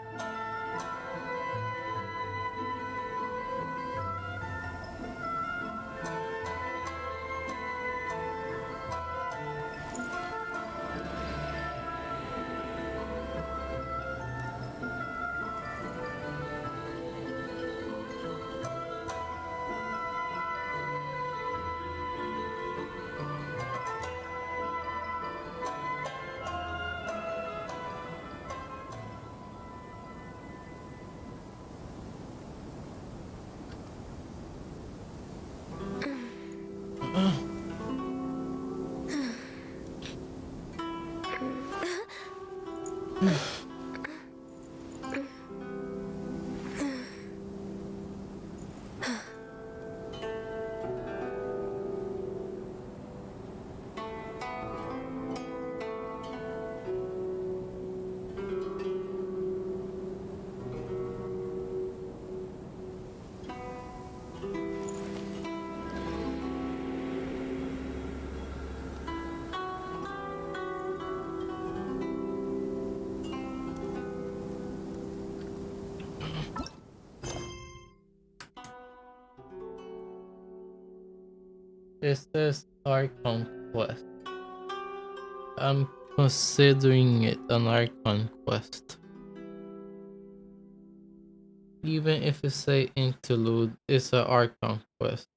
It says Archon quest. I'm considering it an Archon quest. Even if it say interlude, it's an Archon quest.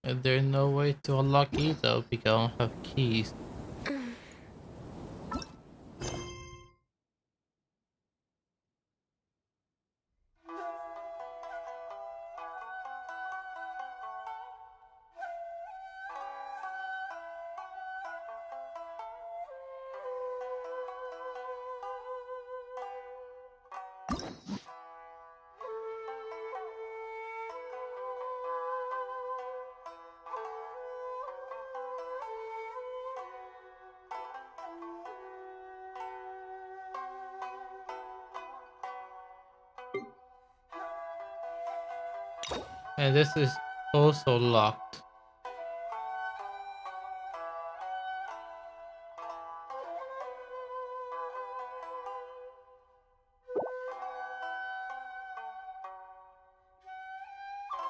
And there's no way to unlock either because I don't have keys. And this is also locked.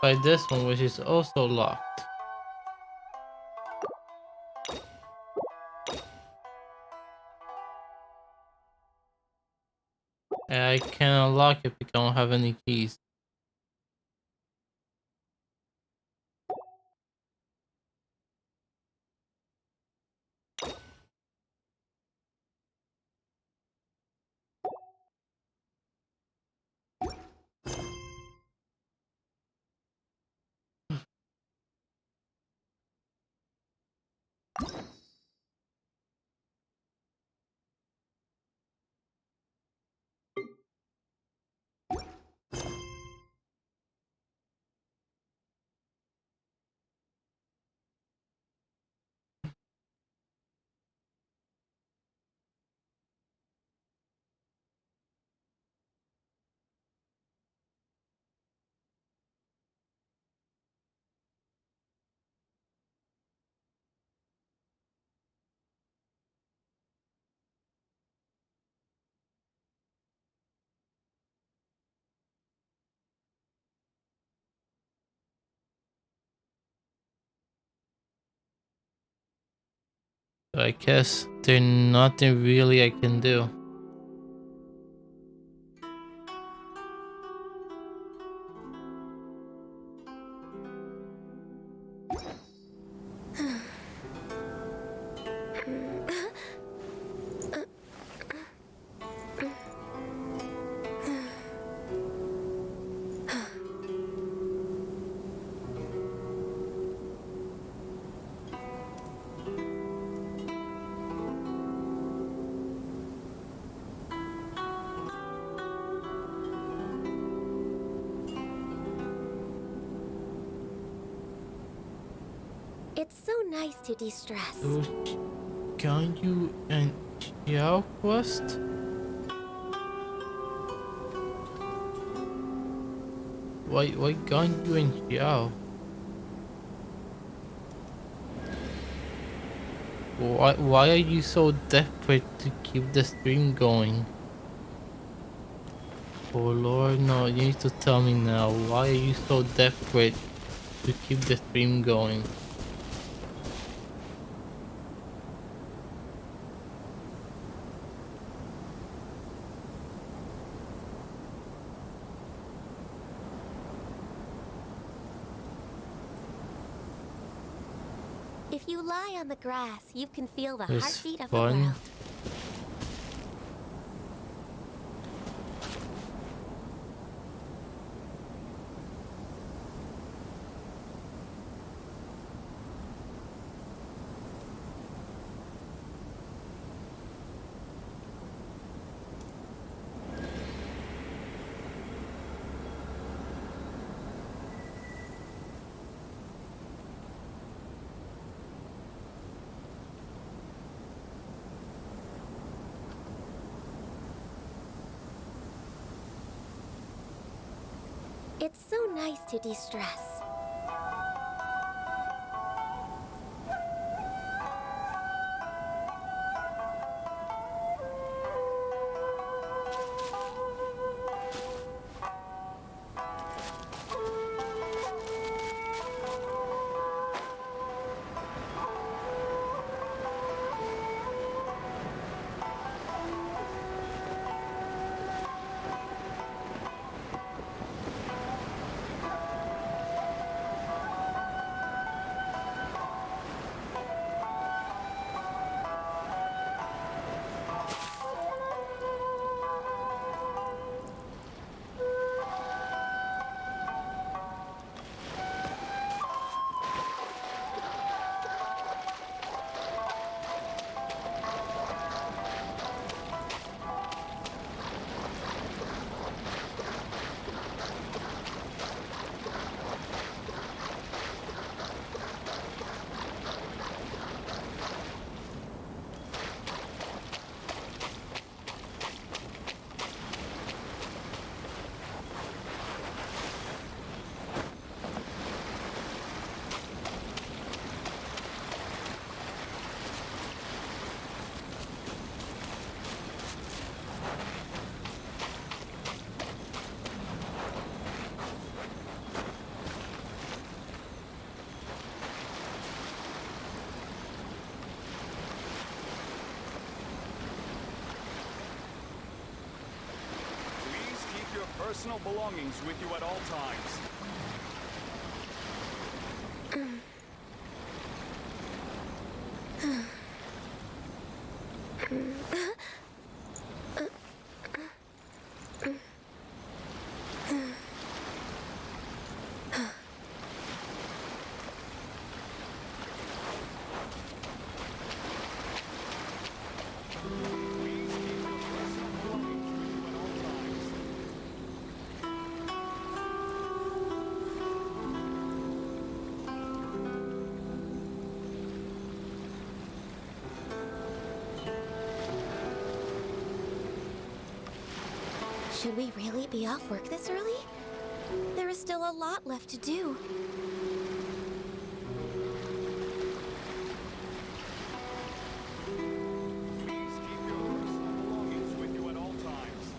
By this one, which is also locked. And I can't unlock it because I don't have any keys. So I guess there's nothing really I can do. It's so nice to de-stress. So, can you and Xiao quest? Why can't you and Xiao? Why are you so desperate to keep the stream going? Oh Lord, no, you need to tell me now. Why are you so desperate to keep the stream going? If you lie on the grass, you can feel the It's heartbeat of the fun. world. It's so nice to de-stress. personal belongings with you at all times. Should we really be off work this early? There is still a lot left to do. Please keep your personal belongings with you at all times.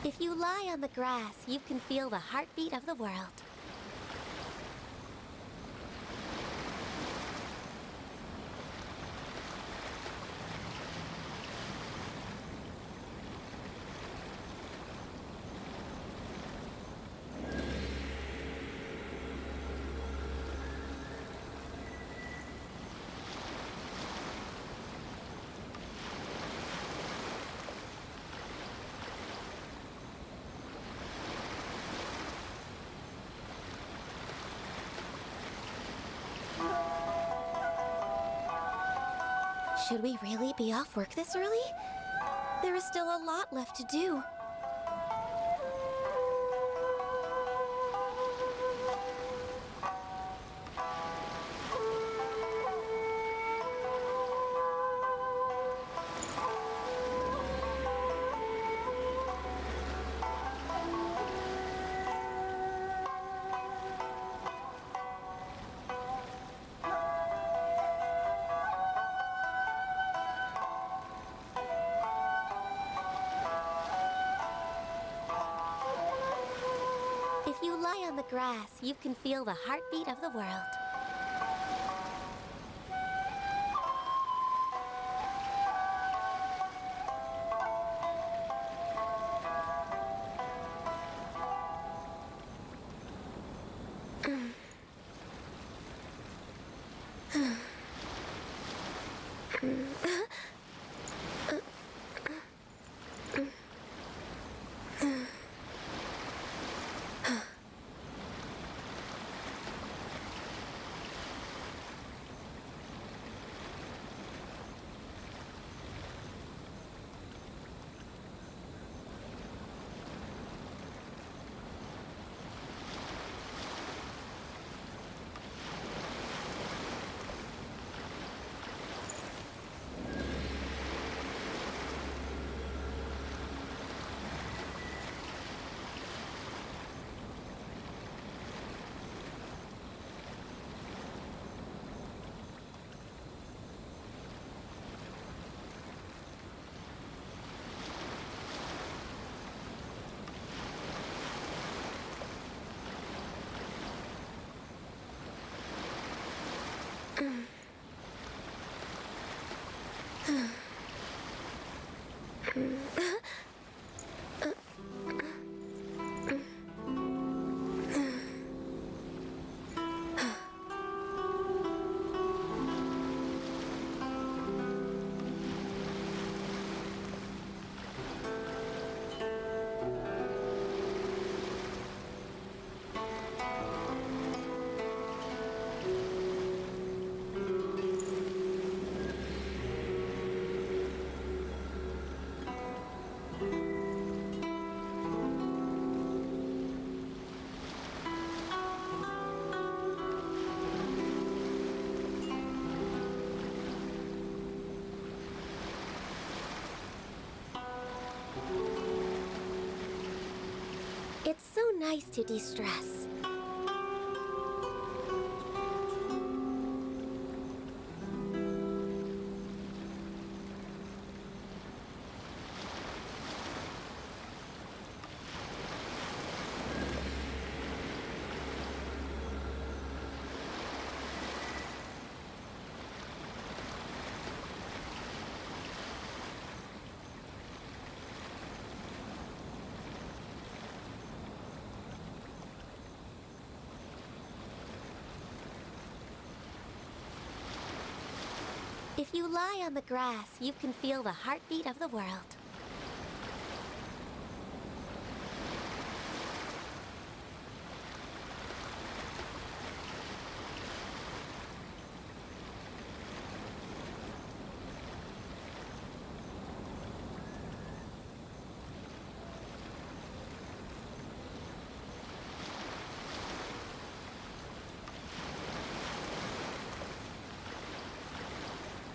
If you lie on the grass, you can feel the heartbeat of the world. Should we really be off work this early? There is still a lot left to do. If you lie on the grass, you can feel the heartbeat of the world. so nice to de-stress. If you lie on the grass, you can feel the heartbeat of the world.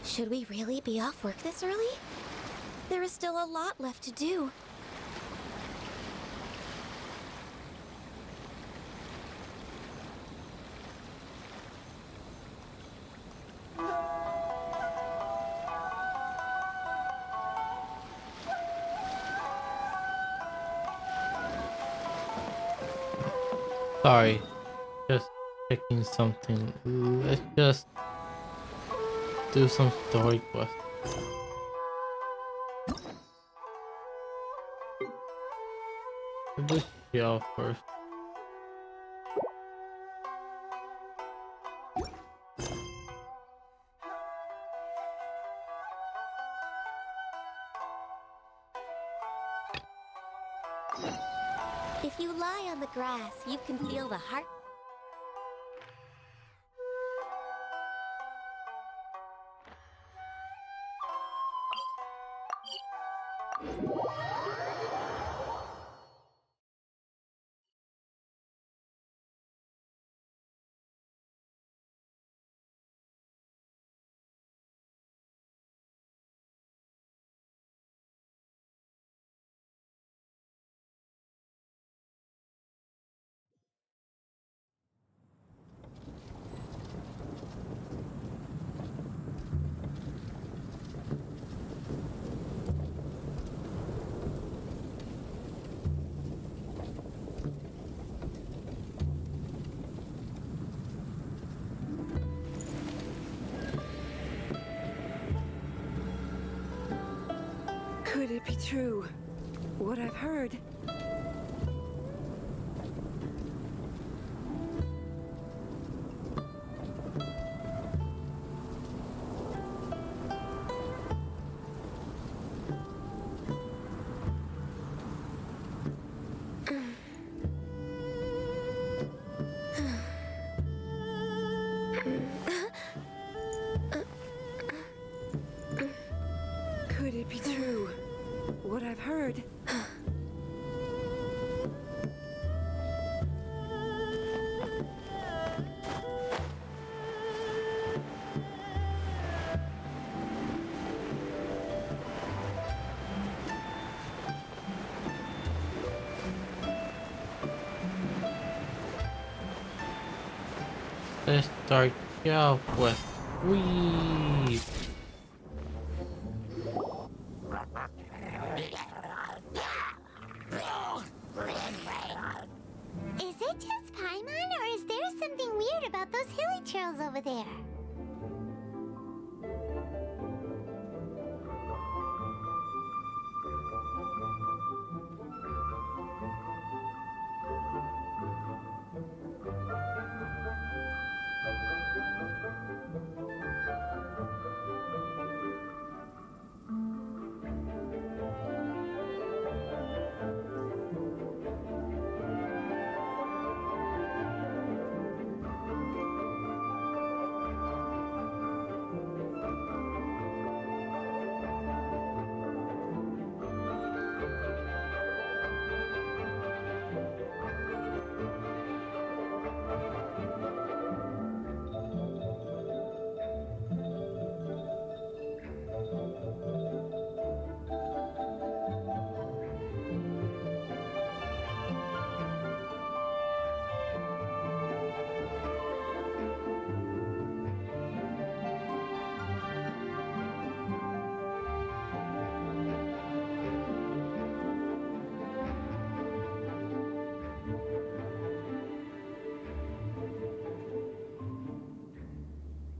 Should we really be off work this early? There is still a lot left to do. Sorry, just checking something. Let's just do some story quest. Let's do off first. If you lie on the grass, you can feel the heart. Could it be true? What I've heard? Could it be true? What I've heard? Let's start off with we. Is it just Paimon, or is there something weird about those hilly trails over there?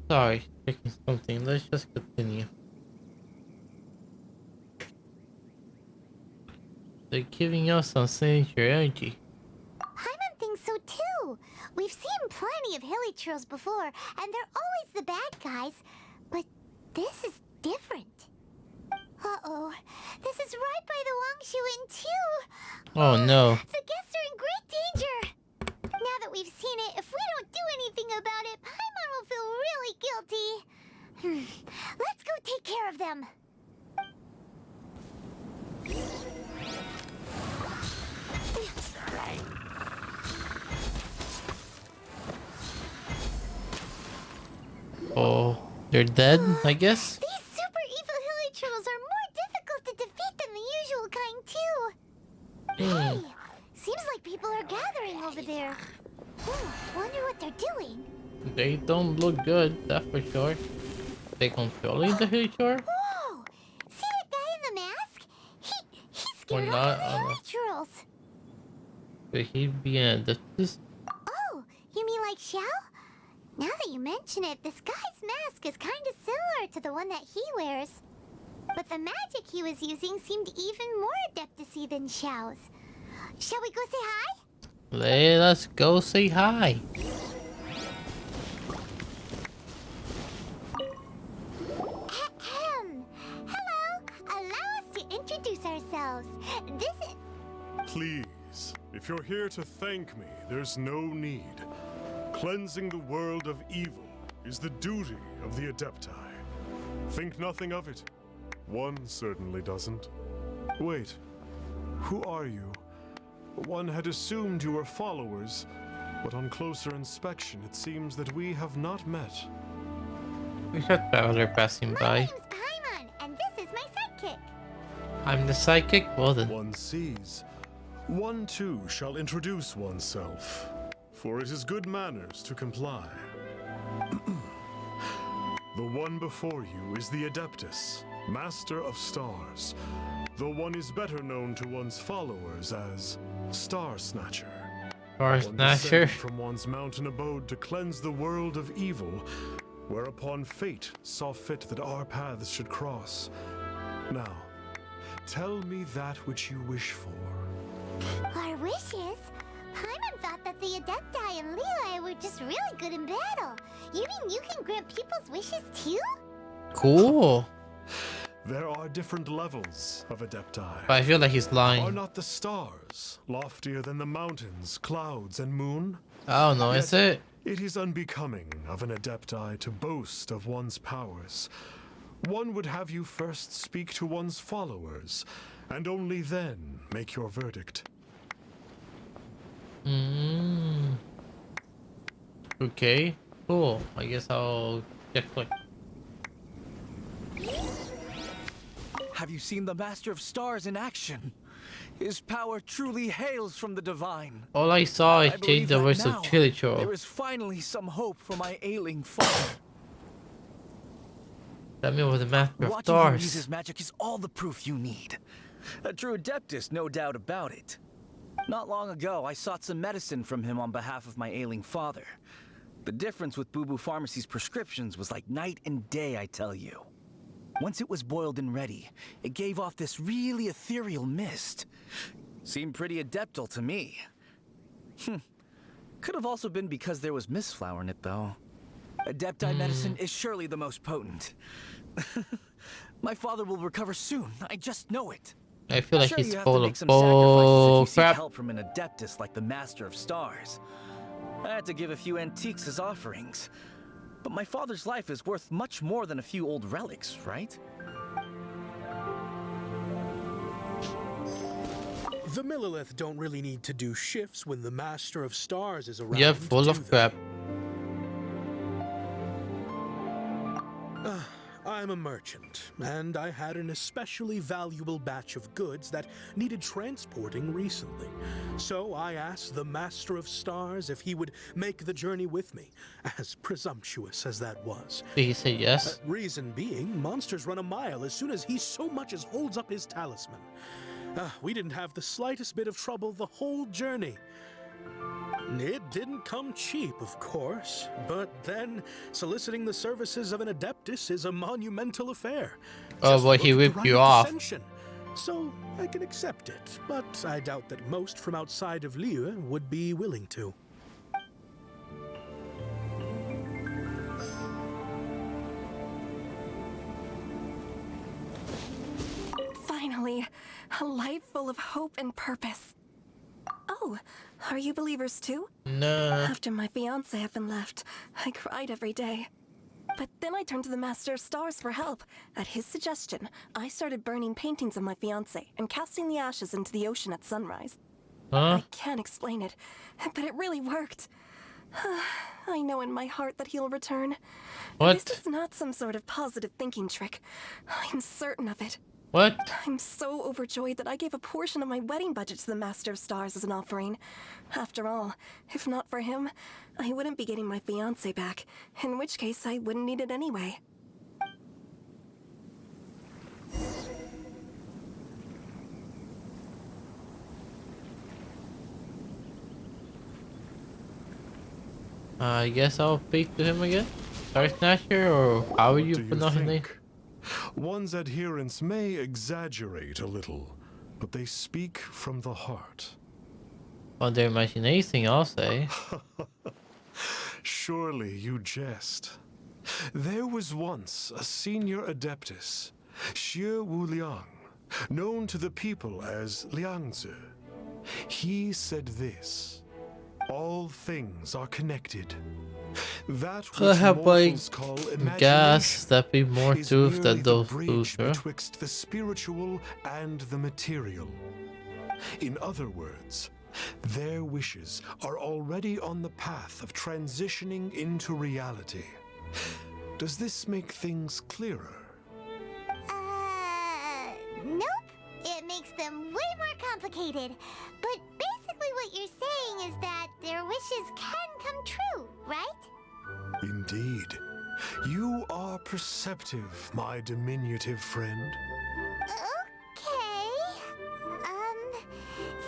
Sorry, checking something. Let's just continue. They're giving us some signature energy. Paimon thinks so too. We've seen plenty of hilly churls before, and they're always the bad guys. But this is different. Uh-oh. This is right by the Wangshu Inn too. Oh no. The guests are in great danger. Now that we've seen it, if we don't do anything about it, Paimon will feel really guilty. Let's go take care of them. Oh, they're dead, I guess? These super evil hilly churls are more difficult to defeat than the usual kind too. Hey, seems like people are gathering over there. Wonder what they're doing. They don't look good, that's for sure. They controlling the hilly churl? Whoa! See that guy in the mask? He's Or scared not? off the hilly churls. Could he be an adeptus? Oh, you mean like Xiao? Now that you mention it, this guy's mask is kind of similar to the one that he wears. But the magic he was using seemed even more adeptus-y than Xiao's. Shall we go say hi? Let's go say hi. Hello. Allow us to introduce ourselves. This is... Please, if you're here to thank me, there's no need. Cleansing the world of evil is the duty of the Adepti. Think nothing of it. One certainly doesn't. Wait, who are you? One had assumed you were followers, but on closer inspection it seems that we have not met. We had Bowser passing by. name's Paimon, and this is my sidekick. I'm the psychic? Well then. One sees. One too shall introduce oneself, for it is good manners to comply. The one before you is the Adeptus, Master of Stars, though one is better known to one's followers as Star Snatcher. Star One Snatcher? descended from one's mountain abode to cleanse the world of evil, whereupon fate saw fit that our paths should cross. Now, tell me that which you wish for. Our wishes? Paimon thought that the Adepti and Leela were just really good in battle. You mean you can grant people's wishes too? Cool. There are different levels of Adepti. But I feel like he's lying. Are not the stars loftier than the mountains, clouds, and moon? I don't know, is it? It is unbecoming of an Adepti to boast of one's powers. One would have you first speak to one's followers, and only then make your verdict. Okay, cool. I guess I'll get click. Have you seen the Master of Stars in action? His power truly hails from the divine. All I saw is I change believe the that voice now of Chilicho. there is finally some hope for my ailing father. That man was the Master of Watching him use Stars. his magic is all the proof you need. A true Adeptus, no doubt about it. Not long ago, I sought some medicine from him on behalf of my ailing father. The difference with Boo Boo Pharmacy's prescriptions was like night and day, I tell you. Once it was boiled and ready, it gave off this really ethereal mist. Seemed pretty adeptal to me. Could have also been because there was mistflower in it, though. Adepti medicine is surely the most potent. My father will recover soon, I just know it. I feel like Sure, he's you have full to of make some sacrifices if you seek crap. help from an Adeptus like the Master of Stars. I had to give a few antiques as offerings. But my father's life is worth much more than a few old relics, right? The Millilith don't really need to do shifts when the Master of Stars is around. You're full of crap. I'm a merchant, and I had an especially valuable batch of goods that needed transporting recently. So I asked the Master of Stars if he would make the journey with me, as presumptuous as that was. Did he say yes? Reason being, monsters run a mile as soon as he so much as holds up his talisman. We didn't have the slightest bit of trouble the whole journey. It didn't come cheap, of course, but then soliciting the services of an Adeptus is a monumental affair. Oh Just boy, look he at the ripped Rite you of off. Ascension. So I can accept it, but I doubt that most from outside of Liyue would be willing to. Finally, a life full of hope and purpose. Oh, are you believers too? No. After my fiancé had been left, I cried every day. But then I turned to the Master of Stars for help. At his suggestion, I started burning paintings of my fiancé and casting the ashes into the ocean at sunrise. Huh? I can't explain it, but it really worked. I know in my heart that he'll return. What? This is not some sort of positive thinking trick. I'm certain of it. What? I'm so overjoyed that I gave a portion of my wedding budget to the Master of Stars as an offering. After all, if not for him, I wouldn't be getting my fiancé back, in which case I wouldn't need it anyway. I guess I'll speak to him again? Star Snatcher, or how would you pronounce his name? One's adherents may exaggerate a little, but they speak from the heart. On their imagination, I'll say. Surely you jest. There was once a senior Adeptus, Xie Wuliang, known to the people as Liangzi. He said this: all things are connected. That I which have like mortals call gas imagination that be more is truth merely than the those bridge foods, huh? betwixt the spiritual and the material. In other words, their wishes are already on the path of transitioning into reality. Does this make things clearer? Nope. It makes them way more complicated. But basically what you're saying is that their wishes can come true, right? Indeed. You are perceptive, my diminutive friend. Okay.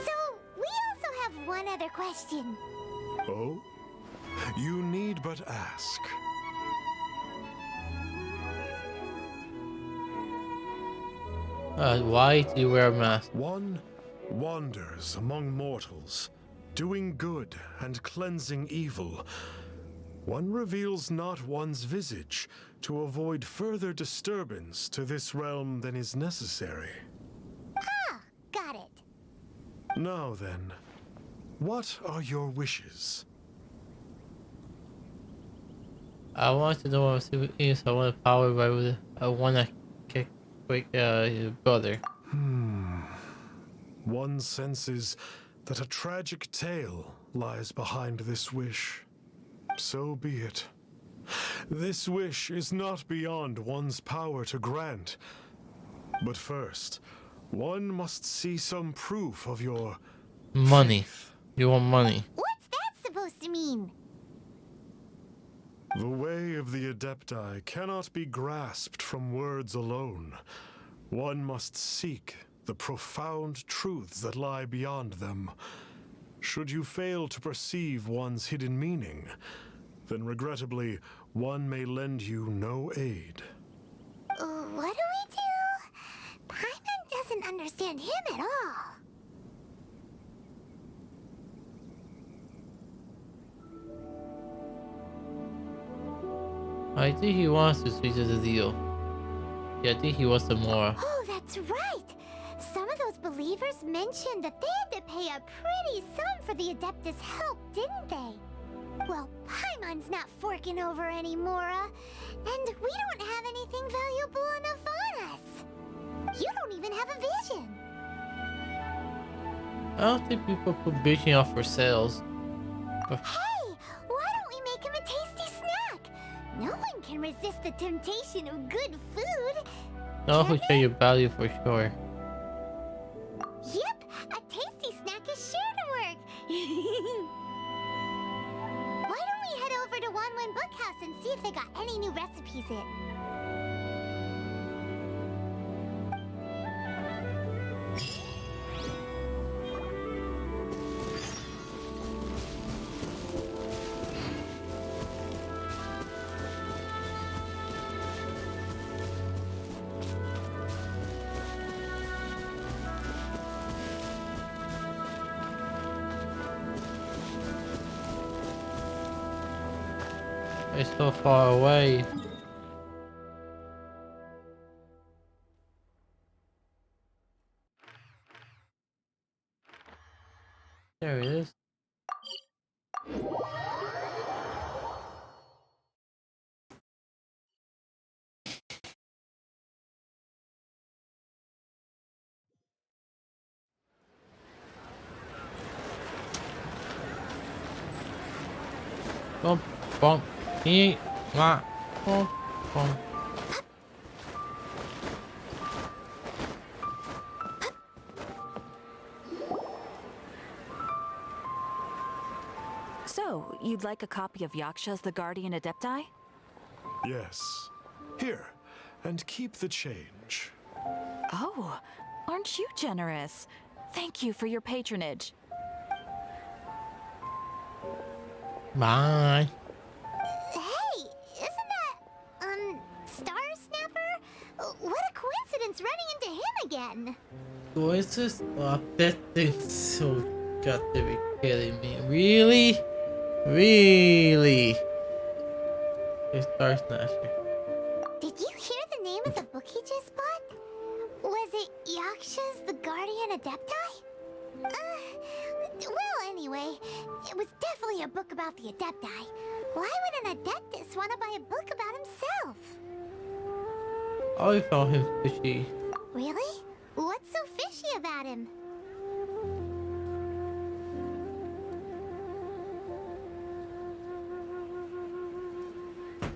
So we also have one other question. Oh? You need but ask. Why do you wear a mask? One wanders among mortals, doing good and cleansing evil. One reveals not one's visage to avoid further disturbance to this realm than is necessary. Ah, got it. Now then, what are your wishes? I want to know what super is. I want to power by. I want to kick his brother. One senses that a tragic tale lies behind this wish. So be it. This wish is not beyond one's power to grant. But first, one must see some proof of your Money. You want money? What's that supposed to mean? The way of the Adepti cannot be grasped from words alone. One must seek the profound truths that lie beyond them. Should you fail to perceive one's hidden meaning, then regrettably, one may lend you no aid. What do we do? Paimon doesn't understand him at all. I think he wants to switch the deal. Yeah, I think he wants some more. Oh, that's right. Some of those believers mentioned that they had to pay a pretty sum for the Adeptus' help, didn't they? Well, Paimon's not forking over any Mora, and we don't have anything valuable enough on us. You don't even have a vision. I don't think people put bitching off for sales. Hey, why don't we make him a tasty snack? No one can resist the temptation of good food. No, who show you value for sure. Yep, a tasty snack is sure to work. Why don't we head over to Wanwen Bookhouse and see if they got any new recipes in? It's so far away. There it is. Bump, bump, eat, bump, bump. So, you'd like a copy of Yaksha's The Guardian Adepti? Yes. Here, and keep the change. Oh, aren't you generous? Thank you for your patronage. Bye. Hey, isn't that, Star Snapper? What a coincidence running into him again. Coincidence? Oh, that thing's so got to be kidding me. Really? Really? It's Star Snatcher. Did you hear the name of the book he just bought? Was it Yaksha's The Guardian Adepti? Well, anyway, it was definitely a book about the Adepti. Why would an Adeptus want to buy a book about himself? I always found him fishy. Really? What's so fishy about him?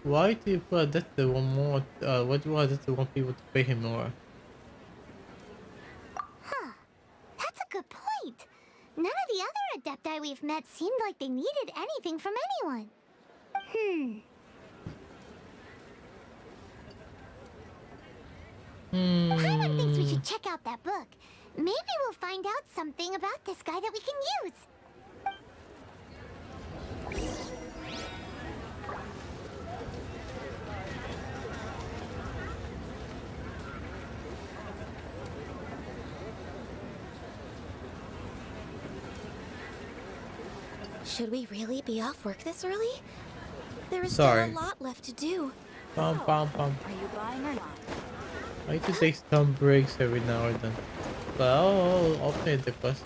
Why do you put that to one more? Why do you want that to want people to pay him more? Huh. That's a good point. None of the other Adepti we've met seemed like they needed anything from anyone. Paimon thinks we should check out that book. Maybe we'll find out something about this guy that we can use. Should we really be off work this early? There is Sorry. still a lot left to do. Bum, bum, bum. Are you buying or not? I need to take some breaks every now and then. But I'll play the quest.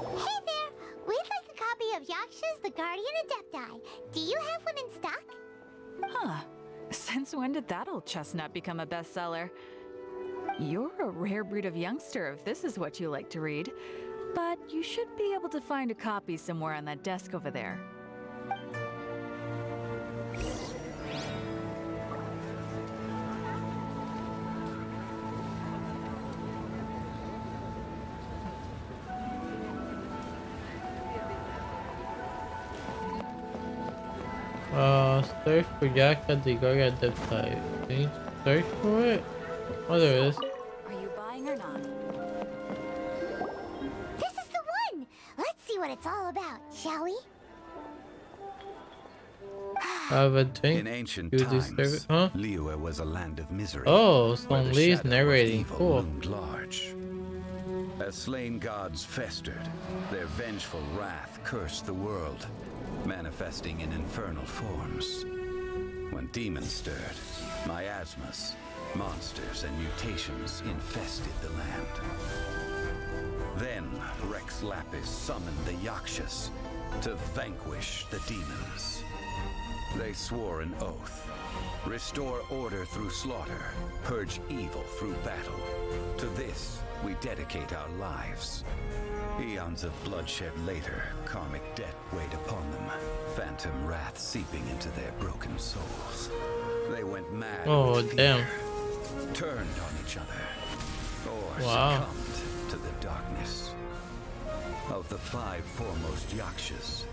Hey there! We'd like a copy of Yaksha's The Guardian Adepti. Do you have one in stock? Huh. Since when did that old chestnut become a bestseller? You're a rare breed of youngster if this is what you like to read. But you should be able to find a copy somewhere on that desk over there. Search for Yaksha the Guardian Adepti. Can you search for it? Oh, there it is. Are you buying or not? This is the one! Let's see what it's all about, shall we? Have a drink. In ancient You deserve times, it, huh? Liyue was a land of misery. Oh, where Song the Lee's shadow of narrating. evil Cool. loomed large. As slain gods festered, their vengeful wrath cursed the world, manifesting in infernal forms. When demons stirred, miasmas, monsters, and mutations infested the land. Then Rex Lapis summoned the Yakshas to vanquish the demons. They swore an oath: restore order through slaughter, purge evil through battle. To this, we dedicate our lives. Eons of bloodshed later, karmic debt weighed upon them, phantom wrath seeping into their broken souls. They went mad with fear, damn. turned on each other, or Wow. succumbed to the darkness. Of the 5 foremost Yakshas,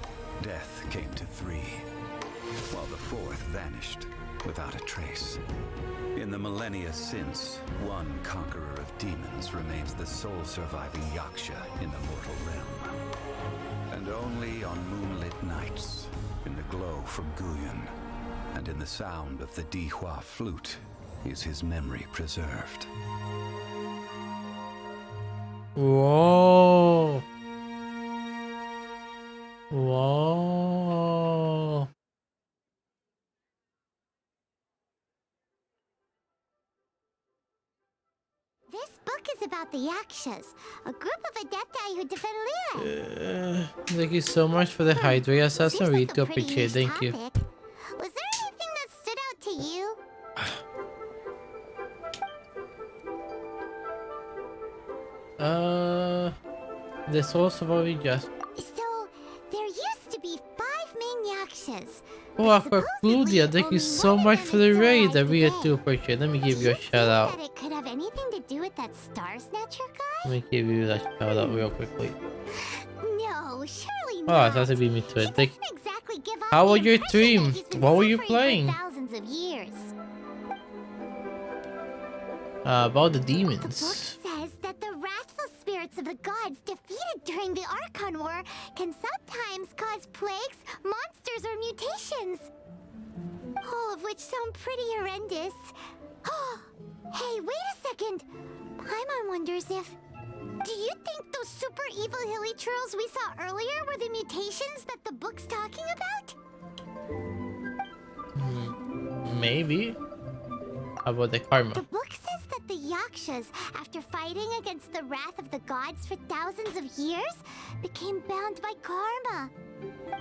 death came to 3, while the 4th vanished without a trace. In the millennia since, one conqueror of demons remains the sole surviving Yaksha in the mortal realm. And only on moonlit nights, in the glow from Guyon, and in the sound of the Dihua flute, is his memory preserved. Whoa. Whoa. This book is about the Yakshas, a group of adepti who defend Lyra. Thank you so much for the Hydra assassin read. To Pretty appreciate. huge Thank you. topic. Was there anything that stood out to you? The source of all just. So, there used to be 5 main Yakshas. Oh, Aquacludia, thank you so much for the raid. I really do appreciate it. Let me give you a shout out. That it could have anything to do with that Star Snatcher guy? Let me give you that shout out real quickly. No, surely Oh, not. it has to be me to it. Thank. Exactly give off How the was your impression stream? that he's been What were you suffering for playing? thousands of years. About the The demons. book says that the wrathful spirits of the gods defeated during the Archon War can sometimes cause plagues, monsters, or mutations. All of which sound pretty horrendous. Hey, wait a second. Paimon wonders if... Do you think those super evil hilly churls we saw earlier were the mutations that the book's talking about? Maybe. How about the karma? The book says that the Yakshas, after fighting against the wrath of the gods for thousands of years, became bound by karma.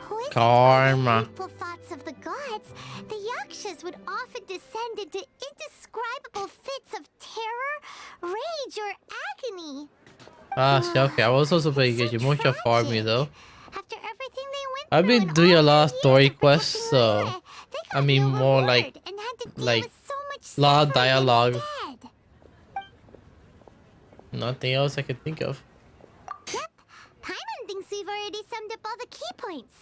Poisoned Karma. by the hateful thoughts of the gods, the Yakshas would often descend into indescribable fits of terror, rage, or agony. See, okay. I was also playing Genshin. Much for me though. After everything they went I've through been and doing a all lot of the story years of quests, protecting so Lyra, I mean more like lot of dialogue. Nothing else I can think of. Paimon thinks we've already summed up all the key points.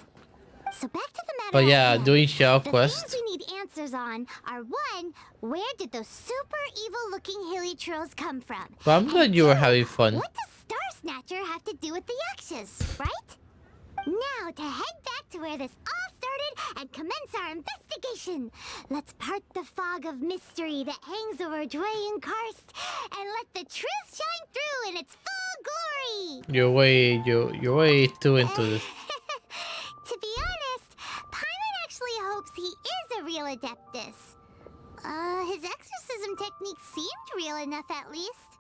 So back to the matter But at yeah, hand. doing shell The quests. things we need answers on are 1, where did those super evil-looking hilly trolls come from? But I'm glad you were having fun. What does Star Snatcher have to do with the Yakshas, right? Now to head back to where this all started and commence our investigation. Let's part the fog of mystery that hangs over Dwayne Karst and let the truth shine through in its full glory. You're way too into this. To be honest, Paimon actually hopes he is a real Adeptus. His exorcism technique seemed real enough at least.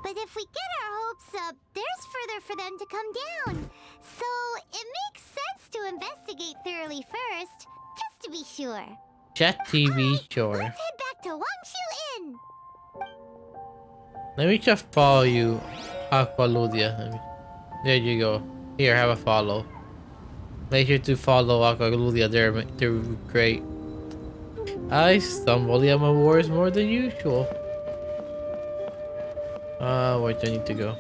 But if we get our hopes up, there's further for them to come down. So it makes sense to investigate thoroughly first, just to be sure. Chat TV, sure. Let's head back to Wangshu Inn. Let me just follow you, Aqualudia. There you go. Here, have a follow. Make sure to follow Aqualudia. They're great. I stumble on my wars more than usual. Where do I need to go?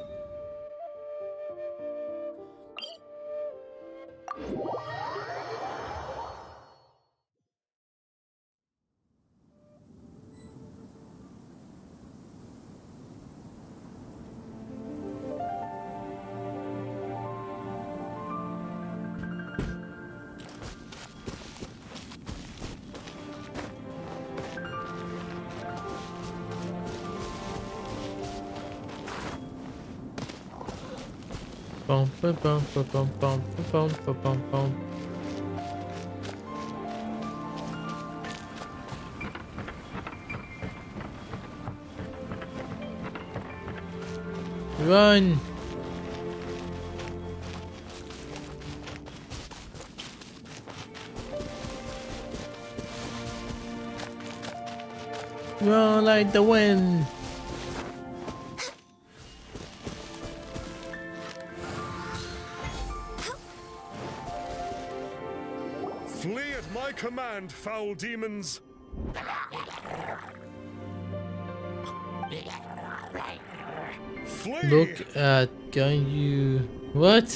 Bum bum bum bum bum bum bum bum bum bum. Run! Run like the wind! Flee at my command, foul demons! Flee! Look at you. What?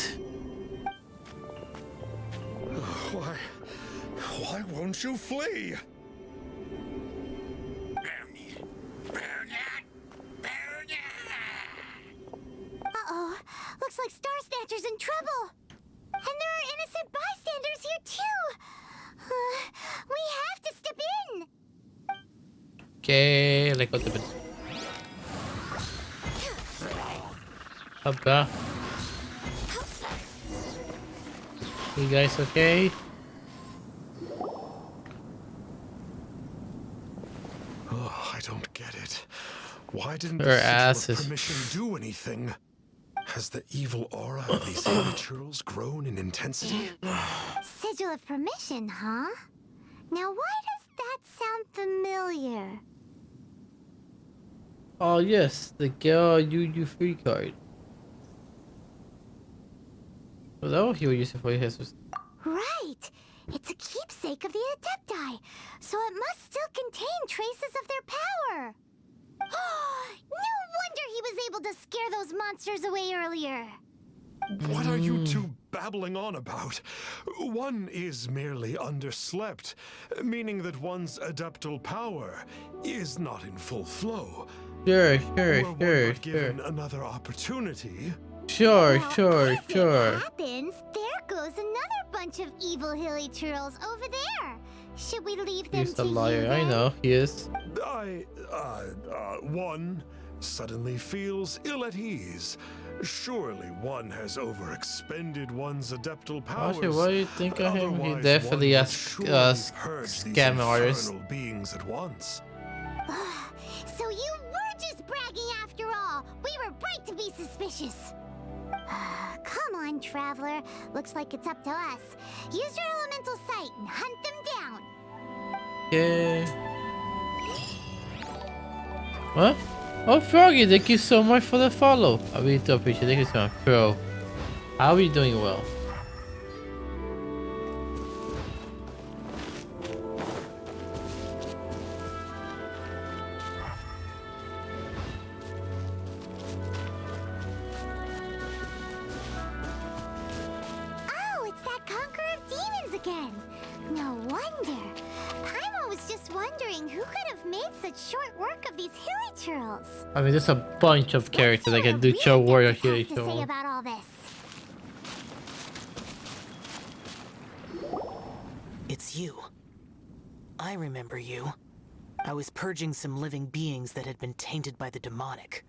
Why won't you flee? Uh-oh. Looks like Star Snatcher's in trouble. And there are innocent bystanders here, too. We have to step in. Okay, like what the up there. You guys okay? Oh, I don't get it. Why didn't Her the sigil ass of is- permission do anything? Has the evil aura of these hilly churls grown in intensity? Sigil of permission, huh? Now why does that sound familiar? Oh yes, the girl you free card. Was that what he was using for his? Right! It's a keepsake of the Adepti, so it must still contain traces of their power. No wonder he was able to scare those monsters away earlier. What are you two babbling on about? One is merely underslept, meaning that one's adeptal power is not in full flow. Sure. Given another opportunity. Sure. Happens, there goes another bunch of evil hilly churls over there. Should we leave them He's to the liar. you I then? know he is. One suddenly feels ill at ease. Surely one has overexpended one's adeptal powers. Actually, what do you think of him? He Otherwise, definitely one has would surely purge these scam artist. infernal beings at once. So you were just bragging after all. We were right to be suspicious. Come on, Traveler. Looks like it's up to us. Use your elemental sight and hunt them down. Yeah. What? Oh, Froggy, thank you so much for the follow. I really do appreciate it. Thank you so much, bro. How are you doing well? Oh, it's that Conqueror of Demons again. No wonder. Paimon was just wondering who could have made such short work of these hilly churls. I mean, there's a bunch of characters that can do show warrior here. To say about all this. It's you. I remember you. I was purging some living beings that had been tainted by the demonic.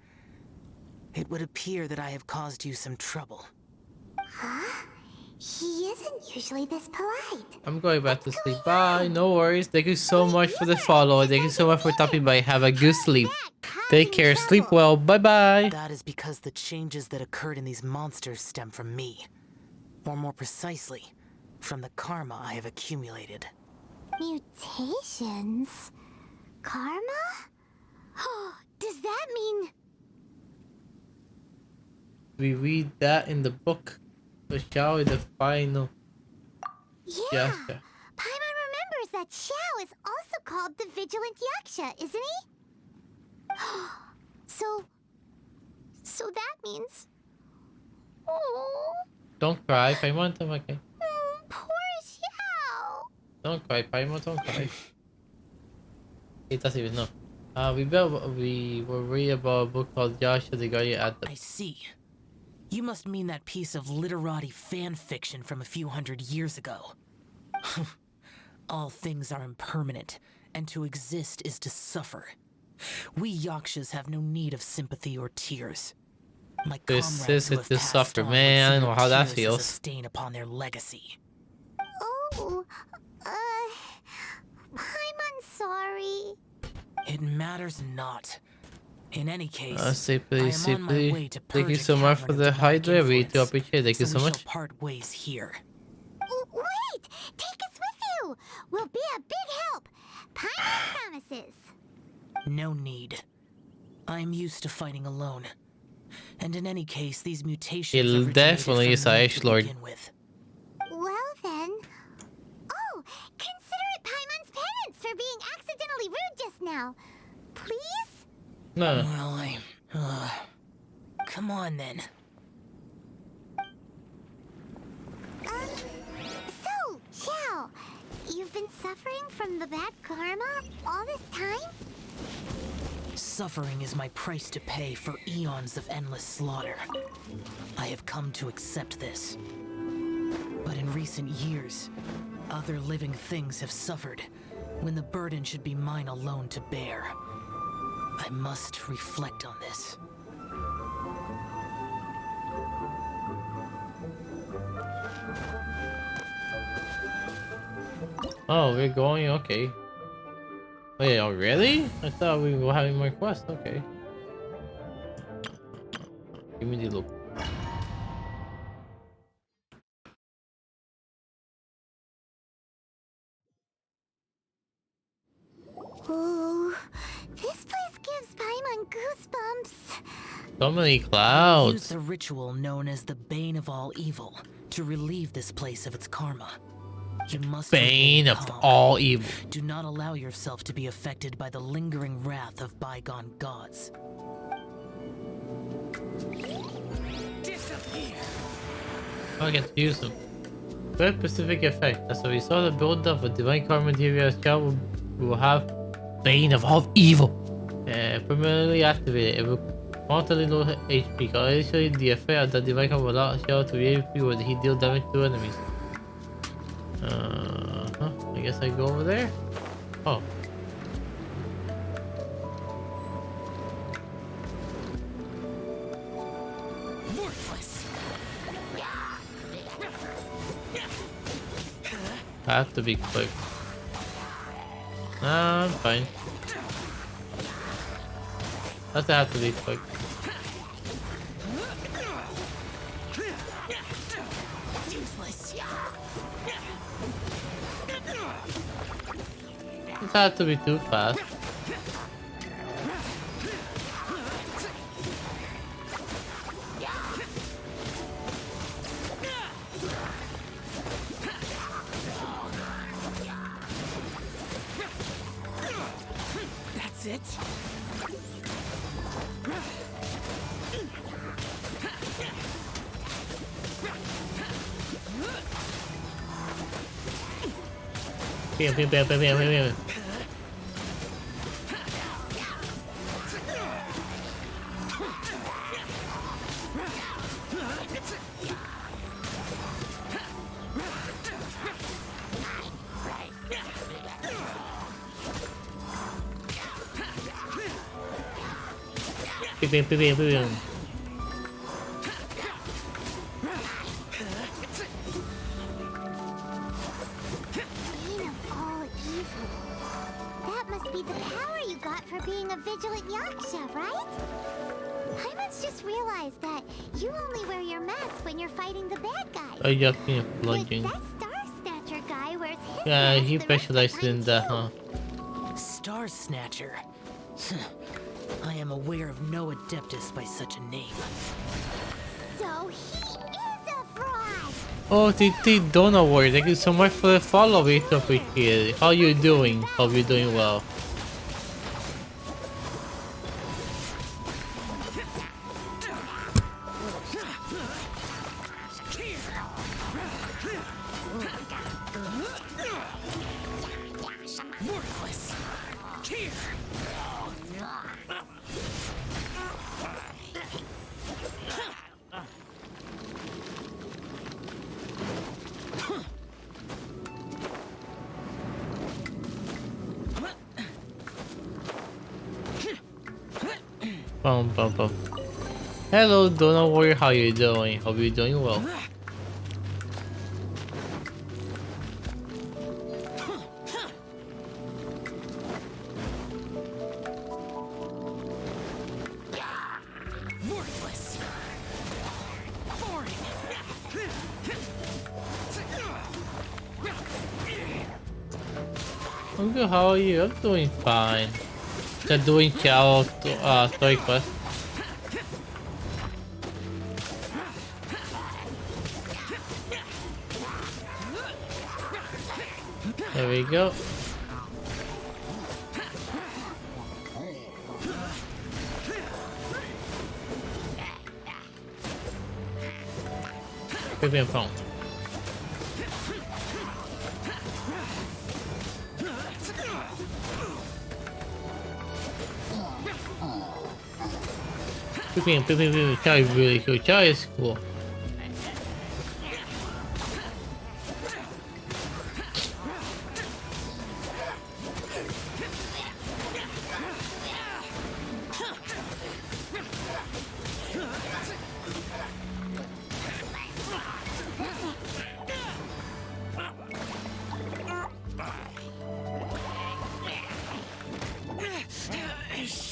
It would appear that I have caused you some trouble. Huh? He isn't usually this polite. I'm going back to sleep. Bye. No worries. Thank you so much for the follow. Thank you so much for stopping by. Have a good sleep. Take care. Sleep well. Bye bye. That is because the changes that occurred in these monsters stem from me. Or more precisely, from the karma I have accumulated. Mutations? Karma? Does that mean... We read that in the book. The Xiao is the final. Yeah. Paimon remembers that Xiao is also called the Vigilant Yaksha, isn't he? So that means... Oh... Don't cry, Paimon. Okay. Poor Xiao. Don't cry, Paimon. Don't cry. He doesn't even know. We were reading about a book called Yasha the Guardian at the... I see. You must mean that piece of literati fan fiction from a few hundred years ago. All things are impermanent, and to exist is to suffer. We Yakshas have no need of sympathy or tears. My This is it to suffer, man. I don't know how that tears as a feels. stain upon their legacy. Oh... Paimon's sorry. It matters not. In any case, Simply. I am on my way to Thank you purge so a much cavern for of the demonic hydrate. We do influence, appreciate it. Thank you so we much. shall part ways here. Wait! Take us with you! We'll be a big help! Paimon promises! No need. I am used to fighting alone. And in any case, these mutations He originated definitely from is a me to edgelord. begin with. Well then... Oh! Consider it Paimon's penance for being accidentally rude just now. Please? No. Well, come on then. So, Xiao, you've been suffering from the bad karma all this time? Suffering is my price to pay for eons of endless slaughter. I have come to accept this. But in recent years, other living things have suffered, when the burden should be mine alone to bear. I must reflect on this. Oh, we're going, okay. Wait, already? I thought we were having more quests, okay. Give me the look. Ooh, this place gives Paimon goosebumps. So many Use clouds. the ritual known as the Bane of All Evil to relieve this place of its karma. You must Bane remain of calm. all evil. Do not allow yourself to be affected by the lingering wrath of bygone gods. I get to use them. Very specific effect. As a result of build-up of divine karma materials, child will have Bane of all evil. Permanently activated. It will constantly low HP. Initially, the effect of the divine karma will allow Shell to re HP when he deals damage to enemies. I guess I go over there. Oh. I have to be quick. Nah, I'm fine. Doesn't have to be quick. It had to be too fast. That's it. Bam, bam, bam, bam, bam, bam, bam. Bam, bam, bam, bam, bam. Bane of all evil. That must be the power you got for being a vigilant yaksha, right? Paimon's just realized that you only wear your mask when you're fighting the bad guys. Oh, you're being bludgeoned. That Star Snatcher guy wears his Yeah, mask he the rest of the specializes in time, that, too. huh? Star Snatcher. I am aware of no adeptus by such a name. So he is a fraud. Oh, they don't know worry. Thank you so much for the follow. We appreciate it. How you doing? Hope you're doing well. Bum, bum, bum. Hello, don't worry. How you doing? Hope you're doing well. Worthless. Boring. I'm good. How are you? I'm doing fine. Just doing Chow story quest. There we go. Creepy phone. Creepy. Chow is really cool. Chow is cool.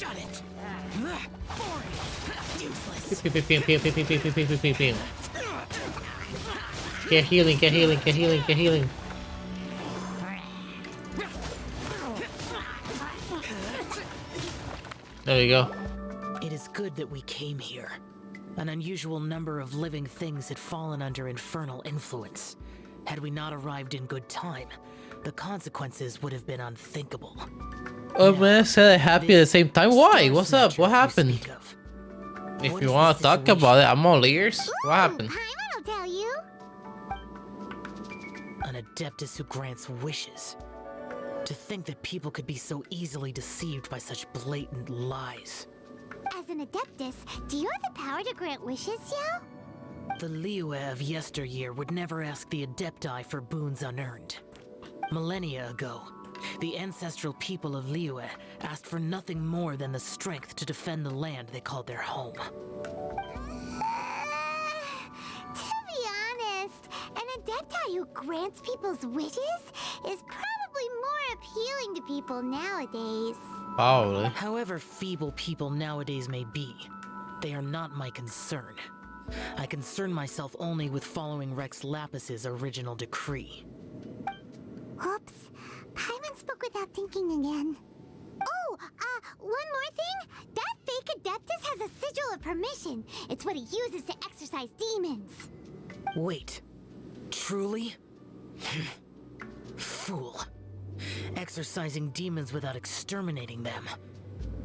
Shut it! Boring! Useless! Pew, pew, pew, pew, pew, pew, pew, pew, pew, pew, pew, pew. Get healing, get healing, get healing, get healing. There we go. It is good that we came here. An unusual number of living things had fallen under infernal influence. Had we not arrived in good time, the consequences would have been unthinkable. Oh man, said happy at the same time. Why? What's up? What happened? If you want to talk about it, I'm all ears. What happened? I'll tell you. An Adeptus who grants wishes. To think that people could be so easily deceived by such blatant lies. As an Adeptus, do you have the power to grant wishes, Yao? The Liyue of yesteryear would never ask the Adepti for boons unearned. Millennia ago, the ancestral people of Liyue asked for nothing more than the strength to defend the land they called their home. To be honest, an Adepti who grants people's wishes is probably more appealing to people nowadays. Probably. However feeble people nowadays may be, they are not my concern. I concern myself only with following Rex Lapis's original decree. Oops. Paimon spoke without thinking again. Oh, one more thing. That fake Adeptus has a sigil of permission. It's what he uses to exorcise demons. Wait. Truly? Fool. Exorcising demons without exterminating them.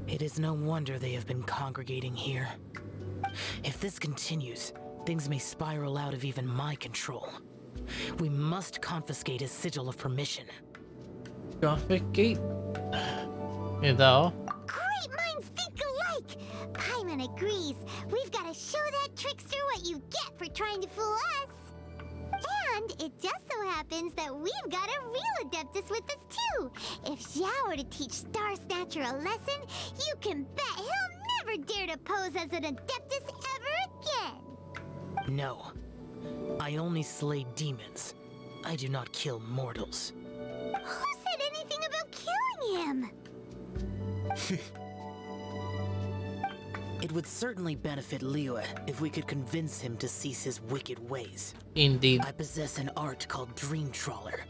It is no wonder they have been congregating here. If this continues, things may spiral out of even my control. We must confiscate his sigil of permission. Confiscate? Is that all? Great minds think alike! Paimon agrees. We've got to show that trickster what you get for trying to fool us. And it just so happens that we've got a real Adeptus with us too. If Xiao were to teach Star Snatcher a lesson, you can bet he'll never dare to pose as an Adeptus ever again. No. I only slay demons. I do not kill mortals. Who said anything about killing him? It would certainly benefit Liyue if we could convince him to cease his wicked ways. Indeed. I possess an art called Dream Trawler.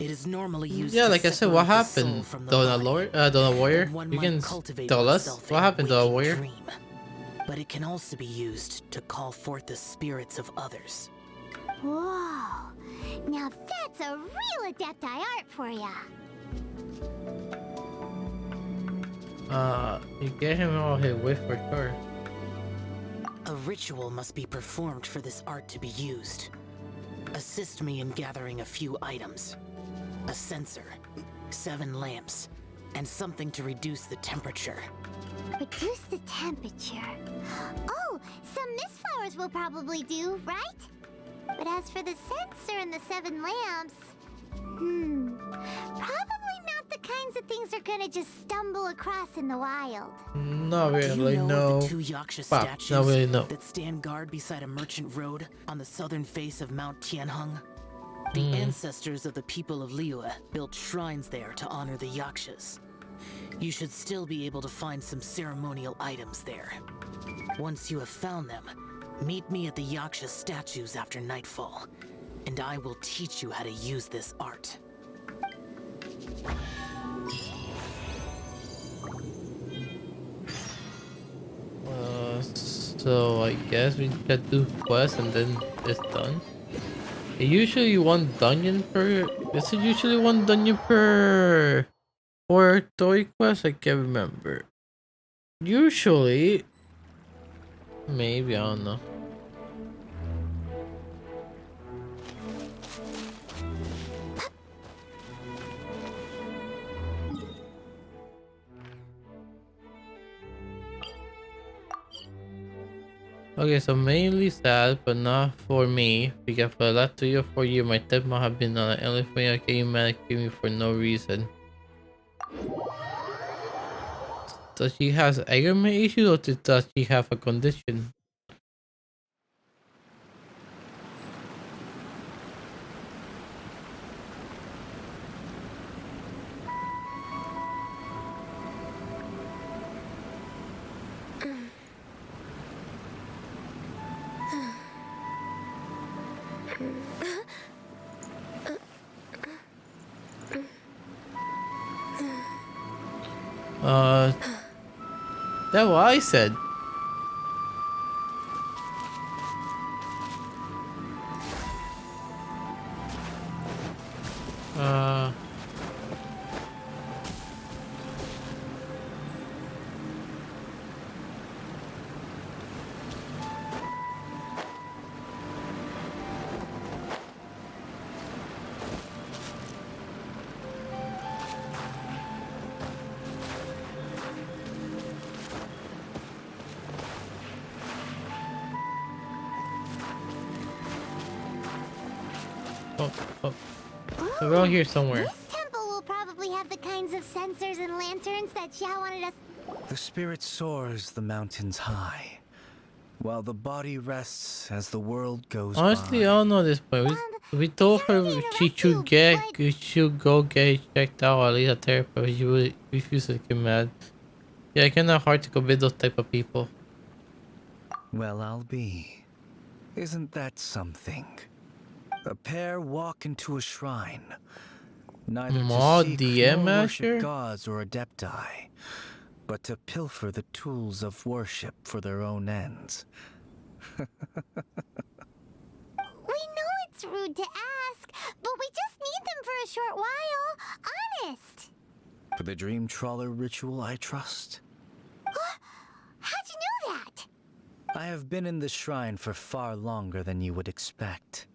It is normally used yeah, to like I said, what happened? Donna Warrior? You can tell us what happened, Donna Warrior? Dream. But it can also be used to call forth the spirits of others. Whoa. Now that's a real Adepti art for ya. You get him all his wish for sure. A ritual must be performed for this art to be used. Assist me in gathering a few items. A censer, 7 lamps, and something to reduce the temperature. Reduce the temperature. Oh, some mist flowers will probably do, right? But as for the censer and the 7 lamps, probably not the kinds of things they're gonna just stumble across in the wild. Not really, Do you know no. of the 2 Yaksha Wow, statues not really, no. that stand guard beside a merchant road on the southern face of Mount Tianheng? The ancestors of the people of Liyue built shrines there to honor the Yakshas. You should still be able to find some ceremonial items there. Once you have found them, meet me at the Yaksha statues after nightfall, and I will teach you how to use this art. So I guess we can do quests and then it's done. Usually one dungeon per... Is it usually one dungeon per... or story quest? I can't remember. Usually... Maybe, I don't know. Okay, so mainly sad, but not for me, because for the last 3 or 4 years, my tip might have been on an elephant getting mad at me for no reason. Does she have anger issues, or does she have a condition? That's what I said. Uh. Oh. Around here somewhere. This temple will probably have the kinds of sensors and lanterns that Xiao wanted us. The spirit soars the mountains high, while the body rests as the world goes Honestly, I by. don't know this point. We told her she should go get checked out, at least a therapist, but she really refuses to get mad. Yeah, it's kinda hard to convince those type of people. Well, I'll be. Isn't that something? A pair walk into a shrine, neither to seek DM nor master? worship gods or adepti, but to pilfer the tools of worship for their own ends. We know it's rude to ask, but we just need them for a short while. Honest. For the dream trawler ritual, I trust. How'd you know that? I have been in the shrine for far longer than you would expect.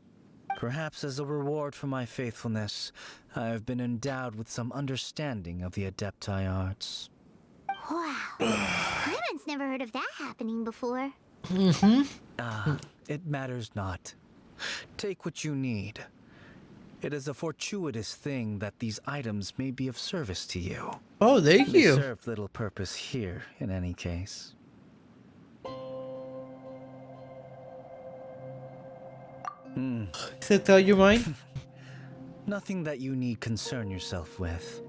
Perhaps as a reward for my faithfulness, I have been endowed with some understanding of the adepti arts. Wow. Paimon's never heard of that happening before. It matters not. Take what you need. It is a fortuitous thing that these items may be of service to you. Oh, thank They you. serve little purpose here, in any case. So tell you mine? Nothing that you need concern yourself with.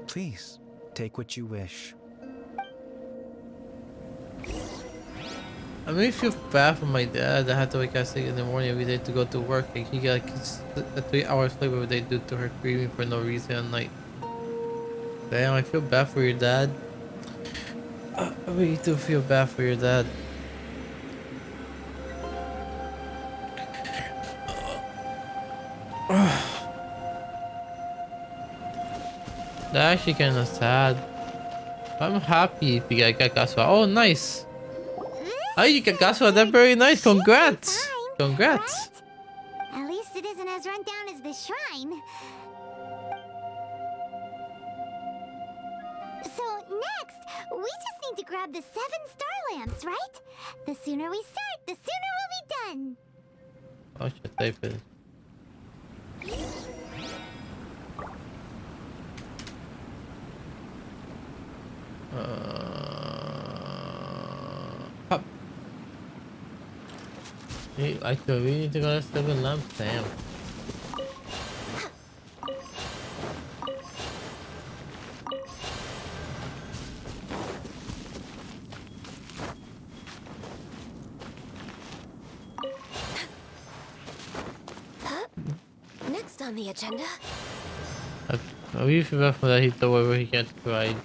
Please, take what you wish. I mean, I feel bad for my dad. I had to wake up 6 in the morning every day to go to work. Like, he got a 3 hour sleep every day due to her screaming for no reason at night. Damn, I feel bad for your dad. I really do feel bad for your dad. That's actually kind of sad. I'm happy if you got Gaswa. Oh, nice. Oh, you got Gaswa. That's very nice. Congrats. Congrats. At least it isn't as run down as the shrine. So next, we just need to grab the 7 star lamps, right? The sooner we start, the sooner we'll be done. Oh, should I type it? Up. Hey, actually, we need to go to 7 lamps. Damn. Next on the agenda. I really feel bad for that. He thought wherever he gets cried.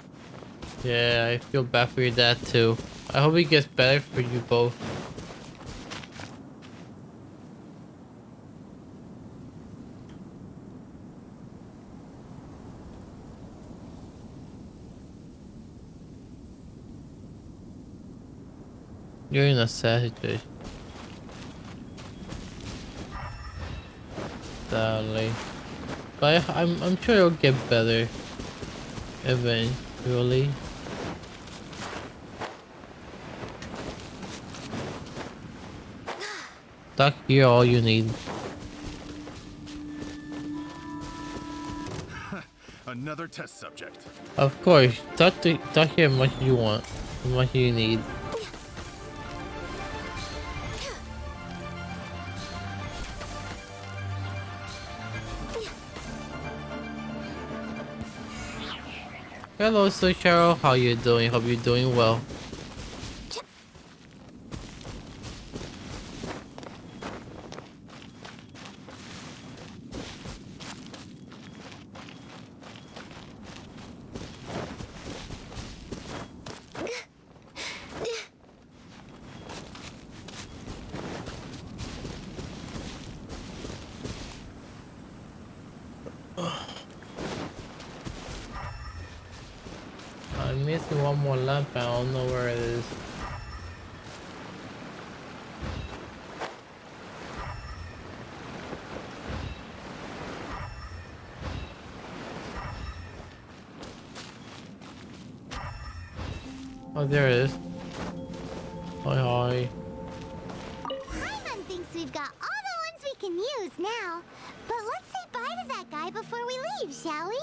Yeah, I feel bad for your dad too. I hope he gets better for you both. You're in a sad situation. Sadly. But I'm sure it'll get better. Eventually. Doc, you're all you need. Another test subject. Of course, talk here as much as you want, as much as you need. Hello, Soichiro. How you doing? Hope you're doing well. I'm missing one more lamp. I don't know where it is. Oh, there it is. Hi, hi. Paimon thinks we've got all the ones we can use now. But let's say bye to that guy before we leave, shall we?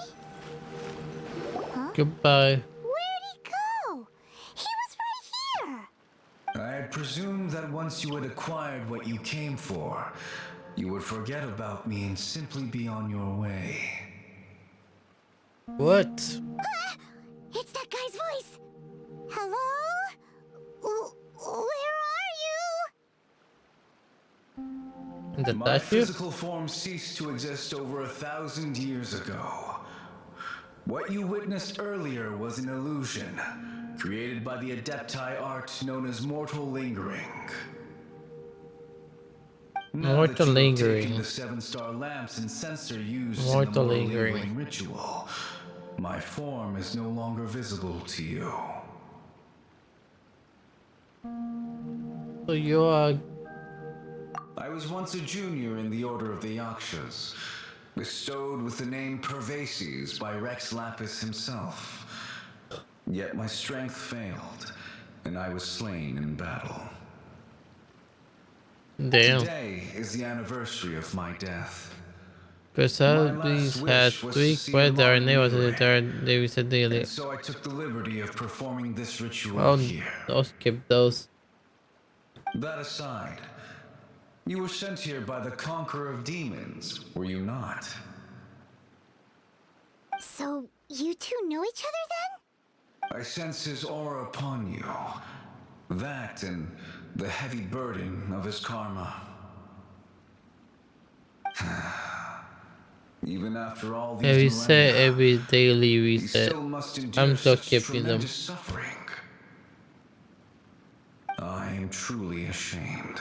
Huh? Goodbye. Where'd he go? He was right here! I presumed that once you had acquired what you came for, you would forget about me and simply be on your way. What? It's that guy's voice! Hello? Where are you? My physical form ceased to exist over 1,000 years ago. What you witnessed earlier was an illusion, created by the Adepti art known as mortal lingering. Now that you have taken the 7-star lamps and sensor used in the mortal lingering ritual, my form is no longer visible to you. So you are... I was once a junior in the Order of the Yakshas, bestowed with the name Pervases by Rex Lapis himself. Yet my strength failed, and I was slain in battle. Damn. Today is the anniversary of my death. Perseus had 3 weather and they was there. They said daily. And so I took the liberty of performing this ritual Oh, here. don't skip those. That aside, you were sent here by the Conqueror of Demons, were you not? So, you two know each other then? I sense his aura upon you. That and the heavy burden of his karma. Even after all these Every millennia, set, every daily he reset. still must endure I'm still such keeping them. tremendous suffering. I am truly ashamed.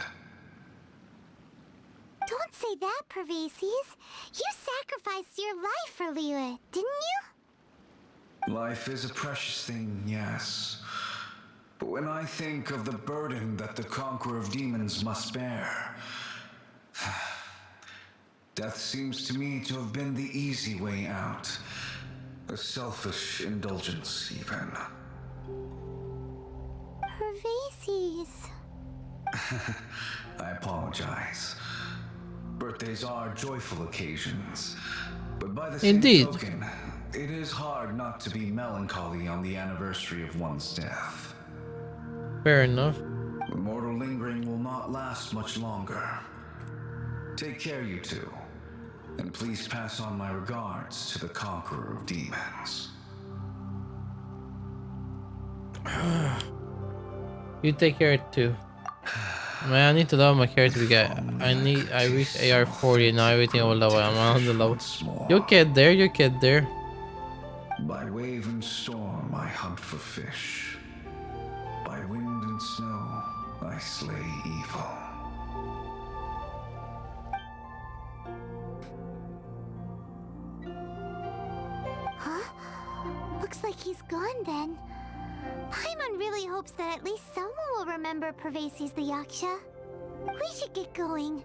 Don't say that, Pervases. You sacrificed your life for Lilith, didn't you? Life is a precious thing, yes. But when I think of the burden that the Conqueror of Demons must bear, death seems to me to have been the easy way out. A selfish indulgence, even. Pervases. I apologize. Birthdays are joyful occasions, but by the same token, it is hard not to be melancholy on the anniversary of one's death. Fair enough. The mortal lingering will not last much longer. Take care, you two, and please pass on my regards to the Conqueror of Demons. You take care too. Man, I need to level my character. I reached AR 40 now. Everything will level. I'm on the level. You get there. You get there. By wave and storm, I hunt for fish. By wind and snow, I slay evil. Huh? Looks like he's gone then. Paimon really hopes that at least someone will remember Pervases the Yaksha. We should get going.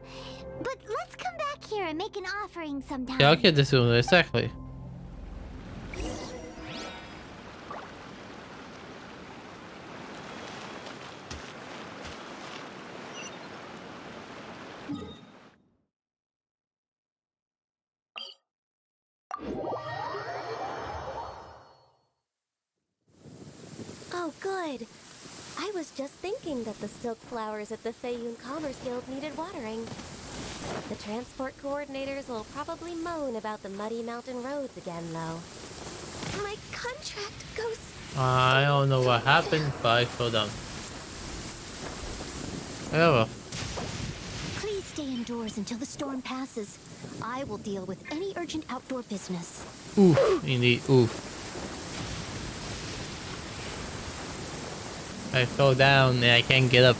But let's come back here and make an offering sometime. Yeah, I'll get this one. Exactly. Oh, good. I was just thinking that the silk flowers at the Feiyun Commerce Guild needed watering. The transport coordinators will probably moan about the muddy mountain roads again, though. My contract goes... I don't know what happened, but I fell down. However, Please stay indoors until the storm passes. I will deal with any urgent outdoor business. oof, indeed, oof. I fell down and I can't get up.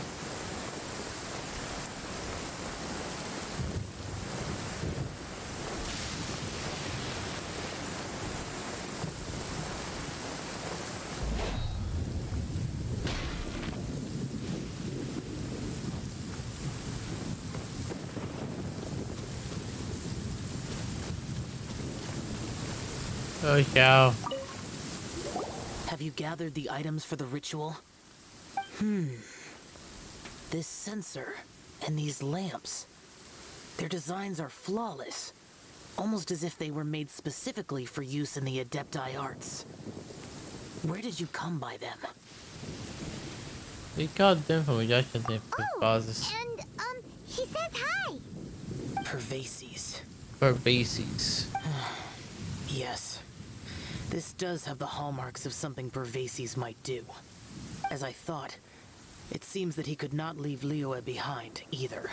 Oh, cow. Have you gathered the items for the ritual? This sensor and these lamps. Their designs are flawless. Almost as if they were made specifically for use in the Adepti arts. Where did you come by them? We got them from Jackson causes. And, he says hi! Pervases. Pervases. Yes. This does have the hallmarks of something Pervases might do. As I thought, it seems that he could not leave Liyue behind, either.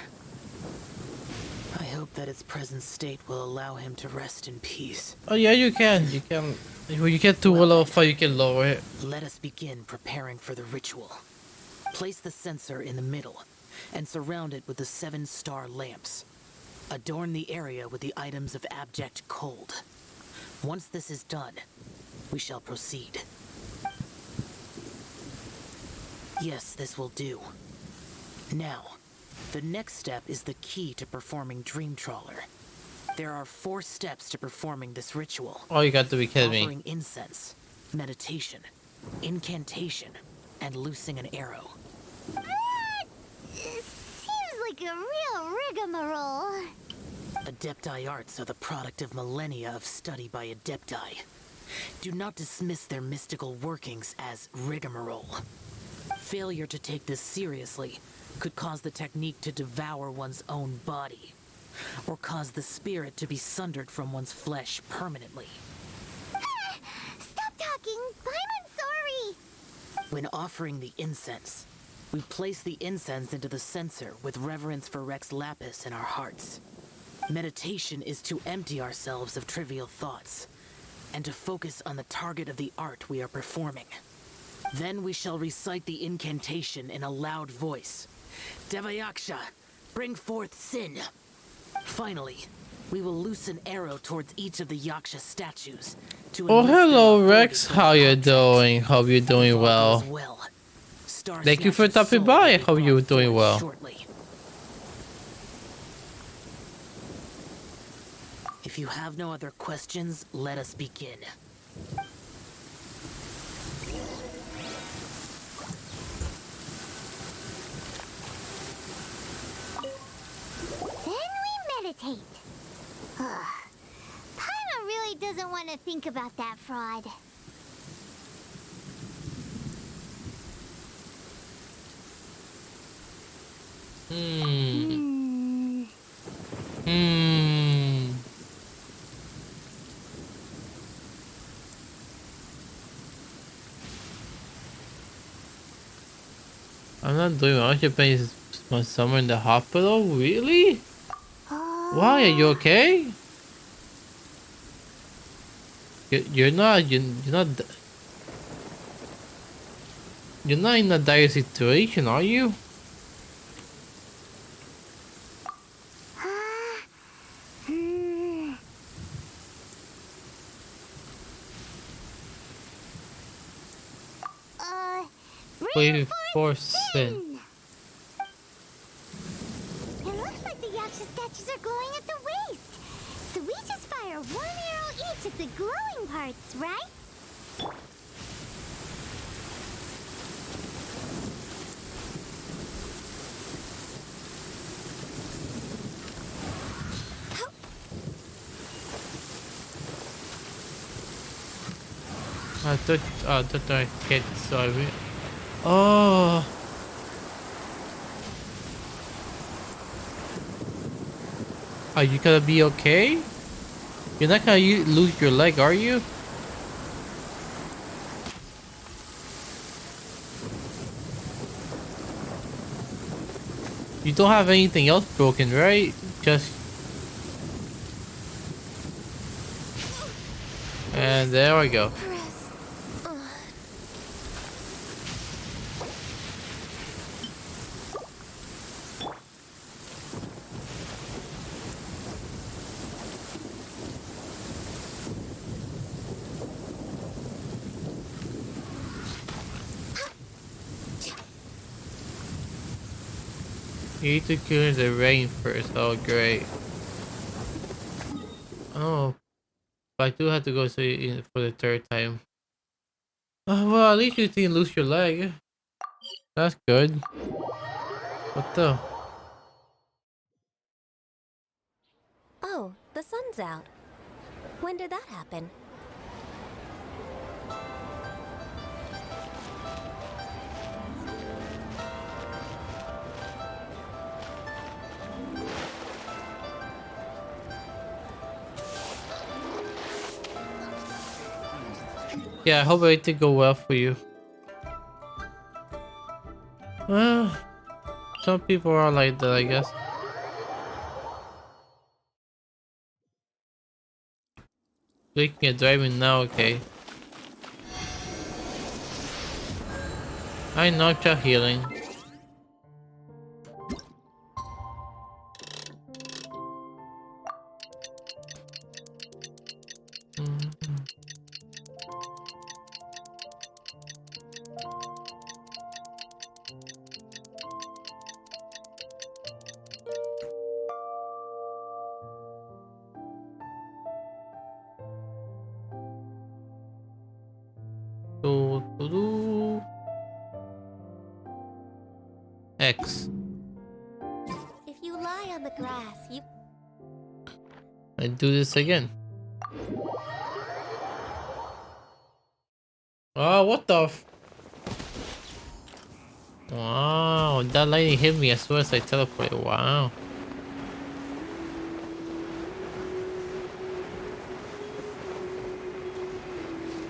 I hope that its present state will allow him to rest in peace. Oh yeah, you can. You can. When you get to level 5, you can lower it. Let us begin preparing for the ritual. Place the censer in the middle, and surround it with the 7-star lamps. Adorn the area with the items of abject cold. Once this is done, we shall proceed. Yes, this will do. Now, the next step is the key to performing Dream Trawler. There are 4 steps to performing this ritual. Oh, you got to be kidding me. Offering incense, meditation, incantation, and loosing an arrow. Seems like a real rigmarole. Adepti arts are the product of millennia of study by Adepti. Do not dismiss their mystical workings as rigmarole. Failure to take this seriously could cause the technique to devour one's own body, or cause the spirit to be sundered from one's flesh permanently. Stop talking! I'm sorry! When offering the incense, we place the incense into the censer with reverence for Rex Lapis in our hearts. Meditation is to empty ourselves of trivial thoughts, and to focus on the target of the art we are performing. Then we shall recite the incantation in a loud voice. Devayaksha, bring forth sin. Finally, we will loose an arrow towards each of the Yaksha statues. Oh, hello Rex. How you doing? Hope you're doing well. Thank you for stopping by. Hope you're doing well. Shortly. If you have no other questions, let us begin. Then we meditate. Paimon really doesn't want to think about that fraud. I'm not doing much. You're playing my summer in the hospital? Really? Why? Are you okay? You're not in a dire situation, are you? Reinforce sin. It looks like the Yaksha statues are glowing at the waist. So we just fire 1 arrow each at the glowing parts, right? I thought I hit, so I went. Oh. Are you gonna be okay? You're not gonna lose your leg, are you? You don't have anything else broken, right? Just... And there we go. You need to clear the rain first. Oh, great. Oh, But I do have to go see it for the third time. Well, at least you didn't lose your leg. That's good. What the? Oh, the sun's out. When did that happen? Yeah, I hope everything go well for you. Well, some people are like that, I guess. Looking at driving now, okay. I know you're healing. X. If you lie on the grass, you... I do this again. Oh, what the f... Wow, that lightning hit me as soon as I teleported. Wow.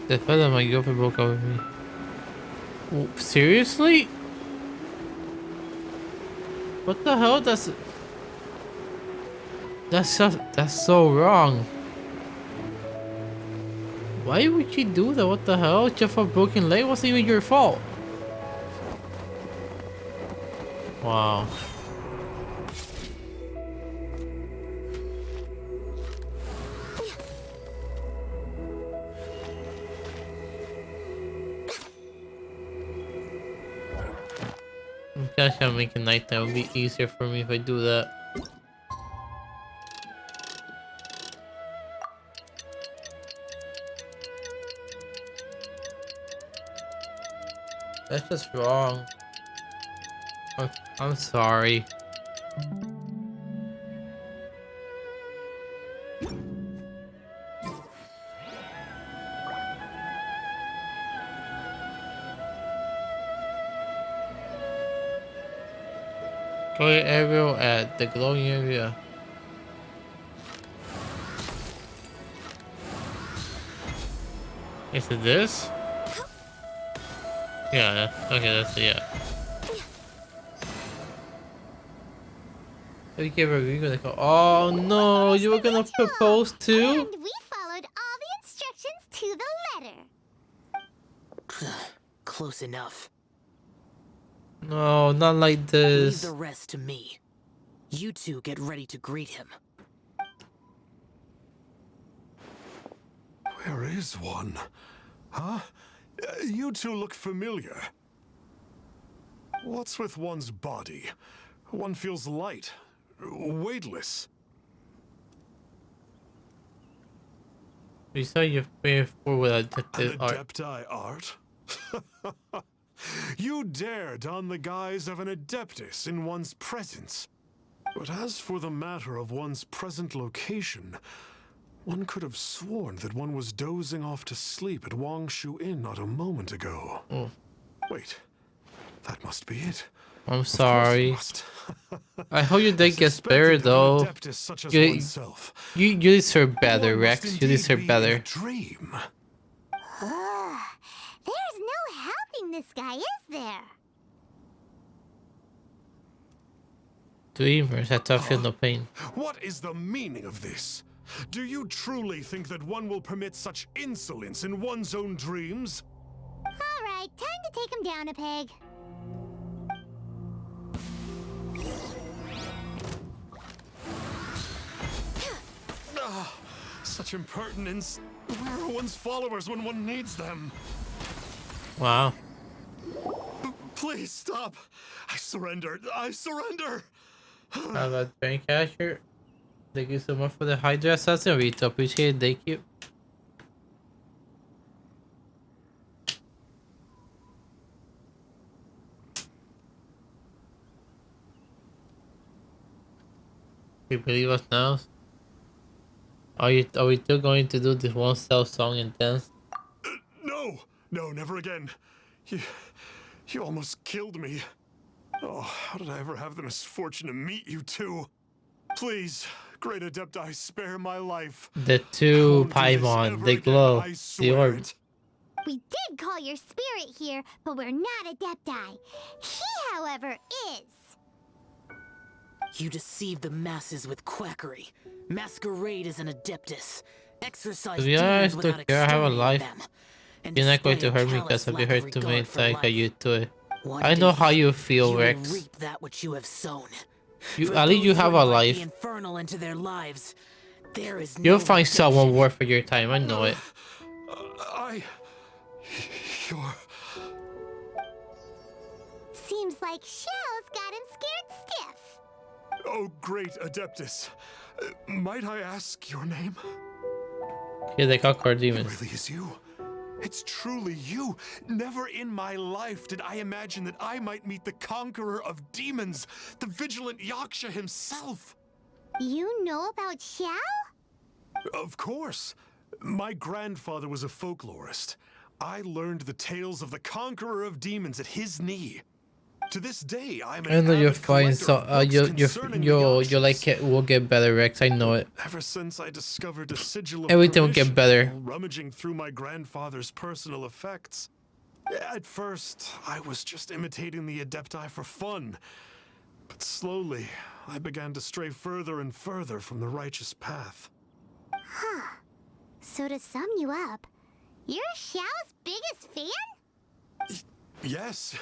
The fact that my girlfriend broke up with me. Seriously? What the hell? That's so wrong. Why would she do that? What the hell? Just for a broken leg wasn't even your fault. Wow. Gosh, I'm making nighttime. It would be easier for me if I do that. That's just wrong. I'm sorry. Glowing arrow at the glowing area. Is it this? Yeah, okay, that's it, yeah. You gave her a ring with a oh no, you were gonna propose too? And we followed all the instructions to the letter. Close enough. No, not like this. Leave the rest to me. You two get ready to greet him. Where is one? Huh? You two look familiar. What's with one's body? One feels light, weightless. We saw you before with adaptive art. Adepti art? You dare don the guise of an adeptus in one's presence. But as for the matter of one's present location, one could have sworn that one was dozing off to sleep at Wangshu Inn not a moment ago. Oh. Wait, that must be it. I'm sorry. I hope your day gets better though. You deserve better, Rex. You deserve better. Dream. There's no helping this guy, is there? Dreamers, I thought feel no pain. What is the meaning of this? Do you truly think that one will permit such insolence in one's own dreams? Alright, time to take him down a peg. Such impertinence. Where are one's followers when one needs them? Wow. Please stop. I surrender. I surrender. How about Bank Cashier? Thank you so much for the Hydra assassin. We appreciate it. Thank you. You believe us now? Are we still going to do this one self song and dance? No! No, never again. You almost killed me. Oh, how did I ever have the misfortune to meet you two? Please, Great Adepti, spare my life. The two Paimon, they glow. The orb. We did call your spirit here, but we're not Adepti. He, however, is. You deceive the masses with quackery. Masquerade as an Adeptus. Exercise To be demons honest, without look, I have a exterminating life. them. And You're not going display to a hurt me callous because I'll be lack hurt of to regard me for like life. you do it. One I know day, how you feel, you Rex. will reap that which you have sown. You, For at least you those who have a invite life. The infernal into their lives, there is You'll no find someone redemption. worth your time, I know it. You're... Seems like Shell's got him scared stiff. Oh, great Adeptus. Might I ask your name? Yeah, they call core demons. It really is you. It's truly you. Never in my life did I imagine that I might meet the conqueror of demons, the vigilant Yaksha himself. You know about Shell? Of course. My grandfather was a folklorist. I learned the tales of the conqueror of demons at his knee. To this day, I'm an I know you're avid fine, collector so of books concerning the you'll Yakshas. like it will get better, Rex. I know it. Ever since I discovered a sigil of Everything will get permission better. while rummaging through my grandfather's personal effects. At first, I was just imitating the Adepti for fun. But slowly, I began to stray further and further from the righteous path. Huh. So to sum you up, you're Shell's biggest fan? Yes.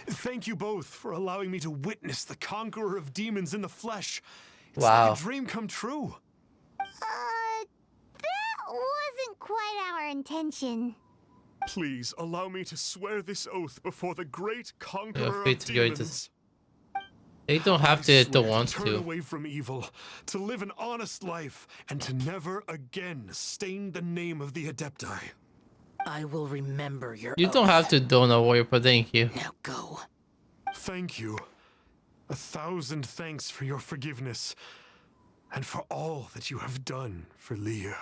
Thank you both for allowing me to witness the conqueror of demons in the flesh. It's Wow. like a dream come true. That wasn't quite our intention. Please allow me to swear this oath before the great conqueror free of to join demons. this. They don't have to, if they swear want turn to. away from evil, to live an honest life, and to never again stain the name of the Adepti. I will remember your You oath. don't have to, don't worry, but thank you. Now go. Thank you. 1,000 thanks for your forgiveness, and for all that you have done for Leah.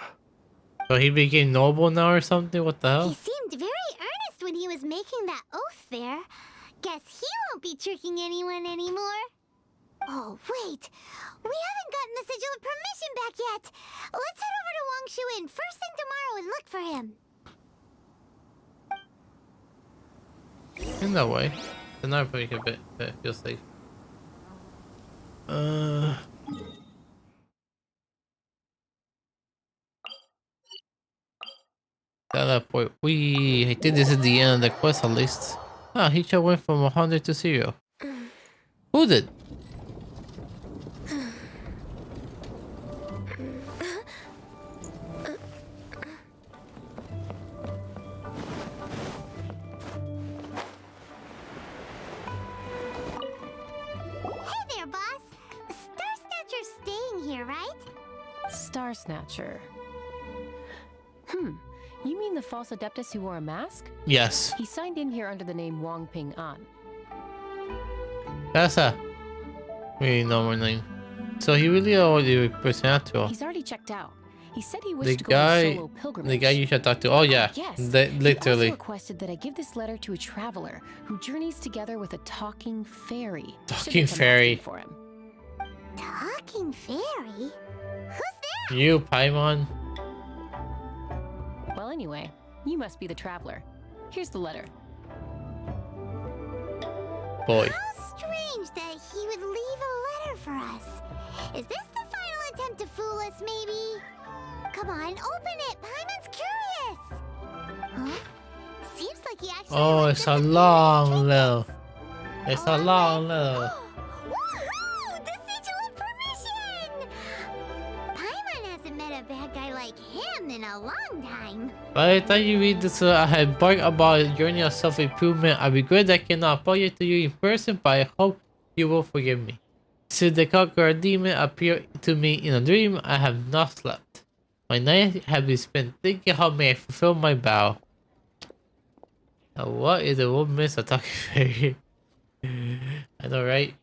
So he became noble now or something? What the He hell? seemed very earnest when he was making that oath there. Guess he won't be tricking anyone anymore. Oh, wait. We haven't gotten the sigil of permission back yet. Let's head over to Wangshu Inn first thing tomorrow and look for him. In that way. Then I break a bit, but feel safe. Teleport. I think this is the end of the quest at least. Ah, he just went from 100 to 0. Who did? Hey there, boss. Star Snatcher's staying here, right? Star Snatcher. You mean the false Adeptus who wore a mask? Yes. He signed in here under the name Wang Ping An. That's a really normal name. So he really already supernatural. He's already checked out. He said he The wished to go on a guy, solo pilgrimage. the guy you should talk to. Oh yeah, Yes. literally. He also requested that I give this letter to a traveler who journeys together with a talking fairy. Talking fairy. For him. Talking fairy? Who's there? You, Paimon. Well, anyway, you must be the traveler. Here's the letter. Boy. How strange that he would leave a letter for us. Is this the final attempt to fool us, maybe? Come on, open it. Paimon's curious. Huh? Seems like he actually. Oh, it's a long little. It's a long little. Woohoo! The sigil of permission! Paimon hasn't met a bad guy like him in a long time. By the time you read this, I had barked about a journey of self-improvement. I regret I cannot apologize to you in person, but I hope you will forgive me. Since the conqueror demon appeared to me in a dream, I have not slept. My night have been spent thinking how may I fulfill my vow. Now, what is the woman's a talking fairy? I know, right?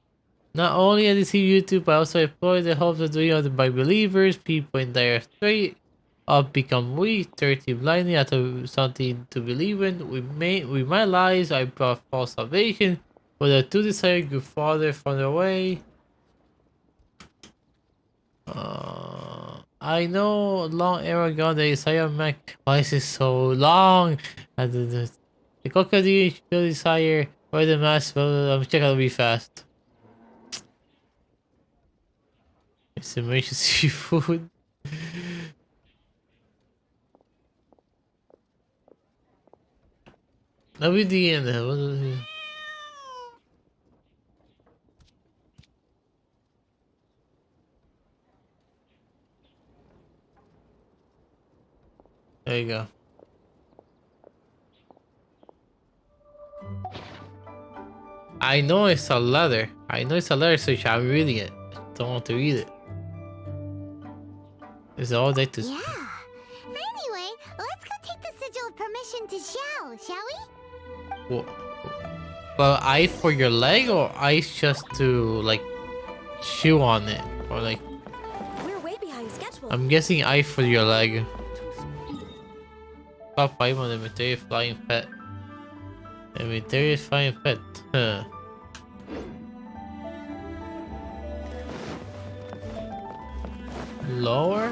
Yeah. Anyway, let's go take the sigil of permission to Xiao, shall we? Well, ice for your leg or ice just to like chew on it or like. We're way behind schedule. I'm guessing ice for your leg. Top 5 on the material flying pet. The material flying pet. Huh. Lower?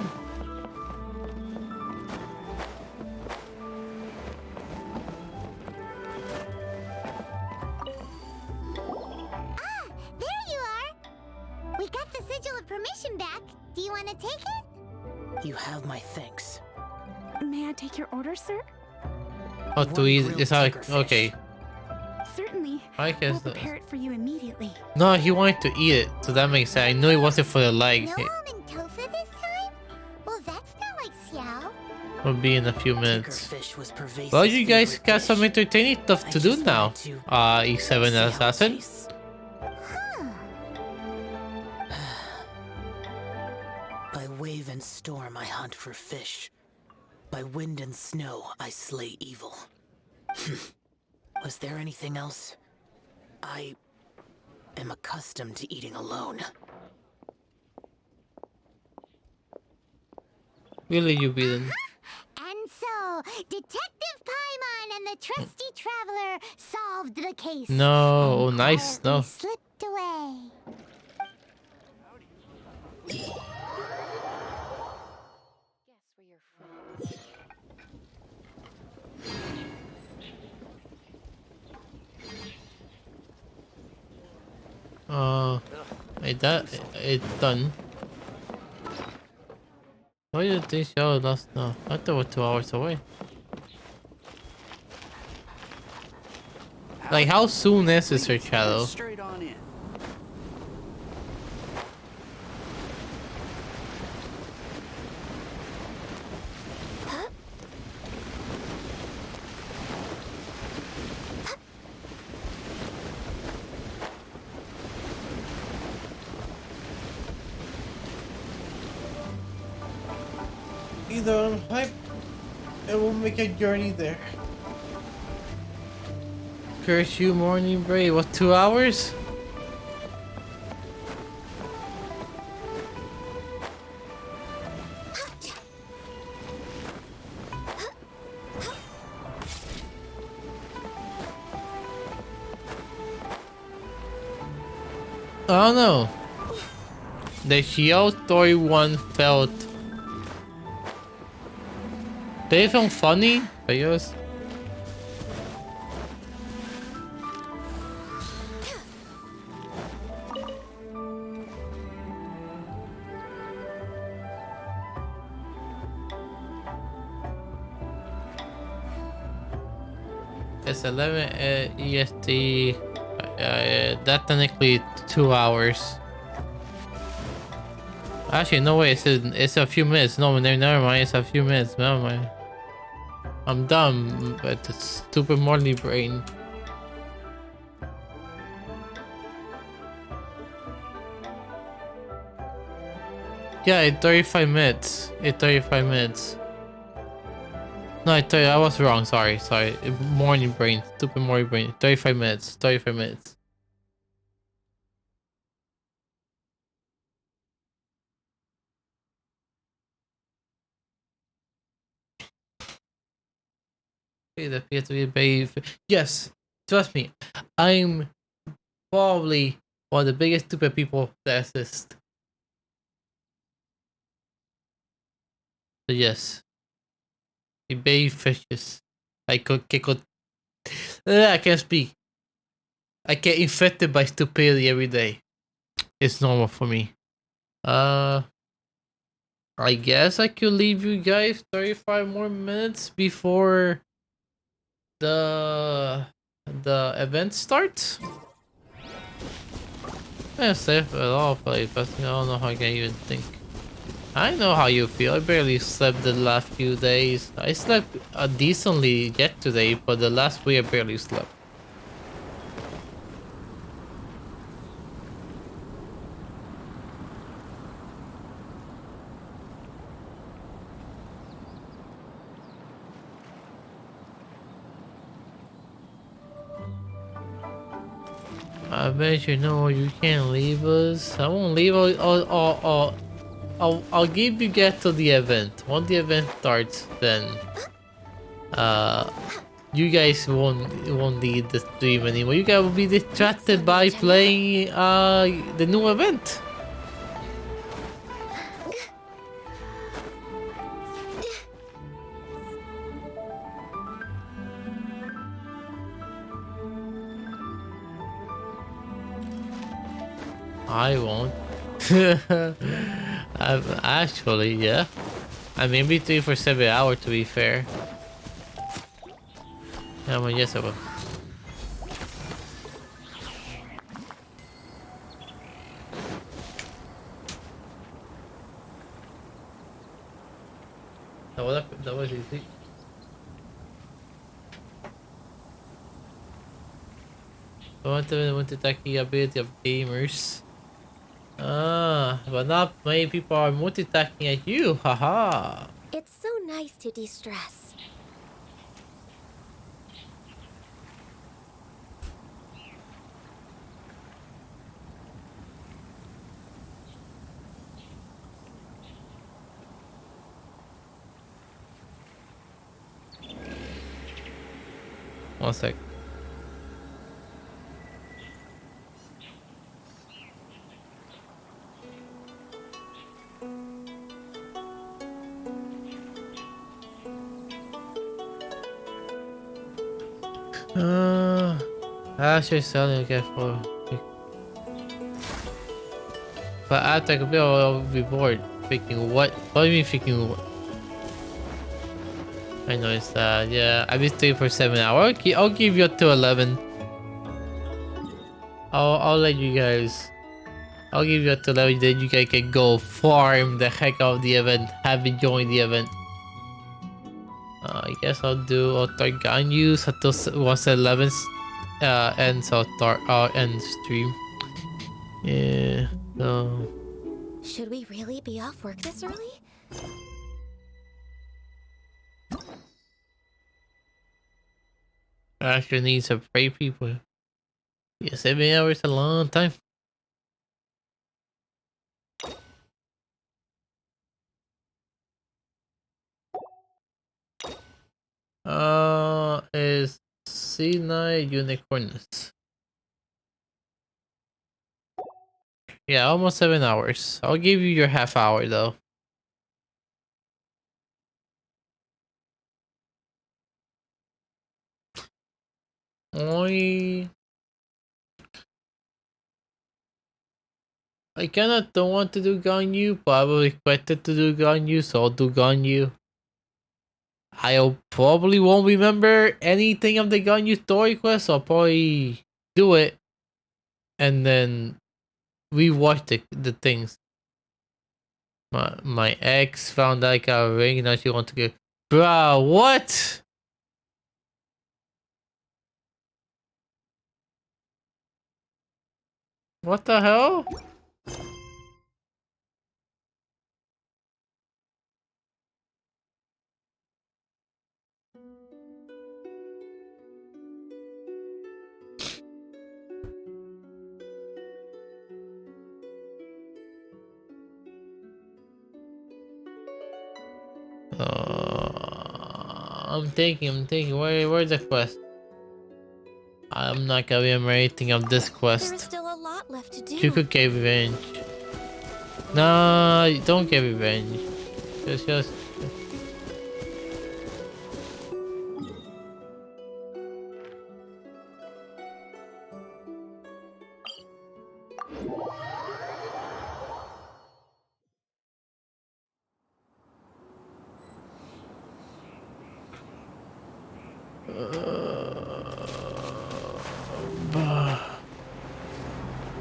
There you are. We got the sigil of permission back. Do you want to take it? You have my thanks. May I take your order, sir? Oh, to eat. It's like okay. Certainly. I guess. We'll prepare it for you immediately. No, he wanted to eat it, so that makes sense. I knew it wasn't for the leg. No almond tofu this time? Well, that's not like Xiao. We'll be in a few minutes. Fish was Pervasive's Well, you guys favorite got dish. some entertaining stuff to do now. E7 Assassin. By wave and storm I hunt for fish. By wind and snow I slay evil. Was there anything else? I am accustomed to eating alone. Really, you beaten? And so, Detective Paimon and the trusty traveler solved the case. No, nice. No. Slipped away. It's done. Why did they show last now? I thought it was 2 hours away. Like, how soon is this, Sir Shadow? Straight on in. Either I'm hyped and we'll make a journey there. Curse you, morning break. What, 2 hours? I don't know. The Xiao story one felt. They felt funny, I guess. It's 11 EST. That's technically 2 hours. Actually, no way. It's a few minutes. No, never mind. It's a few minutes. Never mind. I'm dumb, but the stupid morning brain. Yeah, it's 35 minutes. It's 35 minutes. No, I was wrong. Sorry. Morning brain. Stupid morning brain. 35 minutes. 35 minutes. It appears to be very. Yes, trust me, I'm probably one of the biggest stupid people that exist. So yes, the baby fishes. I can't speak. I get infected by stupidity every day. It's normal for me. I guess I could leave you guys 35 more minutes before the event starts. Yeah, safe at all, play, but I don't know how I can even think. I know how you feel. I barely slept the last few days. I slept decently yet today, but the last week I barely slept. I bet you know you can't leave us. I won't leave. I'll give you guys to the event. Once the event starts, then you guys won't need the stream anymore. You guys will be distracted by playing the new event. I won't. Actually, yeah. I mean, between for 7 hours to be fair. Yeah, well, yes, I will. That was easy. I want to attack the ability of gamers. But not many people are multitasking at you, haha. It's so nice to de-stress. One sec. Actually selling again for. But after a bit, I'll be bored. Thinking what? What do you mean thinking what? I know it's that. Yeah, I've been staying for 7 hours. I'll give you up to 11. I'll let you guys. I'll give you up to 11. Then you guys can go farm the heck out of the event. Have enjoyed the event. I guess I'll start Ganyu until once 11 ends. I'll end stream. Yeah. So. Should we really be off work this early? I actually need some brave people. Yeah, 7 hours is a long time. Is C9 unicorns? Yeah, almost 7 hours. I'll give you your half hour though. I kinda don't want to do Ganyu, but I was expected to do Ganyu, so I'll do Ganyu. I probably won't remember anything of the Ganyu story quest, so I'll probably do it and then rewatch the things. My ex found out I got a ring, now she wants to go. Bruh, what? What the hell? I'm thinking. Where's the quest? I'm not gonna remember anything of this There is quest. still a lot left to do. You could get revenge. Nah, don't get revenge. It's just.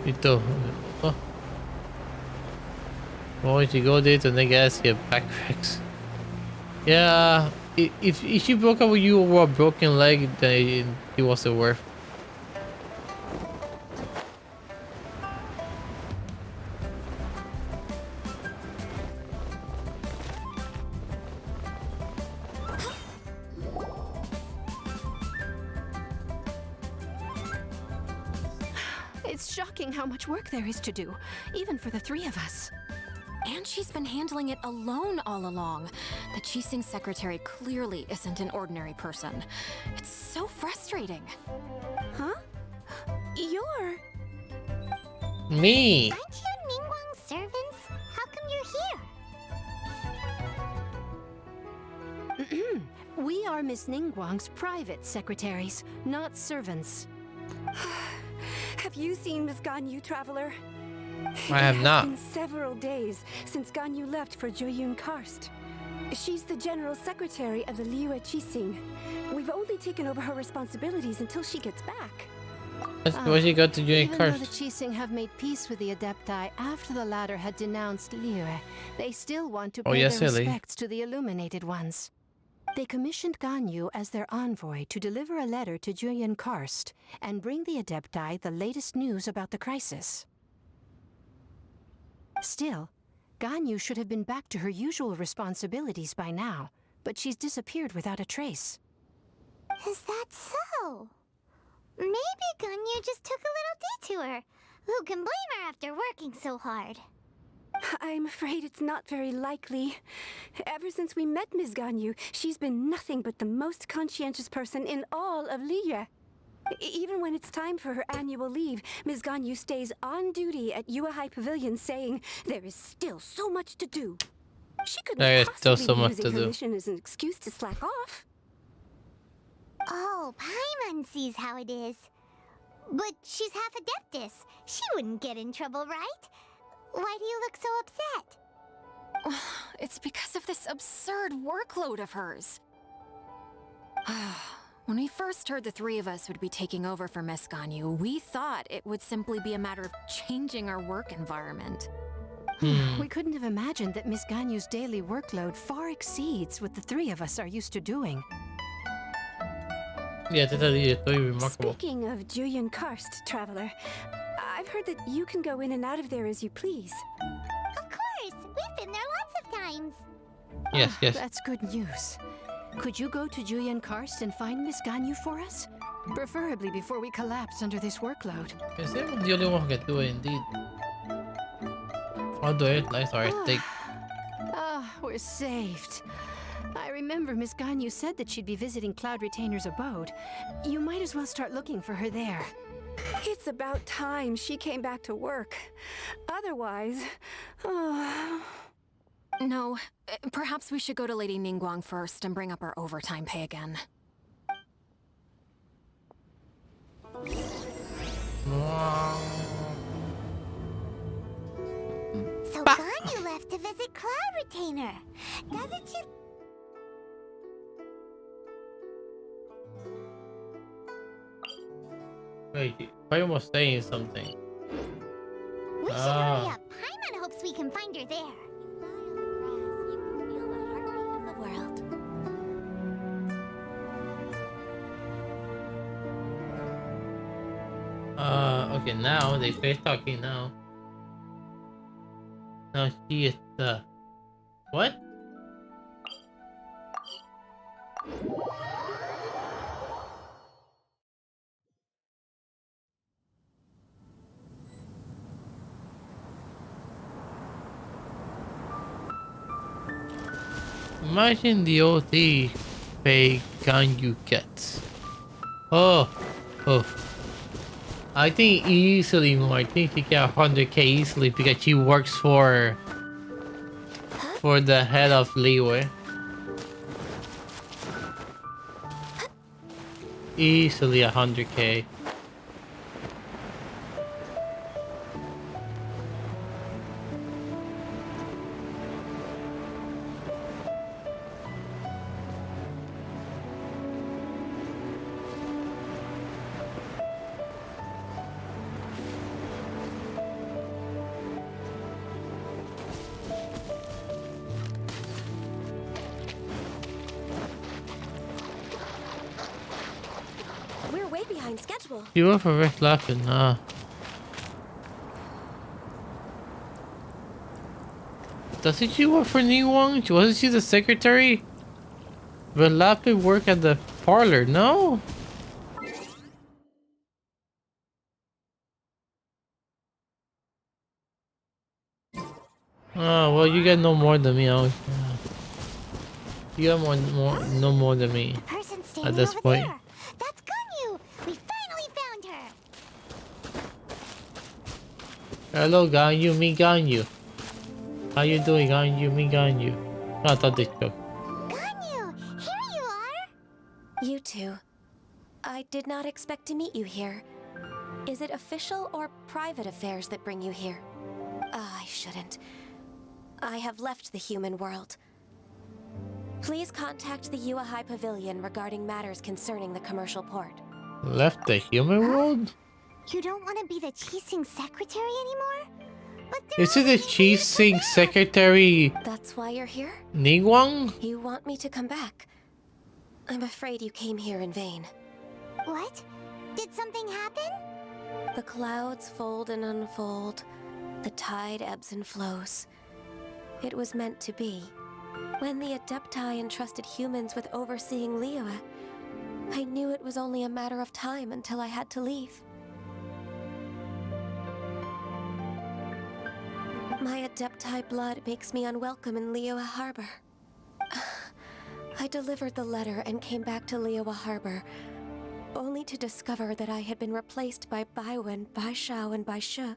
Ito. Oh. Why don't you go there to nigga ask your back cracks? Yeah, if she broke up with you over a broken leg, then it wasn't worth. It's shocking how much work there is to do, even for the three of us. And she's been handling it alone all along. The Qixing secretary clearly isn't an ordinary person. It's so frustrating. Huh? You're... Me! Aren't you Ningguang's servants? How come you're here? We are Miss Ningguang's private secretaries, not servants. Have you seen Miss Ganyu, Traveler? I have not. It's been several days since Ganyu left for Joyun Karst. She's the general secretary of the Liyue Qixing. We've only taken over her responsibilities until she gets back. Why she got to join Even though Karst? the Qixing have made peace with the Adepti after the latter had denounced Liyue, they still want to Oh, pay yeah, their silly. respects to the Illuminated Ones. They commissioned Ganyu as their envoy to deliver a letter to Julian Karst and bring the Adepti the latest news about the crisis. Still, Ganyu should have been back to her usual responsibilities by now, but she's disappeared without a trace. Is that so? Maybe Ganyu just took a little detour. Who can blame her after working so hard? I'm afraid it's not very likely. Ever since we met Ms. Ganyu, she's been nothing but the most conscientious person in all of Liyue. Even when it's time for her annual leave, Ms. Ganyu stays on duty at Yuehai Pavilion saying there is still so much to do. She couldn't There is still possibly so be much using to her do. mission as an excuse to slack off. Oh, Paimon sees how it is. But she's half Adeptus. She wouldn't get in trouble, right? Why do you look so upset? It's because of this absurd workload of hers. When we first heard the three of us would be taking over for Miss Ganyu, we thought it would simply be a matter of changing our work environment. We couldn't have imagined that Miss Ganyu's daily workload far exceeds what the three of us are used to doing. Yeah, that's very remarkable. Speaking of Julian Karst, Traveler, I've heard that you can go in and out of there as you please. Of course! We've been there lots of times. Yes, yes. That's good news. Could you go to Julian Karst and find Miss Ganyu for us? Preferably before we collapse under this workload. Is there the only one who can do it indeed? I'll do it. Nice, alright, take. We're saved. I remember Miss Ganyu said that she'd be visiting Cloud Retainer's abode. You might as well start looking for her there. It's about time she came back to work. Otherwise... No, perhaps we should go to Lady Ningguang first and bring up our overtime pay again. So Ganyu left to visit Cloud Retainer. Doesn't she... Wait, Paimon was saying something. We should hurry up. Paimon hopes we can find her there. Okay, now they face talking now. Now she is the... What? Imagine the OT pay Ganyu gets. Oh, oh. I think easily more. I think she get 100k easily because she works for the head of Liyue. Easily 100k. We're way behind schedule. You were for Rick laughing, nah. Doesn't she work for Ningguang? Wasn't she the secretary? But Lapid work at the parlor, no? Oh, well, you got no more than me. Oh, yeah. You got no more than me at this point. There. That's Ganyu. We finally found her. Hello, Ganyu, me Ganyu. How you doing, Ganyu, me Ganyu? I thought this joke. Ganyu, here you are. You two. I did not expect to meet you here. Is it official or private affairs that bring you here? I shouldn't. I have left the human world. Please contact the Yua High Pavilion regarding matters concerning the commercial port. Left the human world? You don't want to be the Qixing secretary anymore? Is it the Qixing secretary? That's why you're here? Ningguang? You want me to come back? I'm afraid you came here in vain. What? Did something happen? The clouds fold and unfold. The tide ebbs and flows. It was meant to be. When the Adepti entrusted humans with overseeing Liyue, I knew it was only a matter of time until I had to leave. My Adepti blood makes me unwelcome in Liyue Harbor. I delivered the letter and came back to Liyue Harbor, only to discover that I had been replaced by Baiwen, Baishao, and Baishu.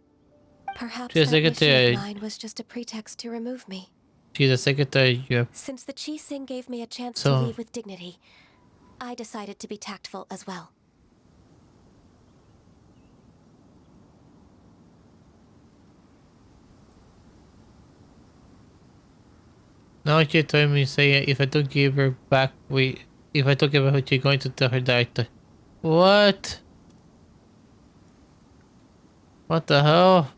Perhaps that mission of mine was just a pretext to remove me. She's a secretary. Yeah. Since the Qixing gave me a chance to leave with dignity, I decided to be tactful as well. Now she told me, say if I don't give her back, if I don't give her, she's going to tell her director. What? What the hell?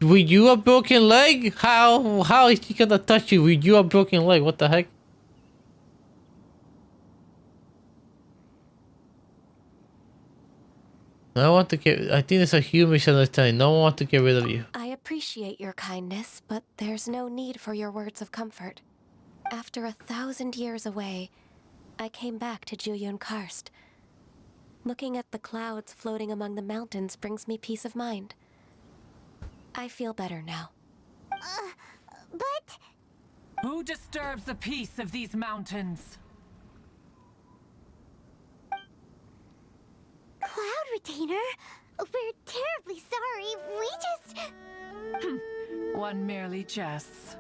With you a broken leg? How is she gonna touch you with you a broken leg? What the heck? I want to get. I think it's a huge misunderstanding. No one wants to get rid of you. I appreciate your kindness, but there's no need for your words of comfort. After 1,000 years away, I came back to Jueyun Karst. Looking at the clouds floating among the mountains brings me peace of mind. I feel better now. But... Who disturbs the peace of these mountains? Cloud Retainer? We're terribly sorry. We just... One merely jests.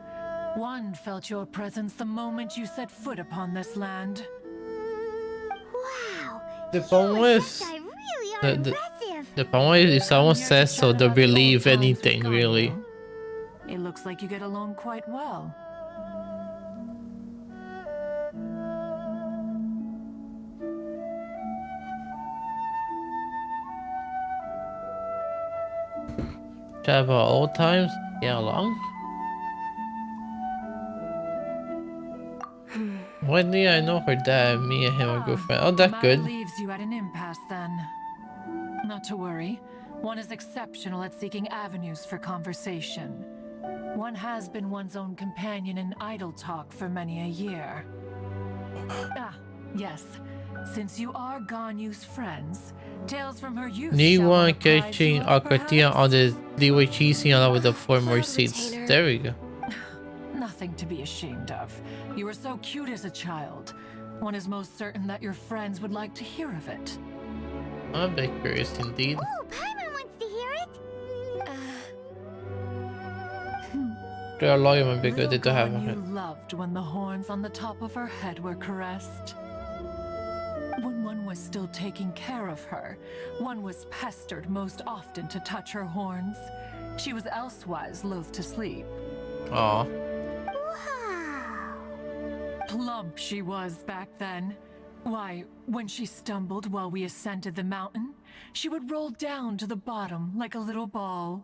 One felt your presence the moment you set foot upon this land. Wow. The problem is... The problem is if someone says so, they'll believe anything, really. It looks like you get along quite well. Chat about old times? Get along? Wendy, I know her dad. Me and him are good friends. Oh, that's good. Leaves you at an impasse then. Not to worry. One is exceptional at seeking avenues for conversation. One has been one's own companion in idle talk for many a year. Yes. Since you are Ganyu's friends, tales from her youth. Ningguang catching Akatia on the Liyue Qixing along with the 4 more seats. There we go. Nothing to be ashamed of. You were so cute as a child. One is most certain that your friends would like to hear of it. I'm a bit curious indeed. Oh, Paimon wants to hear it. Their lawyer might be good Little to have Ganyu him. loved when the horns on the top of her head were caressed. When one was still taking care of her, one was pestered most often to touch her horns. She was elsewise loath to sleep. Aw. Plump she was back then. Why, when she stumbled while we ascended the mountain, she would roll down to the bottom like a little ball.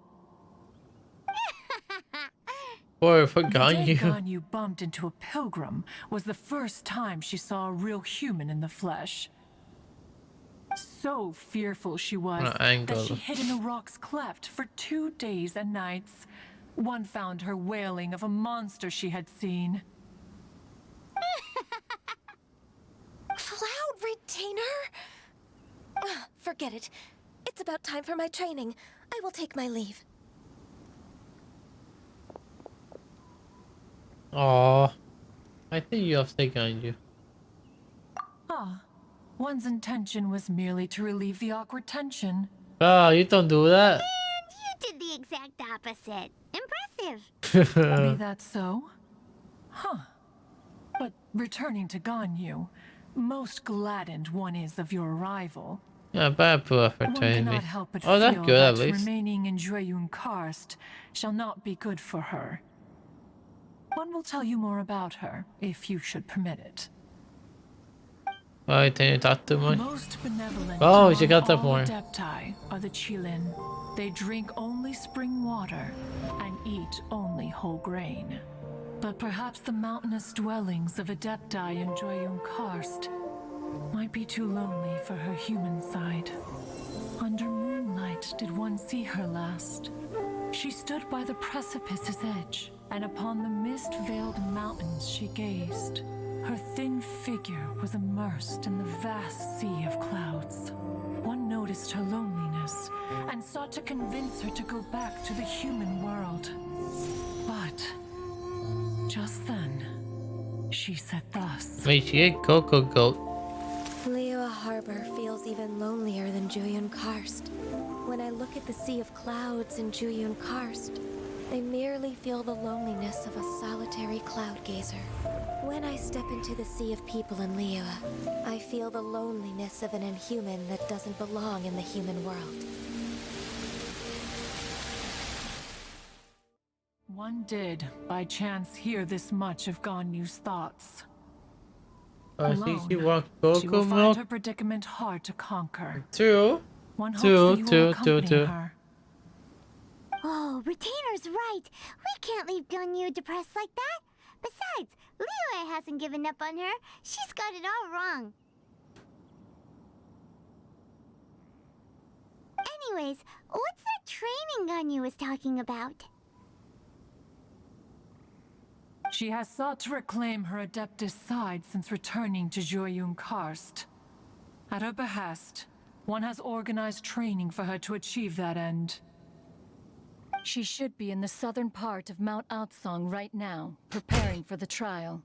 Or The day Ganyu. Ganyu bumped into a pilgrim was the first time she saw a real human in the flesh. So fearful she was What an that she angle. hid in a rock's cleft for 2 days and nights. One found her wailing of a monster she had seen. Cloud retainer? Forget it. It's about time for my training. I will take my leave. Aw. I think you have to Ganyu. Ah, one's intention was merely to relieve the awkward tension. Ah, you don't do that. And you did the exact opposite. Impressive. Be that so? Huh. But returning to Ganyu, most gladdened one is of your arrival. Yeah, bad poor for One training me. cannot help but Oh, that's feel good at that least. remaining in Jueyun Karst shall not be good for her. One will tell you more about her, if you should permit it. Oh, I think you talk too much. Most benevolent Oh, she among got that all more. Adepti are the Qilin. They drink only spring water and eat only whole grain. But perhaps the mountainous dwellings of Adepti in Jueyun Karst might be too lonely for her human side. Under moonlight did one see her last. She stood by the precipice's edge, and upon the mist-veiled mountains she gazed. Her thin figure was immersed in the vast sea of clouds. One noticed her loneliness and sought to convince her to go back to the human world. But just then, she said thus. Wait, she ate Coco Goat. Liyue Harbor feels even lonelier than Jueyun Karst. When I look at the sea of clouds in Jueyun Karst, I merely feel the loneliness of a solitary cloud gazer. When I step into the sea of people in Liyue, I feel the loneliness of an inhuman that doesn't belong in the human world. One did, by chance, hear this much of Ganyu's thoughts. See, she wants She will Coco find milk. her predicament hard to conquer. True. One hopes that you will accompany her. Oh, Retainer's right. We can't leave Ganyu depressed like that. Besides, Liyue hasn't given up on her. She's got it all wrong. Anyways, what's that training Ganyu was talking about? She has sought to reclaim her Adeptus side since returning to Jueyun Karst. At her behest, one has organized training for her to achieve that end. She should be in the southern part of Mount Aotsong right now, preparing for the trial.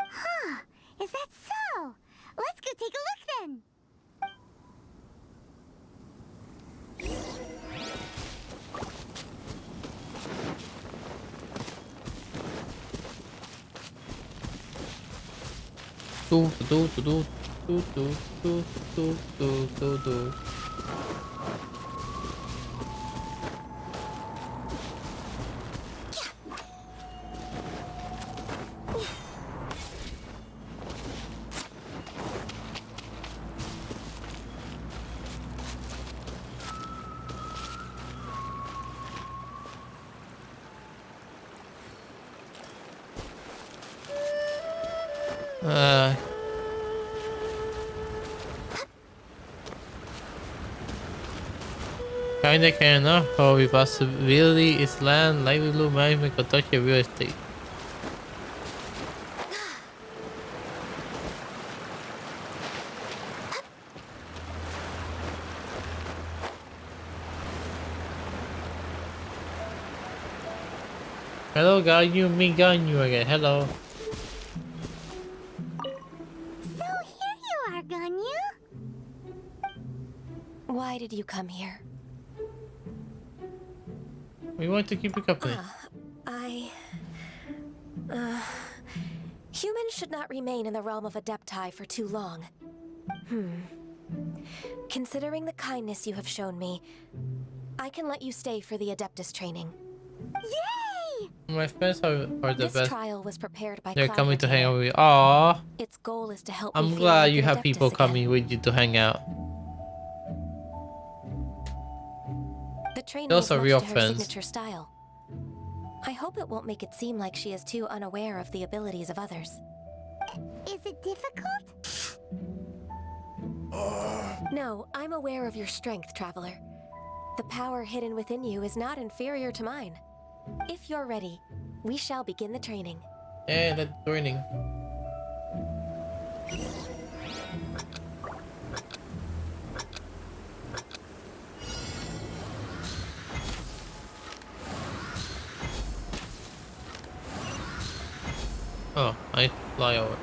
Huh, is that so? Let's go take a look then. Do do do do do do do do do do do. Kinda cannot, for the possibility is land, livelihood management, construction, real estate. Hello, Ganyu, me Ganyu again. Hello. So, Why did you come here? We want to keep you company. Humans should not remain in the realm of Adepti for too long. Considering the kindness you have shown me, I can let you stay for the Adeptus training. Yay! My friends are the This best. trial was prepared by They're Cloud coming to hang out Retainer. with you. Aww. Its goal is to help me I'm feel glad like you an have Adeptus people again. coming with you to hang out. The training Those is are much real to her friends. signature style. I hope it won't make it seem like she is too unaware of the abilities of others. Is it difficult? No, I'm aware of your strength, Traveler. The power hidden within you is not inferior to mine. If you're ready, we shall begin the training. Yeah, that's training. Oh, I fly over.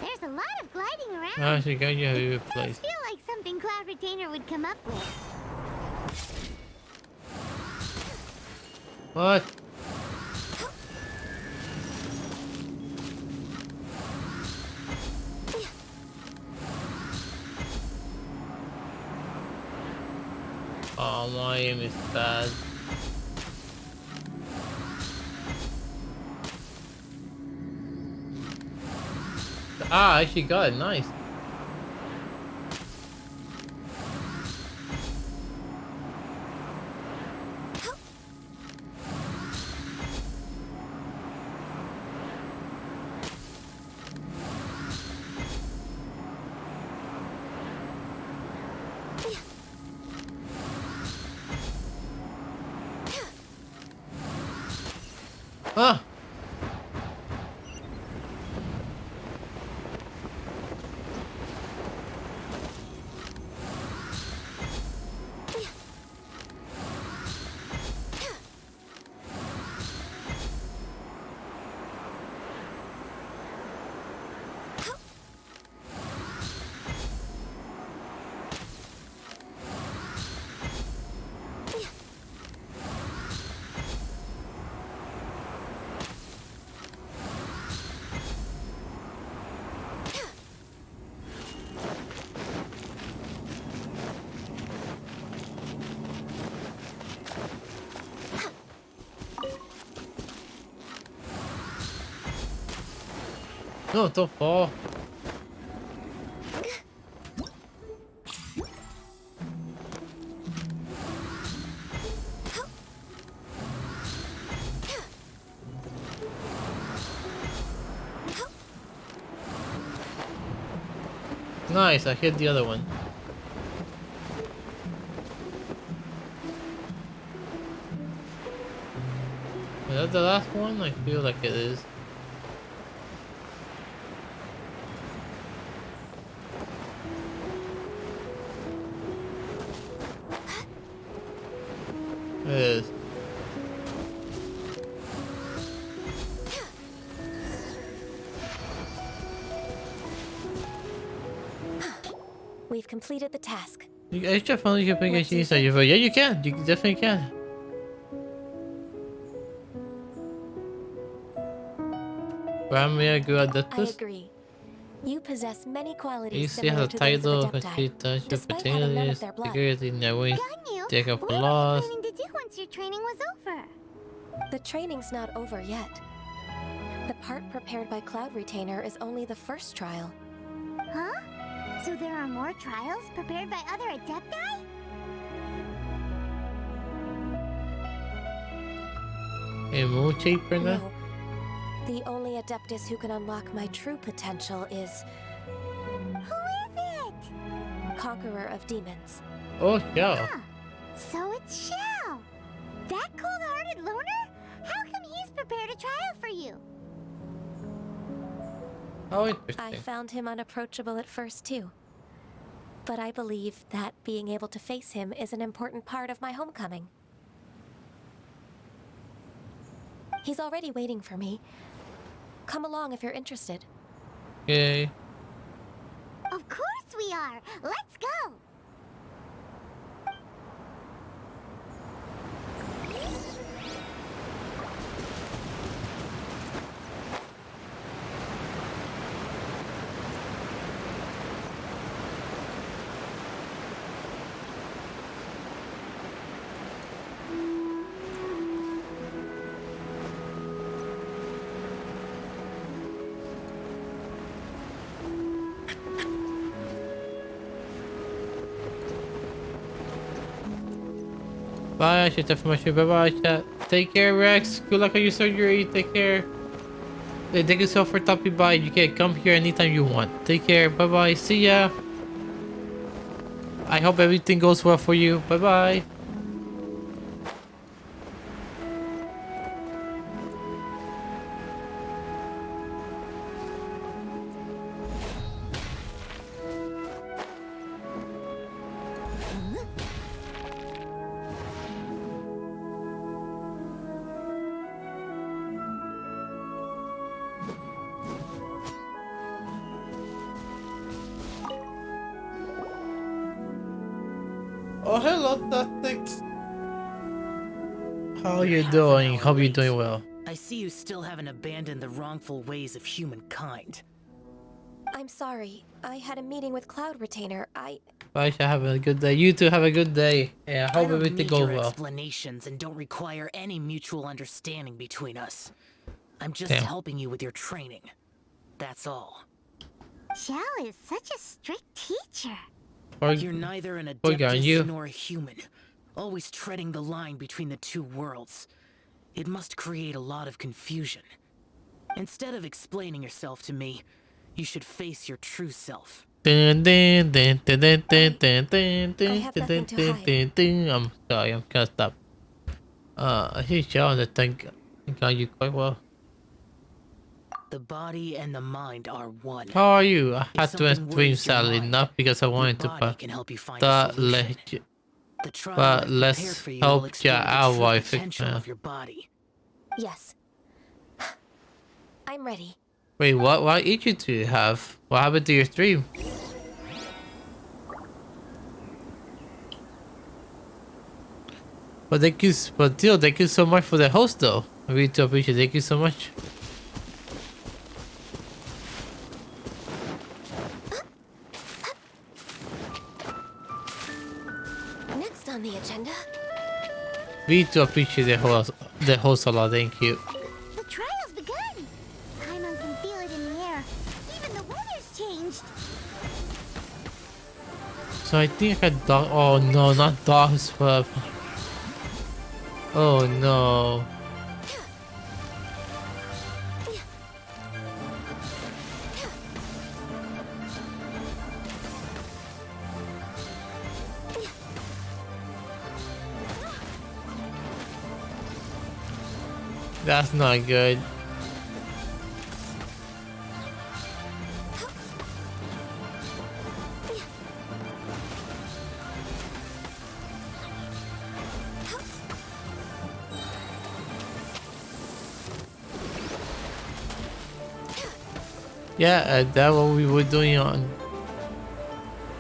There's a lot of gliding around. Ah, she got you a good It does place. feel like something Cloud Retainer would come up with. What? Oh, my aim is bad. Ah, I actually got it. Nice. Ah! No, don't fall. Nice, I hit the other one. Is that the last one? I feel like it is. It is. We've completed the task. You guys just finally can pick a cheese that you yeah, you can. You definitely can. Gramia good at I this. agree. You possess many qualities AC has similar a to those title, of Adepti, Conchita, despite having none opportunities, of their blood. security, network, Ganyu, take up what were you loss. planning to do once your training was over? The training's not over yet. The part prepared by Cloud Retainer is only the first trial. Huh? So there are more trials prepared by other Adepti? A moon shaper now? No. The only Adeptus who can unlock my true potential is... Who is it? Conqueror of Demons. Oh, yeah. Huh. So it's Shell. That cold-hearted loner? prepared a trial for you. Oh, I interesting. found him unapproachable at first, too. But I believe that being able to face him is an important part of my homecoming. He's already waiting for me. Come along if you're interested. Okay. Of course we are. Let's go. Bye, I should definitely bye bye chat. Take care, Rex. Good luck on your surgery. Take care. Hey, thank you so for stopping by. You can come here anytime you want. Take care. Bye bye. See ya. I hope everything goes well for you. Bye bye. Oh, hello, Tactics. How you doing? Hope you're doing well. I see you still haven't abandoned the wrongful ways of humankind. I'm sorry. I had a meeting with Cloud Retainer. Bye, shall have a good day. You too have a good day. Yeah, I hope don't everything need goes your well. explanations and don't require any mutual understanding between us. I'm just Damn. helping you with your training. That's all. Xiao is such a strict teacher. You're neither an Poor guy, adeptus you. nor a human, always treading the line between the two worlds. It must create a lot of confusion. Instead of explaining yourself to me, you should face your true self. Dun, dun, dun, dun, dun, dun, dun, dun, dun, dun, dun, dun, dun. I'm sorry, I'm gonna stop. I see Xiao and I think you quite well. The body and the mind are one. How are you? I If had to something stream worries your sadly, mind, not because I your wanted to, body but can help you find a solution. The trial but I've prepared let's for you help will you explore the out true while I fix potential man. of your body. Yes. I'm ready. Wait, what issue do you have? What happened to your stream? But thank you so much for the host though. I really do appreciate it. Thank you so much. Next on the agenda. We do appreciate the host a lot, thank you. The trial's begun. Paimon can feel it in the air. Even the weather's changed. So I think I dog. Oh no, not dog's pup. Oh no. That's not good. Yeah, that's what we were doing on.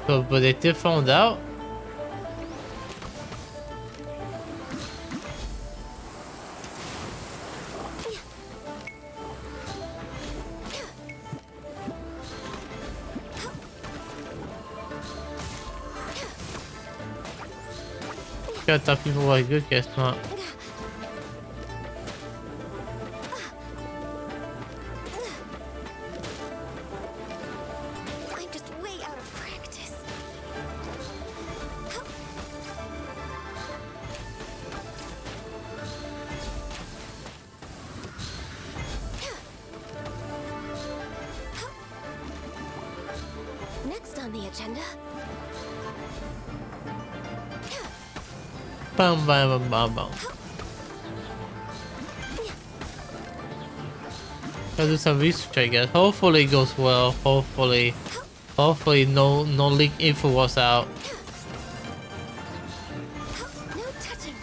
So, but they did found out. Gotta tell people what good, guess not. I'm just way out of practice. Next on the agenda. Bam bam bam bam bam. Gotta do some research, I guess. Hopefully it goes well. Hopefully no leak info was out. No touching.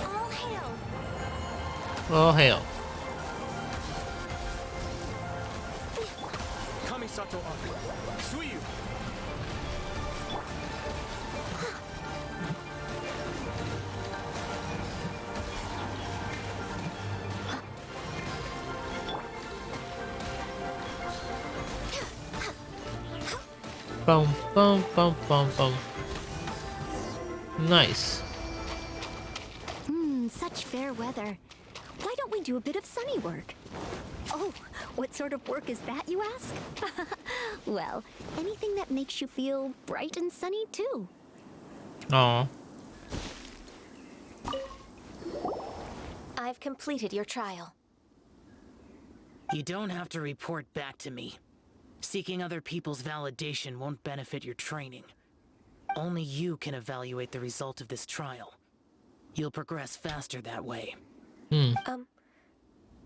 All hail. Oh hell. Kamisato Aki. Suiyu. Bum bum bum bum bum. Nice. Such fair weather. Why don't we do a bit of sunny work? Oh, what sort of work is that, you ask? Well, anything that makes you feel bright and sunny, too. Aw. I've completed your trial. You don't have to report back to me. Seeking other people's validation won't benefit your training. Only you can evaluate the result of this trial. You'll progress faster that way.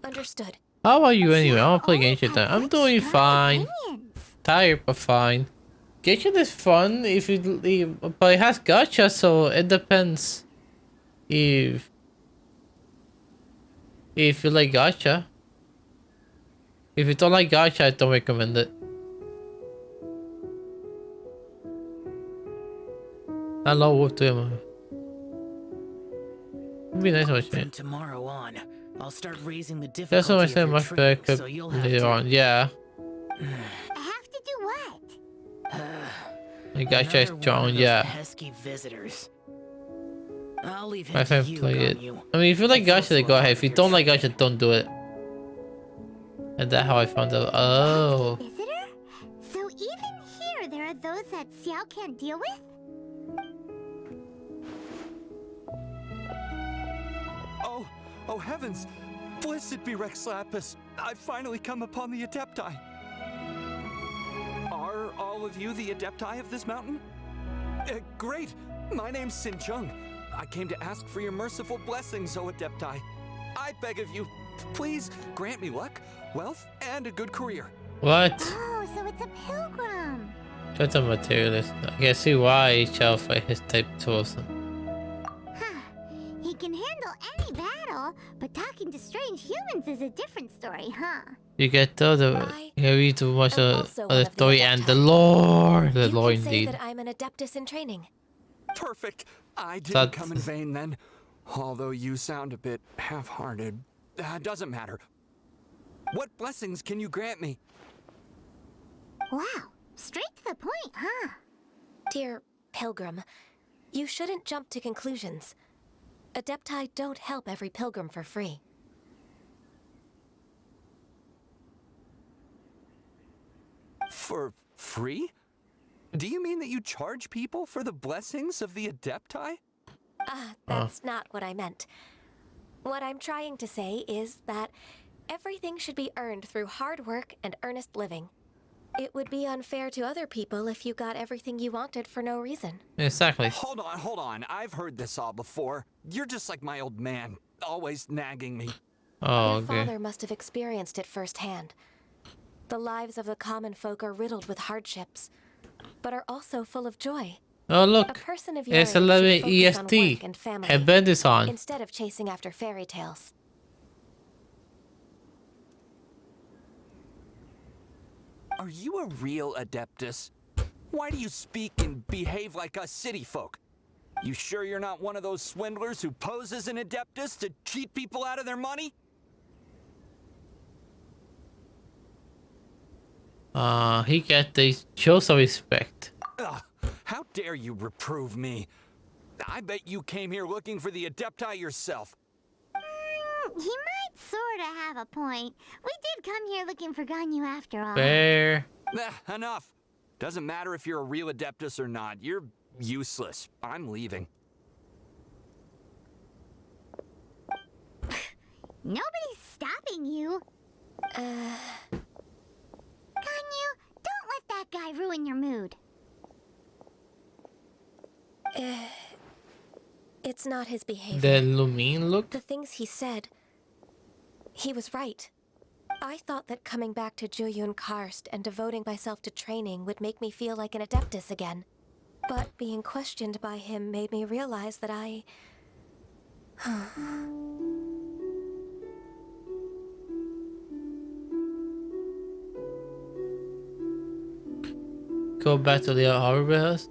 Understood. How are you anyway? I wanna play Genshin then. I'm doing fine. Tired but fine. Genshin is fun if you but it has gacha, so it depends if you like gacha. If you don't like gacha, I don't recommend it. Hello, Wolf to him. It'd be nice watching From it. tomorrow on, I'll start raising the That's what I difficulty said of your much training, better so you'll have later to... on. Yeah. I have to do what? My gacha is strong, yeah. Pesky visitors. I'll leave him My to friend you, play it. Ganyu. I mean, if you like It's gacha, also then a go part ahead. of If you your don't like training. gacha, don't do it. And that's how I found out. Oh. Visitor? So even here, there are those that Xiao can't deal with? Oh heavens! Blessed be Rex Lapis. I've finally come upon the Adepti. Are all of you the Adepti of this mountain? Great! My name's Sin Chung. I came to ask for your merciful blessings, O Adepti. I beg of you, please grant me luck, wealth, and a good career. What? Oh, so it's a pilgrim. That's a materialist. I can see why Chalfai his type 2 awesome. He can handle any battle, but talking to strange humans is a different story, huh? You get you read too much of also the one of the story and the Adepti. lore. The You lore can say indeed. that I'm an Adeptus in training. Perfect. I didn't That- come in vain then. Although you sound a bit half-hearted. Doesn't matter. What blessings can you grant me? Wow, straight to the point, huh? Dear Pilgrim, you shouldn't jump to conclusions. Adepti don't help every pilgrim for free. For free? Do you mean that you charge people for the blessings of the Adepti? That's not what I meant. What I'm trying to say is that everything should be earned through hard work and earnest living. It would be unfair to other people if you got everything you wanted for no reason. Exactly. Hold on. I've heard this all before. You're just like my old man, always nagging me. Oh, Your okay. father must have experienced it firsthand. The lives of the common folk are riddled with hardships, but are also full of joy. Oh look, A person of your it's age should 11 focus on work EST. and family, Headband is on. instead of chasing after fairy tales. Are you a real Adeptus? Why do you speak and behave like us city folk? You sure you're not one of those swindlers who pose as an Adeptus to cheat people out of their money? He get they show some respect. Ugh, how dare you reprove me? I bet you came here looking for the Adepti yourself. He might sorta have a point. We did come here looking for Ganyu after all. Fair. Enough. Doesn't matter if you're a real Adeptus or not. You're useless. I'm leaving. Nobody's stopping you. Ganyu, don't let that guy ruin your mood. It's not his behavior. The Lumine look? The things he said. He was right. I thought that coming back to Jueyun Karst and devoting myself to training would make me feel like an Adeptus again. But being questioned by him made me realize that I... Go back to the Harbor House?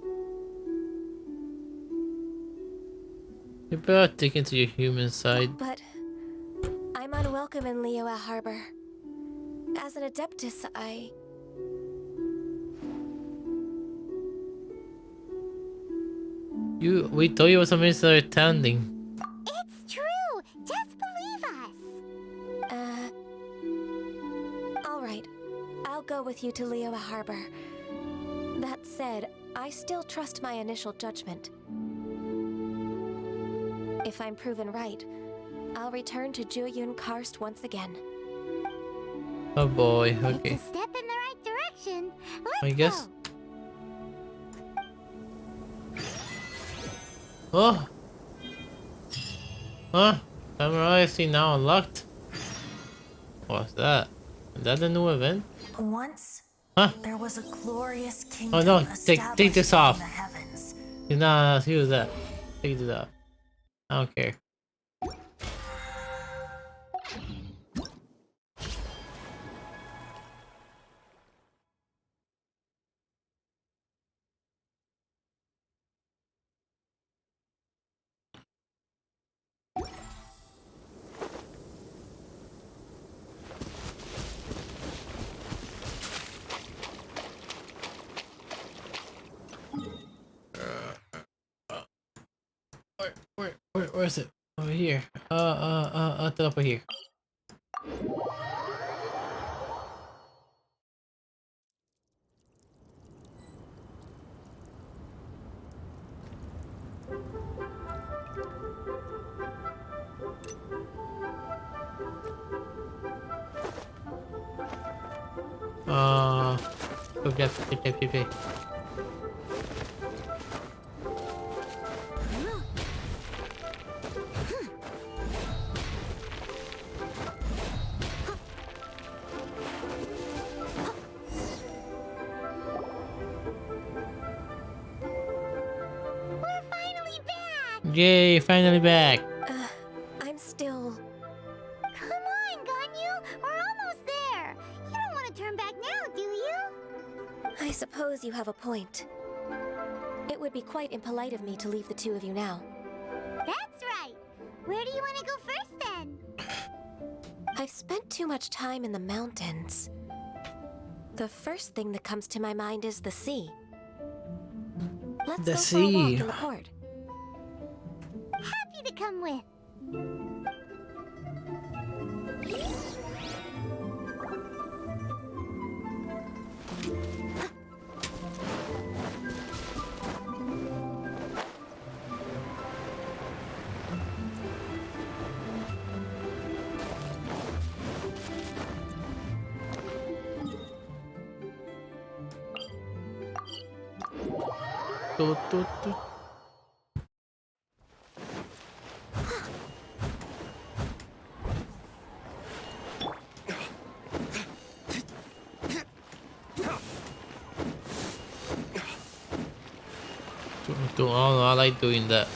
You better dig into your human side. But I'm unwelcome in Liyue Harbor. As an Adeptus, We thought you was a misunderstanding. It's true. Just believe us. Alright. I'll go with you to Liyue Harbor. That said, I still trust my initial judgment. If I'm proven right, I'll return to Jueyun Karst once again. Oh boy, okay. It's a step in the right direction. Let's I guess. go. Oh! Huh? Samurai see now unlocked? What's that? Is that the new event? Once, huh? There was a glorious kingdom. Oh no, take this off. In the heavens. Nah, use that. Take this off. I don't care. Where is it? Over here. Over here. Okay. Yay, finally back! I'm still... Come on, Ganyu. We're almost there. You don't want to turn back now, do you? I suppose you have a point. It would be quite impolite of me to leave the two of you now. That's right. Where do you want to go first, then? I've spent too much time in the mountains. The first thing that comes to my mind is the sea. Let's go for a walk in the port. Happy to come with. I like doing that.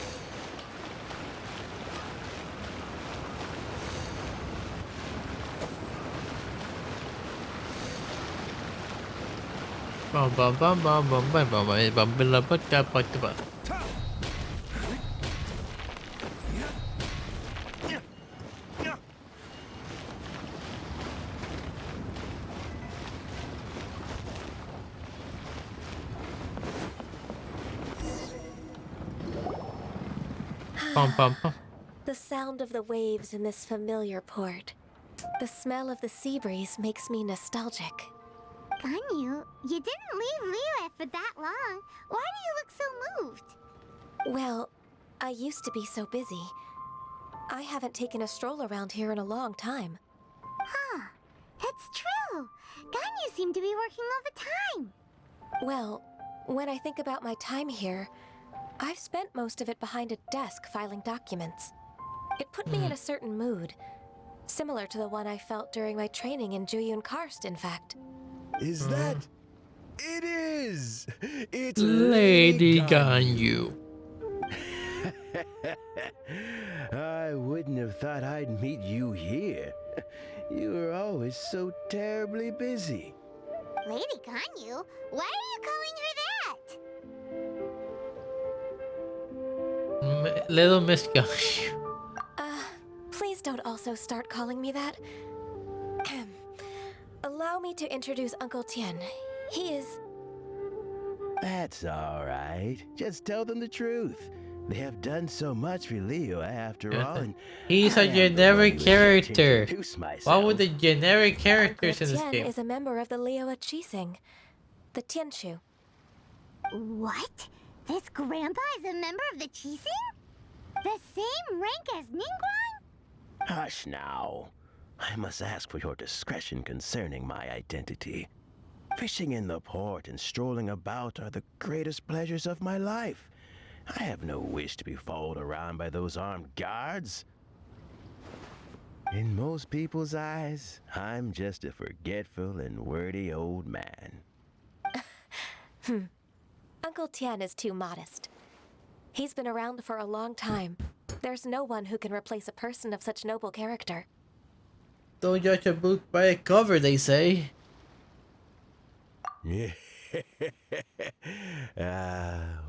The sound of the waves in this familiar port. The smell of the sea breeze makes me nostalgic. Ganyu, you didn't leave Liyue for that long. Why do you look so moved? Well, I used to be so busy. I haven't taken a stroll around here in a long time. Huh. It's true. Ganyu seemed to be working all the time. Well, when I think about my time here, I've spent most of it behind a desk filing documents. It put me in a certain mood, similar to the one I felt during my training in Juyun Karst, in fact. Is that... It is! It's Lady Ganyu. I wouldn't have thought I'd meet you here. You were always so terribly busy. Lady Ganyu? Why are you calling her that? Little Miss Ganyu. Please don't also start calling me that. Allow me to introduce Uncle Tien. He is... That's all right. Just tell them the truth. They have done so much for Liyue after all, and He's a generic character. Why would the generic characters in this Tien game? is a member of the Liyue Qixing, the Tianshu. What? This grandpa is a member of the Qixing? The same rank as Ningguang? Hush now. I must ask for your discretion concerning my identity. Fishing in the port and strolling about are the greatest pleasures of my life. I have no wish to be followed around by those armed guards. In most people's eyes, I'm just a forgetful and wordy old man. Uncle Tien is too modest. He's been around for a long time. There's no one who can replace a person of such noble character. Don't judge a book by a cover, they say.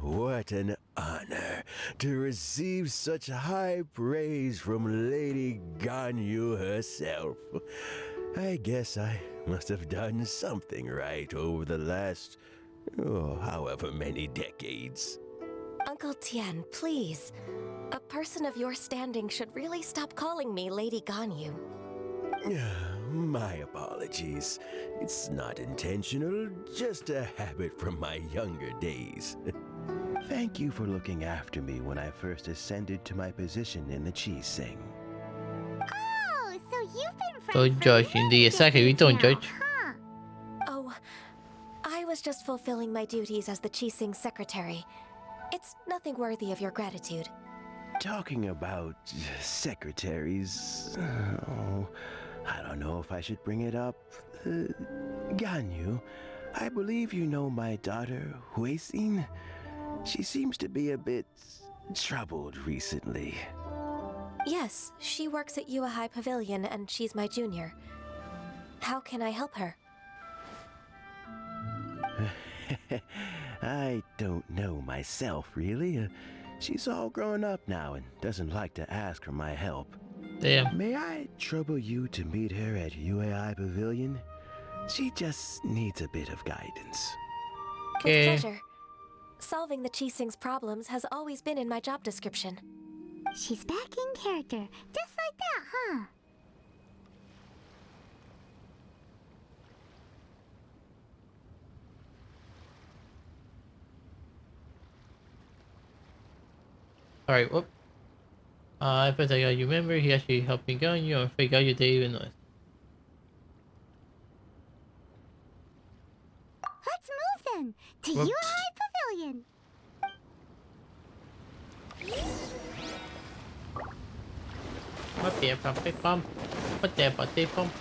What an honor to receive such high praise from Lady Ganyu herself. I guess I must have done something right over the last, however many decades. Uncle Tien, please. A person of your standing should really stop calling me Lady Ganyu. My apologies. It's not intentional, just a habit from my younger days. Thank you for looking after me when I first ascended to my position in the Qixing. Oh, so you've been friends Don't judge, indeed. Exactly, we don't judge. Huh? Oh, I was just fulfilling my duties as the Qixing secretary. It's nothing worthy of your gratitude. Talking about secretaries... I don't know if I should bring it up. Ganyu, I believe you know my daughter, Huixin. She seems to be a bit troubled recently. Yes, she works at Yua High Pavilion and she's my junior. How can I help her? I don't know myself, really. She's all grown up now and doesn't like to ask for my help. Damn. May I trouble you to meet her at UAI Pavilion? She just needs a bit of guidance. With pleasure. Solving the Qixing's problems has always been in my job description. She's back in character, just like that, huh? Alright, whoop. I bet I got you remember, he actually helped me Ganyu, I forgot you didn't even know. Let's move then to Whoops. UI Pavilion. What the puppy pump? What the puppy pump?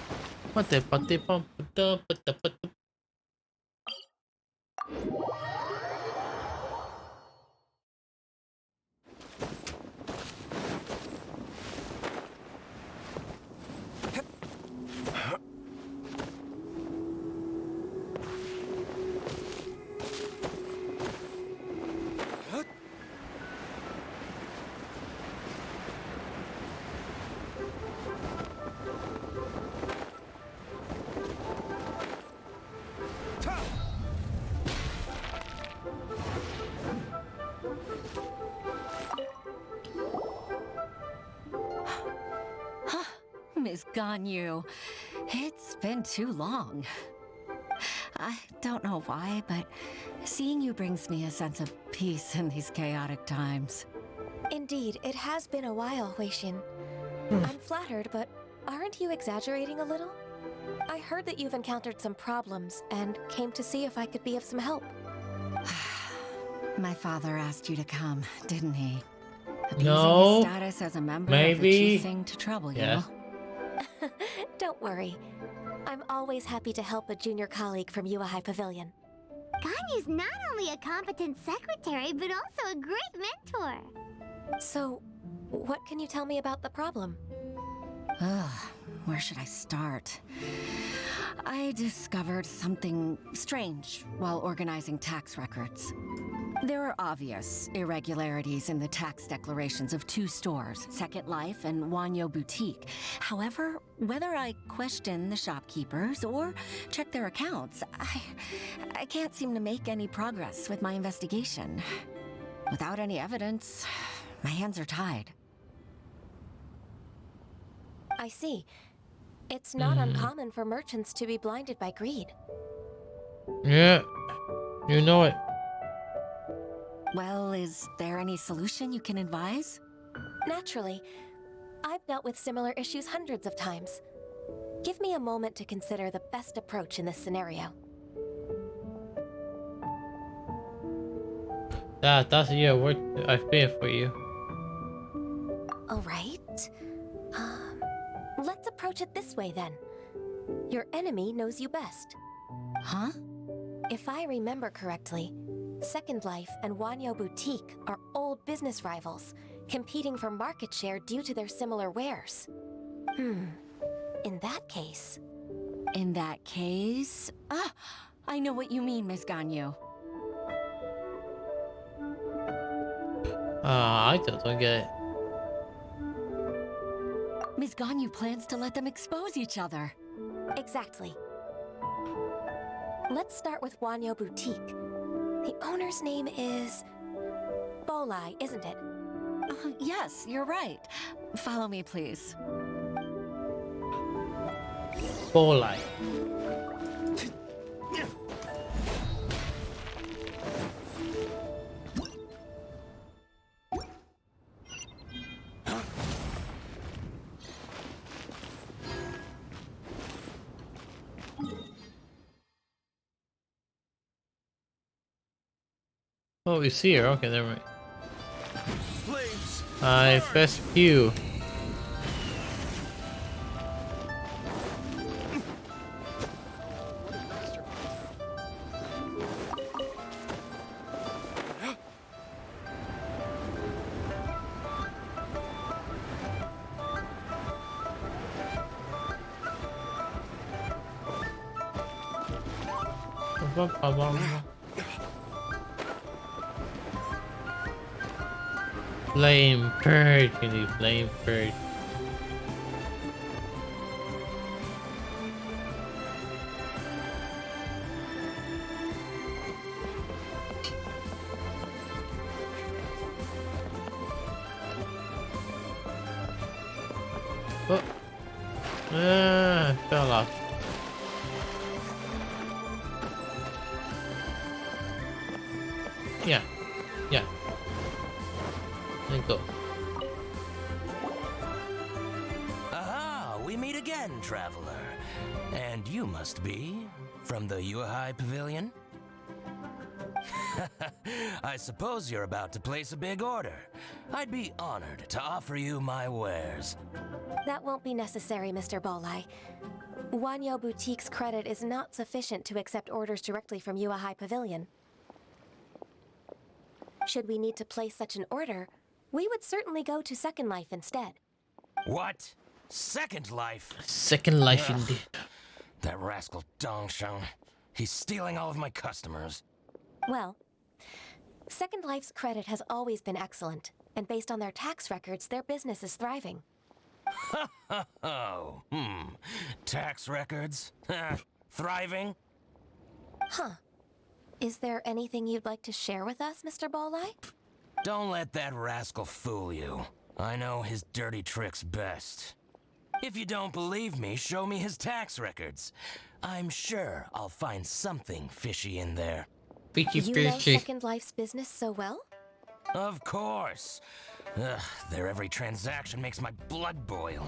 What the puppy pump? Miss Ganyu, it's been too long. I don't know why, but seeing you brings me a sense of peace in these chaotic times. In Indeed, it has been a while, Huixin. I'm flattered, but aren't you exaggerating a little? I heard that you've encountered some problems and came to see if I could be of some help. My father asked you to come, didn't he? Abusing No. his status as a member of the Maybe. Qixing to trouble you. Yes. Don't worry. I'm always happy to help a junior colleague from High Pavilion. Ganyu's not only a competent secretary, but also a great mentor. So, what can you tell me about the problem? Ugh, where should I start? I discovered something strange while organizing tax records. There are obvious irregularities in the tax declarations of two stores, Second Life and Wanyo Boutique. However, whether I question the shopkeepers or check their accounts, I can't seem to make any progress with my investigation. Without any evidence, my hands are tied. I see. It's not uncommon for merchants to be blinded by greed. Yeah. You know it. Well, is there any solution you can advise? Naturally. I've dealt with similar issues hundreds of times. Give me a moment to consider the best approach in this scenario. That's work. I feel for you. All right. Let's approach it this way then. Your enemy knows you best. Huh? If I remember correctly, Second Life and Wanyo Boutique are old business rivals, competing for market share due to their similar wares. In that case... In that case... Ah! I know what you mean, Miss Ganyu. I just don't get it. Miss Ganyu plans to let them expose each other. Exactly. Let's start with Wanyo Boutique. The owner's name is... Bolai, isn't it? Yes, you're right. Follow me, please. Bolai. Oh, you see her? Okay, never mind. I press Q. Flame purge, you need flame purge. Oh, fell off. Yeah. Let go. Aha! We meet again, traveler. And you must be from the Yuhai Pavilion? I suppose you're about to place a big order. I'd be honored to offer you my wares. That won't be necessary, Mr. Bolai. Wanyo Boutique's credit is not sufficient to accept orders directly from Yuhai Pavilion. Should we need to place such an order, we would certainly go to Second Life instead. What? Second Life? Second Life indeed. That rascal Dongsheng. He's stealing all of my customers. Well, Second Life's credit has always been excellent, and based on their tax records, their business is thriving. Tax records? Thriving? Huh. Is there anything you'd like to share with us, Mr. Bolai? Don't let that rascal fool you. I know his dirty tricks best. If you don't believe me, show me his tax records. I'm sure I'll find something fishy in there. You know Second Life's business so well? Of course. Ugh, their every transaction makes my blood boil.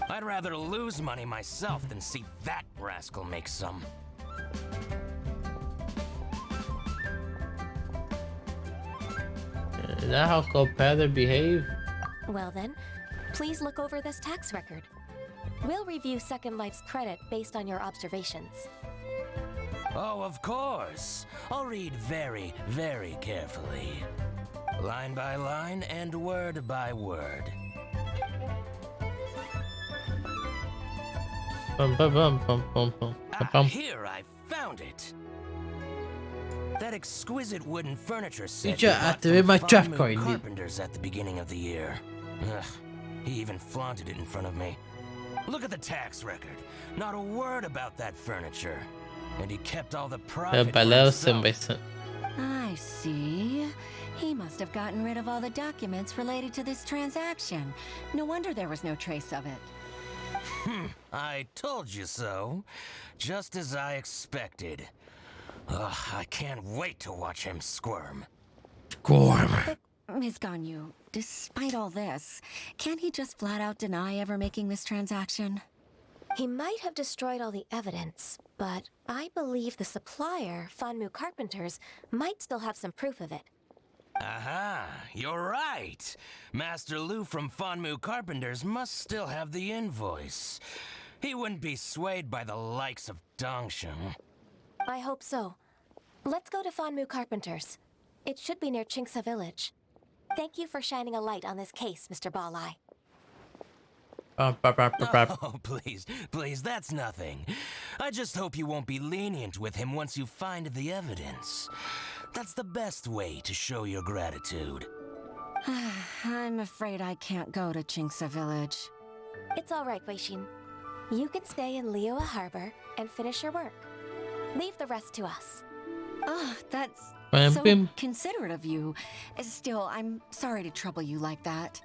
I'd rather lose money myself than see that rascal make some. Is that how competitive behave? Well then, please look over this tax record. We'll review Second Life's credit based on your observations. Oh, of course. I'll read very, very carefully. Line by line and word by word. Bum, bum, bum, bum, bum, bum, bum. Here, I found it. That exquisite wooden furniture set You just you bought activate from my trap Farmu card. Carpenters at the beginning of the year. Ugh, he even flaunted it in front of me. Look at the tax record. Not a word about that furniture. And he kept all the profit for himself. I see. He must have gotten rid of all the documents related to this transaction. No wonder there was no trace of it. I told you so. Just as I expected. Ugh, I can't wait to watch him squirm. Squirm. Ms. Ganyu, despite all this, can't he just flat out deny ever making this transaction? He might have destroyed all the evidence, but I believe the supplier, Fanmu Carpenters, might still have some proof of it. Aha, you're right. Master Lu from Fanmu Carpenters must still have the invoice. He wouldn't be swayed by the likes of Dongshin. I hope so. Let's go to Fanmu Carpenters. It should be near Chingsa Village. Thank you for shining a light on this case, Mr. Balai. Oh, please, that's nothing. I just hope you won't be lenient with him once you find the evidence. That's the best way to show your gratitude. I'm afraid I can't go to Chingsa Village. It's all right, Weishin. You can stay in Liyue Harbor and finish your work. Leave the rest to us. Oh, that's so considerate of you. Still, I'm sorry to trouble you like that.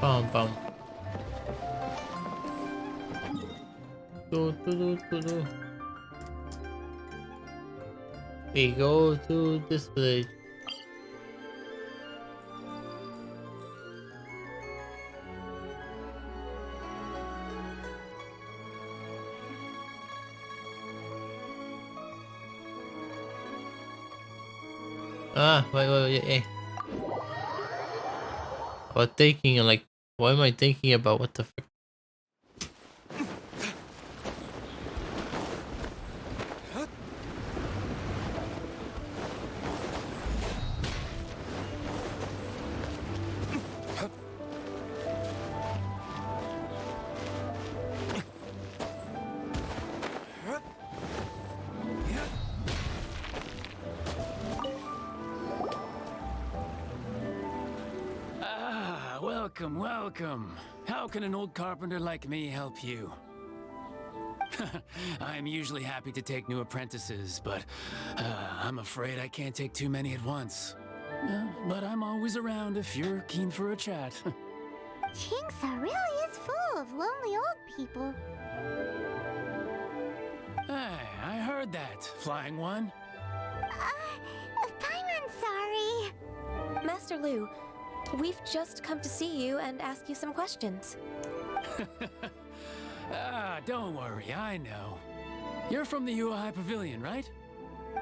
Bum, bum. Do, do, do, do, do. We go to this village. Wait. I was thinking, like, what am I thinking about? What the frick? Welcome. How can an old carpenter like me help you? I'm usually happy to take new apprentices, but I'm afraid I can't take too many at once. But I'm always around if you're keen for a chat. Chingsa really is full of lonely old people. Hey, I heard that, Flying One. Paimon's sorry. Master Lu, we've just come to see you and ask you some questions. Don't worry, I know. You're from the Yuehai Pavilion, right?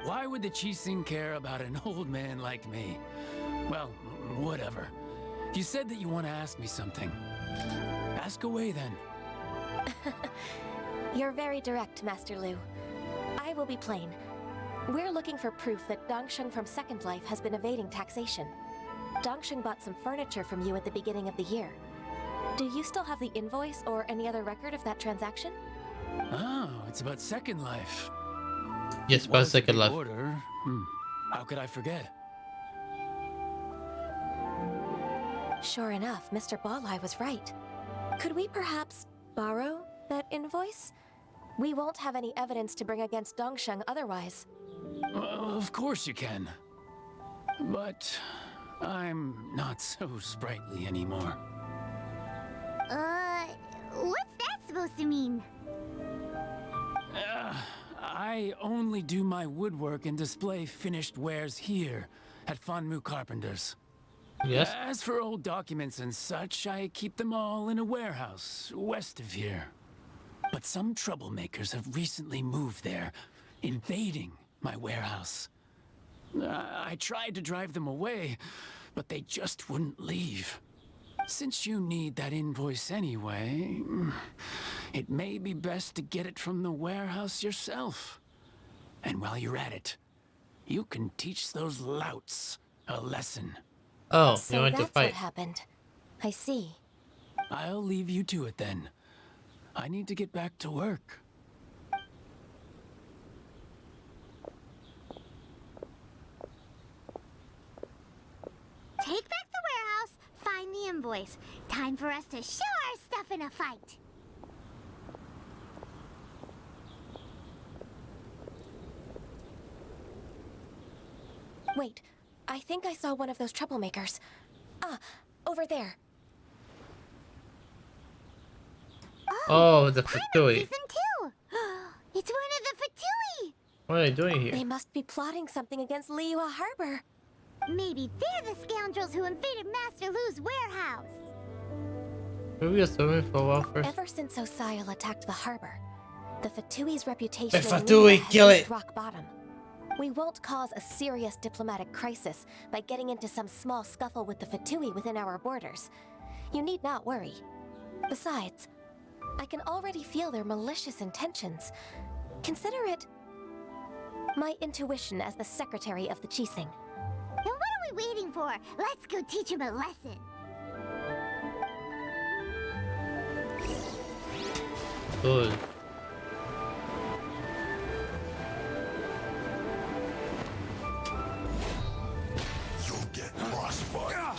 Why would the Qixing care about an old man like me? Well, whatever. You said that you want to ask me something. Ask away, then. You're very direct, Master Lu. I will be plain. We're looking for proof that Dongshin from Second Life has been evading taxation. Dongshin bought some furniture from you at the beginning of the year. Do you still have the invoice or any other record of that transaction? Oh, it's about Second Life. Yes, about Second Life. Order. How could I forget? Sure enough, Mr. Balai was right. Could we perhaps borrow that invoice? We won't have any evidence to bring against Dongshin otherwise. Of course you can. But I'm not so sprightly anymore. What's that supposed to mean? I only do my woodwork and display finished wares here at Fonmu Carpenter's. Yes? As for old documents and such, I keep them all in a warehouse west of here. But some troublemakers have recently moved there, invading my warehouse. I tried to drive them away, but they just wouldn't leave. Since you need that invoice anyway, it may be best to get it from the warehouse yourself. And while you're at it, you can teach those louts a lesson. Oh, So you want to that's fight. what happened. I see. I'll leave you to it then. I need to get back to work. Take back the warehouse, find the invoice. Time for us to show our stuff in a fight. Wait, I think I saw one of those troublemakers. Ah, over there. Oh, the Fatui. Season 2! It's one of the Fatui! What are they doing here? They must be plotting something against Liyue Harbor. Maybe they're the scoundrels who invaded Master Lu's warehouse. Should we be swimming for a while first? Ever since Osial attacked the harbor, the Fatui's reputation The in Fatui, Liyue has kill reached it! rock bottom. We won't cause a serious diplomatic crisis by getting into some small scuffle with the Fatui within our borders. You need not worry. Besides, I can already feel their malicious intentions. Consider it my intuition as the secretary of the Qixing. Then what are we waiting for? Let's go teach him a lesson. Good. You'll get frostbite.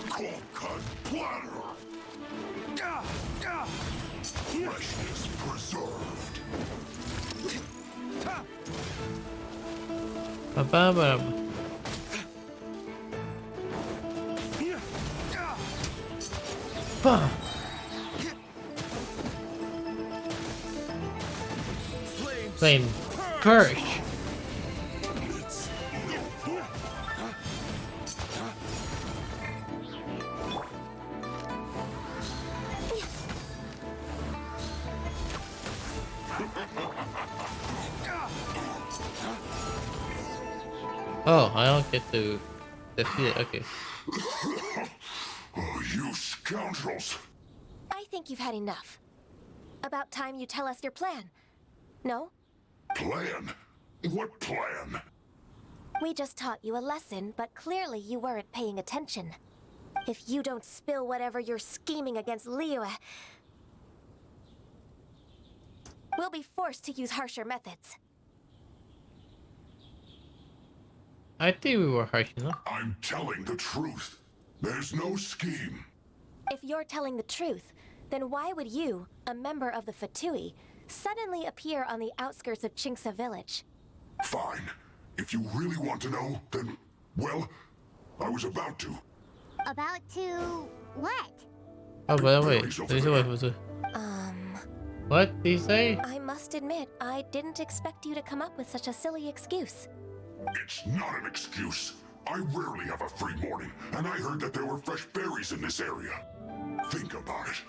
Cold cut platter. Freshness preserved. Ba-ba-ba. Bah. Flame burst. Oh, I don't get to defeat it. Okay. Oh, you scoundrels! I think you've had enough. About time you tell us your plan. No? Plan? What plan? We just taught you a lesson, but clearly you weren't paying attention. If you don't spill whatever you're scheming against Liyue, we'll be forced to use harsher methods. I think we were harsh enough. I'm telling the truth. There's no scheme. If you're telling the truth, then why would you, a member of the Fatui, suddenly appear on the outskirts of Qingce village? Fine. If you really want to know, then, well, I was about to. About to... what? Oh, by the way, this is what was it? What did he say? I must admit, I didn't expect you to come up with such a silly excuse. It's not an excuse. I rarely have a free morning, and I heard that there were fresh berries in this area. Think about it.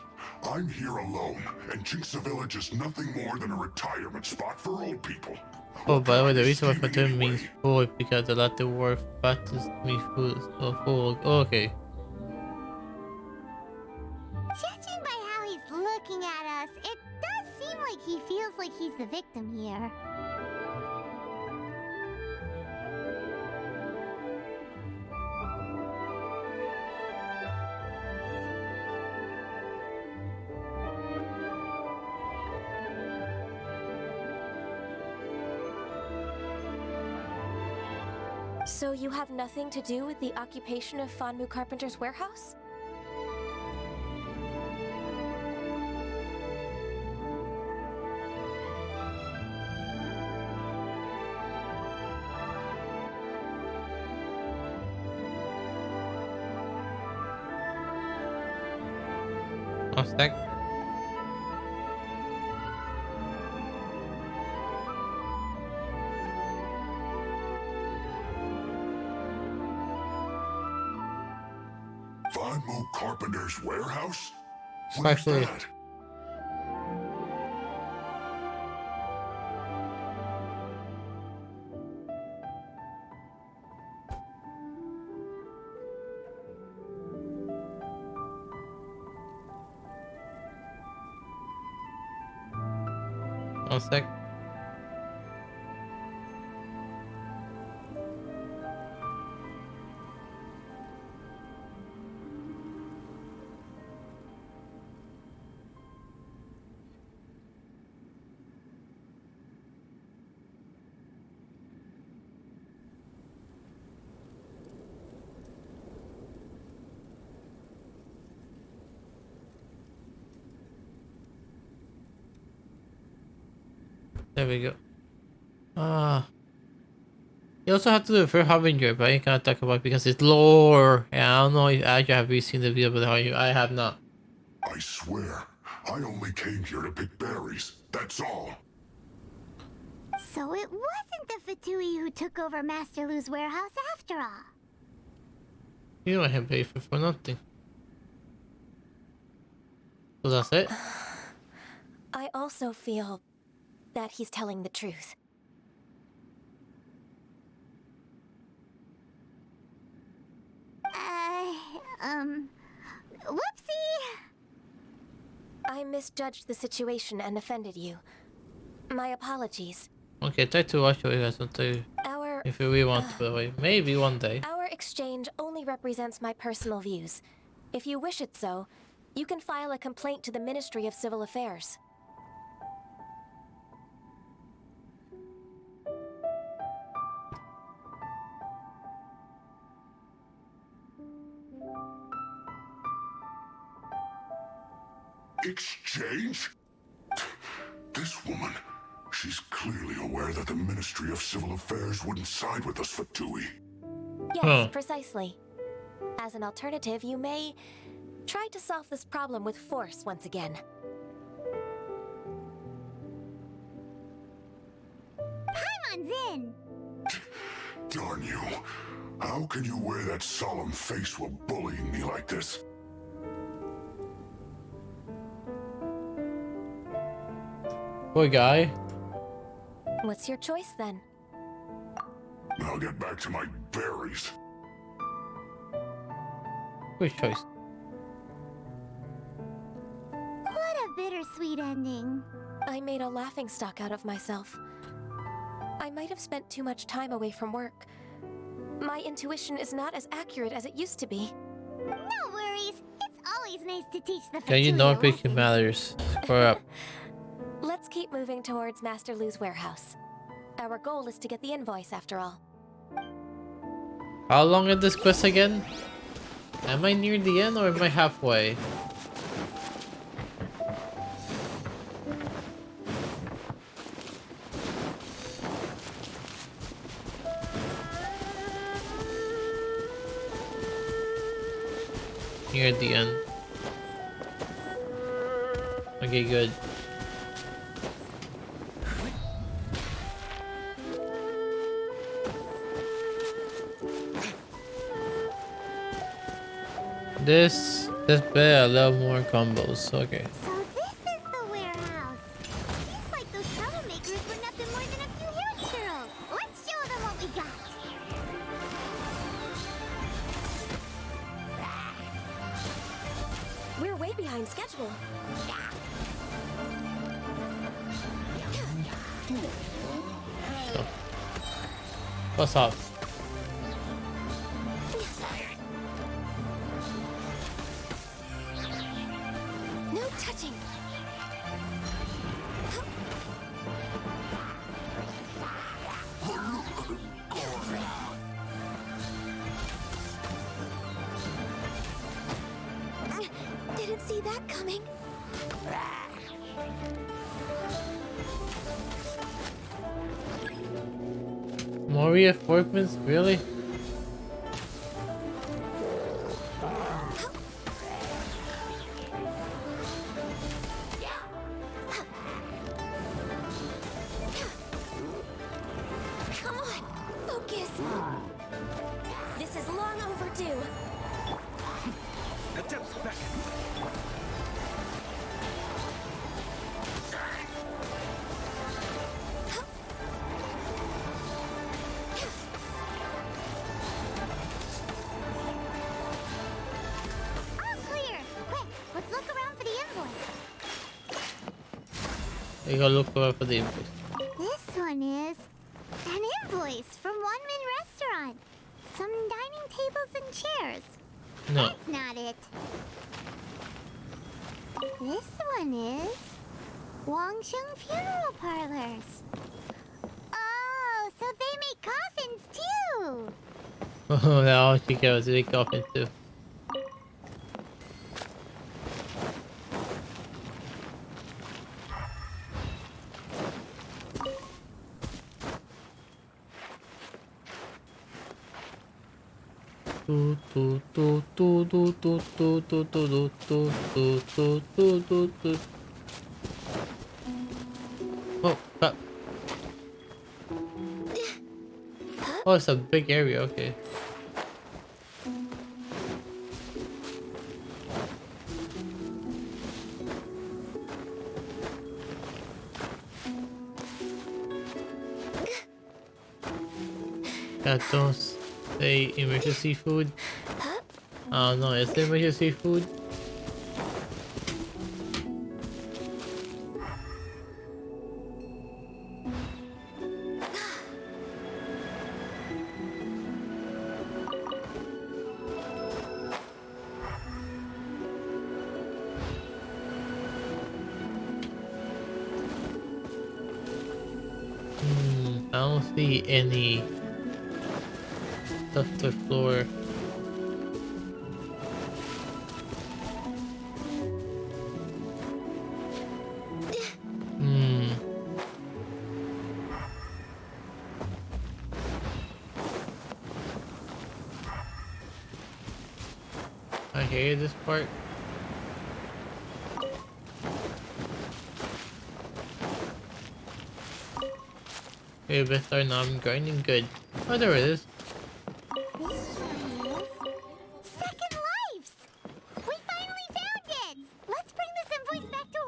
I'm here alone, and Qingce Village is nothing more than a retirement spot for old people. Oh, by the way, the reason why Fatum means food because the Latin word fatus means food. So food. Oh, okay. Judging by how he's looking at us, it does seem like he feels like he's the victim here. So you have nothing to do with the occupation of Fonmu Carpenter's warehouse? One sec. Vanmu Carpenter's warehouse? Where's Respectfully. that? One sec. There we go. You also have to do it for Harbinger, but I ain't gonna talk about it because it's lore. And I don't know if actually have you seen the video about Harbinger. I have not. I swear, I only came here to pick berries. That's all. So it wasn't the Fatui who took over Master Lu's warehouse after all. You don't have pay for nothing. So that's it? I also feel that he's telling the truth. Whoopsie! I misjudged the situation and offended you. My apologies. Okay, try to watch what you guys want to. If you really want to, by the way. Maybe one day. Our exchange only represents my personal views. If you wish it so, you can file a complaint to the Ministry of Civil Affairs. Exchange? This woman, she's clearly aware that the Ministry of Civil Affairs wouldn't side with us, Fatui. Yes, precisely. As an alternative, you may try to solve this problem with force once again. Paimon's in! Darn you. How can you wear that solemn face while bullying me like this? Poor guy. What's your choice then? I'll get back to my berries. Which choice? What a bittersweet ending. I made a laughingstock out of myself. I might have spent too much time away from work. My intuition is not as accurate as it used to be. No worries. It's always nice to teach the Can you Fatui know a picking matters? Square up. Let's keep moving towards Master Lu's warehouse. Our goal is to get the invoice after all. How long is this quest again? Am I near the end or am I halfway? Near the end. Okay, good. This better a little more combos. Okay. So this is the warehouse. Seems like those troublemakers were nothing more than a few hill girls. Let's show them what we got. We're way behind schedule. What's up? No touching. Didn't see that coming. More reinforcements? Really? You gotta look for the invoice. This one is an invoice from One Man Restaurant. Some dining tables and chairs. No. That's not it. This one is Wangsheng Funeral Parlors. Oh, so they make coffins too. Oh, that all she cares is big coffin too. Oh, crap. Oh, it's a big area, okay. That don't say emergency food. Oh no, it's emergency food. I don't see any stuff to the floor. I hate this part. Okay, best start now. I'm grinding good. Oh, there it is. Second Lives! We finally found it! Let's bring this invoice back to...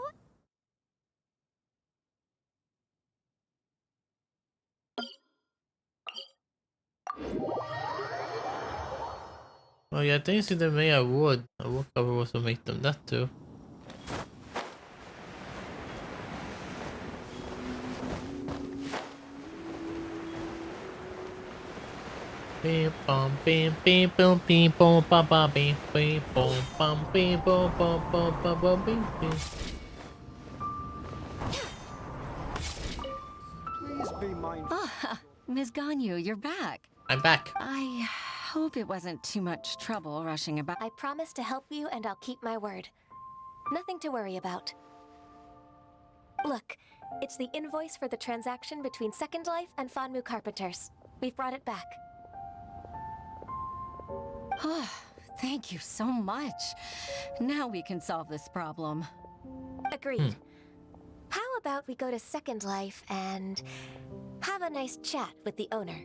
Oh yeah, thanks to the Maya wood. A wood cover also make them that too. Bim bum bim bim boom bim boom ba ba bim bim boom bum bim boom bum bum bum bum bim bim. Please be mindful. Ah, Ms. Ganyu, you're back. I'm back. I hope it wasn't too much trouble rushing about. I promise to help you and I'll keep my word. Nothing to worry about. Look, it's the invoice for the transaction between Second Life and Fanmu Carpenters. We've brought it back. Oh, thank you so much. Now we can solve this problem. Agreed. How about we go to Second Life and have a nice chat with the owner?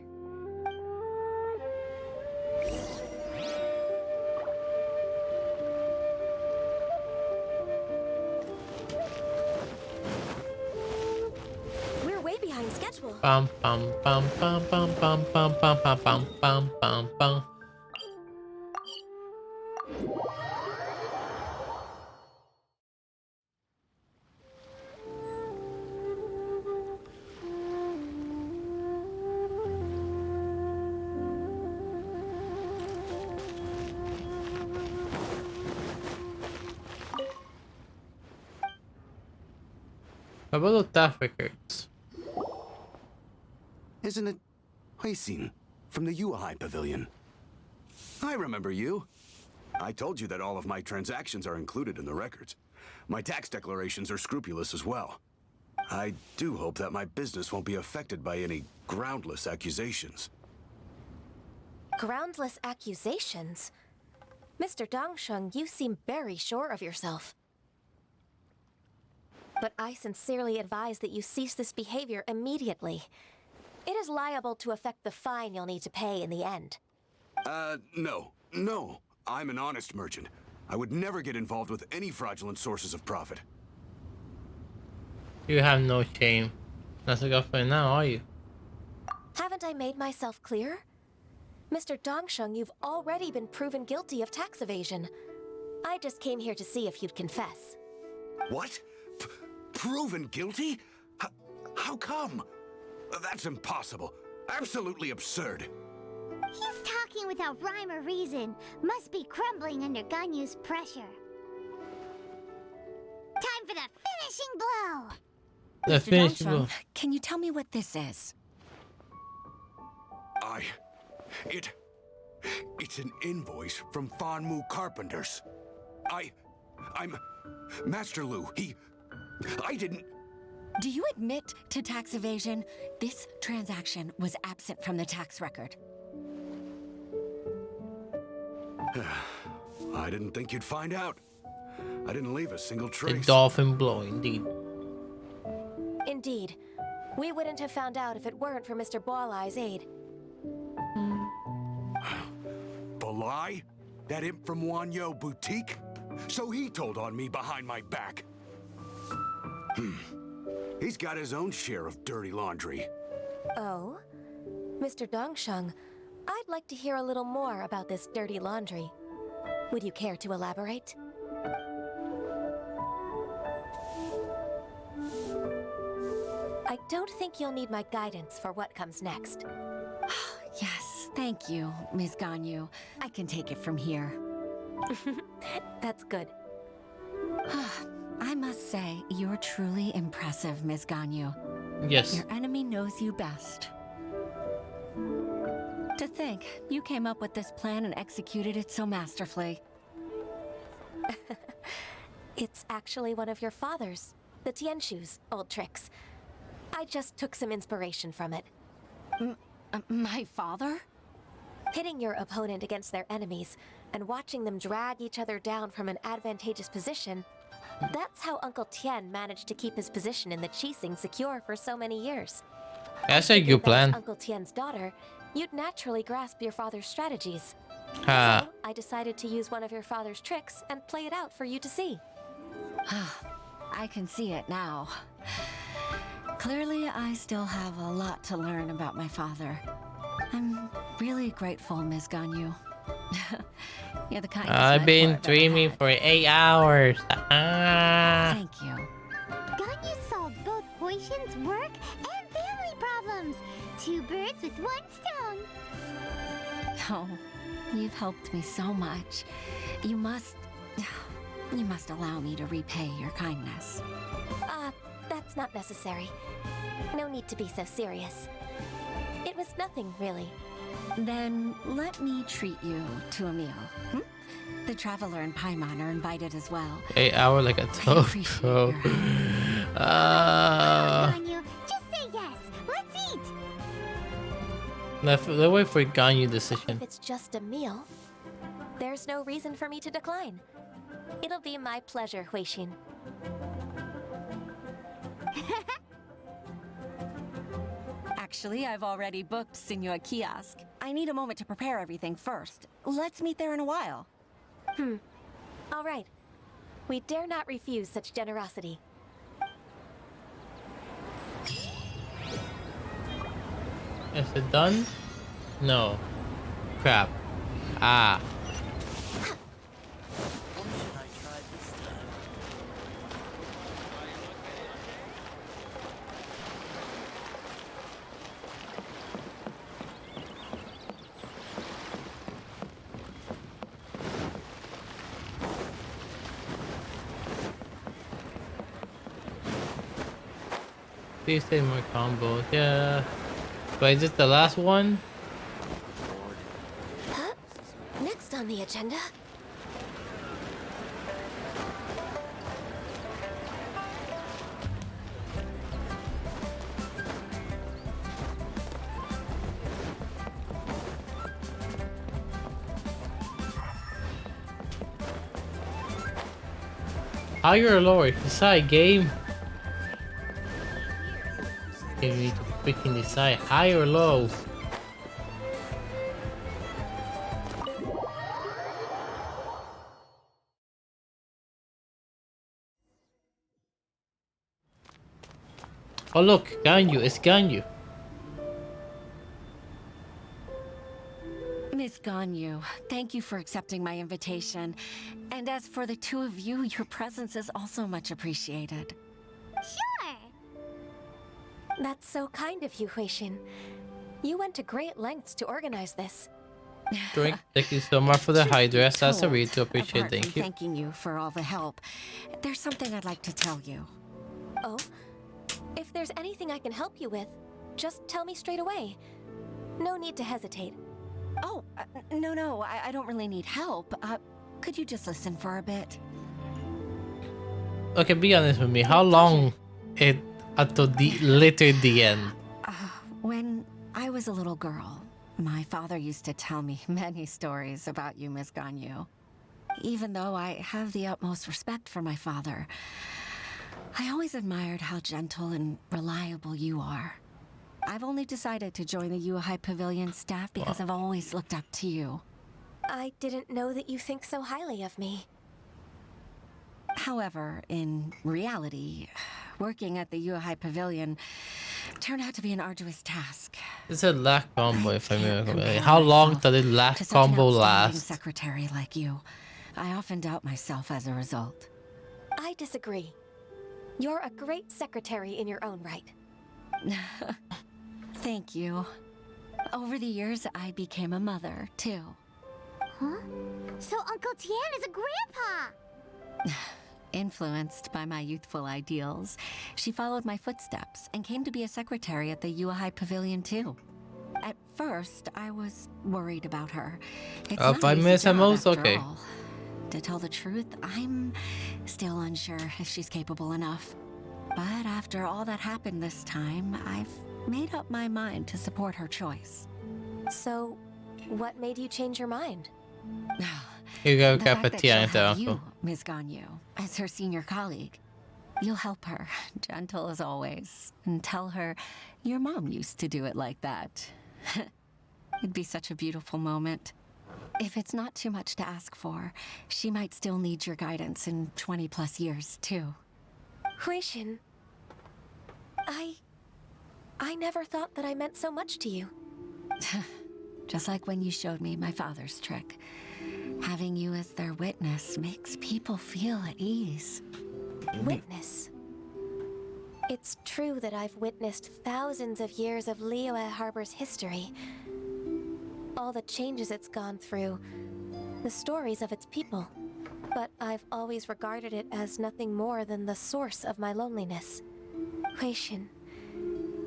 We're way behind schedule. Bum bum bum bum bum bum bum bum bum bum bum bum bum. How about the theft records? Isn't it Huixin from the Yuehai Pavilion? I remember you. I told you that all of my transactions are included in the records. My tax declarations are scrupulous as well. I do hope that my business won't be affected by any groundless accusations. Groundless accusations? Mr. Dongsheng, you seem very sure of yourself. But I sincerely advise that you cease this behavior immediately. It is liable to affect the fine you'll need to pay in the end. No. I'm an honest merchant. I would never get involved with any fraudulent sources of profit. You have no shame. That's a girlfriend now, are you? Haven't I made myself clear? Mr. Dongsheng, you've already been proven guilty of tax evasion. I just came here to see if you'd confess. What? Proven guilty? How come? That's impossible. Absolutely absurd. He's talking without rhyme or reason. Must be crumbling under Ganyu's pressure. Time for the finishing blow! The Mr. finishing Dongsheng, blow. can you tell me what this is? It's an invoice from Fanmu Carpenters. I'm Master Lu. I didn't. Do you admit to tax evasion? This transaction was absent from the tax record. I didn't think you'd find out. I didn't leave a single The trace. dolphin blow, indeed. Indeed. We wouldn't have found out if it weren't for Mr. Boalai's aid. Balai? That imp from Wanyo Boutique? So he told on me behind my back. He's got his own share of dirty laundry. Oh? Mr. Dongsheng, I'd like to hear a little more about this dirty laundry. Would you care to elaborate? I don't think you'll need my guidance for what comes next. Yes, thank you, Ms. Ganyu. I can take it from here. That's good. I must say, you're truly impressive, Ms. Ganyu. Yes. Your enemy knows you best. To think, you came up with this plan and executed it so masterfully. It's actually one of your father's, the Tianshu's, old tricks. I just took some inspiration from it. My father? Pitting your opponent against their enemies and watching them drag each other down from an advantageous position. That's how Uncle Tien managed to keep his position in the Qixing secure for so many years. That's a good plan. As Uncle Tien's daughter, you'd naturally grasp your father's strategies. So I decided to use one of your father's tricks and play it out for you to see. I can see it now. Clearly, I still have a lot to learn about my father. I'm really grateful, Ms. Ganyu. You're the kindest I've been mentor I've ever dreaming had. for 8 hours. Ah. Thank you. Ganyu solved both Huixin's work and family problems. 2 birds with 1 stone. Oh, you've helped me so much. You must allow me to repay your kindness. That's not necessary. No need to be so serious. It was nothing, really. Then let me treat you to a meal. The Traveler and Paimon are invited as well. 8 hour like a tofu. Ganyu, just say yes. Let's eat. Let's wait for Ganyu decision. If it's just a meal, there's no reason for me to decline. It'll be my pleasure, Huixin. Actually, I've already booked Senor Kiosk. I need a moment to prepare everything first. Let's meet there in a while. All right. We dare not refuse such generosity. Is it done? No. Crap. Ah. Please say more combos. Yeah. But is this the last one? Next on the agenda. Higher or lower? Decide, game. You need to freaking decide high or low. Oh look, Ganyu, it's Ganyu. Miss Ganyu, thank you for accepting my invitation. And as for the two of you, your presence is also much appreciated. Sure. That's so kind of you, Huixin. You went to great lengths to organize this. Drink. Thank you so much for the high dress. That's a Told, read to appreciate. apart from Thank you. thanking you for all the help, there's something I'd like to tell you. Oh? If there's anything I can help you with, just tell me straight away. No need to hesitate. Oh, no, I don't really need help. Could you just listen for a bit? Okay, be honest with me. How long it until literally the end? When I was a little girl, my father used to tell me many stories about you, Miss Ganyu. Even though I have the utmost respect for my father, I always admired how gentle and reliable you are. I've only decided to join the Yuhai Pavilion staff because I've always looked up to you. I didn't know that you think so highly of me. However, in reality, working at the Yuhai Pavilion turned out to be an arduous task. It's a last combo, if I remember. How long does the last combo last? Secretary like you, I often doubt myself as a result. I disagree. You're a great secretary in your own right. Thank you. Over the years, I became a mother, too. Huh? So Uncle Tian is a grandpa! Influenced by my youthful ideals, she followed my footsteps and came to be a secretary at the Yuhai Pavilion too. At first, I was worried about her. It's not 5 an easy minutes at job most? after Okay. all. To tell the truth, I'm still unsure if she's capable enough. But after all that happened this time, I've made up my mind to support her choice. So, what made you change your mind? You go, The fact that she'll Capitiano, have you, uncle. Ms. Ganyu, as her senior colleague. You'll help her, gentle as always, and tell her your mom used to do it like that. It'd be such a beautiful moment. If it's not too much to ask for, she might still need your guidance in 20+ years, too. Huixin, I never thought that I meant so much to you. Just like when you showed me my father's trick. Having you as their witness makes people feel at ease. Witness? It's true that I've witnessed thousands of years of Liyue Harbor's history. All the changes it's gone through, the stories of its people. But I've always regarded it as nothing more than the source of my loneliness. Huixin,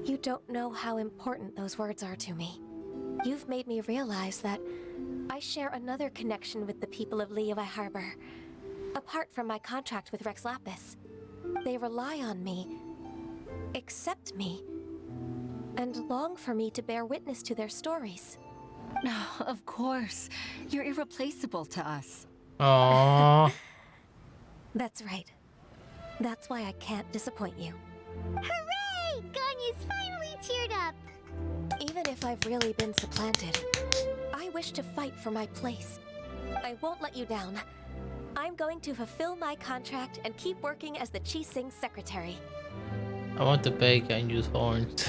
you don't know how important those words are to me. You've made me realize that I share another connection with the people of Liyue Harbor. Apart from my contract with Rex Lapis, they rely on me, accept me, and long for me to bear witness to their stories. No, of course. You're irreplaceable to us. Aww. That's right. That's why I can't disappoint you. Hooray! Ganyu's finally cheered up! Even if I've really been supplanted, I wish to fight for my place. I won't let you down. I'm going to fulfill my contract and keep working as the Qixing secretary. I want to bake and use horns.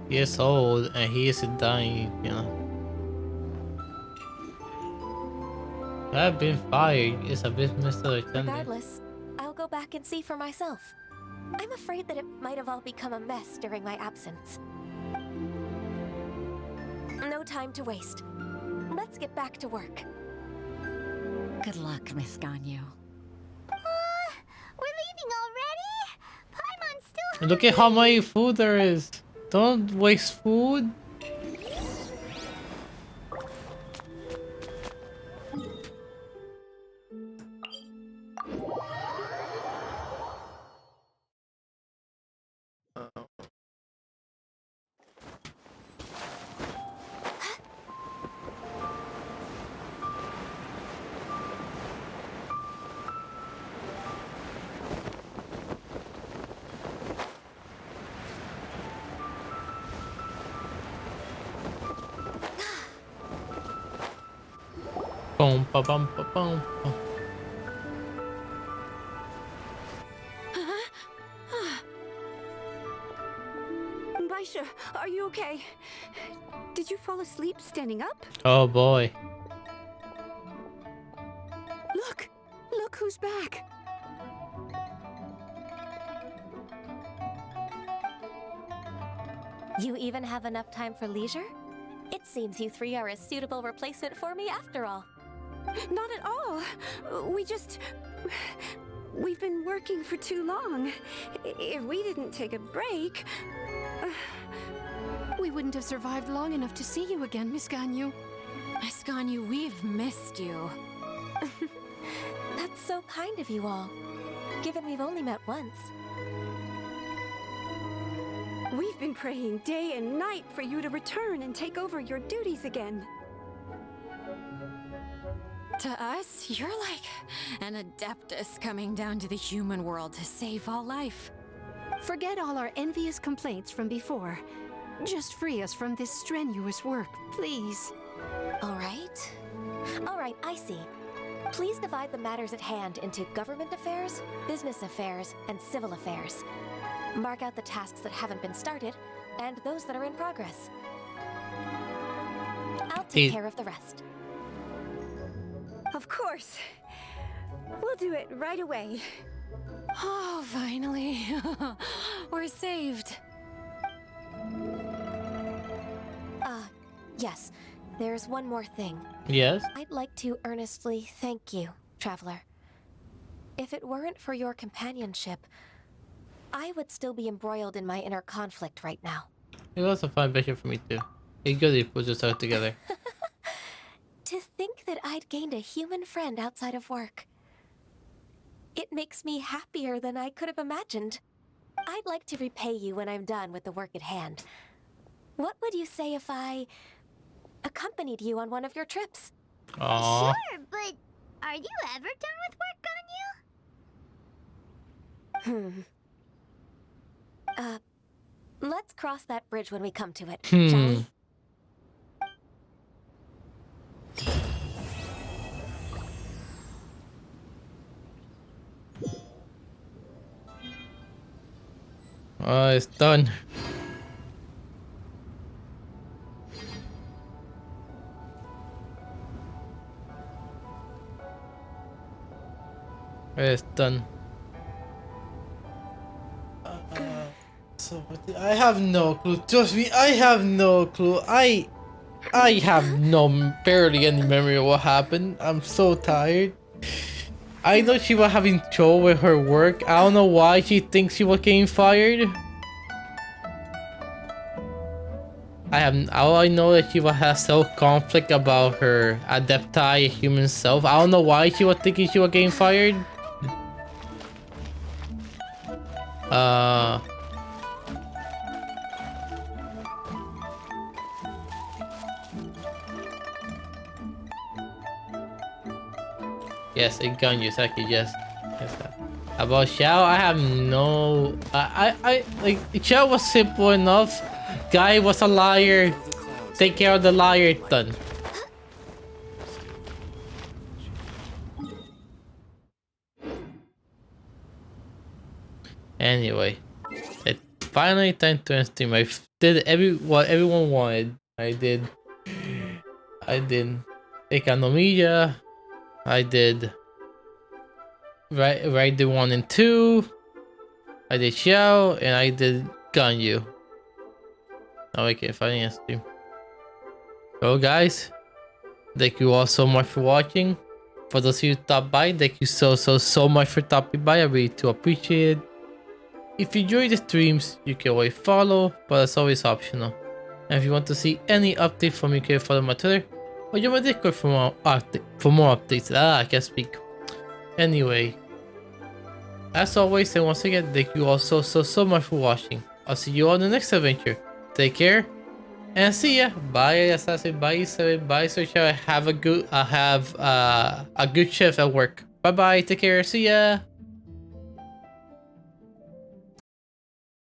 He is old and he is dying, you know. I've been fired. It's a bit misunderstanding. Regardless, I'll go back and see for myself. I'm afraid that it might have all become a mess during my absence. No time to waste. Let's get back to work. Good luck, Miss Ganyu. We're leaving already? Paimon's still Look at how much food there is. Don't waste food. Boom, ba bum, ba bum. Baisha, are you okay? Did you fall asleep standing up? Oh boy. goes back. You even have enough time for leisure? It seems you three are a suitable replacement for me after all. Not at all. We've been working for too long. If we didn't take a break, we wouldn't have survived long enough to see you again, Miss Ganyu. Miss Ganyu, we've missed you. That's so kind of you all, given we've only met once. We've been praying day and night for you to return and take over your duties again. To us, you're like an adeptus coming down to the human world to save all life. Forget all our envious complaints from before. Just free us from this strenuous work, please. All right, I see. Please divide the matters at hand into government affairs, business affairs, and civil affairs. Mark out the tasks that haven't been started, and those that are in progress. I'll take care of the rest. Of course. We'll do it right away. Oh, finally. We're saved. Yes. There's one more thing. Yes? I'd like to earnestly thank you, Traveler. If it weren't for your companionship, I would still be embroiled in my inner conflict right now. It was a fun mission for me too. It's good they put us out together. To think that I'd gained a human friend outside of work. It makes me happier than I could have imagined. I'd like to repay you when I'm done with the work at hand. What would you say if I accompanied you on one of your trips? Aww. Sure, but are you ever done with work, Ganyu? Let's cross that bridge when we come to it, Hmm. shall we? Oh, it's done. It's done. So I have no clue. Trust me, I have no clue. I have barely any memory of what happened. I'm so tired. I know she was having trouble with her work. I don't know why she thinks she was getting fired. All I know is she has self-conflict about her adepti human self. I don't know why she was thinking she was getting fired. Yes, a gun use, actually, yes. About Xiao, I have no... I like, Xiao was simple enough. Guy was a liar. Take care of the liar, done. Anyway, it's finally time to end stream. I did what everyone wanted. I did Enkanomiya. I did right the 1 and 2. I did Xiao and I did Ganyu. Now I can finally end stream. So guys, thank you all so much for watching. For those of you who stopped by, thank you so much for stopping by. I really do appreciate it. If you enjoy the streams, you can always follow, but it's always optional. And if you want to see any update from me, you can follow my Twitter or join my Discord for more updates. I can't speak. Anyway, as always, and once again, thank you all so much for watching. I'll see you all in the next adventure. Take care and see ya. Bye, Assassin. Bye, Seven. Bye, Search. Have a good shift at work. Bye bye. Take care. See ya.